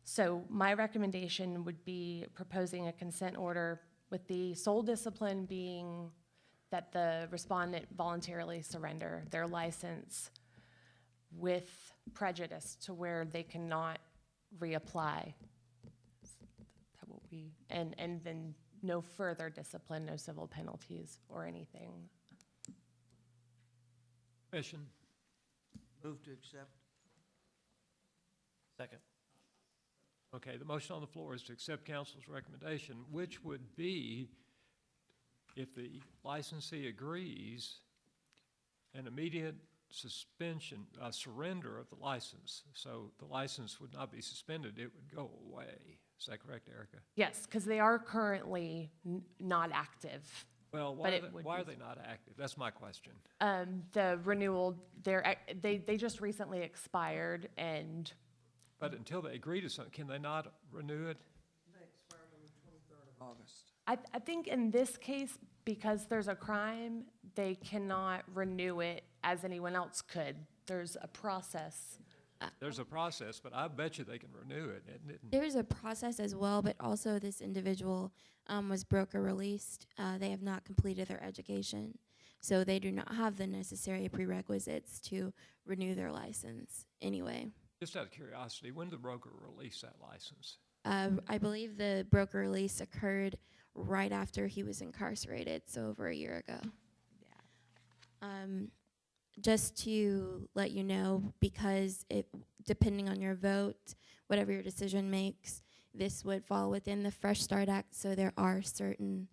So my recommendation would be proposing a consent order with the sole discipline being that the respondent voluntarily surrender their license with prejudice to where they cannot reapply. That will be, and then no further discipline, no civil penalties or anything. Commission, Move to accept. Second. okay, the motion on the floor is to accept council's recommendation, which would be, if the licensee agrees, an immediate suspension, surrender of the license. So the license would not be suspended, it would go away. Is that correct, Erica? Yes, because they are currently not active. Well, But why are they not active? That's my question. The renewal, they just recently expired, and But until they agree to something, can they not renew it? They expired on the 23rd of August. I think in this case, because there's a crime, they cannot renew it as anyone else could. There's a process. There's a process, but I bet you they can renew it. There's a process as well, but also this individual was broker released. They have not completed their education, so they do not have the necessary prerequisites to renew their license anyway. Just out of curiosity, when did the broker release that license? I believe the broker release occurred right after he was incarcerated, so over a year ago. Just to let you know, because depending on your vote, whatever your decision makes, this would fall within the Fresh Start Act, so there are certain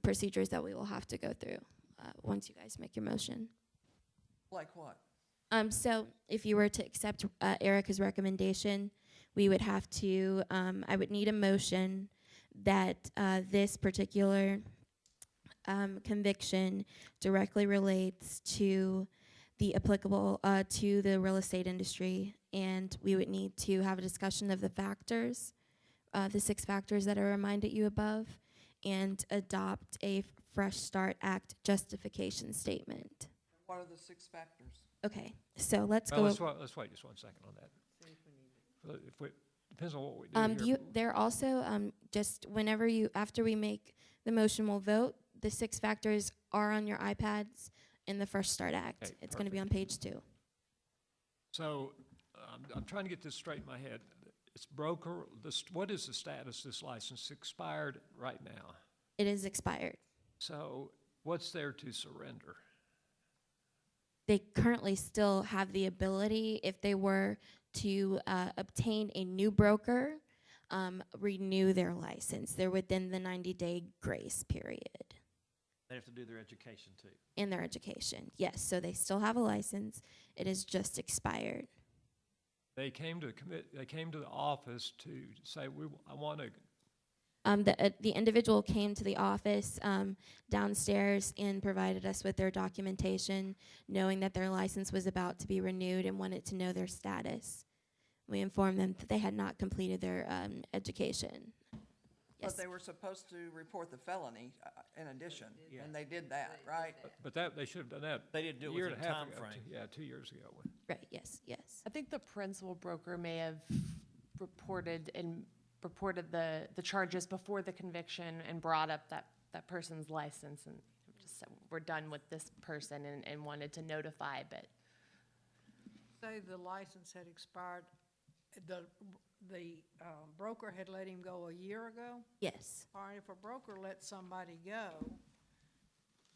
procedures that we will have to go through once you guys make your motion. Like what? So if you were to accept Erica's recommendation, we would have to, I would need a motion that this particular conviction directly relates to the applicable, to the real estate industry, and we would need to have a discussion of the factors, the 6 factors that are reminded you above, and adopt a Fresh Start Act justification statement. What are the 6 factors? Okay, so let's Well, go. let's wait just 1 second on that. Depends on what we do here. They're also, just whenever after we make the motion, we'll vote. The 6 factors are on your iPads in the Fresh Start Act. Okay, It's going to be on page 2. So I'm trying to get this straight in my head. It's broker, what is the status of this license? Expired right now. It is expired. So what's there to surrender? They currently still have the ability, if they were to obtain a new broker, renew their license. They're within the 90-day grace period. They have to do their education too. In their education, yes. So they still have a license. It is just expired. They came to they came to the office to say, I want to. The individual came to the office downstairs and provided us with their documentation, knowing that their license was about to be renewed and wanted to know their status. We informed them that they had not completed their education. Yes. But they were supposed to report the felony in addition, and they did that, right? But they should have done that. They didn't do it a year within and a half time ago. frame. Yeah, 2 years ago. Right, yes, yes. I think the principal broker may have reported the charges before the conviction and brought up that person's license and just said, we're done with this person and wanted to notify, but. Say the license had expired, the broker had let him go a year ago? Yes. All right, if a broker lets somebody go,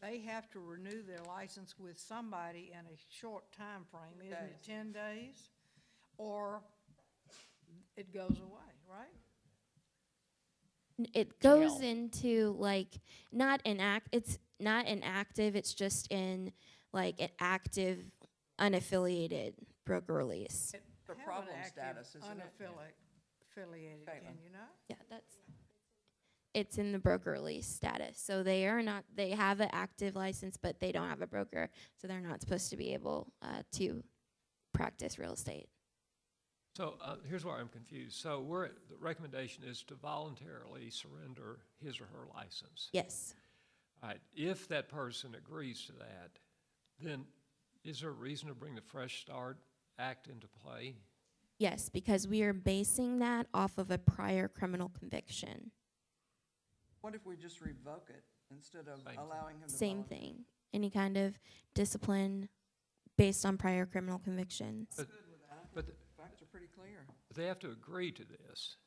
they have to renew their license with somebody in a short time frame, isn't it 10 days? Or it goes away, right? It goes into it's not inactive, it's just in like an active, unaffiliated broker release. The problem status, isn't it? Unaffiliated, can you not? Yeah, it's in the broker release status. So they have an active license, but they don't have a broker, so they're not supposed to be able to practice real estate. So here's where I'm confused. So the recommendation is to voluntarily surrender his or her license. Yes. All right. If that person agrees to that, then is there a reason to bring the Fresh Start Act into play? Yes, because we are basing that off of a prior criminal conviction. What if we just revoke it instead of Same allowing him to Same volunteer? thing. Any kind of discipline based on prior criminal convictions. But, Good with that. but The facts are pretty clear. they have to agree to this.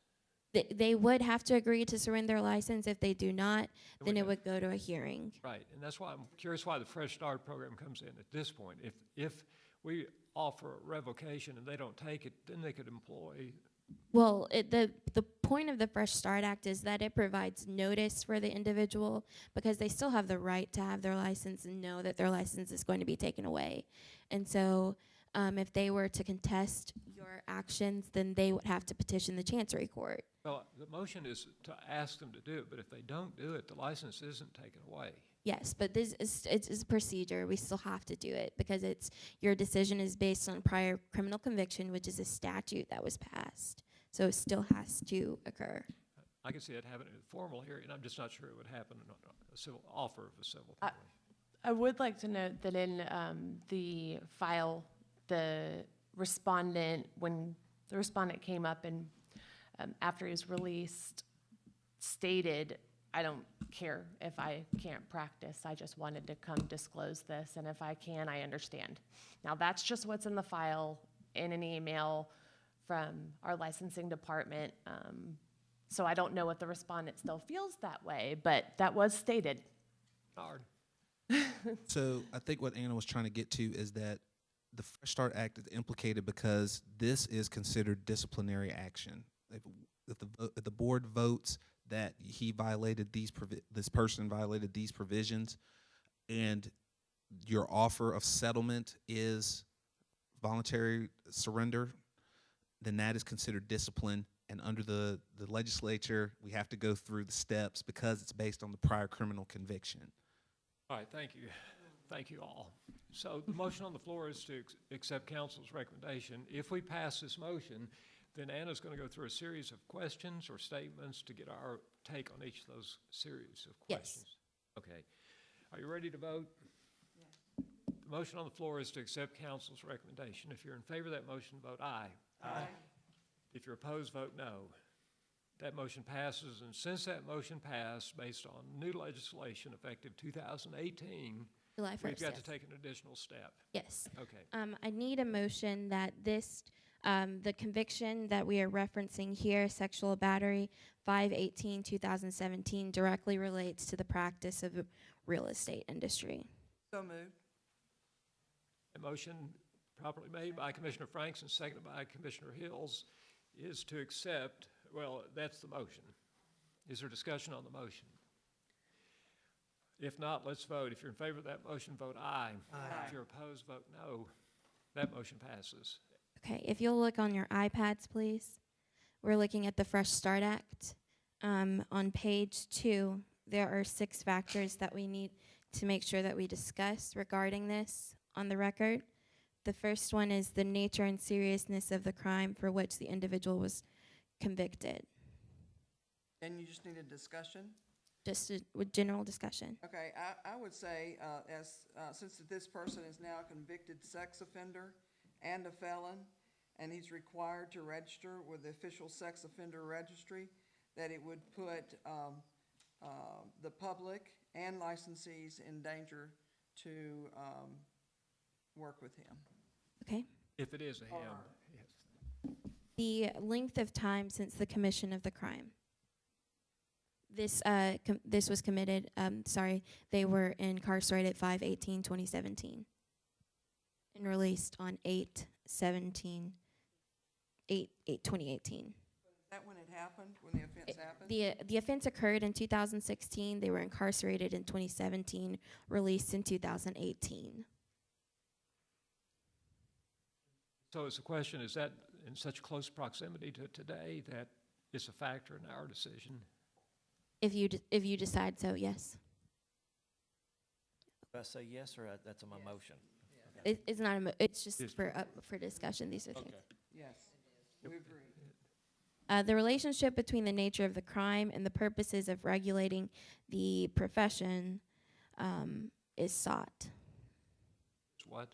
They would have to agree to surrender their license. If they do not, then we it have- would go to a hearing. Right, and that's why I'm curious why the Fresh Start program comes in at this point. If we offer revocation and they don't take it, then they could employ. Well, the point of the Fresh Start Act is that it provides notice for the individual because they still have the right to have their license and know that their license is going to be taken away. And so if they were to contest your actions, then they would have to petition the Chancery Court. Well, the motion is to ask them to do it, but if they don't do it, the license isn't taken away. Yes, but it's a procedure. We still have to do it because your decision is based on prior criminal conviction, which is a statute that was passed. So it still has to occur. I can see it happening in a formal hearing, I'm just not sure it would happen in a civil offer of a civil penalty. I would like to note that in the file, the respondent, when the respondent came up and after he was released, stated, I don't care if I can't practice, I just wanted to come disclose this, and if I can, I understand. Now, that's just what's in the file in an email from our licensing department. So I don't know if the respondent still feels that way, but that was stated. Hard. So I think what Anna was trying to get to is that the Fresh Start Act is implicated because this is considered disciplinary action. If the board votes that he violated this person violated these provisions, and your offer of settlement is voluntary surrender, then that is considered discipline. And under the legislature, we have to go through the steps because it's based on the prior criminal conviction. All right, thank you. Thank you all. So the motion on the floor is to accept council's recommendation. If we pass this motion, then Anna's going to go through a series of questions or statements to get our take on each of those series of Yes. questions. Okay. Are you ready to vote? Yes. The motion on the floor is to accept council's recommendation. If you're in favor of that motion, vote aye. Aye. If you're opposed, vote no. That motion passes, and since that motion passed, based on new legislation effective 2018, July 1st, we've got yes. to take an additional step. Yes. Okay. I need a motion that the conviction that we are referencing here, sexual battery, 5/18/2017, directly relates to the practice of the real estate industry. So moved. A motion properly made by Commissioner Franks and seconded by Commissioner Hills is to accept, well, that's the motion. Is there discussion on the motion? If not, let's vote. If you're in favor of that motion, vote aye. Aye. If you're opposed, vote no. That motion passes. Okay, if you'll look on your iPads, please. We're looking at the Fresh Start Act. On page 2, there are 6 factors that we need to make sure that we discuss regarding this on the record. The first one is the nature and seriousness of the crime for which the individual was convicted. And you just need a discussion? Just with general discussion. Okay, I would say, since this person is now a convicted sex offender and a felon, and he's required to register with the official sex offender registry, that it would put the public and licensees in danger to work with him. Okay. If it is a him, yes. The length of time since the commission of the crime. This was committed, they were incarcerated 5/18/2017 and released on 8/17/2018. Is that when it happened, when the offense happened? The offense occurred in 2016. They were incarcerated in 2017, released in 2018. So it's a question, is that in such close proximity to today that it's a factor in our decision? If you decide so, yes. Do I say yes, or that's on my motion? It's not it's just for discussion. These are things. Yes, we agree. The relationship between the nature of the crime and the purposes of regulating the profession is sought. It's what?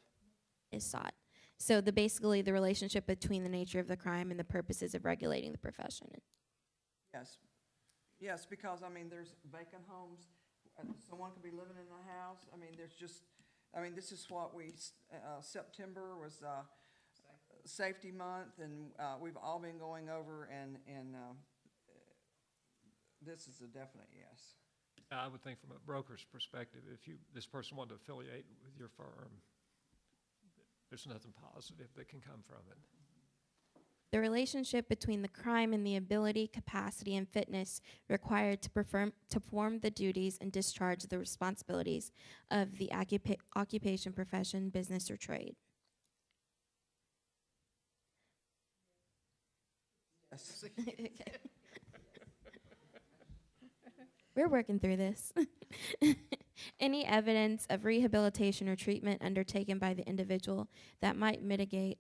Is sought. So basically the relationship between the nature of the crime and the purposes of regulating the profession. Yes. Yes, because, I mean, there's vacant homes, someone could be living in the house, I mean, there's just, I mean, this is what September was, Safety Month, and, we've all been going over, and, this is a definite yes. I would think from a broker's perspective, if this person wanted to affiliate with your firm, there's nothing positive that can come from it. The relationship between the crime and the ability, capacity, and fitness required to perform the duties and discharge the responsibilities of the occupation, profession, business, or trade. Yes. Okay. We're working through this. Any evidence of rehabilitation or treatment undertaken by the individual that might mitigate,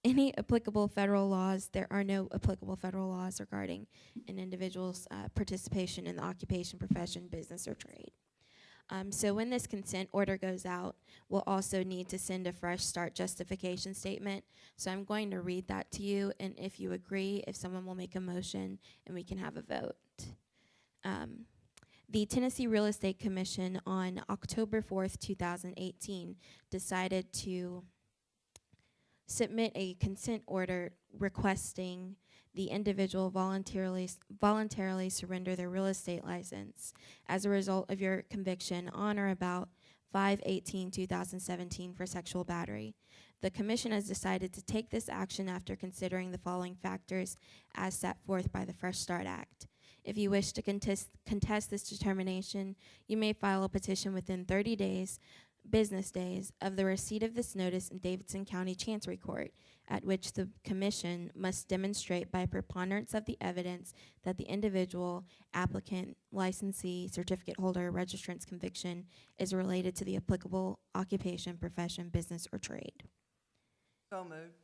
any applicable federal laws. There are no applicable federal laws regarding an individual's participation in the occupation, profession, business, or trade. So when this consent order goes out, we'll also need to send a fresh start justification statement. So I'm going to read that to you, and if you agree, if someone will make a motion, and we can have a vote. The Tennessee Real Estate Commission on October 4th, 2018 decided to submit a consent order requesting the individual voluntarily surrender their real estate license as a result of your conviction on or about 5/18/2017 for sexual battery. The commission has decided to take this action after considering the following factors as set forth by the Fresh Start Act. If you wish to contest this determination, you may file a petition within 30 business days of the receipt of this notice in Davidson County Chancery Court, at which the commission must demonstrate by preponderance of the evidence that the individual, applicant, licensee, certificate holder, registrant's conviction is related to the applicable occupation, profession, business, or trade. So moved.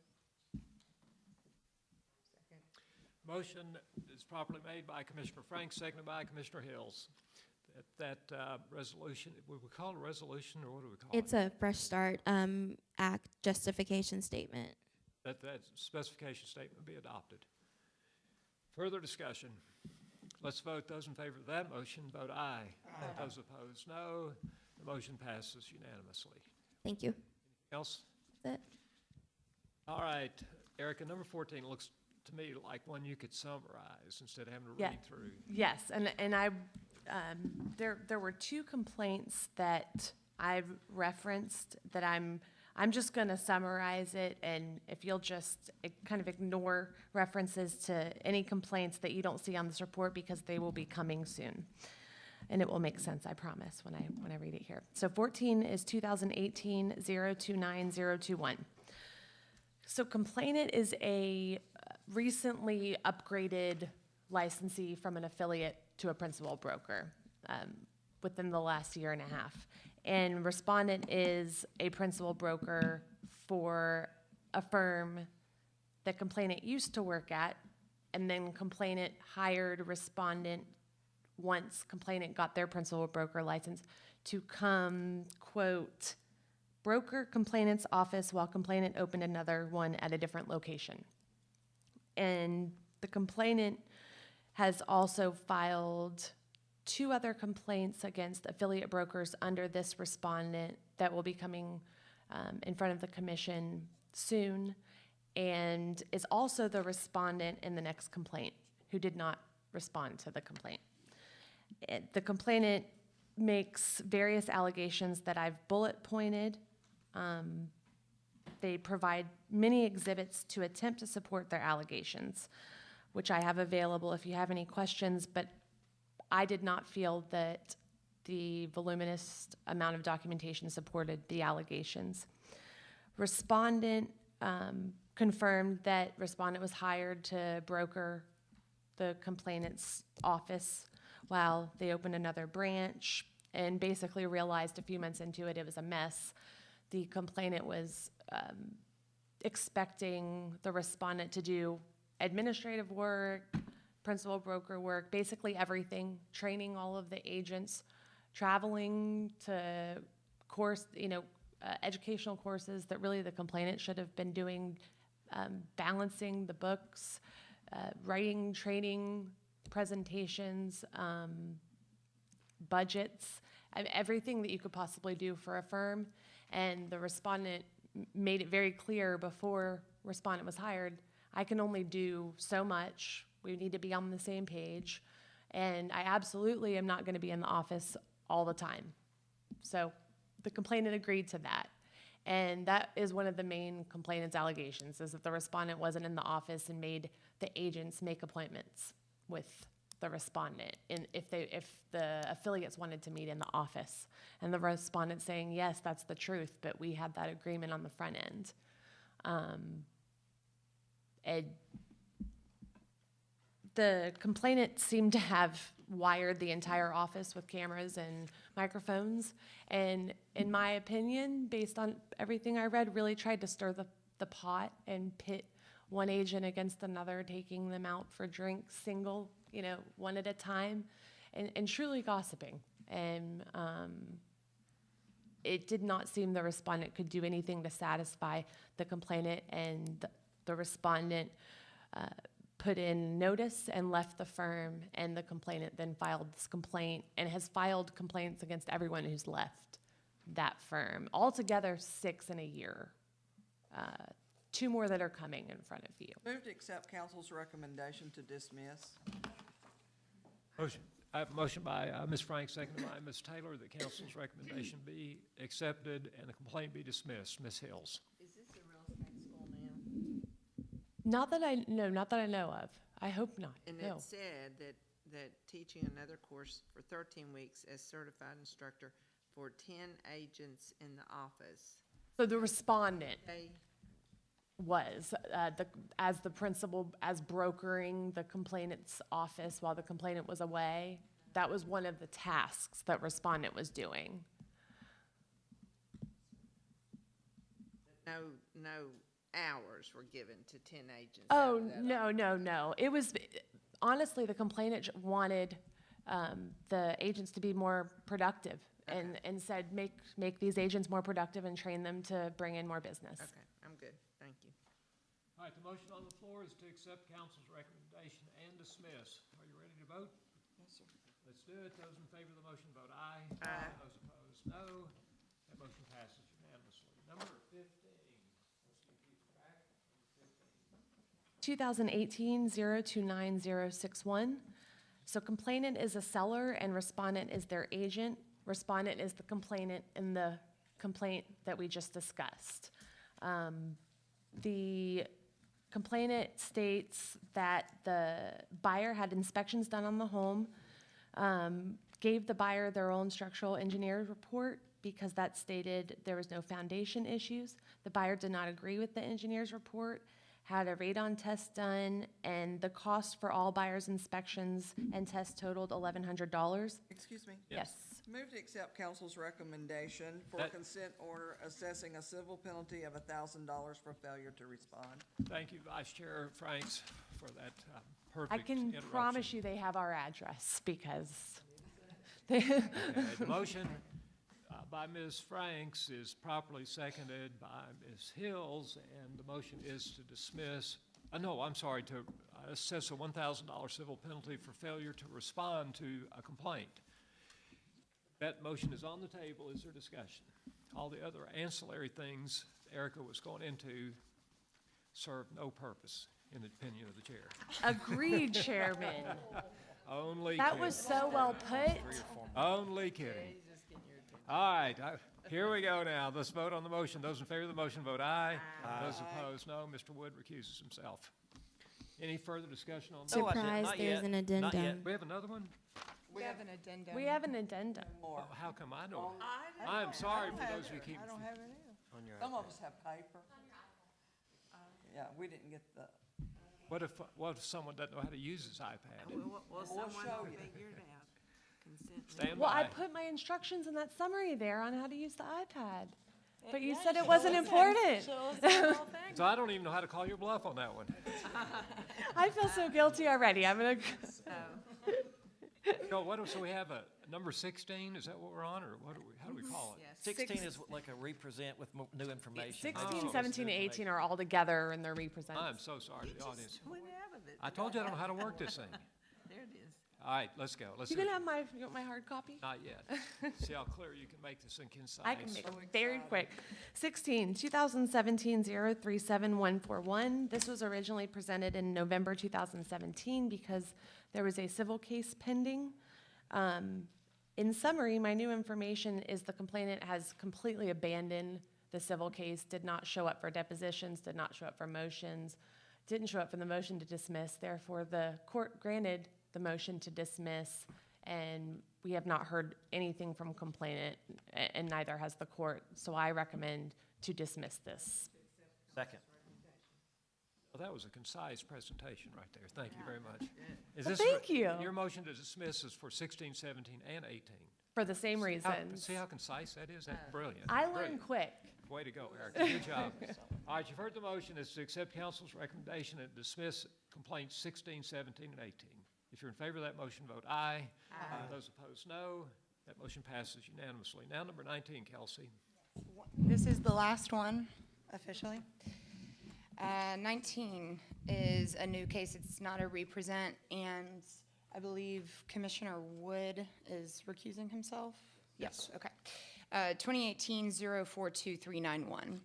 Motion is properly made by Commissioner Franks, seconded by Commissioner Hills. That resolution, would we call it a resolution, or what do we call it? It's a Fresh Start Act justification statement. That specification statement be adopted. Further discussion. Let's vote. Those in favor of that motion, vote aye. Aye. Those opposed, no. The motion passes unanimously. Thank you. Else? That's it. All right, Erica, number 14 looks to me like one you could summarize instead of having to read through. Yes, and I, there were two complaints that I've referenced that I'm just going to summarize it, and if you'll just kind of ignore references to any complaints that you don't see on this report, because they will be coming soon. And it will make sense, I promise, when I read it here. So 14 is 2018-029021. So complainant is a recently upgraded licensee from an affiliate to a principal broker within the last year and a half. And respondent is a principal broker for a firm that complainant used to work at, and then complainant hired respondent once complainant got their principal broker license to come, quote, broker complainant's office while complainant opened another one at a different location. And the complainant has also filed 2 other complaints against affiliate brokers under this respondent that will be coming in front of the commission soon, and is also the respondent in the next complaint who did not respond to the complaint. The complainant makes various allegations that I've bullet pointed. They provide many exhibits to attempt to support their allegations, which I have available if you have any questions, but I did not feel that the voluminous amount of documentation supported the allegations. Respondent confirmed that respondent was hired to broker the complainant's office while they opened another branch, and basically realized a few months into it, it was a mess. The complainant was expecting the respondent to do administrative work, principal broker work, basically everything, training all of the agents, traveling to course, educational courses that really the complainant should have been doing, balancing the books, writing, training, presentations, budgets, everything that you could possibly do for a firm. And the respondent made it very clear before respondent was hired, I can only do so much. We need to be on the same page. And I absolutely am not going to be in the office all the time. So the complainant agreed to that. And that is one of the main complainant's allegations, is that the respondent wasn't in the office and made the agents make appointments with the respondent if the affiliates wanted to meet in the office. And the respondent saying, yes, that's the truth, but we had that agreement on the front end. The complainant seemed to have wired the entire office with cameras and microphones, and in my opinion, based on everything I read, really tried to stir the pot and pit one agent against another, taking them out for drinks, single, one at a time, and truly gossiping. And it did not seem the respondent could do anything to satisfy the complainant, and the respondent put in notice and left the firm, and the complainant then filed this complaint and has filed complaints against everyone who's left that firm. Altogether, 6 in a year. 2 more that are coming in front of you. Move to accept council's recommendation to dismiss. Motion. I have a motion by Ms. Frank, seconded by Ms. Taylor, that council's recommendation be accepted and the complaint be dismissed. Ms. Hills. Is this a real estate school now? Not that I know of. I hope not. And No. it said that teaching another course for 13 weeks as certified instructor for 10 agents in the office. So the respondent They, was as the principal, as brokering the complainant's office while the complainant was away. That was one of the tasks that respondent was doing. no hours were given to 10 agents. Oh, out of that no. It was, honestly, the complainant wanted the agents to be more productive, and said, make these agents more productive and train them to bring in more business. Okay, I'm good. Thank you. All right, the motion on the floor is to accept council's recommendation and dismiss. Are you ready to vote? Yes, sir. Let's do it. Those in favor of the motion vote aye. Aye. Those opposed, no. That motion passes unanimously. Number 15. Let's keep track. 2018-029061. So complainant is a seller and respondent is their agent. Respondent is the complainant in the complaint that we just discussed. The complainant states that the buyer had inspections done on the home, gave the buyer their own structural engineer report because that stated there was no foundation issues. The buyer did not agree with the engineer's report, had a radon test done, and the cost for all buyer's inspections and tests totaled $1,100. Excuse me? Yes. Move to accept council's recommendation for That- consent order assessing a civil penalty of $1,000 for failure to respond. Thank you, Vice Chair Franks, for that perfect I can interruption. promise you they have our address because Okay, the motion by Ms. Franks is properly seconded by Ms. Hills, and the motion is to dismiss, to assess a $1,000 civil penalty for failure to respond to a complaint. That motion is on the table. Is there discussion? All the other ancillary things Erica was going into serve no purpose, in the opinion of the chair. Agreed, Chairman. Only That kidding. was so well put. Only kidding. All right, here we go now. Let's vote on the motion. Those in favor of the motion vote aye. Those opposed, no. Mr. Wood recuses himself. Any further discussion on that? Surprise, there's an addendum. We have another one? We have an addendum. We have an addendum. More. How come I don't? I I'm sorry for those who keep. I don't have it either. Some of us have paper. Yeah, we didn't get the, What if someone doesn't know how to use his iPad? Well, show someone will you. figure it out. Consent. Stand Well, I by. put my instructions in that summary there on how to use the iPad. But you Yeah, said it show wasn't us important. Show us the whole thing. So I don't even know how to call your bluff on that one. I feel so guilty already. I'm gonna. No, so we have a number 16, is that what we're on, or how do we call it? 16 is like a represent with new information. 16, Oh, 17, and 18 are all together and they're represented. I'm so sorry, the audience. Went out of it. I told you I don't know how to work this thing. There it is. All right, let's go. You can have you want my hard copy? Not yet. See how clear you can make this and concise. I can make it very quick. 16, 2017-037141. This was originally presented in November 2017 because there was a civil case pending. In summary, my new information is the complainant has completely abandoned the civil case, did not show up for depositions, did not show up for motions, didn't show up for the motion to dismiss. Therefore, the court granted the motion to dismiss, and we have not heard anything from complainant, and neither has the court. So I recommend to dismiss this. Second. Well, that was a concise presentation right there. Thank you very much. Thank you. Your motion to dismiss is for 16, 17, and 18. For the same reasons. See how concise that is? That's brilliant. I learn Brilliant. quick. Way to go, Eric. Good job. All right, you've heard the motion is to accept council's recommendation and dismiss complaints 16, 17, and 18. If you're in favor of that motion, vote aye. Aye. Those opposed, no. That motion passes unanimously. Now, number 19, Kelsey. This is the last one, officially. 19 is a new case. It's not a represent, and I believe Commissioner Wood is recusing himself? Yes. Okay. 2018-042391.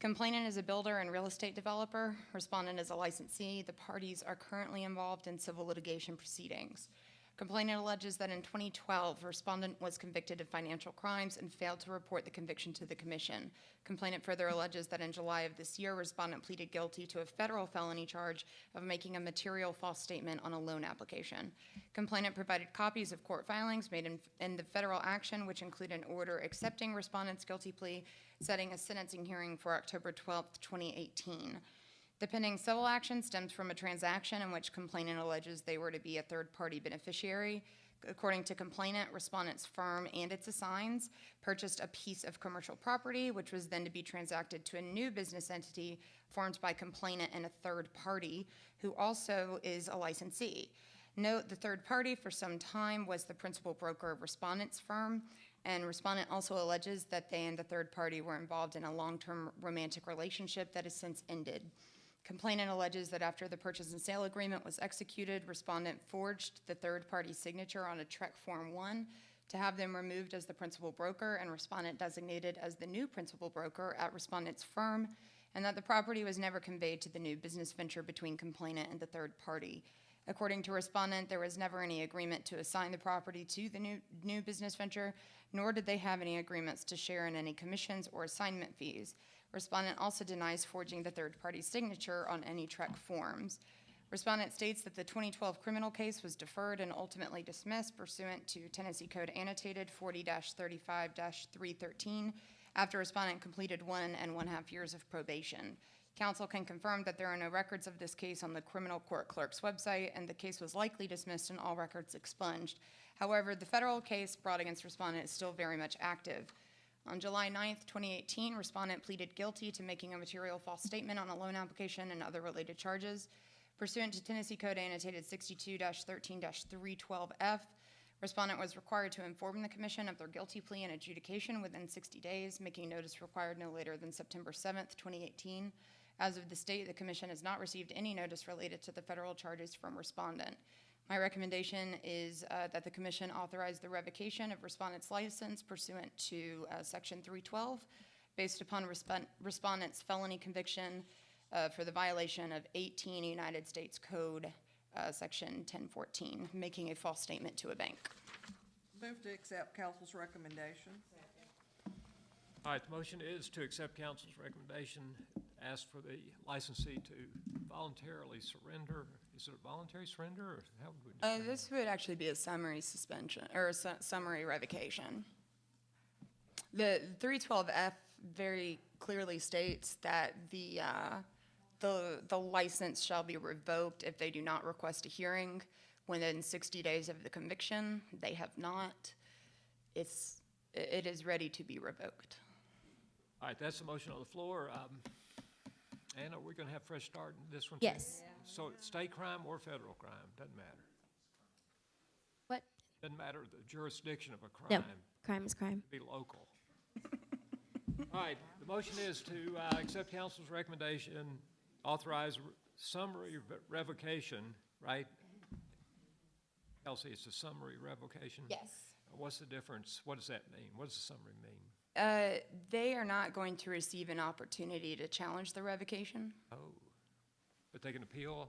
Complainant is a builder and real estate developer. Respondent is a licensee. The parties are currently involved in civil litigation proceedings. Complainant alleges that in 2012, respondent was convicted of financial crimes and failed to report the conviction to the commission. Complainant further alleges that in July of this year, respondent pleaded guilty to a federal felony charge of making a material false statement on a loan application. Complainant provided copies of court filings made in the federal action, which include an order accepting respondent's guilty plea, setting a sentencing hearing for October 12, 2018. The pending civil action stems from a transaction in which complainant alleges they were to be a third-party beneficiary. According to complainant, respondent's firm and its assigns purchased a piece of commercial property, which was then to be transacted to a new business entity formed by complainant and a third party, who also is a licensee. Note, the third party for some time was the principal broker of respondent's firm, and respondent also alleges that they and the third party were involved in a long-term romantic relationship that has since ended. Complainant alleges that after the purchase and sale agreement was executed, respondent forged the third party's signature on a TREC Form 1 to have them removed as the principal broker and respondent designated as the new principal broker at respondent's firm, and that the property was never conveyed to the new business venture between complainant and the third party. According to respondent, there was never any agreement to assign the property to the new business venture, nor did they have any agreements to share in any commissions or assignment fees. Respondent also denies forging the third party's signature on any TREC forms. Respondent states that the 2012 criminal case was deferred and ultimately dismissed pursuant to Tennessee Code Annotated 40-35-313 after respondent completed 1.5 years of probation. Counsel can confirm that there are no records of this case on the criminal court clerk's website, and the case was likely dismissed and all records expunged. However, the federal case brought against respondent is still very much active. On July 9, 2018, respondent pleaded guilty to making a material false statement on a loan application and other related charges. Pursuant to Tennessee Code Annotated 62-13-312F, respondent was required to inform the commission of their guilty plea and adjudication within 60 days, making notice required no later than September 7, 2018. As of this date, the commission has not received any notice related to the federal charges from respondent. My recommendation is that the commission authorize the revocation of respondent's license pursuant to Section 312 based upon respondent's felony conviction for the violation of 18 United States Code Section 1014, making a false statement to a bank. Move to accept council's recommendation. All right, the motion is to accept council's recommendation, ask for the licensee to voluntarily surrender. Is it a voluntary surrender, or how would we describe it? This would actually be a summary suspension, or a summary revocation. The 312F very clearly states that the license shall be revoked if they do not request a hearing within 60 days of the conviction. They have not. It is ready to be revoked. All right, that's the motion on the floor. Anna, we're going to have a fresh start in this one? Yes. Too? So state crime or federal crime, doesn't matter. What? Doesn't matter the jurisdiction of a No, crime. crime is crime. Be local. All right, the motion is to accept council's recommendation, authorize summary revocation, right? Kelsey, it's a summary revocation? Yes. What's the difference? What does that mean? What does the summary mean? They are not going to receive an opportunity to challenge the revocation. Oh, but they can appeal?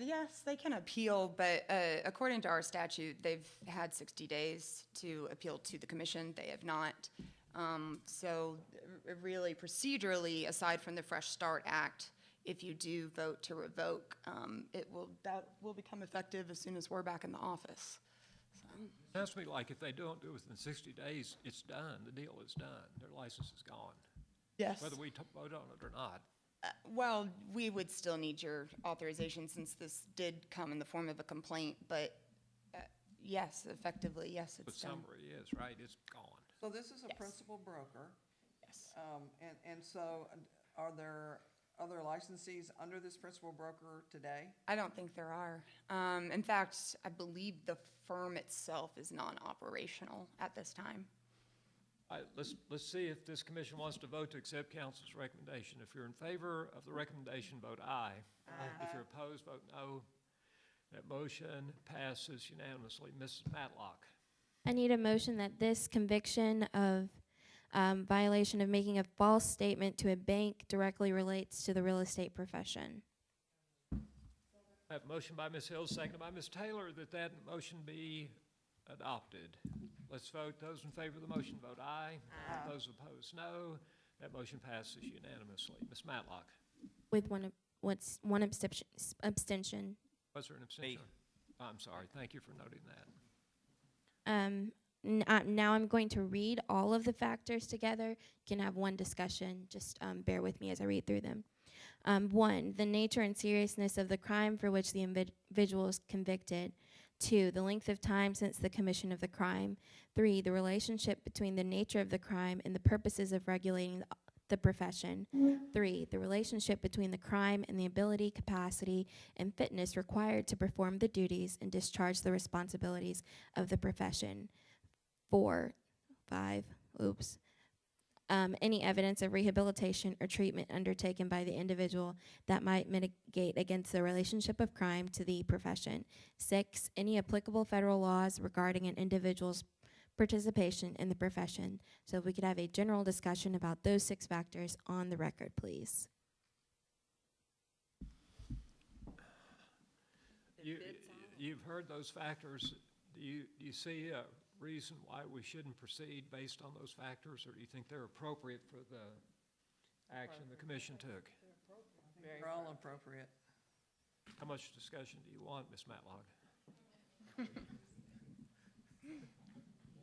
Yes, they can appeal, but according to our statute, they've had 60 days to appeal to the commission. They have not. So really procedurally, aside from the Fresh Start Act, if you do vote to revoke, that will become effective as soon as we're back in the office. Sounds to me like if they don't do it within 60 days, it's done. The deal is done. Their license is gone. Yes. Whether we vote on it or not. Well, we would still need your authorization since this did come in the form of a complaint, but yes, effectively, yes, The it's done. summary is, right? It's gone. So this is a Yes. principal broker, Yes. and so are there other licensees under this principal broker today? I don't think there are. In fact, I believe the firm itself is non-operational at this time. All right, let's see if this commission wants to vote to accept council's recommendation. If you're in favor of the recommendation, vote aye. If you're opposed, vote no. That motion passes unanimously. Mrs. Matlock. I need a motion that this conviction of violation of making a false statement to a bank directly relates to the real estate profession. I have a motion by Ms. Hill, seconded by Ms. Taylor, that motion be adopted. Let's vote. Those in favor of the motion, vote aye. Those opposed, no. That motion passes unanimously. Ms. Matlock. With one abstention. Was there an abstention? I'm sorry. Thank you for noting that. Now I'm going to read all of the factors together. You can have one discussion. Just bear with me as I read through them. 1, the nature and seriousness of the crime for which the individual is convicted. 2, the length of time since the commission of the crime. 3, the relationship between the nature of the crime and the purposes of regulating the profession. 3, the relationship between the crime and the ability, capacity, and fitness required to perform the duties and discharge the responsibilities of the profession. 5, any evidence of rehabilitation or treatment undertaken by the individual that might mitigate against the relationship of crime to the profession. 6, any applicable federal laws regarding an individual's participation in the profession. So if we could have a general discussion about those 6 factors on the record, please. You've heard those factors. Do you see a reason why we shouldn't proceed based on those factors, or do you think they're appropriate for the action the commission took? They're all appropriate. How much discussion do you want, Ms. Matlock?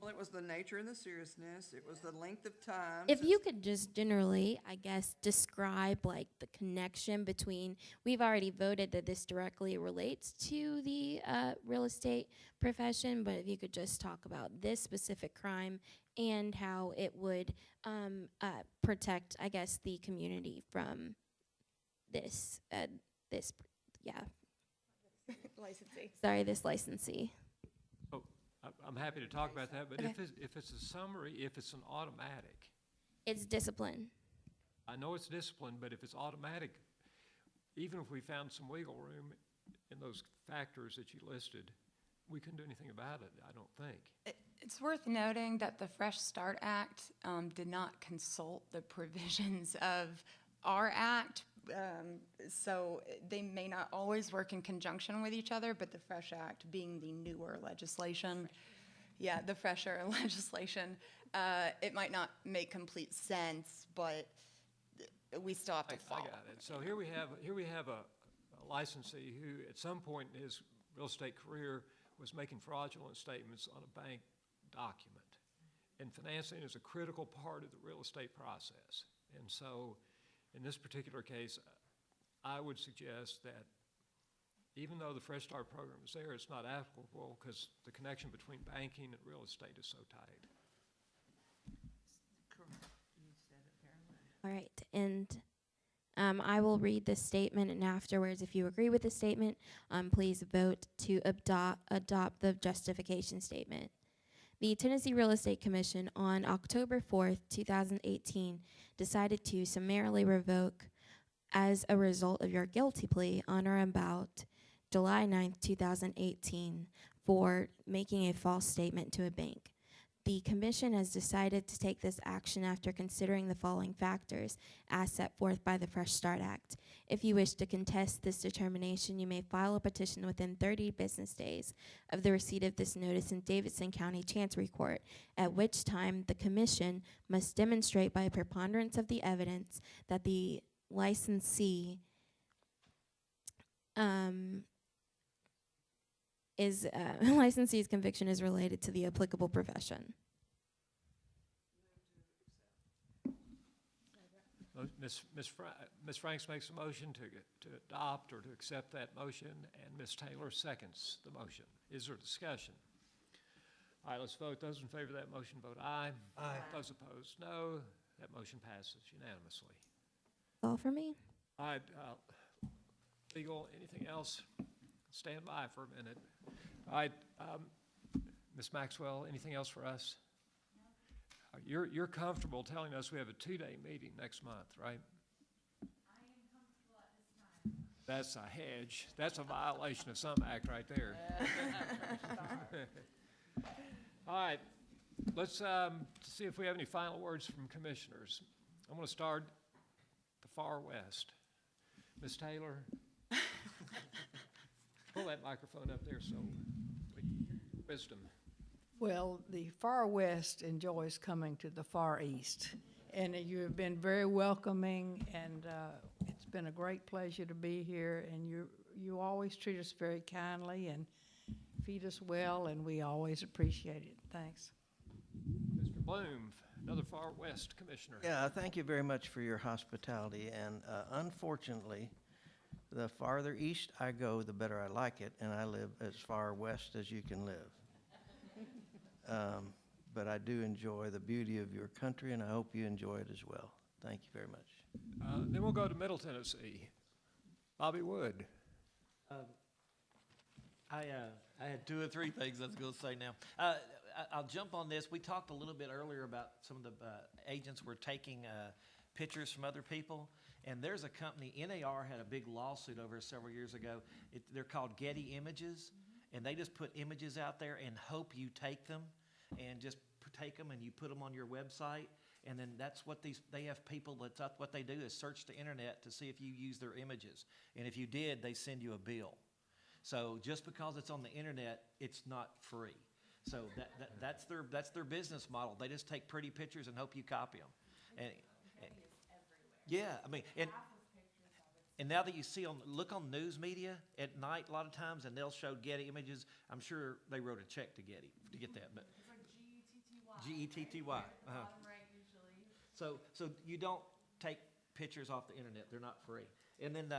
Well, it was the nature and the seriousness. It was the length of time. If you could just generally, I guess, describe like the connection between, we've already voted that this directly relates to the real estate profession, but if you could just talk about this specific crime and how it would protect, I guess, the community from this, Licensee. Sorry, this licensee. I'm happy to talk about that, but Okay. if it's a summary, if it's an automatic, It's discipline. I know it's discipline, but if it's automatic, even if we found some wiggle room in those factors that you listed, we couldn't do anything about it, I don't think. It's worth noting that the Fresh Start Act did not consult the provisions of our act, so they may not always work in conjunction with each other, but the Fresh Act being the newer legislation, the fresher legislation, it might not make complete sense, but we still have to follow. I got it. So here we have a licensee who at some point in his real estate career was making fraudulent statements on a bank document. And financing is a critical part of the real estate process. And so in this particular case, I would suggest that even though the Fresh Start program is there, it's not applicable because the connection between banking and real estate is so tight. All right, and I will read this statement, and afterwards, if you agree with the statement, please vote to adopt the justification statement. The Tennessee Real Estate Commission on October 4th, 2018, decided to summarily revoke, as a result of your guilty plea on or about July 9th, 2018, for making a false statement to a bank. The Commission has decided to take this action after considering the following factors as set forth by the Fresh Start Act. If you wish to contest this determination, you may file a petition within 30 business days of the receipt of this notice in Davidson County Chancery Court, at which time the Commission must demonstrate by a preponderance of the evidence that the licensee's conviction is related to the applicable profession. Ms. Franks makes a motion to adopt or to accept that motion, and Ms. Taylor seconds the motion. Is there discussion? All right, let's vote. Those in favor of that motion vote aye. Aye. Those opposed, no. That motion passes unanimously. All for me. All right, legal, anything else? Stand by for a minute. All right, Ms. Maxwell, anything else for us? You're comfortable telling us we have a 2-day meeting next month, right? I am comfortable at this time. That's a hedge. That's a violation of some act right there. All right, let's see if we have any final words from commissioners. I'm going to start the far west. Ms. Taylor, pull that microphone up there so we can hear your wisdom. Well, the far west enjoys coming to the far east, and you have been very welcoming, and it's been a great pleasure to be here, and you always treat us very kindly and feed us well, and we always appreciate it. Thanks. Mr. Bloom, another far west commissioner. Yeah, thank you very much for your hospitality, and unfortunately, the farther east I go, the better I like it, and I live as far west as you can live. But I do enjoy the beauty of your country, and I hope you enjoy it as well. Thank you very much. Then we'll go to Middle Tennessee. Bobby Wood. I had 2 or 3 things I was going to say now. I'll jump on this. We talked a little bit earlier about some of the agents were taking pictures from other people. And there's a company, NAR had a big lawsuit over several years ago. They're called Getty Images. And they just put images out there and hope you take them, and just take them and you put them on your website. And then that's what they have people, that's what they do is search the internet to see if you use their images. And if you did, they send you a bill. So just because it's on the internet, it's not free. So that's their business model. They just take pretty pictures and hope you copy them. Yeah, I mean, and now that you see look on news media at night a lot of times, and they'll show Getty Images. I'm sure they wrote a check to Getty to get that, but it's like Getty. Getty. Bottom right usually. So you don't take pictures off the internet; they're not free. And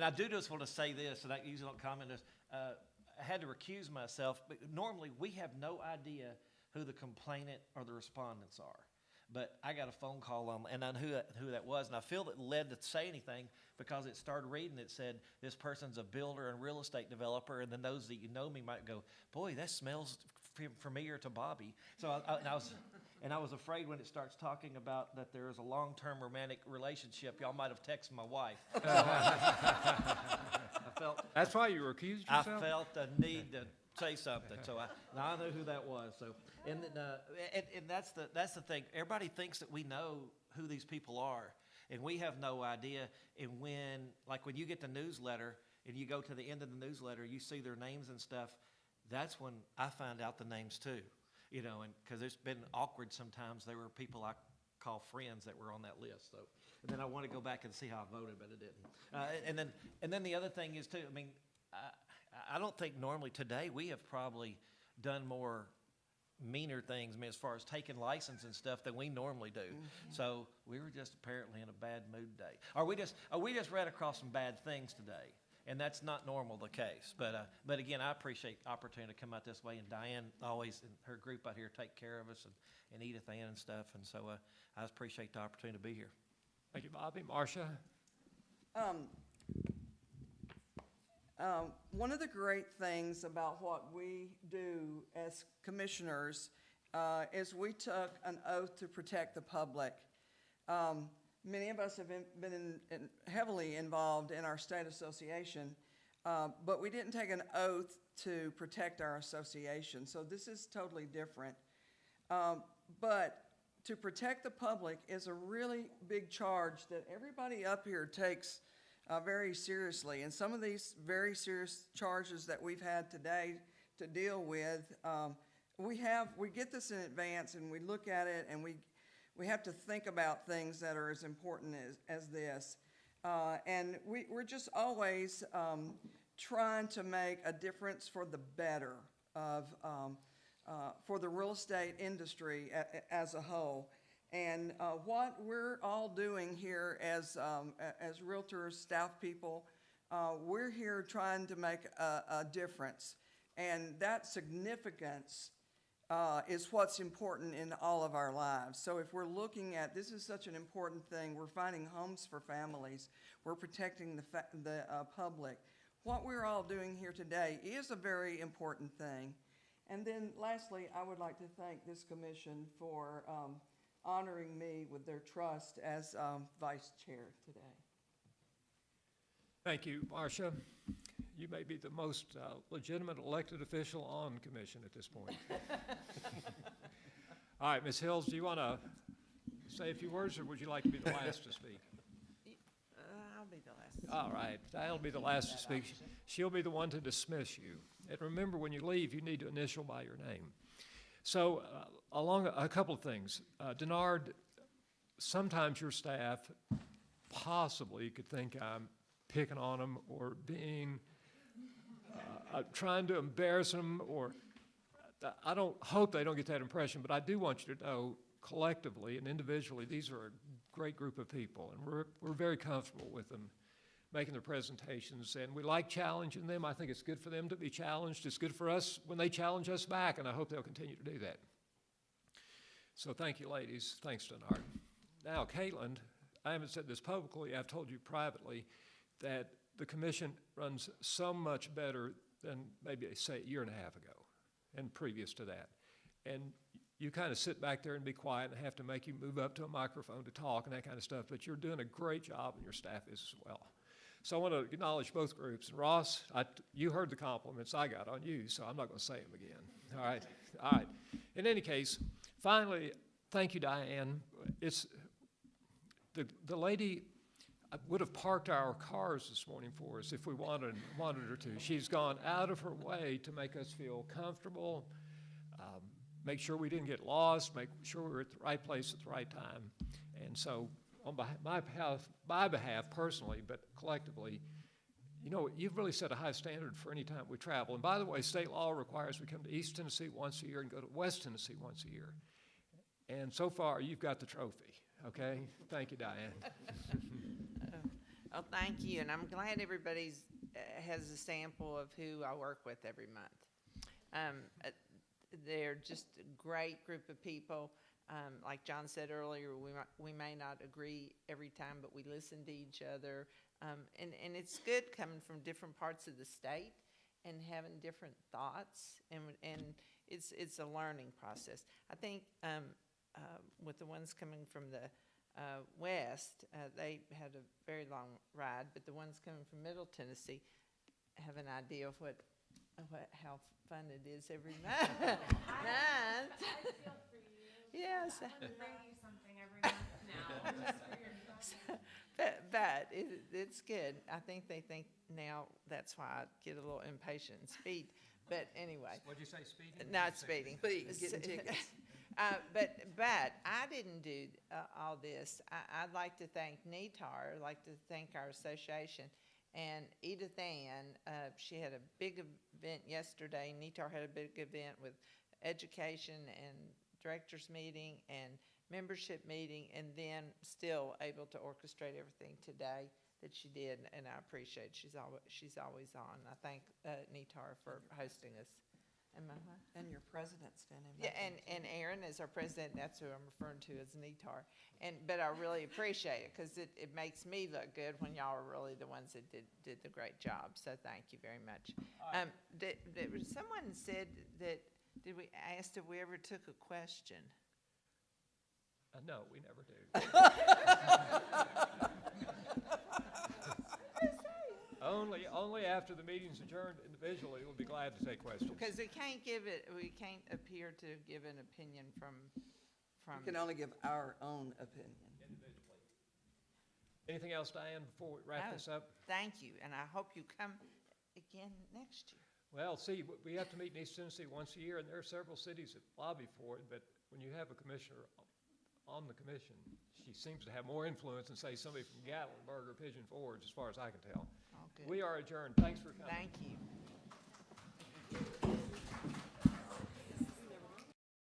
I do just want to say this, and I usually don't comment on this. I had to recuse myself, but normally we have no idea who the complainant or the respondents are. But I got a phone call and I knew who that was, and I feel that led to say anything because it started reading. It said this person's a builder and real estate developer, and then those that you know me might go, "Boy, that smells familiar to Bobby." So I was afraid when it starts talking about that there is a long-term romantic relationship, y'all might have texted my wife. That's why you recused yourself? I felt a need to say something, so I knew who that was. So, and that's the thing. Everybody thinks that we know who these people are, and we have no idea. And when you get the newsletter and you go to the end of the newsletter, you see their names and stuff. That's when I find out the names too, and because it's been awkward sometimes. There were people I call friends that were on that list. So, and then I want to go back and see how I voted, but it didn't. And then the other thing is too. I mean, I don't think normally today we have probably done more meaner things, I mean, as far as taking license and stuff than we normally do. Mm-hmm. So we were just apparently in a bad mood today. Or we just ran across some bad things today. And that's not normal the case. But again, I appreciate the opportunity to come out this way. And Diane always, and her group out here, take care of us, and Edith Ann and stuff. And so I appreciate the opportunity to be here. Thank you, Bobby. Marcia? One of the great things about what we do as commissioners is we took an oath to protect the public. Many of us have been heavily involved in our state association, but we didn't take an oath to protect our association, so this is totally different. But to protect the public is a really big charge that everybody up here takes very seriously. And some of these very serious charges that we've had today to deal with, we get this in advance and we look at it and we have to think about things that are as important as this. And we're just always trying to make a difference for the better for the real estate industry as a whole. And what we're all doing here as realtors, staff people, we're here trying to make a difference. And that significance is what's important in all of our lives. So if we're looking at, this is such an important thing, we're finding homes for families, we're protecting the public. What we're all doing here today is a very important thing. And then lastly, I would like to thank this commission for honoring me with their trust as vice chair today. Thank you, Marcia. You may be the most legitimate elected official on commission at this point. All right, Ms. Hills, do you want to say a few words, or would you like to be the last to speak? I'll be the last. All right, I'll be the last to speak. She'll be the one to dismiss you. And remember, when you leave, you need to initial by your name. So along a couple of things. Denard, sometimes your staff possibly could think I'm picking on them or being, trying to embarrass them, or I don't hope they don't get that impression, but I do want you to know collectively and individually, these are a great group of people, and we're very comfortable with them making their presentations, and we like challenging them. I think it's good for them to be challenged. It's good for us when they challenge us back, and I hope they'll continue to do that. So thank you, ladies. Thanks, Denard. Now, Caitlin, I haven't said this publicly. I've told you privately that the commission runs so much better than maybe, say, a year and a half ago and previous to that. And you kind of sit back there and be quiet and have to make you move up to a microphone to talk and that kind of stuff, but you're doing a great job and your staff is as well. So I want to acknowledge both groups. And Ross, you heard the compliments I got on you, so I'm not going to say them again. All right? All right. In any case, finally, thank you, Diane. It's the lady would have parked our cars this morning for us if we wanted her to. She's gone out of her way to make us feel comfortable, make sure we didn't get lost, make sure we were at the right place at the right time. And so on my behalf personally, but collectively, you know, you've really set a high standard for any time we travel. And by the way, state law requires we come to East Tennessee once a year and go to West Tennessee once a year. And so far, you've got the trophy, okay? Thank you, Diane. Oh, thank you, and I'm glad everybody's has a sample of who I work with every month. They're just a great group of people. Like John said earlier, we may not agree every time, but we listen to each other. And it's good coming from different parts of the state and having different thoughts, and it's a learning process. I think with the ones coming from the west, they had a very long ride, but the ones coming from Middle Tennessee have an idea of how fun it is every month. I feel for you. Yes. I want to bring you something every month now, just for your but it's good. I think they think now that's why I get a little impatient and speed. But anyway. What'd you say, speeding? Not speeding. Getting tickets. But I didn't do all this. I'd like to thank NETAR. I'd like to thank our association. And Edith Ann, she had a big event yesterday. NETAR had a big event with education and directors meeting and membership meeting, and then still able to orchestrate everything today that she did, and I appreciate she's always on. I thank NETAR for hosting us. And my what? And your president standing Yeah, back. and Aaron is our president, that's who I'm referring to as NETAR. But I really appreciate it, because it makes me look good when y'all are really the ones that did the great job, so thank you very much. Someone said that, did we ask if we ever took a question? No, we never do. Only after the meeting's adjourned individually, we'll be glad to take questions. Because we can't appear to give an opinion from. We can only give our own opinion. Individually. Anything else, Diane, before we wrap this up? Thank you, and I hope you come again next year. Well, see, we have to meet in East Tennessee once a year, and there are several cities that lobby for it, but when you have a commissioner on the commission, she seems to have more influence than, say, somebody from Gatlinburg or Pigeon Forge, as far as I can tell. Oh, good. We are adjourned. Thanks for coming. Thank you.